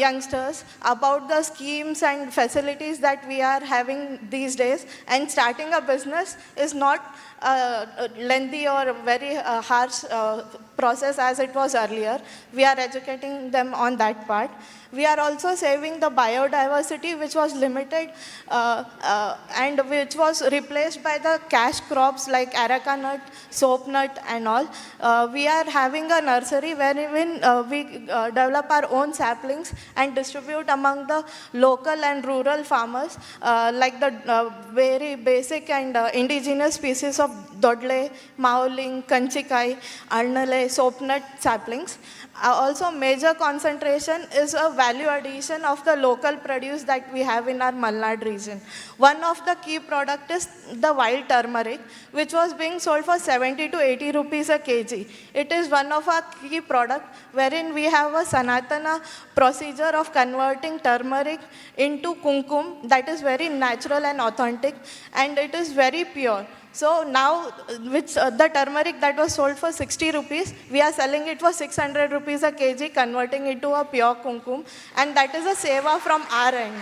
youngsters about the schemes and facilities that we are having these days. And starting a business is not a lengthy or very harsh process as it was earlier. We are educating them on that part. We are also saving the biodiversity, which was limited and which was replaced by the cash crops like areca nut, soap nut and all. We are having a nursery wherein we develop our own saplings and distribute among the local and rural farmers like the very basic and indigenous species of dodle, mauling, kanchikai, arnale, soap nut saplings. Also, major concentration is a value addition of the local produce that we have in our Malnad region. One of the key product is the wild turmeric, which was being sold for 70 to 80 rupees a kg. It is one of our key product wherein we have a Sanatana procedure of converting turmeric into kumkum that is very natural and authentic, and it is very pure. So now, which the turmeric that was sold for 60 rupees, we are selling it for 600 rupees a kg, converting it to a pure kumkum, and that is a seva from our end.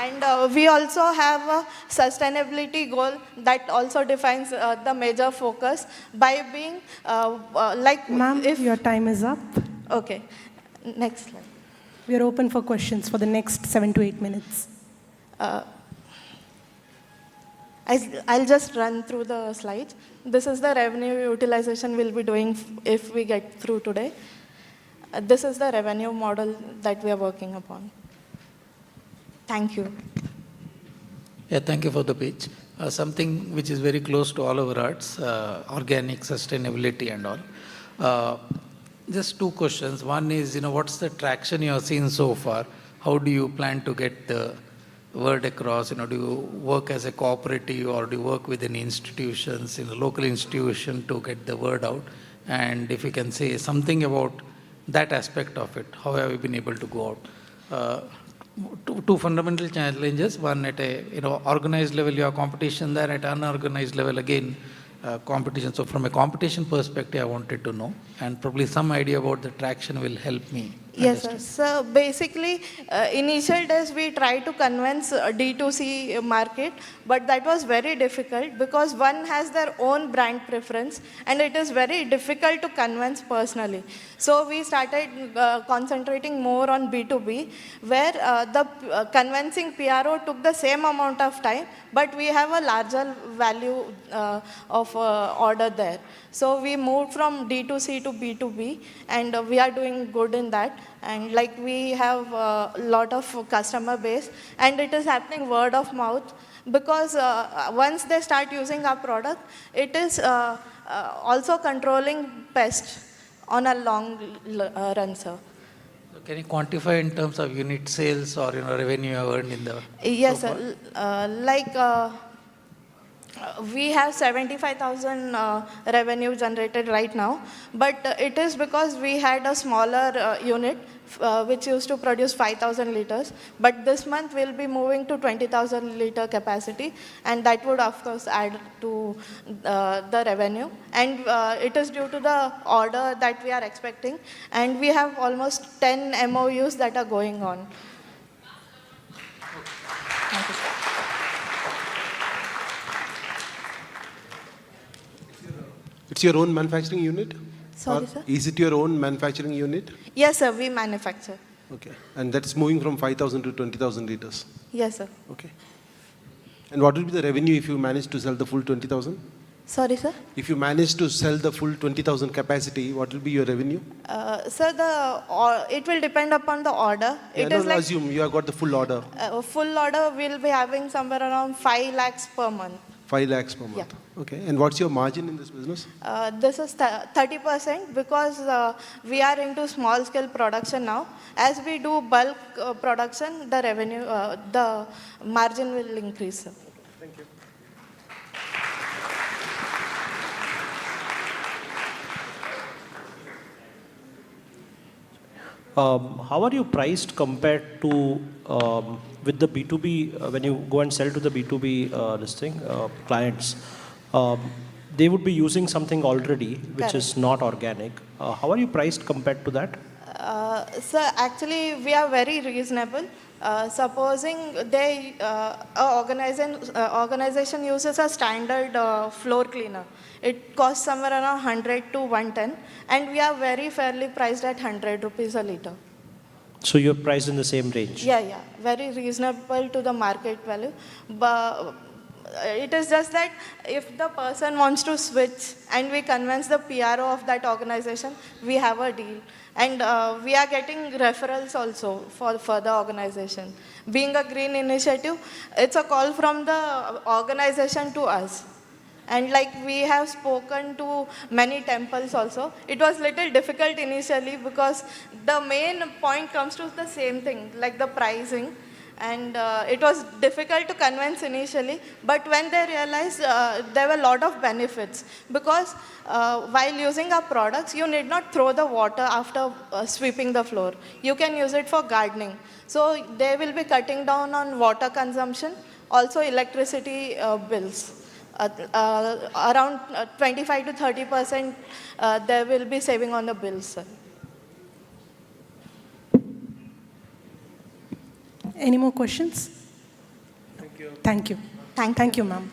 And we also have a sustainability goal that also defines the major focus by being like... Ma'am, your time is up. Okay, next slide. We are open for questions for the next 7 to 8 minutes. I'll just run through the slides. This is the revenue utilization we'll be doing if we get through today. This is the revenue model that we are working upon. Thank you. Yeah, thank you for the pitch. Something which is very close to all our hearts, organic sustainability and all. Just 2 questions. One is, what's the traction you have seen so far? How do you plan to get the word across? Do you work as a cooperative or do you work within institutions, in a local institution to get the word out? And if you can say something about that aspect of it, how have you been able to go out? Two fundamental challenges. One at a organized level, you have competition there. At unorganized level, again, competition. So from a competition perspective, I wanted to know, and probably some idea about the traction will help me Yes, sir. So basically, initial days we try to convince D2C market, but that was very difficult because one has their own brand preference and it is very difficult to convince personally. So we started concentrating more on B2B, where the convincing PRO took the same amount of time, but we have a larger value of order there. So we moved from D2C to B2B, and we are doing good in that. And like we have a lot of customer base, and it is happening word of mouth, because once they start using our product, it is also controlling pests on a long run, sir. So can you quantify in terms of unit sales or revenue you have earned in the? Yes, sir. We have 75,000 revenue generated right now, but it is because we had a smaller unit which used to produce 5,000 liters, but this month we'll be moving to 20,000 liter capacity, and that would of course add to the revenue, and it is due to the order that we are expecting, and we have almost 10 MOUs that are going on. Thank you, sir. It's your own manufacturing unit? Sorry, or sir? Is it your own manufacturing unit? Yes, sir, we manufacture. Okay. And that's moving from 5,000 to 20,000 liters? Yes, sir. Okay. And what will be the revenue if you manage to sell the full 20,000? Sorry, sir? If you manage to sell the full 20,000 capacity, what will be your revenue? Sir, it will depend upon the order. Yeah, assume you have got the full order. Full order will be having somewhere around 5 lakhs per month. 5 lakhs per month. Yeah. Okay. And what's your margin in this business? This is 30% because we are into small scale production now. As we do bulk production, the revenue, the margin will increase, sir. Thank you. How are you priced compared to with the B2B, when you go and sell to the B2B clients? They would be using something already which is not organic. How are you priced compared to that? Sir, actually, we are very reasonable. Supposing they organization uses a standard floor cleaner, it costs somewhere around 100 to 110, and we are very fairly priced at 100 rupees a liter. So you're priced in the same range? Yeah, very reasonable to the market value. But it is just that if the person wants to switch and we convince the PRO of that organization, we have a deal. And we are getting referrals also for the organization. Being a green initiative, it's a call from the organization to us. And like we have spoken to many temples also, it was little difficult initially because the main point comes to the same thing, like the pricing. And it was difficult to convince initially, but when they realized there were a lot of benefits, because while using our products, you need not throw the water after sweeping the floor. You can use it for gardening. So they will be cutting down on water consumption, also electricity bills. Around 25 to 30% they will be saving on the bills, sir. Any more questions? Thank you. Thank you. Thank you, ma'am.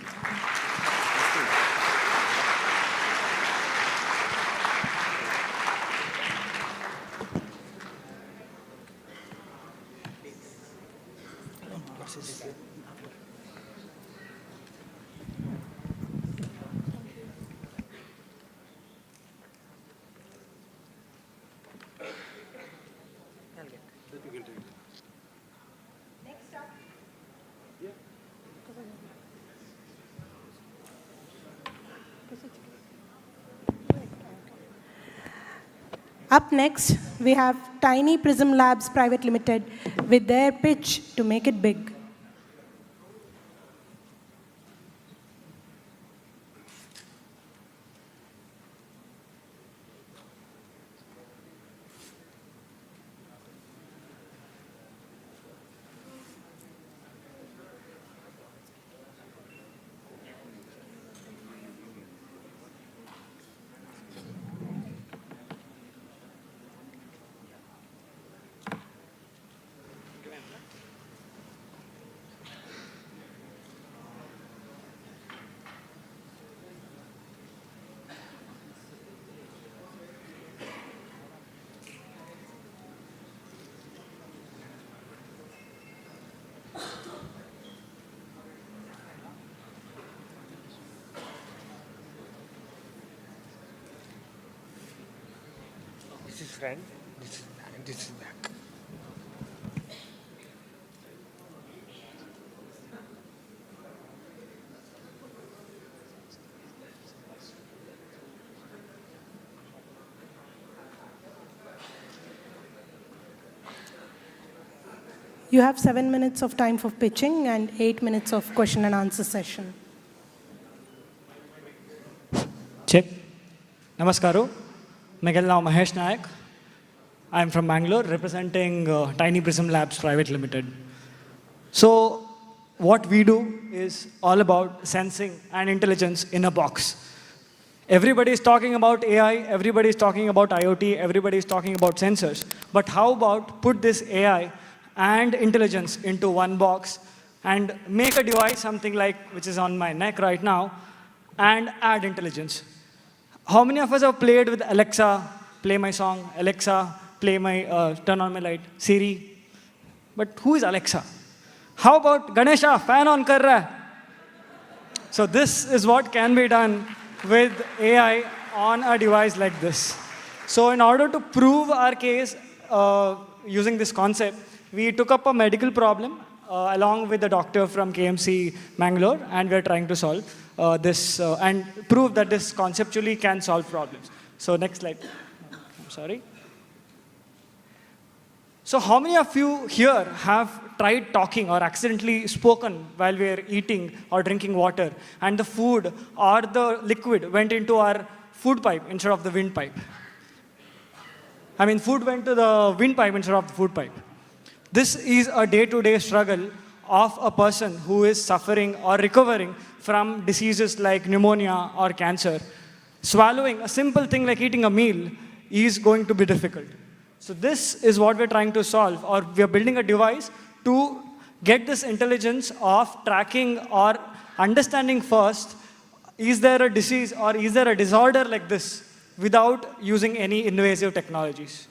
Up next, we have Tiny Prism Labs Private Limited with their pitch to make it big. This is front, this is back. You have 7 minutes of time for pitching and 8 minutes of question and answer session. Check. Namaskaru. Miguel now Mahesh Nayak. I am from Bangalore representing Tiny Prism Labs Private Limited. So what we do is all about sensing and intelligence in a box. Everybody is talking about AI, everybody is talking about IoT, everybody is talking about sensors. But how about put this AI and intelligence into one box and make a device, something like which is on my neck right now, and add intelligence. How many of us have played with Alexa, play my song, Alexa, play my, turn on my light, Siri? But who is Alexa? How about Ganesha, fan on kar raha hai? So this is what can be done with AI on a device like this. So in order to prove our case using this concept, we took up a medical problem along with the doctor from KMC Mangalore, and we're trying to solve this and prove that this conceptually can solve problems. So next slide. I'm sorry. So how many of you here have tried talking or accidentally spoken while we are eating or drinking water, and the food or the liquid went into our food pipe instead of the windpipe? I mean, food went to the windpipe instead of the food pipe. This is a day-to-day struggle of a person who is suffering or recovering from diseases like pneumonia or cancer. Swallowing a simple thing like eating a meal is going to be difficult. So this is what we're trying to solve, or we're building a device to get this intelligence of tracking or understanding first, is there a disease or is there a disorder like this without using any invasive technologies.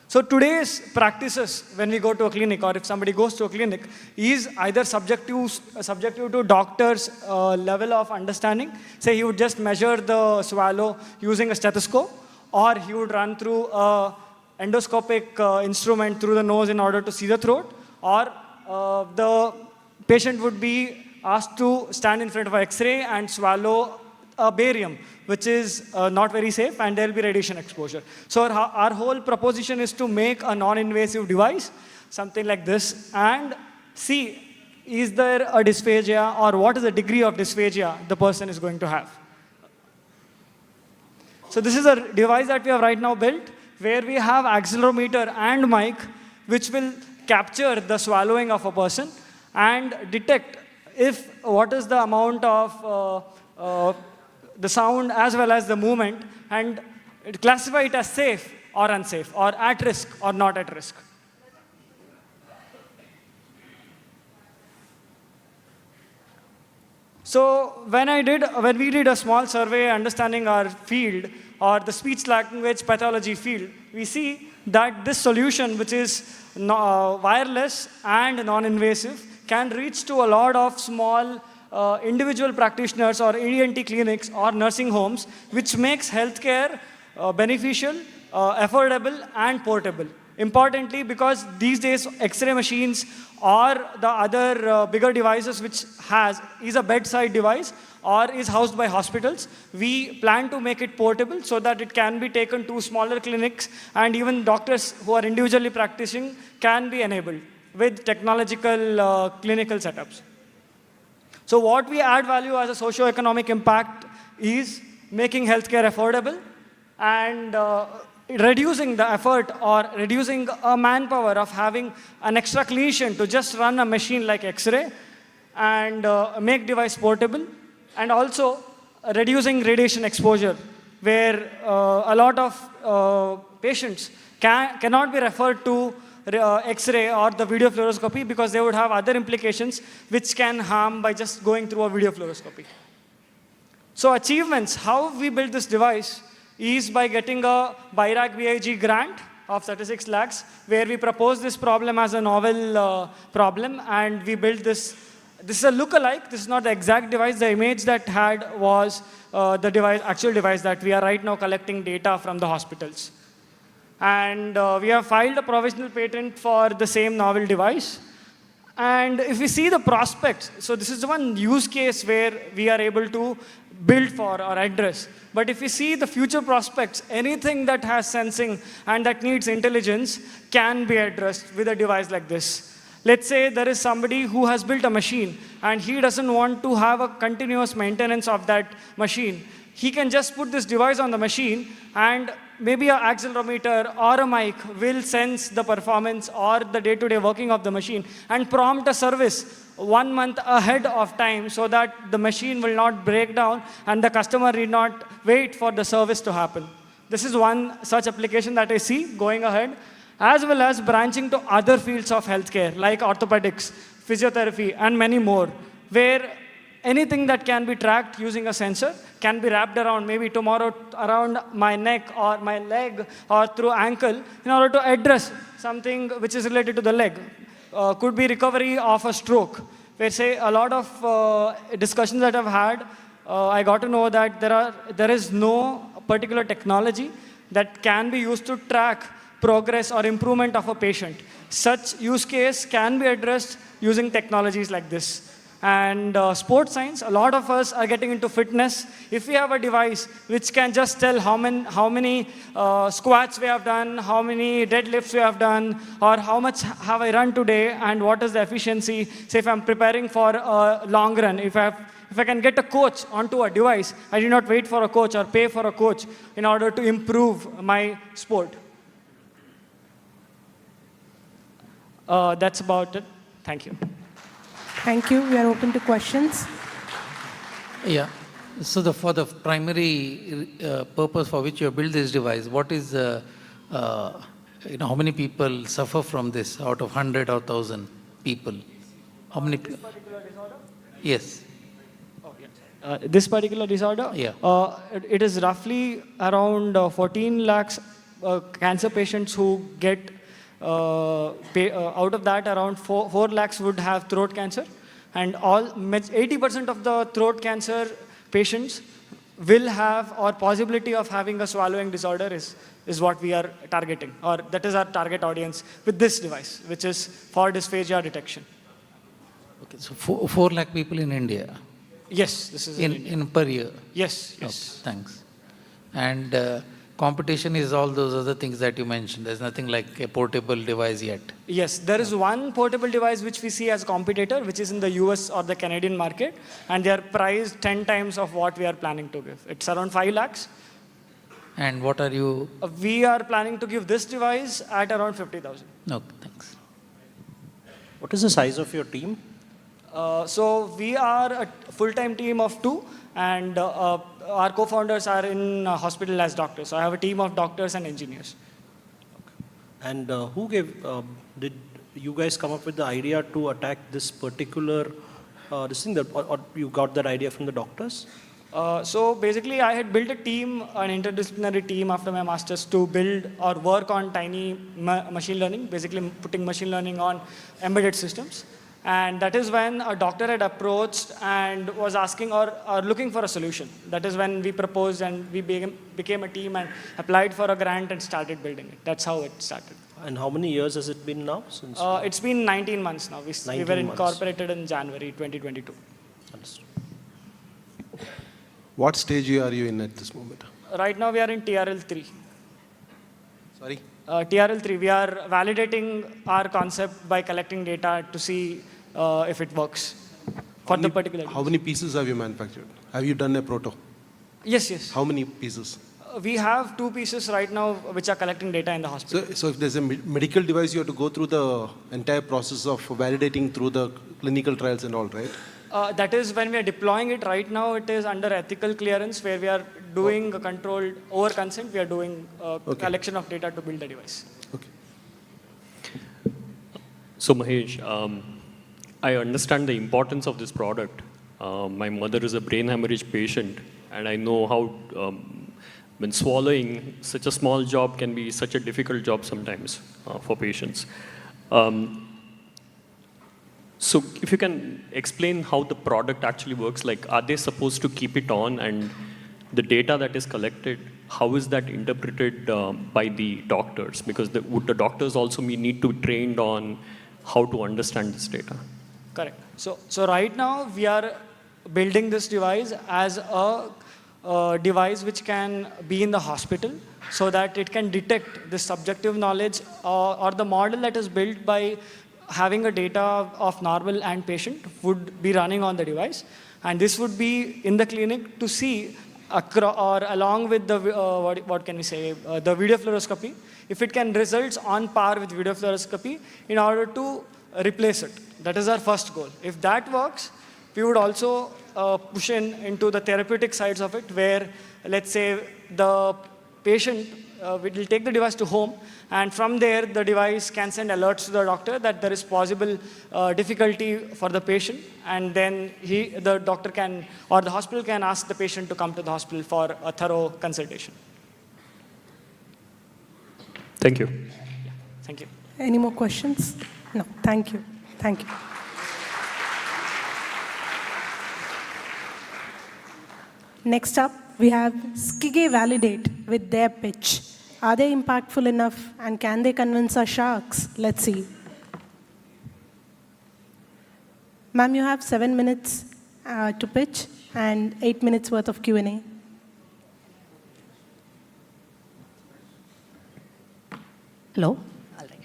So today's practices, when we go to a clinic or if somebody goes to a clinic, is either subjective to doctor's level of understanding. Say he would just measure the swallow using a stethoscope, or he would run through a endoscopic instrument through the nose in order to see the throat, or the patient would be asked to stand in front of an X-ray and swallow a barium, which is not very safe, and there will be radiation exposure. So our whole proposition is to make a non-invasive device, something like this, and see, is there a dysphagia or what is the degree of dysphagia the person is going to have. So this is a device that we have right now built, where we have accelerometer and mic, which will capture the swallowing of a person and detect if what is the amount of the sound as well as the movement, and classify it as safe or unsafe, or at risk or not at risk. So when we did a small survey understanding our field, or the speech language pathology field, we see that this solution, which is wireless and non-invasive, can reach to a lot of small individual practitioners or ENT clinics or nursing homes, which makes healthcare beneficial, affordable, and portable. Importantly, because these days X-ray machines or the other bigger devices which is a bedside device or is housed by hospitals, we plan to make it portable so that it can be taken to smaller clinics, and even doctors who are individually practicing can be enabled with technological clinical setups. So what we add value as a socio-economic impact is making healthcare affordable and reducing the effort or reducing a manpower of having an extra clinician to just run a machine like X-ray and make device portable, and also reducing radiation exposure, where a lot of patients cannot be referred to X-ray or the video fluoroscopy because they would have other implications which can harm by just going through a video fluoroscopy. So achievements, how we built this device is by getting a BIRAC BIG grant of 36 lakhs, where we proposed this problem as a novel problem, and we built this. This is a look-alike. This is not the exact device. The image that had was the actual device that we are right now collecting data from the hospitals. And we have filed a provisional patent for the same novel device. And if we see the prospects, so this is the one use case where we are able to build for or address. But if we see the future prospects, anything that has sensing and that needs intelligence can be addressed with a device like this. Let's say there is somebody who has built a machine and he doesn't want to have a continuous maintenance of that machine. He can just put this device on the machine and maybe an accelerometer or a mic will sense the performance or the day-to-day working of the machine and prompt a service 1 month ahead of time so that the machine will not break down and the customer need not wait for the service to happen. This is one such application that I see going ahead, as well as branching to other fields of healthcare like orthopedics, physiotherapy, and many more, where anything that can be tracked using a sensor can be wrapped around, maybe tomorrow around my neck or my leg or through ankle in order to address something which is related to the leg. Could be recovery of a stroke. Where say a lot of discussions that I've had, I got to know that there is no particular technology that can be used to track progress or improvement of a patient. Such use case can be addressed using technologies like this. And sports science, a lot of us are getting into fitness. If we have a device which can just tell how many squats we have done, how many deadlifts we have done, or how much have I run today, and what is the efficiency. Say if I'm preparing for a long run, if I can get a coach onto a device, I do not wait for a coach or pay for a coach in order to improve my sport. That's about it. Thank you. Thank you. We are open to questions. Yeah. So for the primary purpose for which you built this device, what is how many people suffer from this out of 100 or 1,000 people? How many? This particular disorder? Yes. Oh, yeah. This particular disorder? Yeah. It is roughly around 14 lakhs cancer patients who get out of that, around 4 lakhs would have throat cancer. And 80% of the throat cancer patients will have, or possibility of having, a swallowing disorder is what we are targeting, or that is our target audience with this device, which is for dysphagia detection. Okay, so 4 lakh people in India? Yes, this is in per year? Yes, yes. Okay, thanks. And competition is all those other things that you mentioned. There's nothing like a portable device yet. Yes, there is one portable device which we see as a competitor, which is in the US or the Canadian market, and they are priced 10 times of what we are planning to give. It's around 5 lakhs. And what are you? We are planning to give this device at around 50,000. Okay, thanks. What is the size of your team? So we are a full-time team of 2, and our co-founders are in hospital as doctors. So I have a team of doctors and engineers. Okay. And who did you guys come up with the idea to attack this particular this thing, or you got that idea from the doctors? So basically, I had built a team, an interdisciplinary team after my master's, to build or work on tiny machine learning, basically putting machine learning on embedded systems. And that is when a doctor had approached and was asking or looking for a solution. That is when we proposed, and we became a team and applied for a grant and started building it. That's how it started. And how many years has it been now? Since it's been 19 months now. We were incorporated in January 2022. Understood. What stage are you in at this moment? Right now we are in TRL 3. Sorry? TRL 3. We are validating our concept by collecting data to see if it works for the particular. How many pieces have you manufactured? Have you done a proto? Yes, yes. How many pieces? We have 2 pieces right now which are collecting data in the hospital. So if there's a medical device, you have to go through the entire process of validating through the clinical trials and all, right? That is when we are deploying it. Right now it is under ethical clearance, where we are doing a controlled over consent. We are doing collection of data to build the device. Okay. So Mahesh, I understand the importance of this product. My mother is a brain hemorrhage patient, and I know how when swallowing, such a small job can be such a difficult job sometimes for patients. So if you can explain how the product actually works, like are they supposed to keep it on and the data that is collected, how is that interpreted by the doctors? Because would the doctors also need to be trained on how to understand this data? Correct. So right now we are building this device as a device which can be in the hospital so that it can detect the subjective knowledge or the model that is built by having a data of normal and patient would be running on the device. And this would be in the clinic to see or along with the, what can we say, the video fluoroscopy, if it can results on par with video fluoroscopy in order to replace it. That is our first goal. If that works, we would also push into the therapeutic sides of it, where let's say the patient will take the device to home, and from there the device can send alerts to the doctor that there is possible difficulty for the patient, and then the doctor can, or the hospital can ask the patient to come to the hospital for a thorough consultation. Thank you. Yeah, thank you. Any more questions? No, thank you. Thank you. Next up, we have Skeg Validate with their pitch. Are they impactful enough and can they convince our sharks? Let's see. Ma'am, you have 7 minutes to pitch and 8 minutes worth of Q&A. Hello. All right.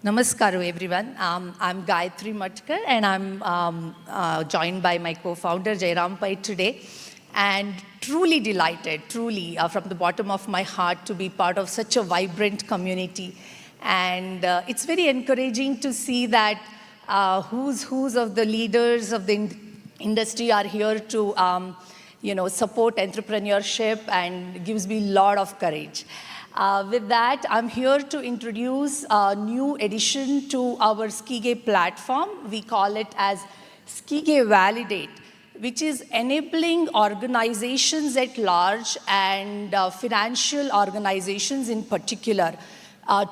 Namaskaram, everyone. I'm Gayatri Matkar, and I'm joined by my co-founder, Jairam Pai, today. And truly delighted, truly, from the bottom of my heart to be part of such a vibrant community. And it's very encouraging to see that who's of the leaders of the industry are here to support entrepreneurship, and gives me a lot of courage. With that, I'm here to introduce a new addition to our Skeg platform. We call it as Skeg Validate, which is enabling organizations at large and financial organizations in particular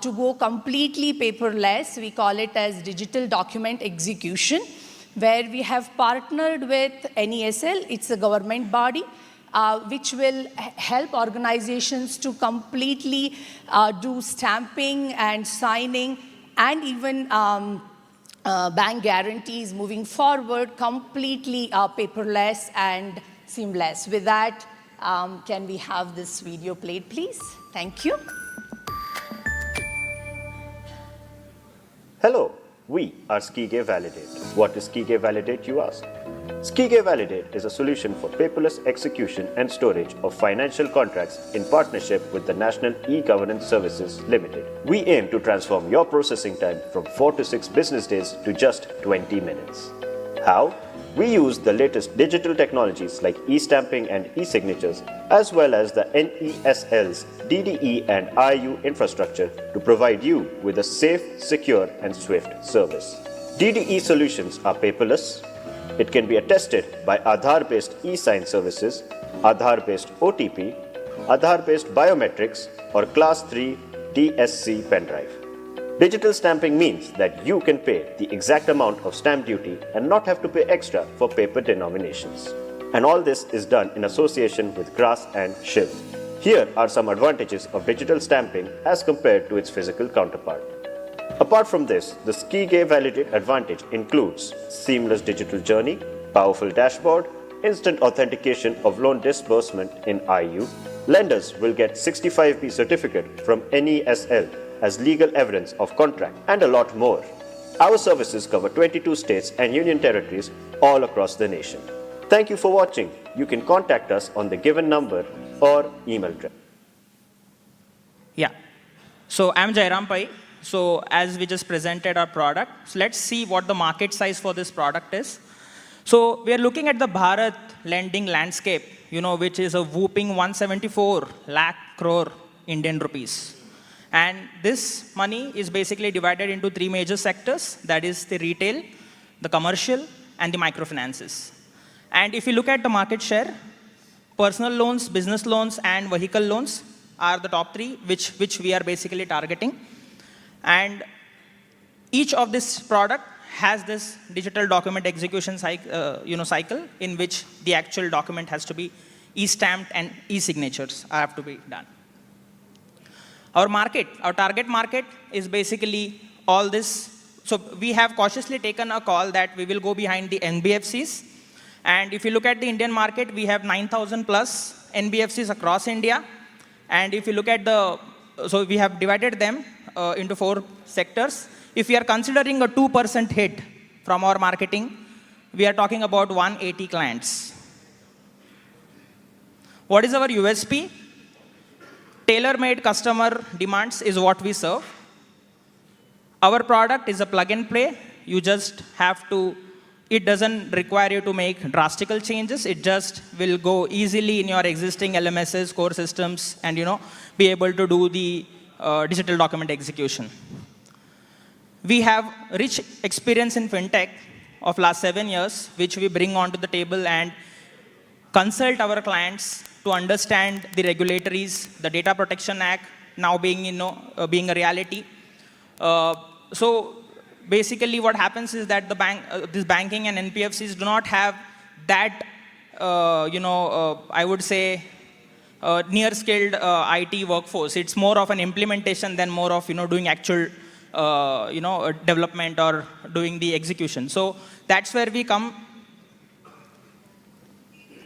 to go completely paperless. We call it as digital document execution, where we have partnered with NESL, it's a government body, which will help organizations to completely do stamping and signing and even bank guarantees moving forward, completely paperless and seamless. With that, can we have this video played, please? Thank you. Hello, we are Skeg Validate. What is Skeg Validate, you ask? Skeg Validate is a solution for paperless execution and storage of financial contracts in partnership with the National E-Governance Services Limited. We aim to transform your processing time from 4 to 6 business days to just 20 minutes. How? We use the latest digital technologies like e-stamping and e-signatures, as well as the NESL's DDE and IU infrastructure to provide you with a safe, secure, and swift service. DDE solutions are paperless. It can be attested by Aadhaar-based e-sign services, Aadhaar-based OTP, Aadhaar-based biometrics, or Class 3 DSC pendrive. Digital stamping means that you can pay the exact amount of stamp duty and not have to pay extra for paper denominations. And all this is done in association with GRAS and SHIV. Here are some advantages of digital stamping as compared to its physical counterpart. Apart from this, the Skeg Validate advantage includes seamless digital journey, powerful dashboard, instant authentication of loan disbursement in IU. Lenders will get 65p certificate from NESL as legal evidence of contract, and a lot more. Our services cover 22 states and union territories all across the nation. Thank you for watching. You can contact us on the given number or email address. Yeah. So I'm Jairam Pai. So as we just presented our product, so let's see what the market size for this product is. So we are looking at the Bharat lending landscape, which is a whooping 174 lakh crore Indian rupees. And this money is basically divided into 3 major sectors, that is the retail, the commercial, and the microfinances. And if you look at the market share, personal loans, business loans, and vehicle loans are the top 3, which we are basically targeting. And each of this product has this digital document execution cycle in which the actual document has to be e-stamped and e-signatures have to be done. Our market, our target market is basically all this. So we have cautiously taken a call that we will go behind the NBFCs. And if you look at the Indian market, we have 9,000 plus NBFCs across India. And if you look at so we have divided them into 4 sectors. If we are considering a 2% hit from our marketing, we are talking about 180 clients. What is our USP? Tailor-made customer demands is what we serve. Our product is a plug and play. You just have to, it doesn't require you to make drastic changes. It just will go easily in your existing LMSs, core systems, and be able to do the digital document execution. We have rich experience in fintech of last 7 years, which we bring onto the table and consult our clients to understand the regulatories, the Data Protection Act now being, being a reality. So basically what happens is that this banking and NBFCs do not have that, I would say, near-skilled IT workforce. It's more of an implementation than more of, doing actual, development or doing the execution. So that's where we come.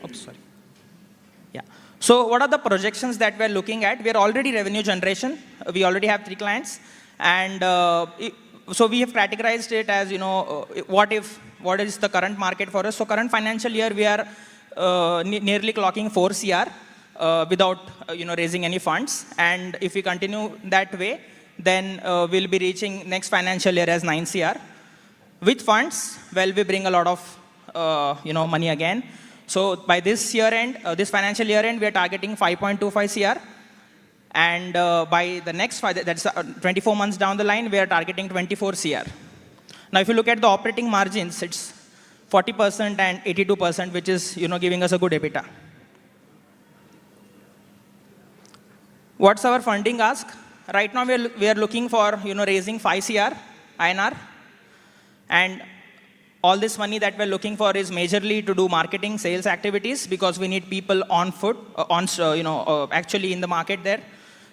Oops, sorry. Yeah. So what are the projections that we're looking at? We're already revenue generation. We already have 3 clients. And so we have categorized it as, what is the current market for us? So current financial year, we are nearly clocking 4 CR without, raising any funds. And if we continue that way, then we'll be reaching next financial year as 9 CR. With funds, well, we bring a lot of, money again. So by this year end, this financial year end, we are targeting 5.25 CR. And by the next, that's 24 months down the line, we are targeting 24 CR. Now, if you look at the operating margins, it's 40% and 82%, which is, giving us a good EBITDA. What's our funding ask? Right now, we are looking for, raising 5 CR INR. And all this money that we're looking for is majorly to do marketing, sales activities, because we need people on foot, actually in the market there.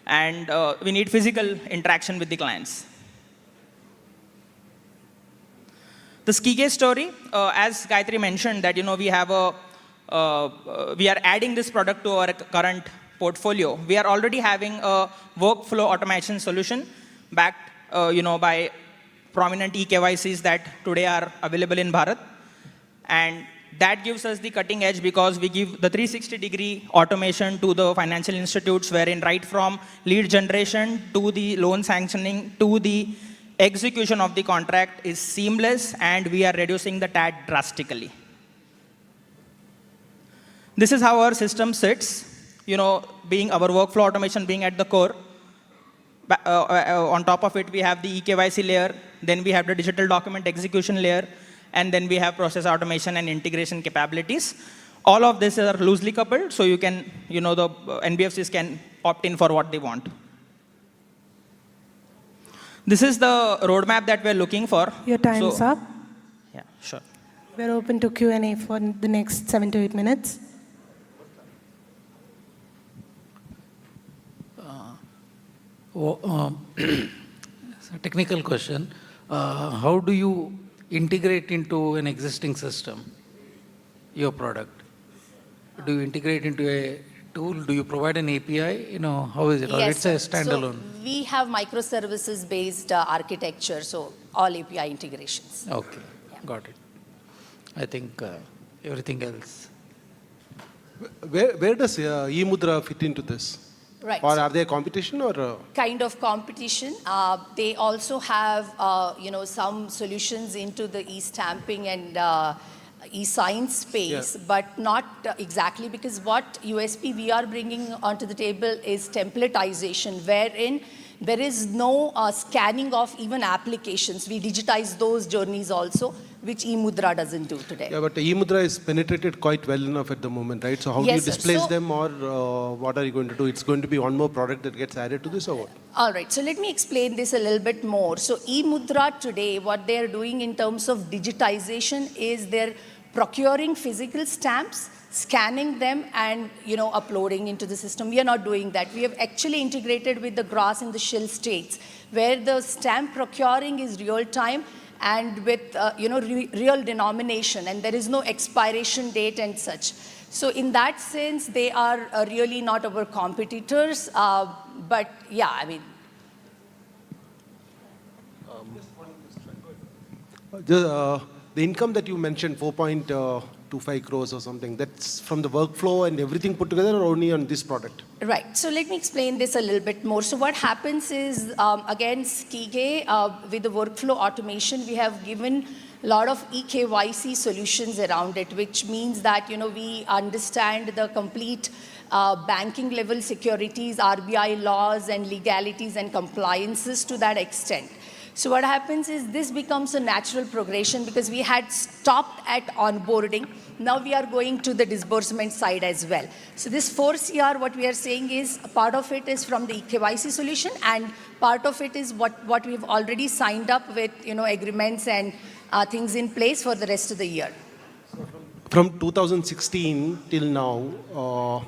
And we need physical interaction with the clients. The Skeg story, as Gayatri mentioned, that we have we are adding this product to our current portfolio. We are already having a workflow automation solution backed, by prominent eKYCs that today are available in Bharat. And that gives us the cutting edge because we give the 360-degree automation to the financial institutes, wherein right from lead generation to the loan sanctioning to the execution of the contract is seamless, and we are reducing the TAT drastically. This is how our system sits, being our workflow automation being at the core. On top of it, we have the eKYC layer, then we have the digital document execution layer, and then we have process automation and integration capabilities. All of this are loosely coupled, so you can, the NBFCs can opt in for what they want. This is the roadmap that we're looking for. Your time's up. Yeah, sure. We're open to Q&A for the next 7 to 8 minutes. It's a technical question. How do you integrate into an existing system, your product? Do you integrate into a tool? Do you provide an API? How is it? Or Yes, it's a standalone? So we have microservices-based architecture, so all API integrations. Okay, got it. I think everything else. Where does eMudra fit into this? Right. Or are they a competition or? Kind of competition. They also have, some solutions into the e-stamping and e-sign space, but not exactly, because what USP we are bringing onto the table is templatization, wherein there is no scanning of even applications. We digitize those journeys also, which eMudra doesn't do today. Yeah, but eMudra is penetrated quite well enough at the moment, right? So how do you displace them, or what are you going to do? It's going to be one more product that gets added to this, or what? All right, so let me explain this a little bit more. So eMudra today, what they're doing in terms of digitization is they're procuring physical stamps, scanning them, and uploading into the system. We are not doing that. We have actually integrated with the grass in the shell states, where the stamp procuring is real time and with real denomination, and there is no expiration date and such. So in that sense, they are really not our competitors. But yeah, I mean. The income that you mentioned, 4.25 crores or something, that's from the workflow and everything put together, or only on this product? Right. So let me explain this a little bit more. So what happens is, again, Skeg, with the workflow automation, we have given a lot of eKYC solutions around it, which means that, we understand the complete banking level securities, RBI laws and legalities and compliances to that extent. So what happens is this becomes a natural progression, because we had stopped at onboarding. Now we are going to the disbursement side as well. So this 4 CR, what we are saying is, part of it is from the KYC solution, and part of it is what we've already signed up with, agreements and things in place for the rest of the year. From 2016 till now,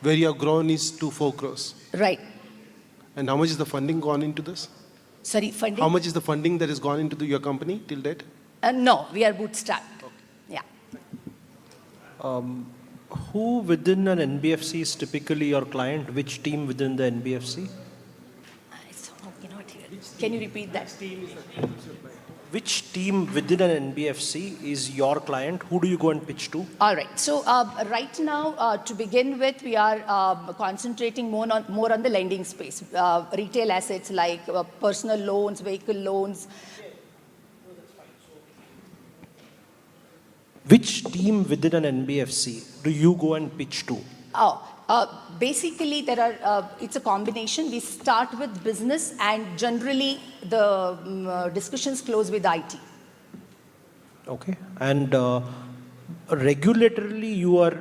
where you have grown is to 4 crores. Right. And how much is the funding gone into this? Sorry, funding? How much is the funding that has gone into your company till date? No, we are bootstrapped. Okay. Yeah. Who within an NBFC is typically your client? Which team within the NBFC? Can you repeat that? Which team within an NBFC is your client? Who do you go and pitch to? All right. So right now, to begin with, we are concentrating more on the lending space. Retail assets like personal loans, vehicle loans. Which team within an NBFC do you go and pitch to? Basically, it's a combination. We start with business, and generally the discussions close with IT. Okay. And regulatorily, you are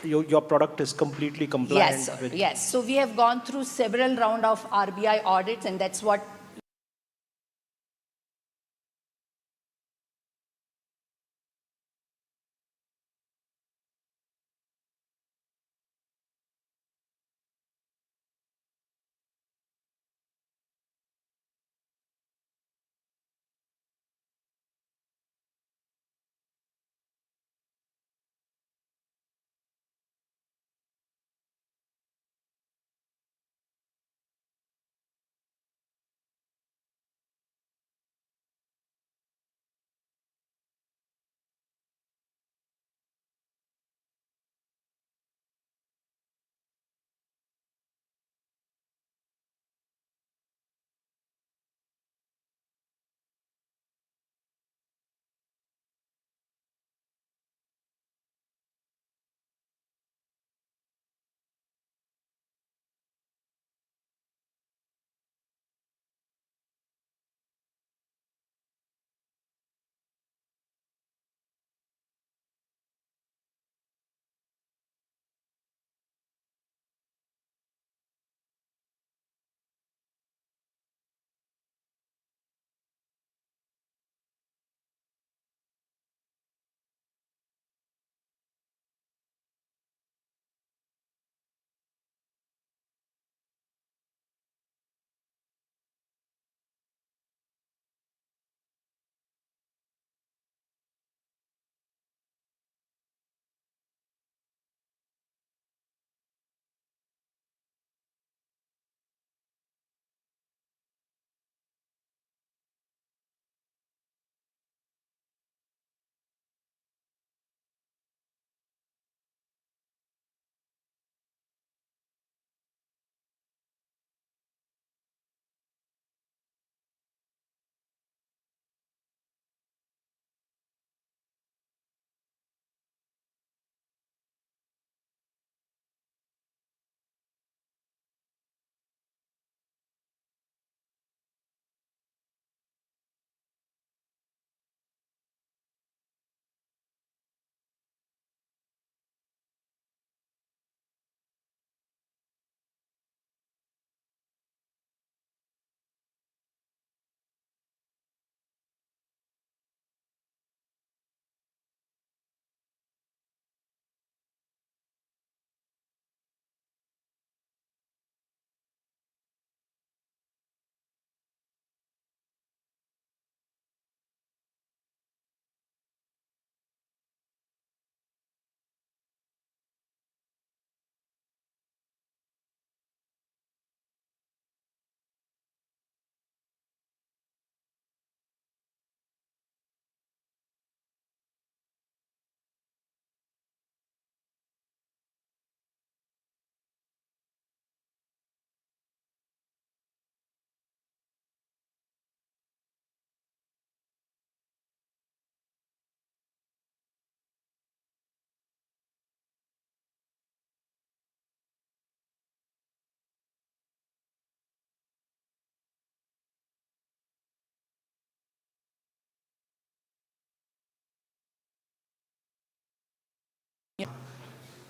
your product is completely compliant? Yes, sir. With Yes. So we have gone through several rounds of RBI audits, and that's what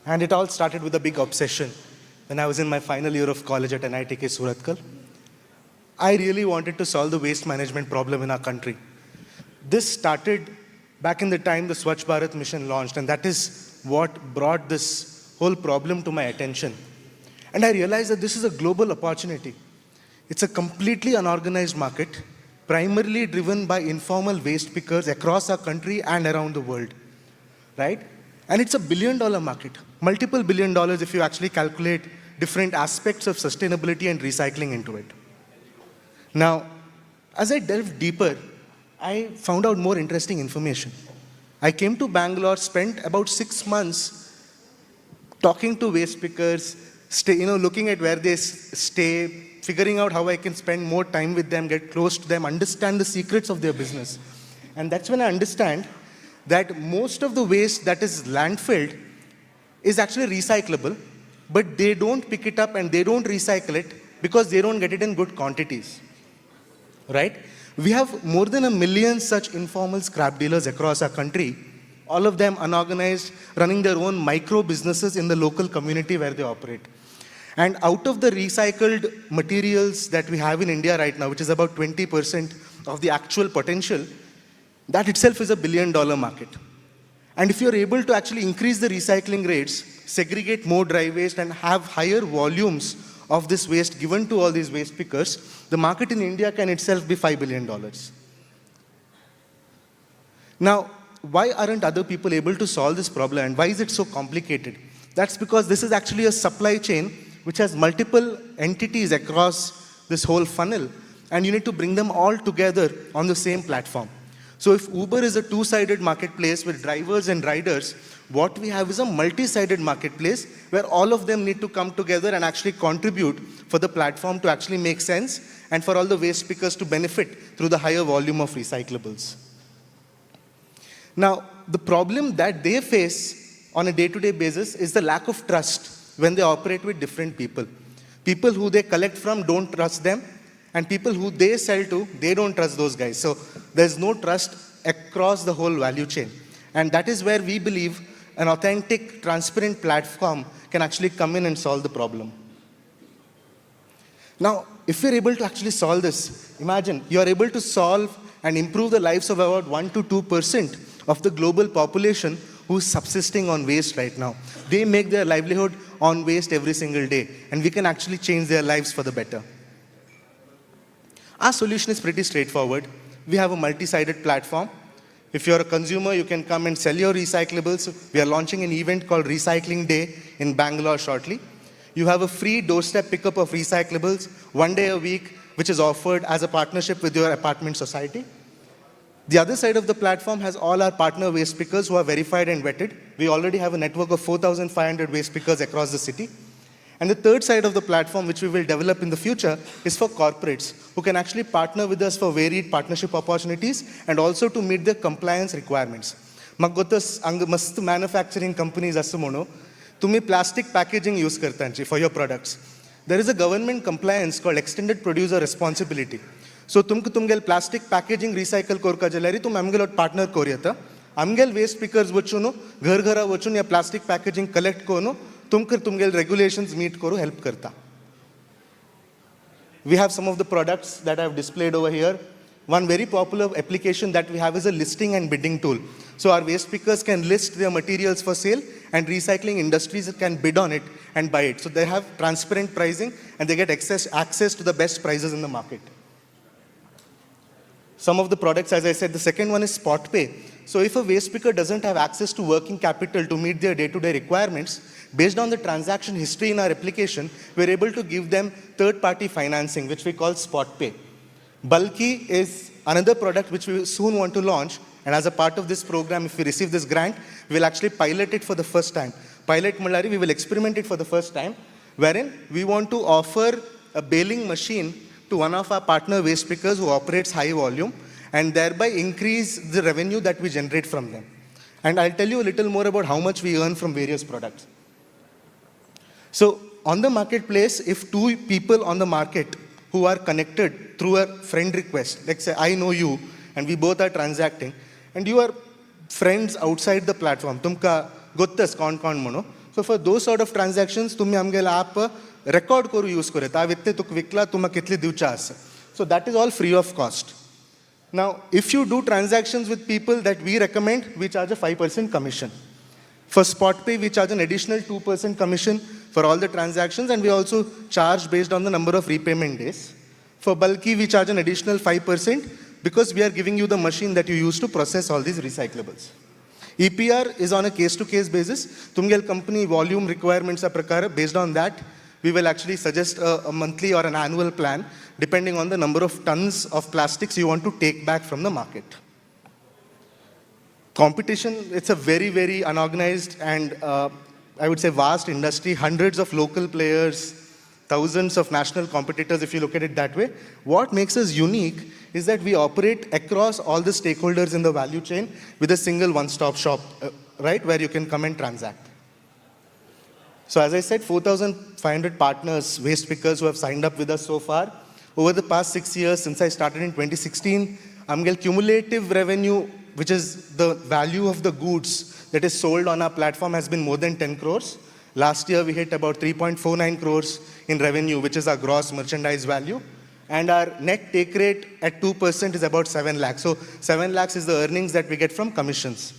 And it all started with a big obsession. When I was in my final year of college at NITK Surathkal, I really wanted to solve the waste management problem in our country. This started back in the time the Swachh Bharat mission launched, and that is what brought this whole problem to my attention. And I realized that this is a global opportunity. It's a completely unorganized market, primarily driven by informal waste pickers across our country and around the world, right? And it's a $1 billion market, multiple $1 billion if you actually calculate different aspects of sustainability and recycling into it. Now, as I delved deeper, I found out more interesting information. I came to Bangalore, spent about 6 months talking to waste pickers, looking at where they stay, figuring out how I can spend more time with them, get close to them, understand the secrets of their business. And that's when I understand that most of the waste that is landfilled is actually recyclable, but they don't pick it up and they don't recycle it because they don't get it in good quantities, right? We have more than 1 million such informal scrap dealers across our country, all of them unorganized, running their own micro businesses in the local community where they operate. And out of the recycled materials that we have in India right now, which is about 20% of the actual potential, that itself is a $1 billion market. And if you're able to actually increase the recycling rates, segregate more dry waste, and have higher volumes of this waste given to all these waste pickers, the market in India can itself be $5 billion. Now, why aren't other people able to solve this problem, and why is it so complicated? That's because this is actually a supply chain which has multiple entities across this whole funnel, and you need to bring them all together on the same platform. So if Uber is a two-sided marketplace with drivers and riders, what we have is a multi-sided marketplace where all of them need to come together and actually contribute for the platform to actually make sense and for all the waste pickers to benefit through the higher volume of recyclables. Now, the problem that they face on a day-to-day basis is the lack of trust when they operate with different people. People who they collect from don't trust them, and people who they sell to, they don't trust those guys. So there's no trust across the whole value chain. And that is where we believe an authentic, transparent platform can actually come in and solve the problem. Now, if you're able to actually solve this, imagine you're able to solve and improve the lives of about 1 to 2% of the global population who's subsisting on waste right now. They make their livelihood on waste every single day, and we can actually change their lives for the better. Our solution is pretty straightforward. We have a multi-sided platform. If you're a consumer, you can come and sell your recyclables. We are launching an event called Recycling Day in Bangalore shortly. You have a free doorstep pickup of recyclables 1 day a week, which is offered as a partnership with your apartment society. The other side of the platform has all our partner waste pickers who are verified and vetted. We already have a network of 4,500 waste pickers across the city. And the third side of the platform, which we will develop in the future, is for corporates who can actually partner with us for varied partnership opportunities and also to meet their compliance requirements. Most manufacturing companies assumono, tumi plastic packaging use kartanchi for your products. There is a government compliance called extended producer responsibility. So tumgel plastic packaging recycle korka jalari tum amgel partner koryata. Amgel waste pickers vachuno, ghar ghara vachun ya plastic packaging collect kono. Tumgel regulations meet koro help karta. We have some of the products that I have displayed over here. One very popular application that we have is a listing and bidding tool. So our waste pickers can list their materials for sale, and recycling industries can bid on it and buy it. So they have transparent pricing and they get access to the best prices in the market. Some of the products, as I said, the second one is spot pay. So if a waste picker doesn't have access to working capital to meet their day-to-day requirements, based on the transaction history in our application, we're able to give them third-party financing, which we call spot pay. Bulky is another product which we soon want to launch. And as a part of this program, if we receive this grant, we'll actually pilot it for the first time. Pilot Malari, we will experiment it for the first time, wherein we want to offer a baling machine to one of our partner waste pickers who operates high volume, and thereby increase the revenue that we generate from them. And I'll tell you a little more about how much we earn from various products. So on the marketplace, if two people on the market who are connected through a friend request, like say I know you and we both are transacting, and you are friends outside the platform, tumka gottas kon mono, So for those sort of transactions, तुम्ही आमगेला app record करू use करता. विकते तुक विकला तुम्हा कितली दिवचा आसा. So that is all free of cost. Now, if you do transactions with people that we recommend, we charge a 5% commission. For SpotPay, we charge an additional 2% commission for all the transactions, and we also charge based on the number of repayment days. For Bulky, we charge an additional 5% because we are giving you the machine that you use to process all these recyclables. EPR is on a case-to-case basis. Tumgel company volume requirements are prakara. Based on that, we will actually suggest a monthly or an annual plan depending on the number of tons of plastics you want to take back from the market. Competition, it's a very, very unorganized and I would say vast industry, hundreds of local players, thousands of national competitors if you look at it that way. What makes us unique is that we operate across all the stakeholders in the value chain with a single one-stop shop, right, where you can come and transact. So as I said, 4,500 partners, waste pickers who have signed up with us so far. Over the past 6 years, since I started in 2016, Amgel cumulative revenue, which is the value of the goods that is sold on our platform, has been more than 10 crores. Last year, we hit about 3.49 crores in revenue, which is our gross merchandise value. And our net take rate at 2% is about 7 lakhs. So 7 lakhs is the earnings that we get from commissions.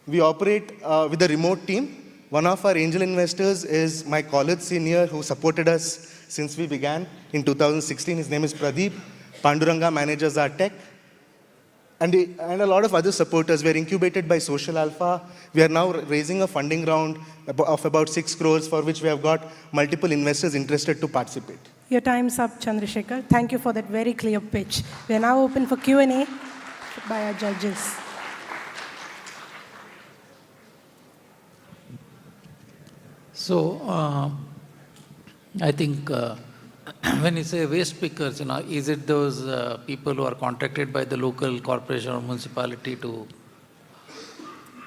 We operate with a remote team. One of our angel investors is my college senior who supported us since we began in 2016. His name is Pradeep. Panduranga manages our tech. And a lot of other supporters. We are incubated by Social Alpha. We are now raising a funding round of about 6 crores for which we have got multiple investors interested to participate. Your time's up, Chandrasekhar. Thank you for that very clear pitch. We are now open for Q&A by our judges. So, I think when you say waste pickers, is it those people who are contracted by the local corporation or municipality to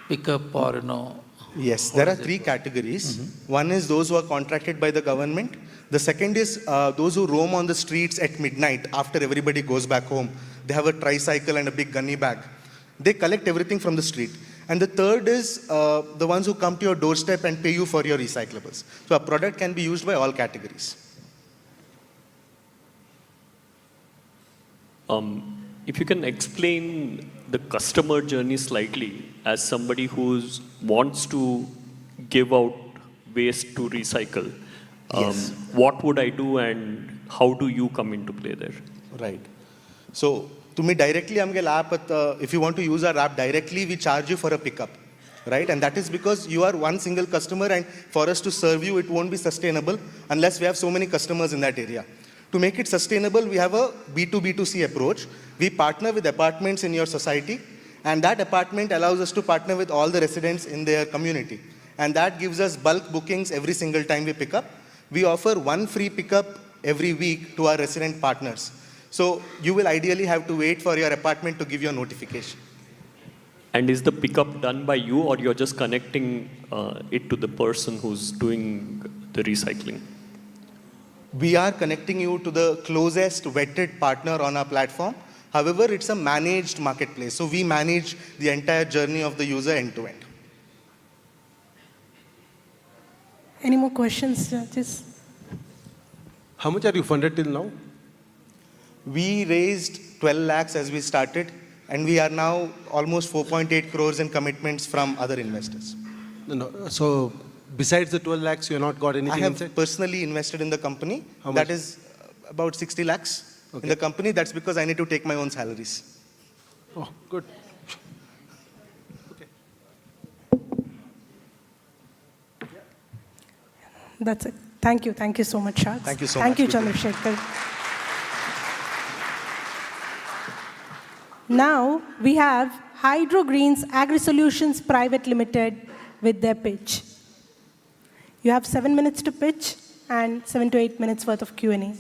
pick up or, Yes, there are 3 categories. Mm-hmm. One is those who are contracted by the government. The second is those who roam on the streets at midnight after everybody goes back home. They have a tricycle and a big gunny bag. They collect everything from the street. And the third is the ones who come to your doorstep and pay you for your recyclables. So a product can be used by all categories. If you can explain the customer journey slightly as somebody who wants to give out waste to recycle, Yes. What would I do and how do you come into play there? Right. So to me directly, if you want to use our app directly, we charge you for a pickup, right? And that is because you are one single customer, and for us to serve you, it won't be sustainable unless we have so many customers in that area. To make it sustainable, we have a B2B2C approach. We partner with apartments in your society, and that apartment allows us to partner with all the residents in their community. And that gives us bulk bookings every single time we pick up. We offer 1 free pickup every week to our resident partners. So you will ideally have to wait for your apartment to give you a notification. And is the pickup done by you or you're just connecting it to the person who's doing the recycling? We are connecting you to the closest vetted partner on our platform. However, it's a managed marketplace. So we manage the entire journey of the user end to end. Any more questions, judges? How much are you funded till now? We raised 12 lakhs as we started, and we are now almost 4.8 crores in commitments from other investors. No. So besides the 12 lakhs, you have not got anything I have inside? personally invested in the company. How much? That is about 60 lakhs in the company. That's because I need to take my own salaries. Oh, good. That's it. Thank you. Thank you so much, Shaz. Thank you so Thank much. you, Chandrasekhar. Now we have Hydrogreens Agri-Solutions Private Limited with their pitch. You have 7 minutes to pitch and 7 to 8 minutes worth of Q&A.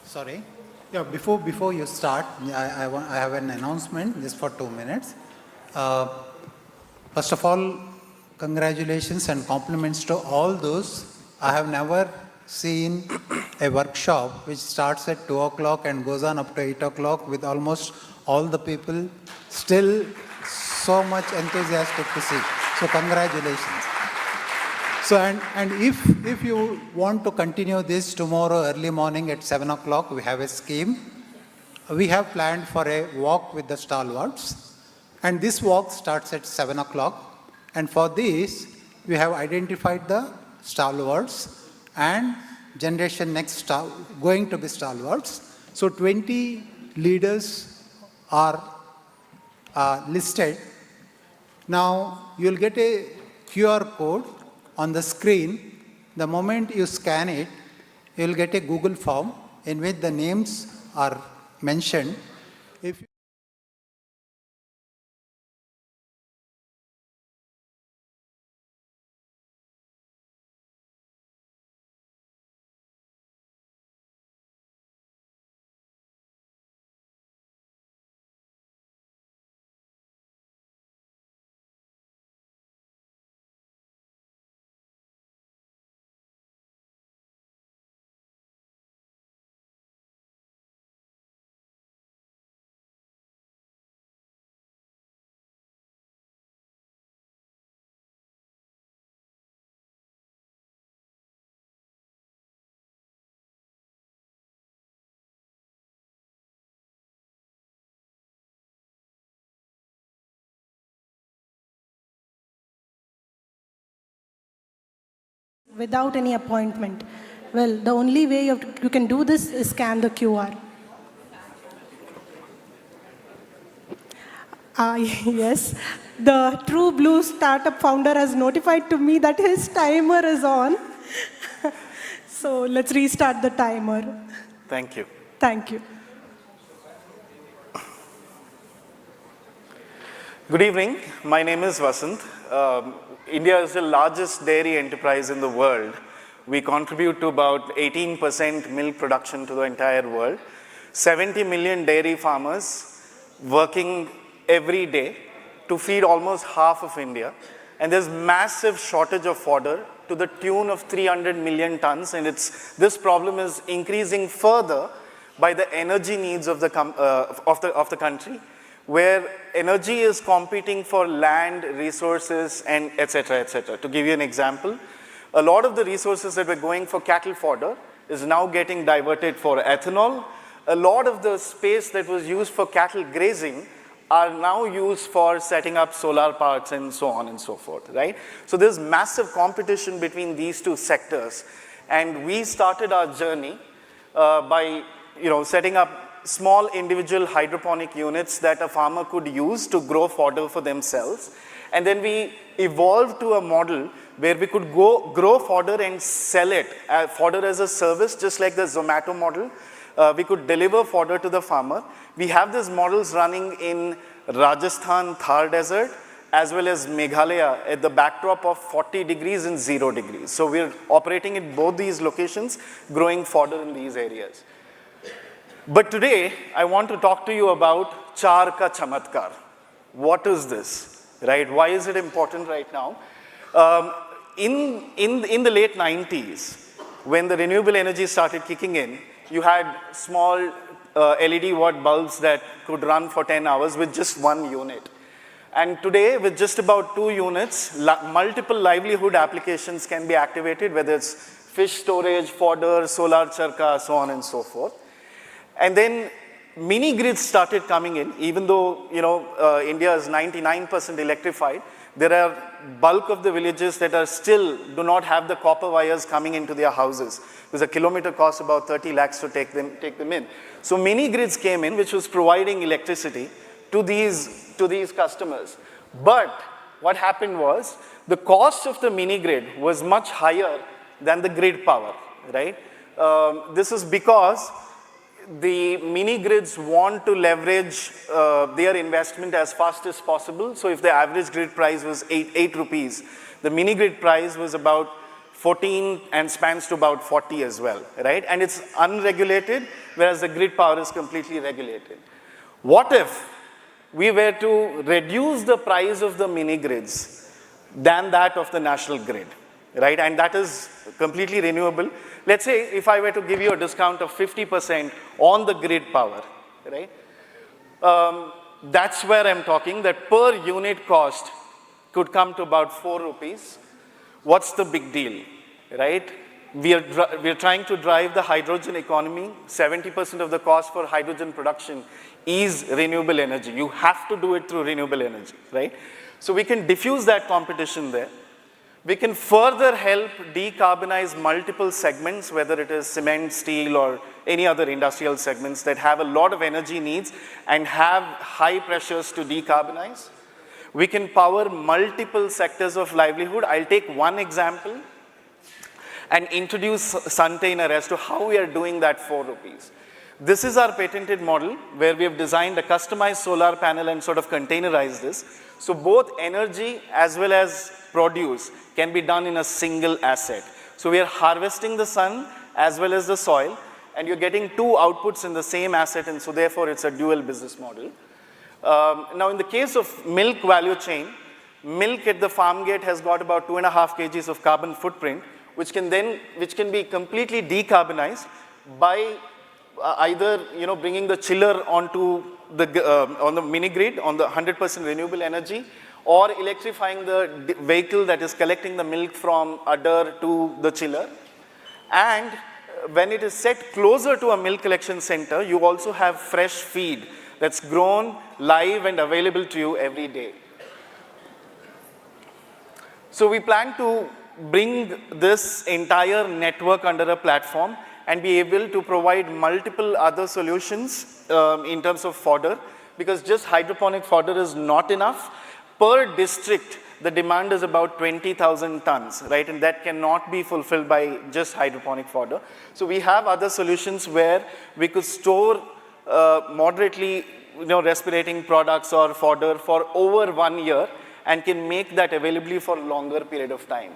Sorry. Yeah, before you start, I have an announcement just for 2 minutes. First of all, congratulations and compliments to all those. I have never seen a workshop which starts at 2 o'clock and goes on up to 8 o'clock with almost all the people still so much enthusiastic to see. So congratulations. So, and if you want to continue this tomorrow early morning at 7 o'clock, we have a scheme. We have planned for a walk with the Stalwarts. And this walk starts at 7 o'clock. And for this, we have identified the Stalwarts and generation next going to be Stalwarts. So 20 leaders are listed. Now, you'll get a QR code on the screen. The moment you scan it, you'll get a Google form in which the names are mentioned. If without any appointment. Well, the only way you can do this is scan the QR. Yes, the True Blue startup founder has notified to me that his timer is on. So let's restart the timer. Thank you. Thank you. Good evening. My name is Vasant. India is the largest dairy enterprise in the world. We contribute to about 18% milk production to the entire world. 70 million dairy farmers working every day to feed almost half of India. And there's massive shortage of fodder to the tune of 300 million tons. And this problem is increasing further by the energy needs of the country, where energy is competing for land, resources, and et cetera, et cetera. To give you an example, a lot of the resources that were going for cattle fodder is now getting diverted for ethanol. A lot of the space that was used for cattle grazing are now used for setting up solar parks and so on and so forth, right? So there's massive competition between these two sectors. And we started our journey by setting up small individual hydroponic units that a farmer could use to grow fodder for themselves. And then we evolved to a model where we could grow fodder and sell it, fodder as a service, just like the Zomato model. We could deliver fodder to the farmer. We have these models running in Rajasthan, Thar Desert, as well as Meghalaya at the backdrop of 40 degrees and 0 degrees. So we're operating in both these locations, growing fodder in these areas. But today, I want to talk to you about Char Ka Chamatkar. What is this, right? Why is it important right now? In the late 90s, when the renewable energy started kicking in, you had small LED watt bulbs that could run for 10 hours with just one unit. And today, with just about 2 units, multiple livelihood applications can be activated, whether it's fish storage, fodder, solar charka, so on and so forth. And then mini grids started coming in. Even though India is 99% electrified, there are bulk of the villages that are still do not have the copper wires coming into their houses, because a kilometer costs about 30 lakhs to take them in. So mini grids came in, which was providing electricity to these customers. But what happened was the cost of the mini grid was much higher than the grid power, right? This is because the mini grids want to leverage their investment as fast as possible. So if the average grid price was 8 rupees, the mini grid price was about 14 and spans to about 40 as well, right? And it's unregulated, whereas the grid power is completely regulated. What if we were to reduce the price of the mini grids than that of the national grid, right? And that is completely renewable. Let's say if I were to give you a discount of 50% on the grid power, right? That's where I'm talking, that per unit cost could come to about 4 rupees. What's the big deal, right? We are trying to drive the hydrogen economy. 70% of the cost for hydrogen production is renewable energy. You have to do it through renewable energy, right? So we can diffuse that competition there. We can further help decarbonize multiple segments, whether it is cement, steel, or any other industrial segments that have a lot of energy needs and have high pressures to decarbonize. We can power multiple sectors of livelihood. I'll take one example and introduce Suntainer as to how we are doing that 4 rupees. This is our patented model where we have designed a customized solar panel and sort of containerized this. So both energy as well as produce can be done in a single asset. So we are harvesting the sun as well as the soil, and you're getting 2 outputs in the same asset, and so therefore it's a dual business model. Now in the case of milk value chain, milk at the farm gate has got about 2.5 kgs of carbon footprint, which can be completely decarbonized by either bringing the chiller onto on the mini grid on the 100% renewable energy, or electrifying the vehicle that is collecting the milk from udder to the chiller. And when it is set closer to a milk collection center, you also have fresh feed that's grown live and available to you every day. So we plan to bring this entire network under a platform and be able to provide multiple other solutions in terms of fodder, because just hydroponic fodder is not enough. Per district, the demand is about 20,000 tons, right? And that cannot be fulfilled by just hydroponic fodder. So we have other solutions where we could store moderately respirating products or fodder for over 1 year and can make that available for a longer period of time.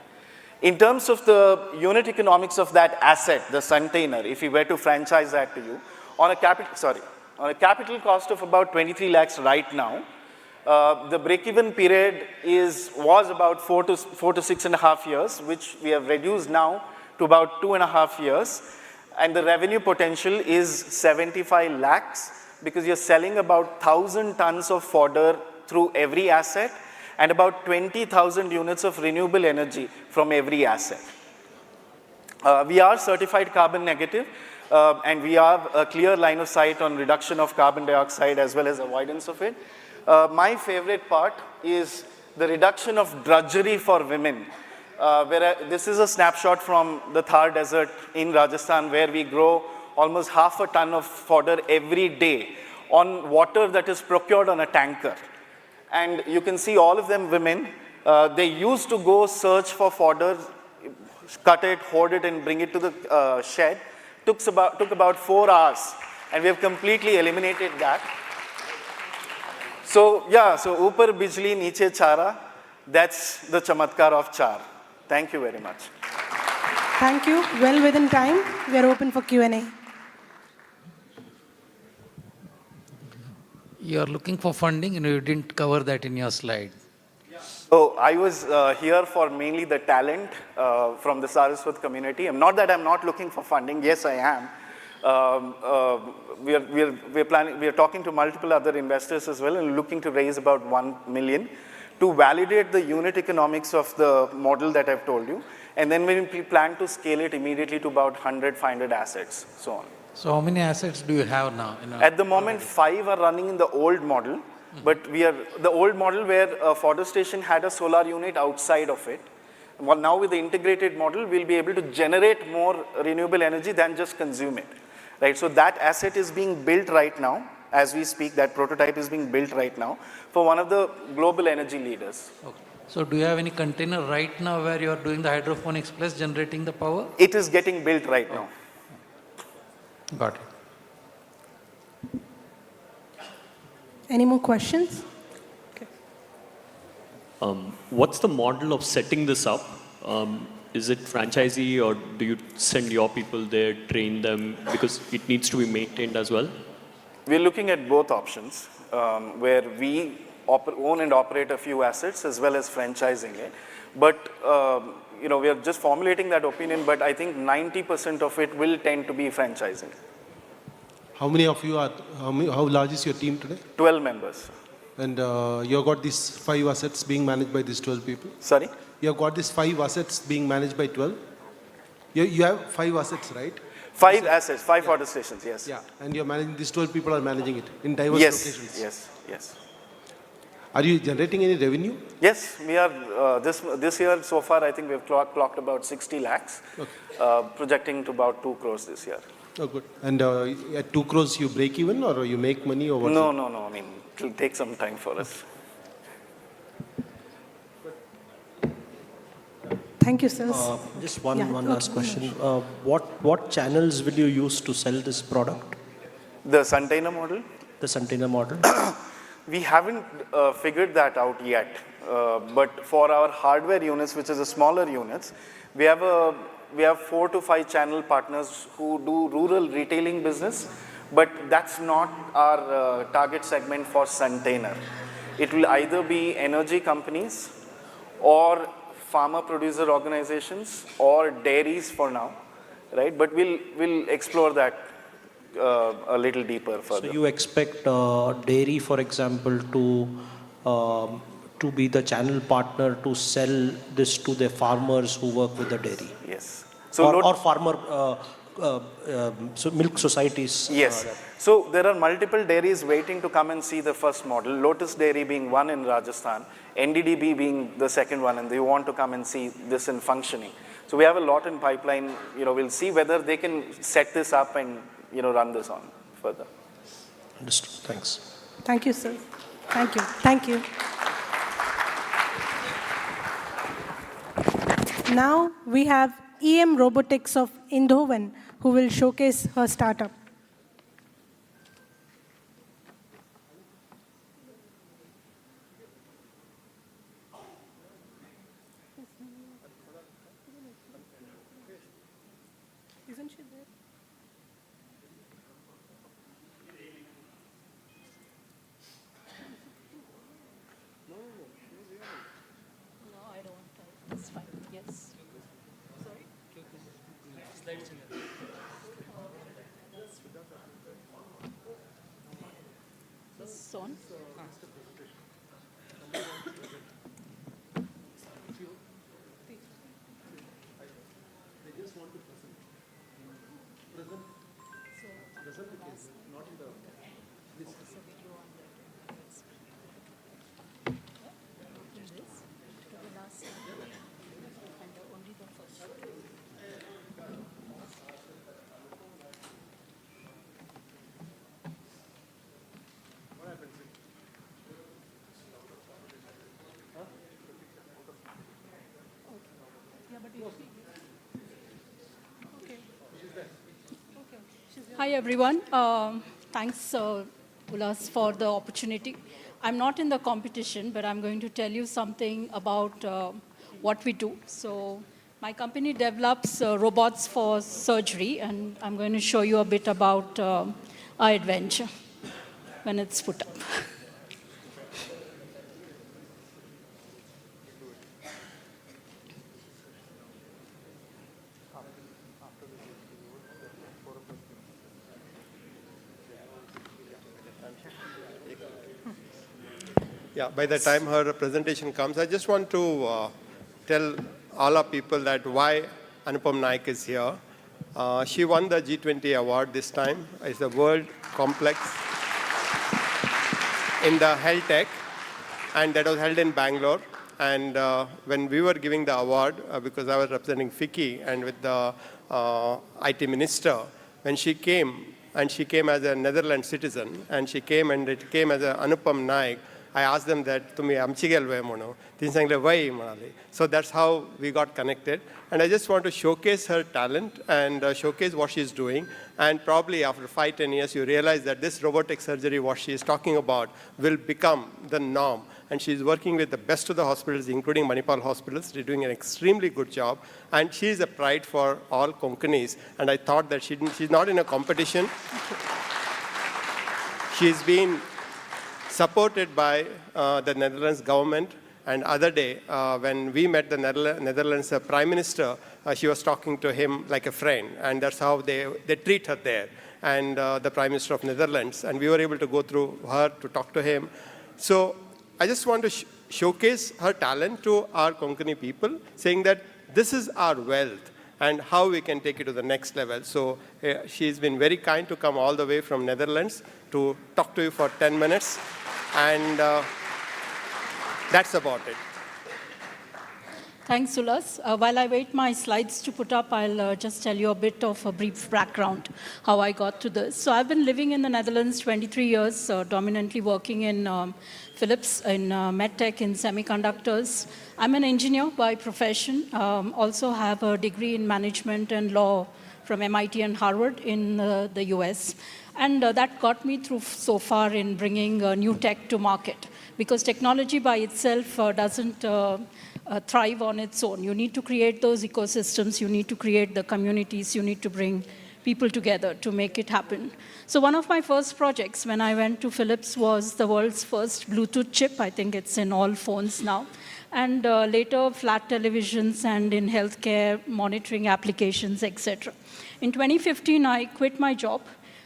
In terms of the unit economics of that asset, the Suntainer, if we were to franchise that to you, on a capital cost of about 23 lakhs right now, the break-even period was about 4 to 6.5 years, which we have reduced now to about 2.5 years. And the revenue potential is 75 lakhs because you're selling about 1,000 tons of fodder through every asset and about 20,000 units of renewable energy from every asset. We are certified carbon negative, and we have a clear line of sight on reduction of carbon dioxide as well as avoidance of it. My favorite part is the reduction of drudgery for women. This is a snapshot from the Darh desert in Rajasthan, where we grow almost 1/2 ton of fodder every day on water that is procured on a tanker. And you can see all of them women. They used to go search for fodder, cut it, hoard it, and bring it to the shed. Took about 4 hours, and we have completely eliminated that. So yeah, so upar bijli, niche chara, that's the chamatkar of char. Thank you very much. Thank you. Well within time. We are open for Q&A. You are looking for funding, and you didn't cover that in your slide. So I was here for mainly the talent from the Saraswat community. Not that I'm not looking for funding. Yes, I am. We are talking to multiple other investors as well and looking to raise about 1 million to validate the unit economics of the model that I've told you. And then we plan to scale it immediately to about 100, 500 assets, so on. So how many assets do you have now? At the moment, 5 are running in the old model, but the old model where a fodder station had a solar unit outside of it. Well, now with the integrated model, we'll be able to generate more renewable energy than just consume it, right? So that asset is being built right now. As we speak, that prototype is being built right now for one of the global energy leaders. Okay. So do you have any container right now where you are doing the hydroponics plus generating the power? It is getting built right now. Got it. Any more questions? What's the model of setting this up? Is it franchisee, or do you send your people there, train them, because it needs to be maintained as well? We're looking at both options, where we own and operate a few assets as well as franchising it. But we are just formulating that opinion, but I think 90% of it will tend to be franchising. How many of you are, how large is your team today? 12 members. And you have got these 5 assets being managed by these 12 people? Sorry? You have got these 5 assets being managed by 12? You have 5 assets, right? 5 assets, 5 water stations, yes. Yeah, and you're managing, these 12 people are managing it in diverse locations? Yes. Are you generating any revenue? Yes, we are, this year so far I think we've clocked about 60 lakhs, projecting to about 2 crores this year. Oh, good. And at 2 crores you break even or you make money or what? No, I mean, it will take some time for us. Thank you, sir. Just one last question. What channels will you use to sell this product? The Suntainer model? The Suntainer model? We haven't figured that out yet. But for our hardware units, which is the smaller units, we have 4 to 5 channel partners who do rural retailing business, but that's not our target segment for Suntainer. It will either be energy companies or farmer producer organizations or dairies for now, right? But we'll explore that a little deeper further. So you expect dairy, for example, to be the channel partner to sell this to the farmers who work with the dairy? Yes. Or farmer, so milk societies? Yes. So there are multiple dairies waiting to come and see the first model, Lotus Dairy being one in Rajasthan, NDDB being the second one, and they want to come and see this in functioning. So we have a lot in pipeline. We'll see whether they can set this up and run this on further. Understood. Thanks. Thank you, sir. Thank you. Now we have EM Robotics of Eindhoven, who will showcase her startup. Isn't she there? No, I don't. It's fine. Yes. Sorry? Slides in there. This is on? They just want to present. Present is not in the list. Hi everyone. Thanks Ulas for the opportunity. I'm not in the competition, but I'm going to tell you something about what we do. So my company develops robots for surgery, and I'm going to show you a bit about our adventure when it's put up. Yeah, by the time her presentation comes, I just want to tell all our people that why Anupam Naik is here. She won the G20 award this time. It's the World Complex in the health tech, and that was held in Bangalore. And when we were giving the award, because I was representing FICCI and with the IT minister, when she came, and she came as a Netherlands citizen, and she came and it came as a Anupam Naik, I asked them that, "Tumi amchi gelve mono." They sang like, "Why manali?" So that's how we got connected. And I just want to showcase her talent and showcase what she's doing. And probably after 5-10 years, you realize that this robotic surgery, what she is talking about, will become the norm. And she's working with the best of the hospitals, including Manipal hospitals. She's doing an extremely good job. And she is a pride for all Konkanis. And I thought that she's not in a competition. She's been supported by the Netherlands government. And other day, when we met the Netherlands Prime Minister, she was talking to him like a friend, and that's how they treat her there. And the Prime Minister of Netherlands, and we were able to go through her to talk to him. So I just want to showcase her talent to our Konkani people, saying that this is our wealth and how we can take it to the next level. So she's been very kind to come all the way from Netherlands to talk to you for 10 minutes. And that's about it. Thanks, Ulas. While I wait my slides to put up, I'll just tell you a bit of a brief background, how I got to this. So I've been living in the Netherlands 23 years, dominantly working in Philips, in medtech, in semiconductors. I'm an engineer by profession, also have a degree in management and law from MIT and Harvard in the US. And that got me through so far in bringing new tech to market, because technology by itself doesn't thrive on its own. You need to create those ecosystems, you need to create the communities, you need to bring people together to make it happen. So one of my first projects when I went to Philips was the world's first Bluetooth chip. I think it's in all phones now. And later flat televisions and in healthcare, monitoring applications, etc. In 2015, I quit my job.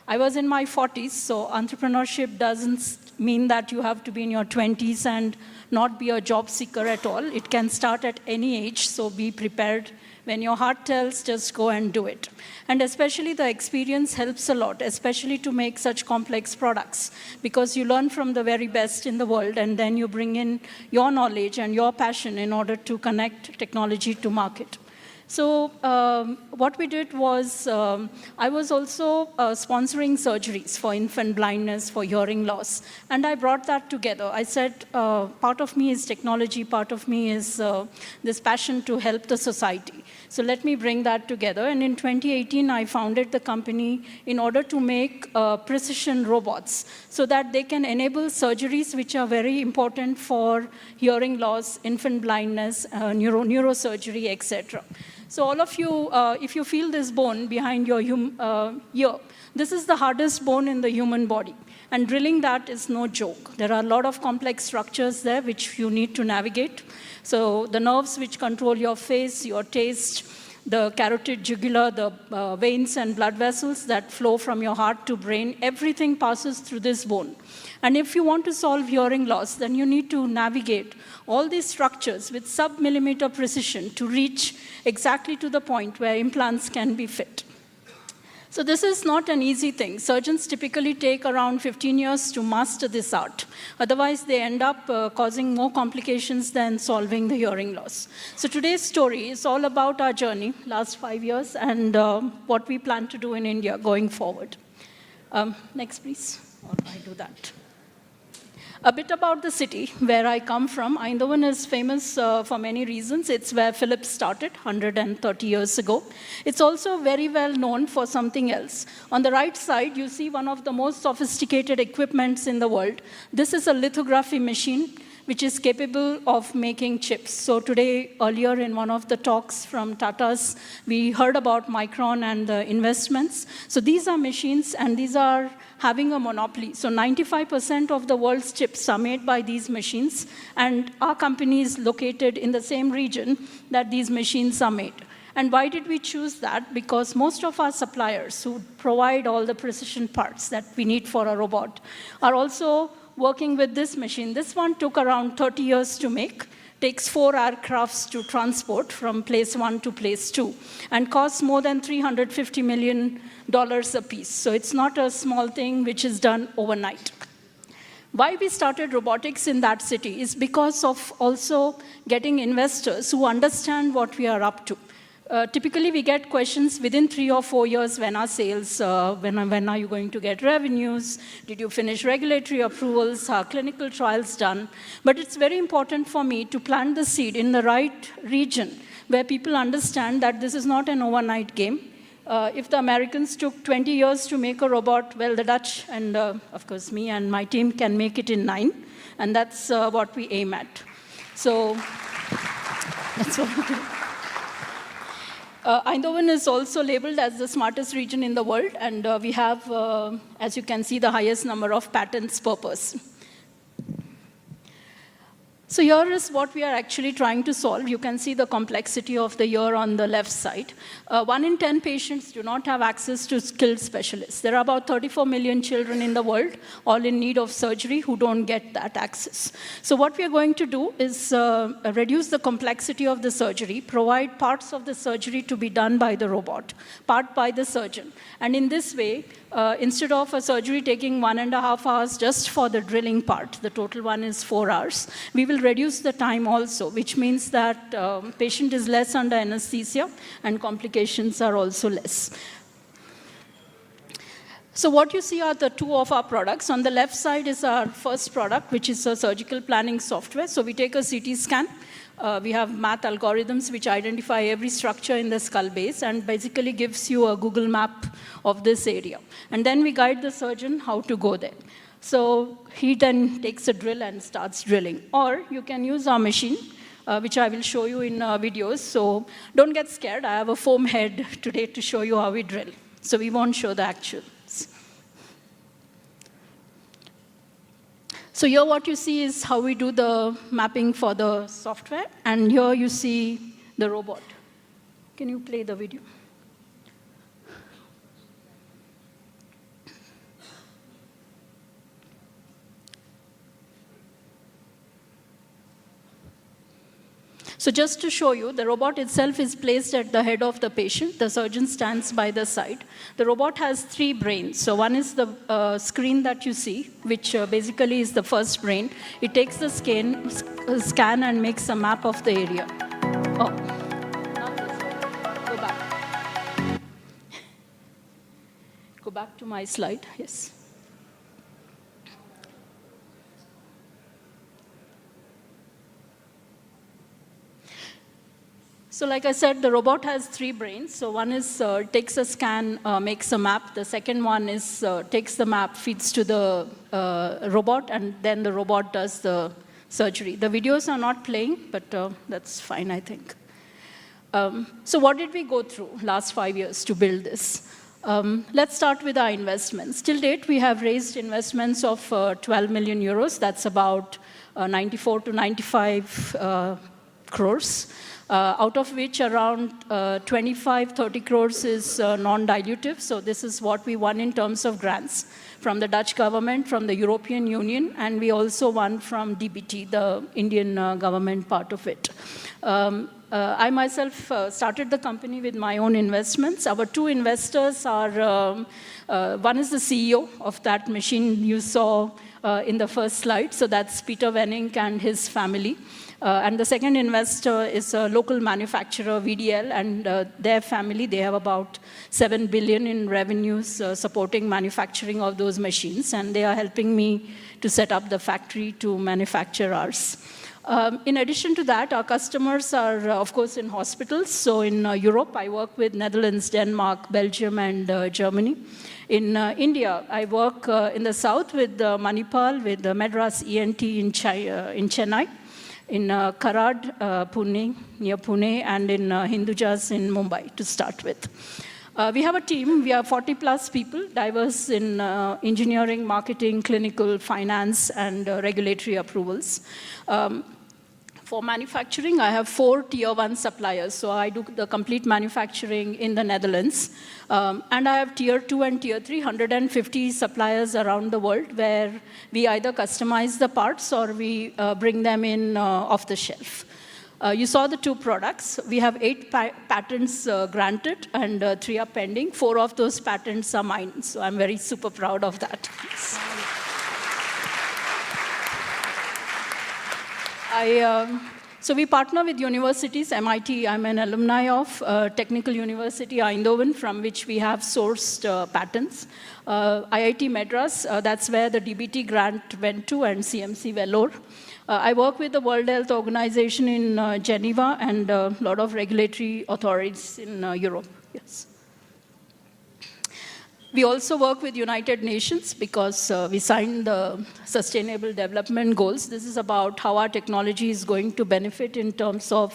I was in my 40s, so entrepreneurship doesn't mean that you have to be in your 20s and not be a job seeker at all. It can start at any age, so be prepared. When your heart tells, just go and do it. And especially the experience helps a lot, especially to make such complex products, because you learn from the very best in the world, and then you bring in your knowledge and your passion in order to connect technology to market. So what we did was, I was also sponsoring surgeries for infant blindness, for hearing loss, and I brought that together. I said, part of me is technology, part of me is this passion to help the society. So let me bring that together. And in 2018, I founded the company in order to make precision robots so that they can enable surgeries which are very important for hearing loss, infant blindness, neurosurgery, etc. So all of you, if you feel this bone behind your ear, this is the hardest bone in the human body. And drilling that is no joke. There are a lot of complex structures there which you need to navigate. So the nerves which control your face, your taste, the carotid jugular, the veins and blood vessels that flow from your heart to brain, everything passes through this bone. And if you want to solve hearing loss, then you need to navigate all these structures with sub-millimeter precision to reach exactly to the point where implants can be fit. So this is not an easy thing. Surgeons typically take around 15 years to master this art. Otherwise, they end up causing more complications than solving the hearing loss. So today's story is all about our journey, last 5 years, and what we plan to do in India going forward. Next, please. Or I do that. A bit about the city where I come from. Eindhoven is famous for many reasons. It's where Philips started 130 years ago. It's also very well known for something else. On the right side, you see one of the most sophisticated equipments in the world. This is a lithography machine which is capable of making chips. So today, earlier in one of the talks from Tata's, we heard about Micron and the investments. So these are machines, and these are having a monopoly. So 95% of the world's chips are made by these machines, and our company is located in the same region that these machines are made. And why did we choose that? Because most of our suppliers who provide all the precision parts that we need for a robot are also working with this machine. This one took around 30 years to make, takes 4 aircrafts to transport from place 1 to place 2, and costs more than $350 million a piece. So it's not a small thing which is done overnight. Why we started robotics in that city is because of also getting investors who understand what we are up to. Typically, we get questions within 3 or 4 years when our sales, when are you going to get revenues? Did you finish regulatory approvals? Are clinical trials done? But it's very important for me to plant the seed in the right region where people understand that this is not an overnight game. If the Americans took 20 years to make a robot, well, the Dutch and, of course, me and my team can make it in 9, and that's what we aim at. So that's what we do. Eindhoven is also labeled as the smartest region in the world, and we have, as you can see, the highest number of patents per person. So here is what we are actually trying to solve. You can see the complexity of the ear on the left side. 1 in 10 patients do not have access to skilled specialists. There are about 34 million children in the world, all in need of surgery, who don't get that access. So what we are going to do is reduce the complexity of the surgery, provide parts of the surgery to be done by the robot, part by the surgeon. And in this way, instead of a surgery taking 1.5 hours just for the drilling part, the total one is 4 hours, we will reduce the time also, which means that patient is less under anesthesia and complications are also less. So what you see are the two of our products. On the left side is our first product, which is a surgical planning software. So we take a CT scan. We have math algorithms which identify every structure in the skull base and basically gives you a Google map of this area. And then we guide the surgeon how to go there. So he then takes a drill and starts drilling. Or you can use our machine, which I will show you in videos. So don't get scared. I have a foam head today to show you how we drill. So we won't show the actuals. So here what you see is how we do the mapping for the software. And here you see the robot. Can you play the video? So just to show you, the robot itself is placed at the head of the patient. The surgeon stands by the side. The robot has 3 brains. So one is the screen that you see, which basically is the first brain. It takes the scan and makes a map of the area. Oh, not this one. Go back. Go back to my slide, yes. So like I said, the robot has 3 brains. So one is takes a scan, makes a map. The second one is takes the map, feeds to the robot, and then the robot does the surgery. The videos are not playing, but that's fine, I think. So what did we go through last 5 years to build this? Let's start with our investments. Till date, we have raised investments of 12 million euros. That's about 94 to 95 crores. Out of which around 25-30 crores is non-dilutive. So this is what we won in terms of grants from the Dutch government, from the European Union, and we also won from DBT, the Indian government part of it. I myself started the company with my own investments. Our 2 investors are, one is the CEO of that machine you saw in the first slide. So that's Peter Wenning and his family. And the second investor is a local manufacturer, VDL, and their family. They have about 7 billion in revenues supporting manufacturing of those machines, and they are helping me to set up the factory to manufacture ours. In addition to that, our customers are, of course, in hospitals. So in Europe, I work with Netherlands, Denmark, Belgium, and Germany. In India, I work in the south with Manipal, with Madras ENT in Chennai. In Karad, Pune, near Pune, and in Hindujas in Mumbai, to start with. We have a team. We are 40-plus people, diverse in engineering, marketing, clinical, finance, and regulatory approvals. For manufacturing, I have 4 Tier 1 suppliers. So I do the complete manufacturing in the Netherlands. And I have Tier 2 and Tier 3, 150 suppliers around the world, where we either customize the parts or we bring them in off the shelf. You saw the 2 products. We have 8 patents granted and 3 are pending. 4 of those patents are mine. So I'm very super proud of that. So we partner with universities. MIT, I'm an alumni of Technical University Eindhoven, from which we have sourced patents. IIT Madras, that's where the DBT grant went to, and CMC Vellore. I work with the World Health Organization in Geneva and a lot of regulatory authorities in Europe. Yes. We also work with United Nations because we signed the Sustainable Development Goals. This is about how our technology is going to benefit in terms of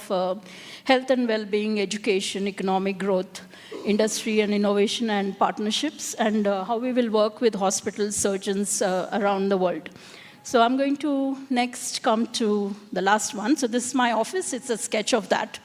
health and well-being, education, economic growth, industry and innovation and partnerships, and how we will work with hospitals, surgeons around the world. So I'm going to next come to the last one. So this is my office. It's a sketch of that.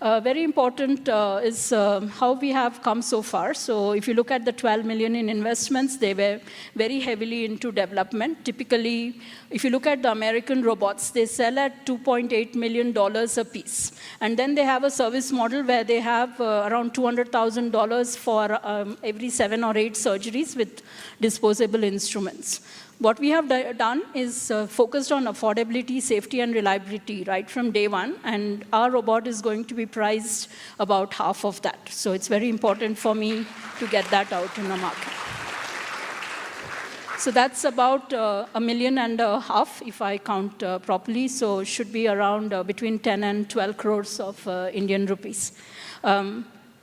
Very important is how we have come so far. So if you look at the 12 million in investments, they were very heavily into development. Typically, if you look at the American robots, they sell at $2.8 million a piece. And then they have a service model where they have around $200,000 for every 7 or 8 surgeries with disposable instruments. What we have done is focused on affordability, safety, and reliability right from day one, and our robot is going to be priced about half of that. So it's very important for me to get that out in the market. So that's about $1.5 million if I count properly, so it should be around between 10 and 12 crores of Indian rupees.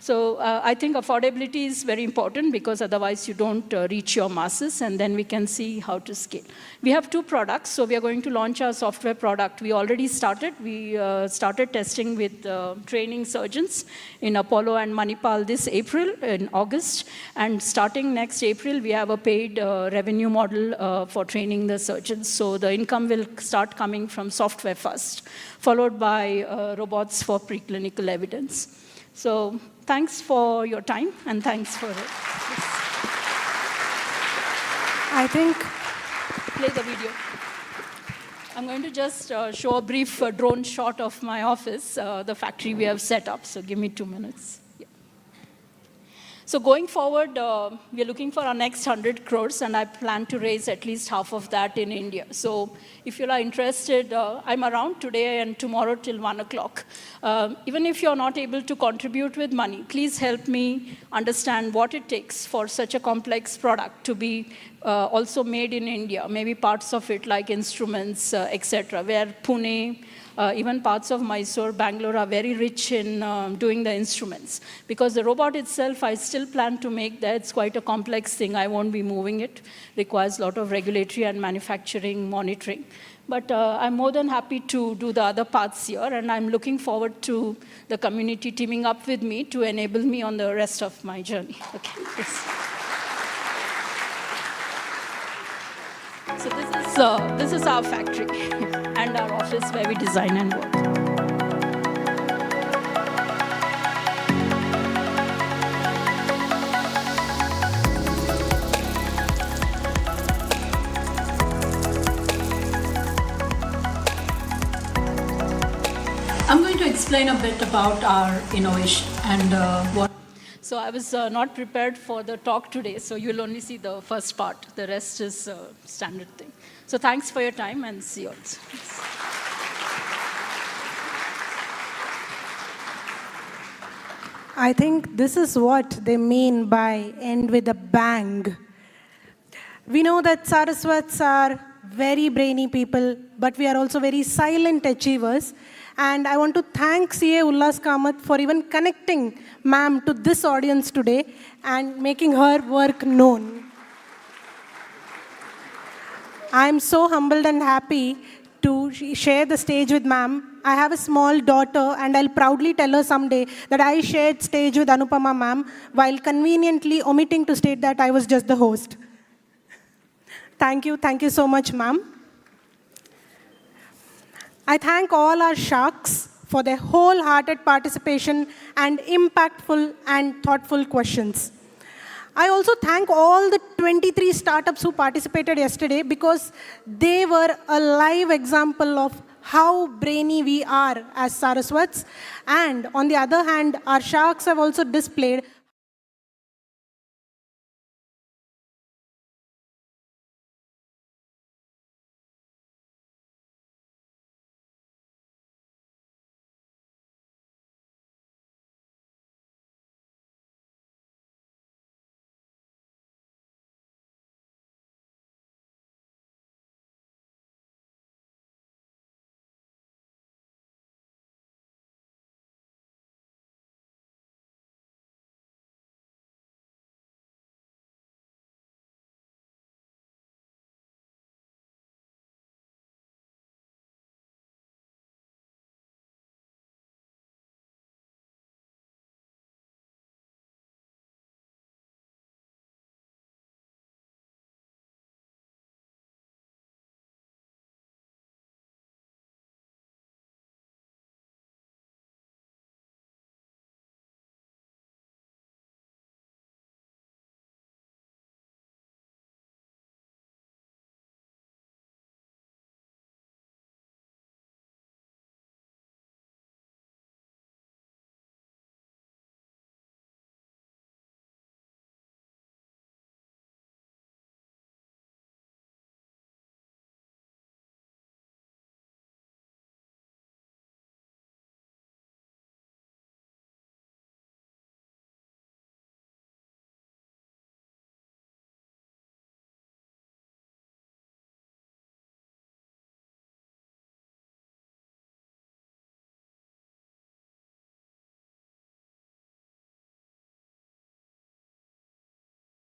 So I think affordability is very important because otherwise you don't reach your masses, and then we can see how to scale. We have 2 products, so we are going to launch our software product. We already started. We started testing with training surgeons in Apollo and Manipal this April, in August, and starting next April, we have a paid revenue model for training the surgeons. So the income will start coming from software first, followed by robots for preclinical evidence. So thanks for your time, and thanks for it. I think... Play the video. I'm going to just show a brief drone shot of my office, the factory we have set up. So give me 2 minutes. Yeah. So going forward, we're looking for our next 100 crores, and I plan to raise at least half of that in India. So if you are interested, I'm around today and tomorrow till 1 o'clock. Even if you're not able to contribute with money, please help me understand what it takes for such a complex product to be also made in India, maybe parts of it like instruments, etc., where Pune, even parts of Mysore, Bangalore are very rich in doing the instruments. Because the robot itself, I still plan to make that. It's quite a complex thing. I won't be moving it. Requires a lot of regulatory and manufacturing monitoring. But I'm more than happy to do the other parts here, and I'm looking forward to the community teaming up with me to enable me on the rest of my journey. Okay. Yes. So this is our factory and our office where we design and work. I'm going to explain a bit about our innovation and what. So I was not prepared for the talk today, so you'll only see the first part. The rest is standard thing. So thanks for your time, and see you all. I think this is what they mean by end with a bang. We know that Saraswats are very brainy people, but we are also very silent achievers. And I want to thank CA Ullas Kamath for even connecting ma'am to this audience today and making her work known. I'm so humbled and happy to share the stage with ma'am. I have a small daughter, and I'll proudly tell her someday that I shared stage with Anupama ma'am while conveniently omitting to state that I was just the host. Thank you so much, ma'am. I thank all our sharks for their wholehearted participation and impactful and thoughtful questions. I also thank all the 23 startups who participated yesterday because they were a live example of how brainy we are as Saraswats. And on the other hand, our sharks have also displayed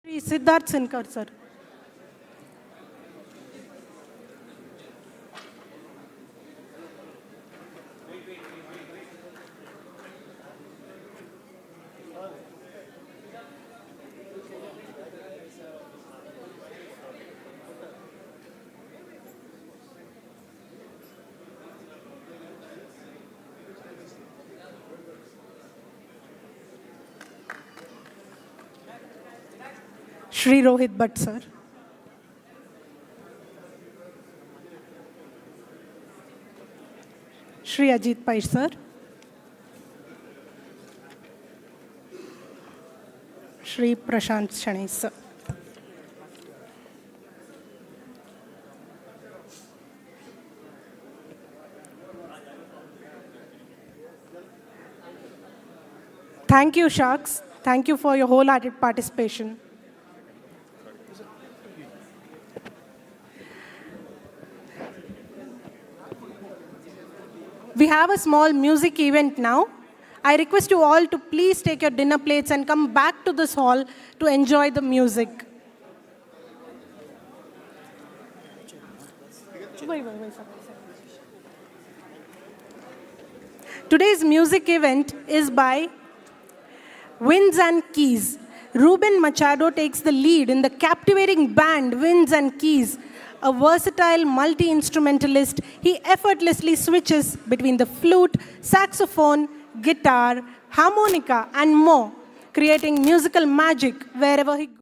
Shri Siddharth Sinkar, sir. Shri Rohit Bhatt, sir. Shri Ajit Pai, sir. Shri Prashant Shani, sir. Thank you, Sharks. Thank you for your wholehearted participation. We have a small music event now. I request you all to please take your dinner plates and come back to this hall to enjoy the music. Today's music event is by Winds and Keys. Ruben Machado takes the lead in the captivating band Winds and Keys. A versatile multi-instrumentalist, he effortlessly switches between the flute, saxophone, guitar, harmonica, and more, creating musical magic wherever he goes.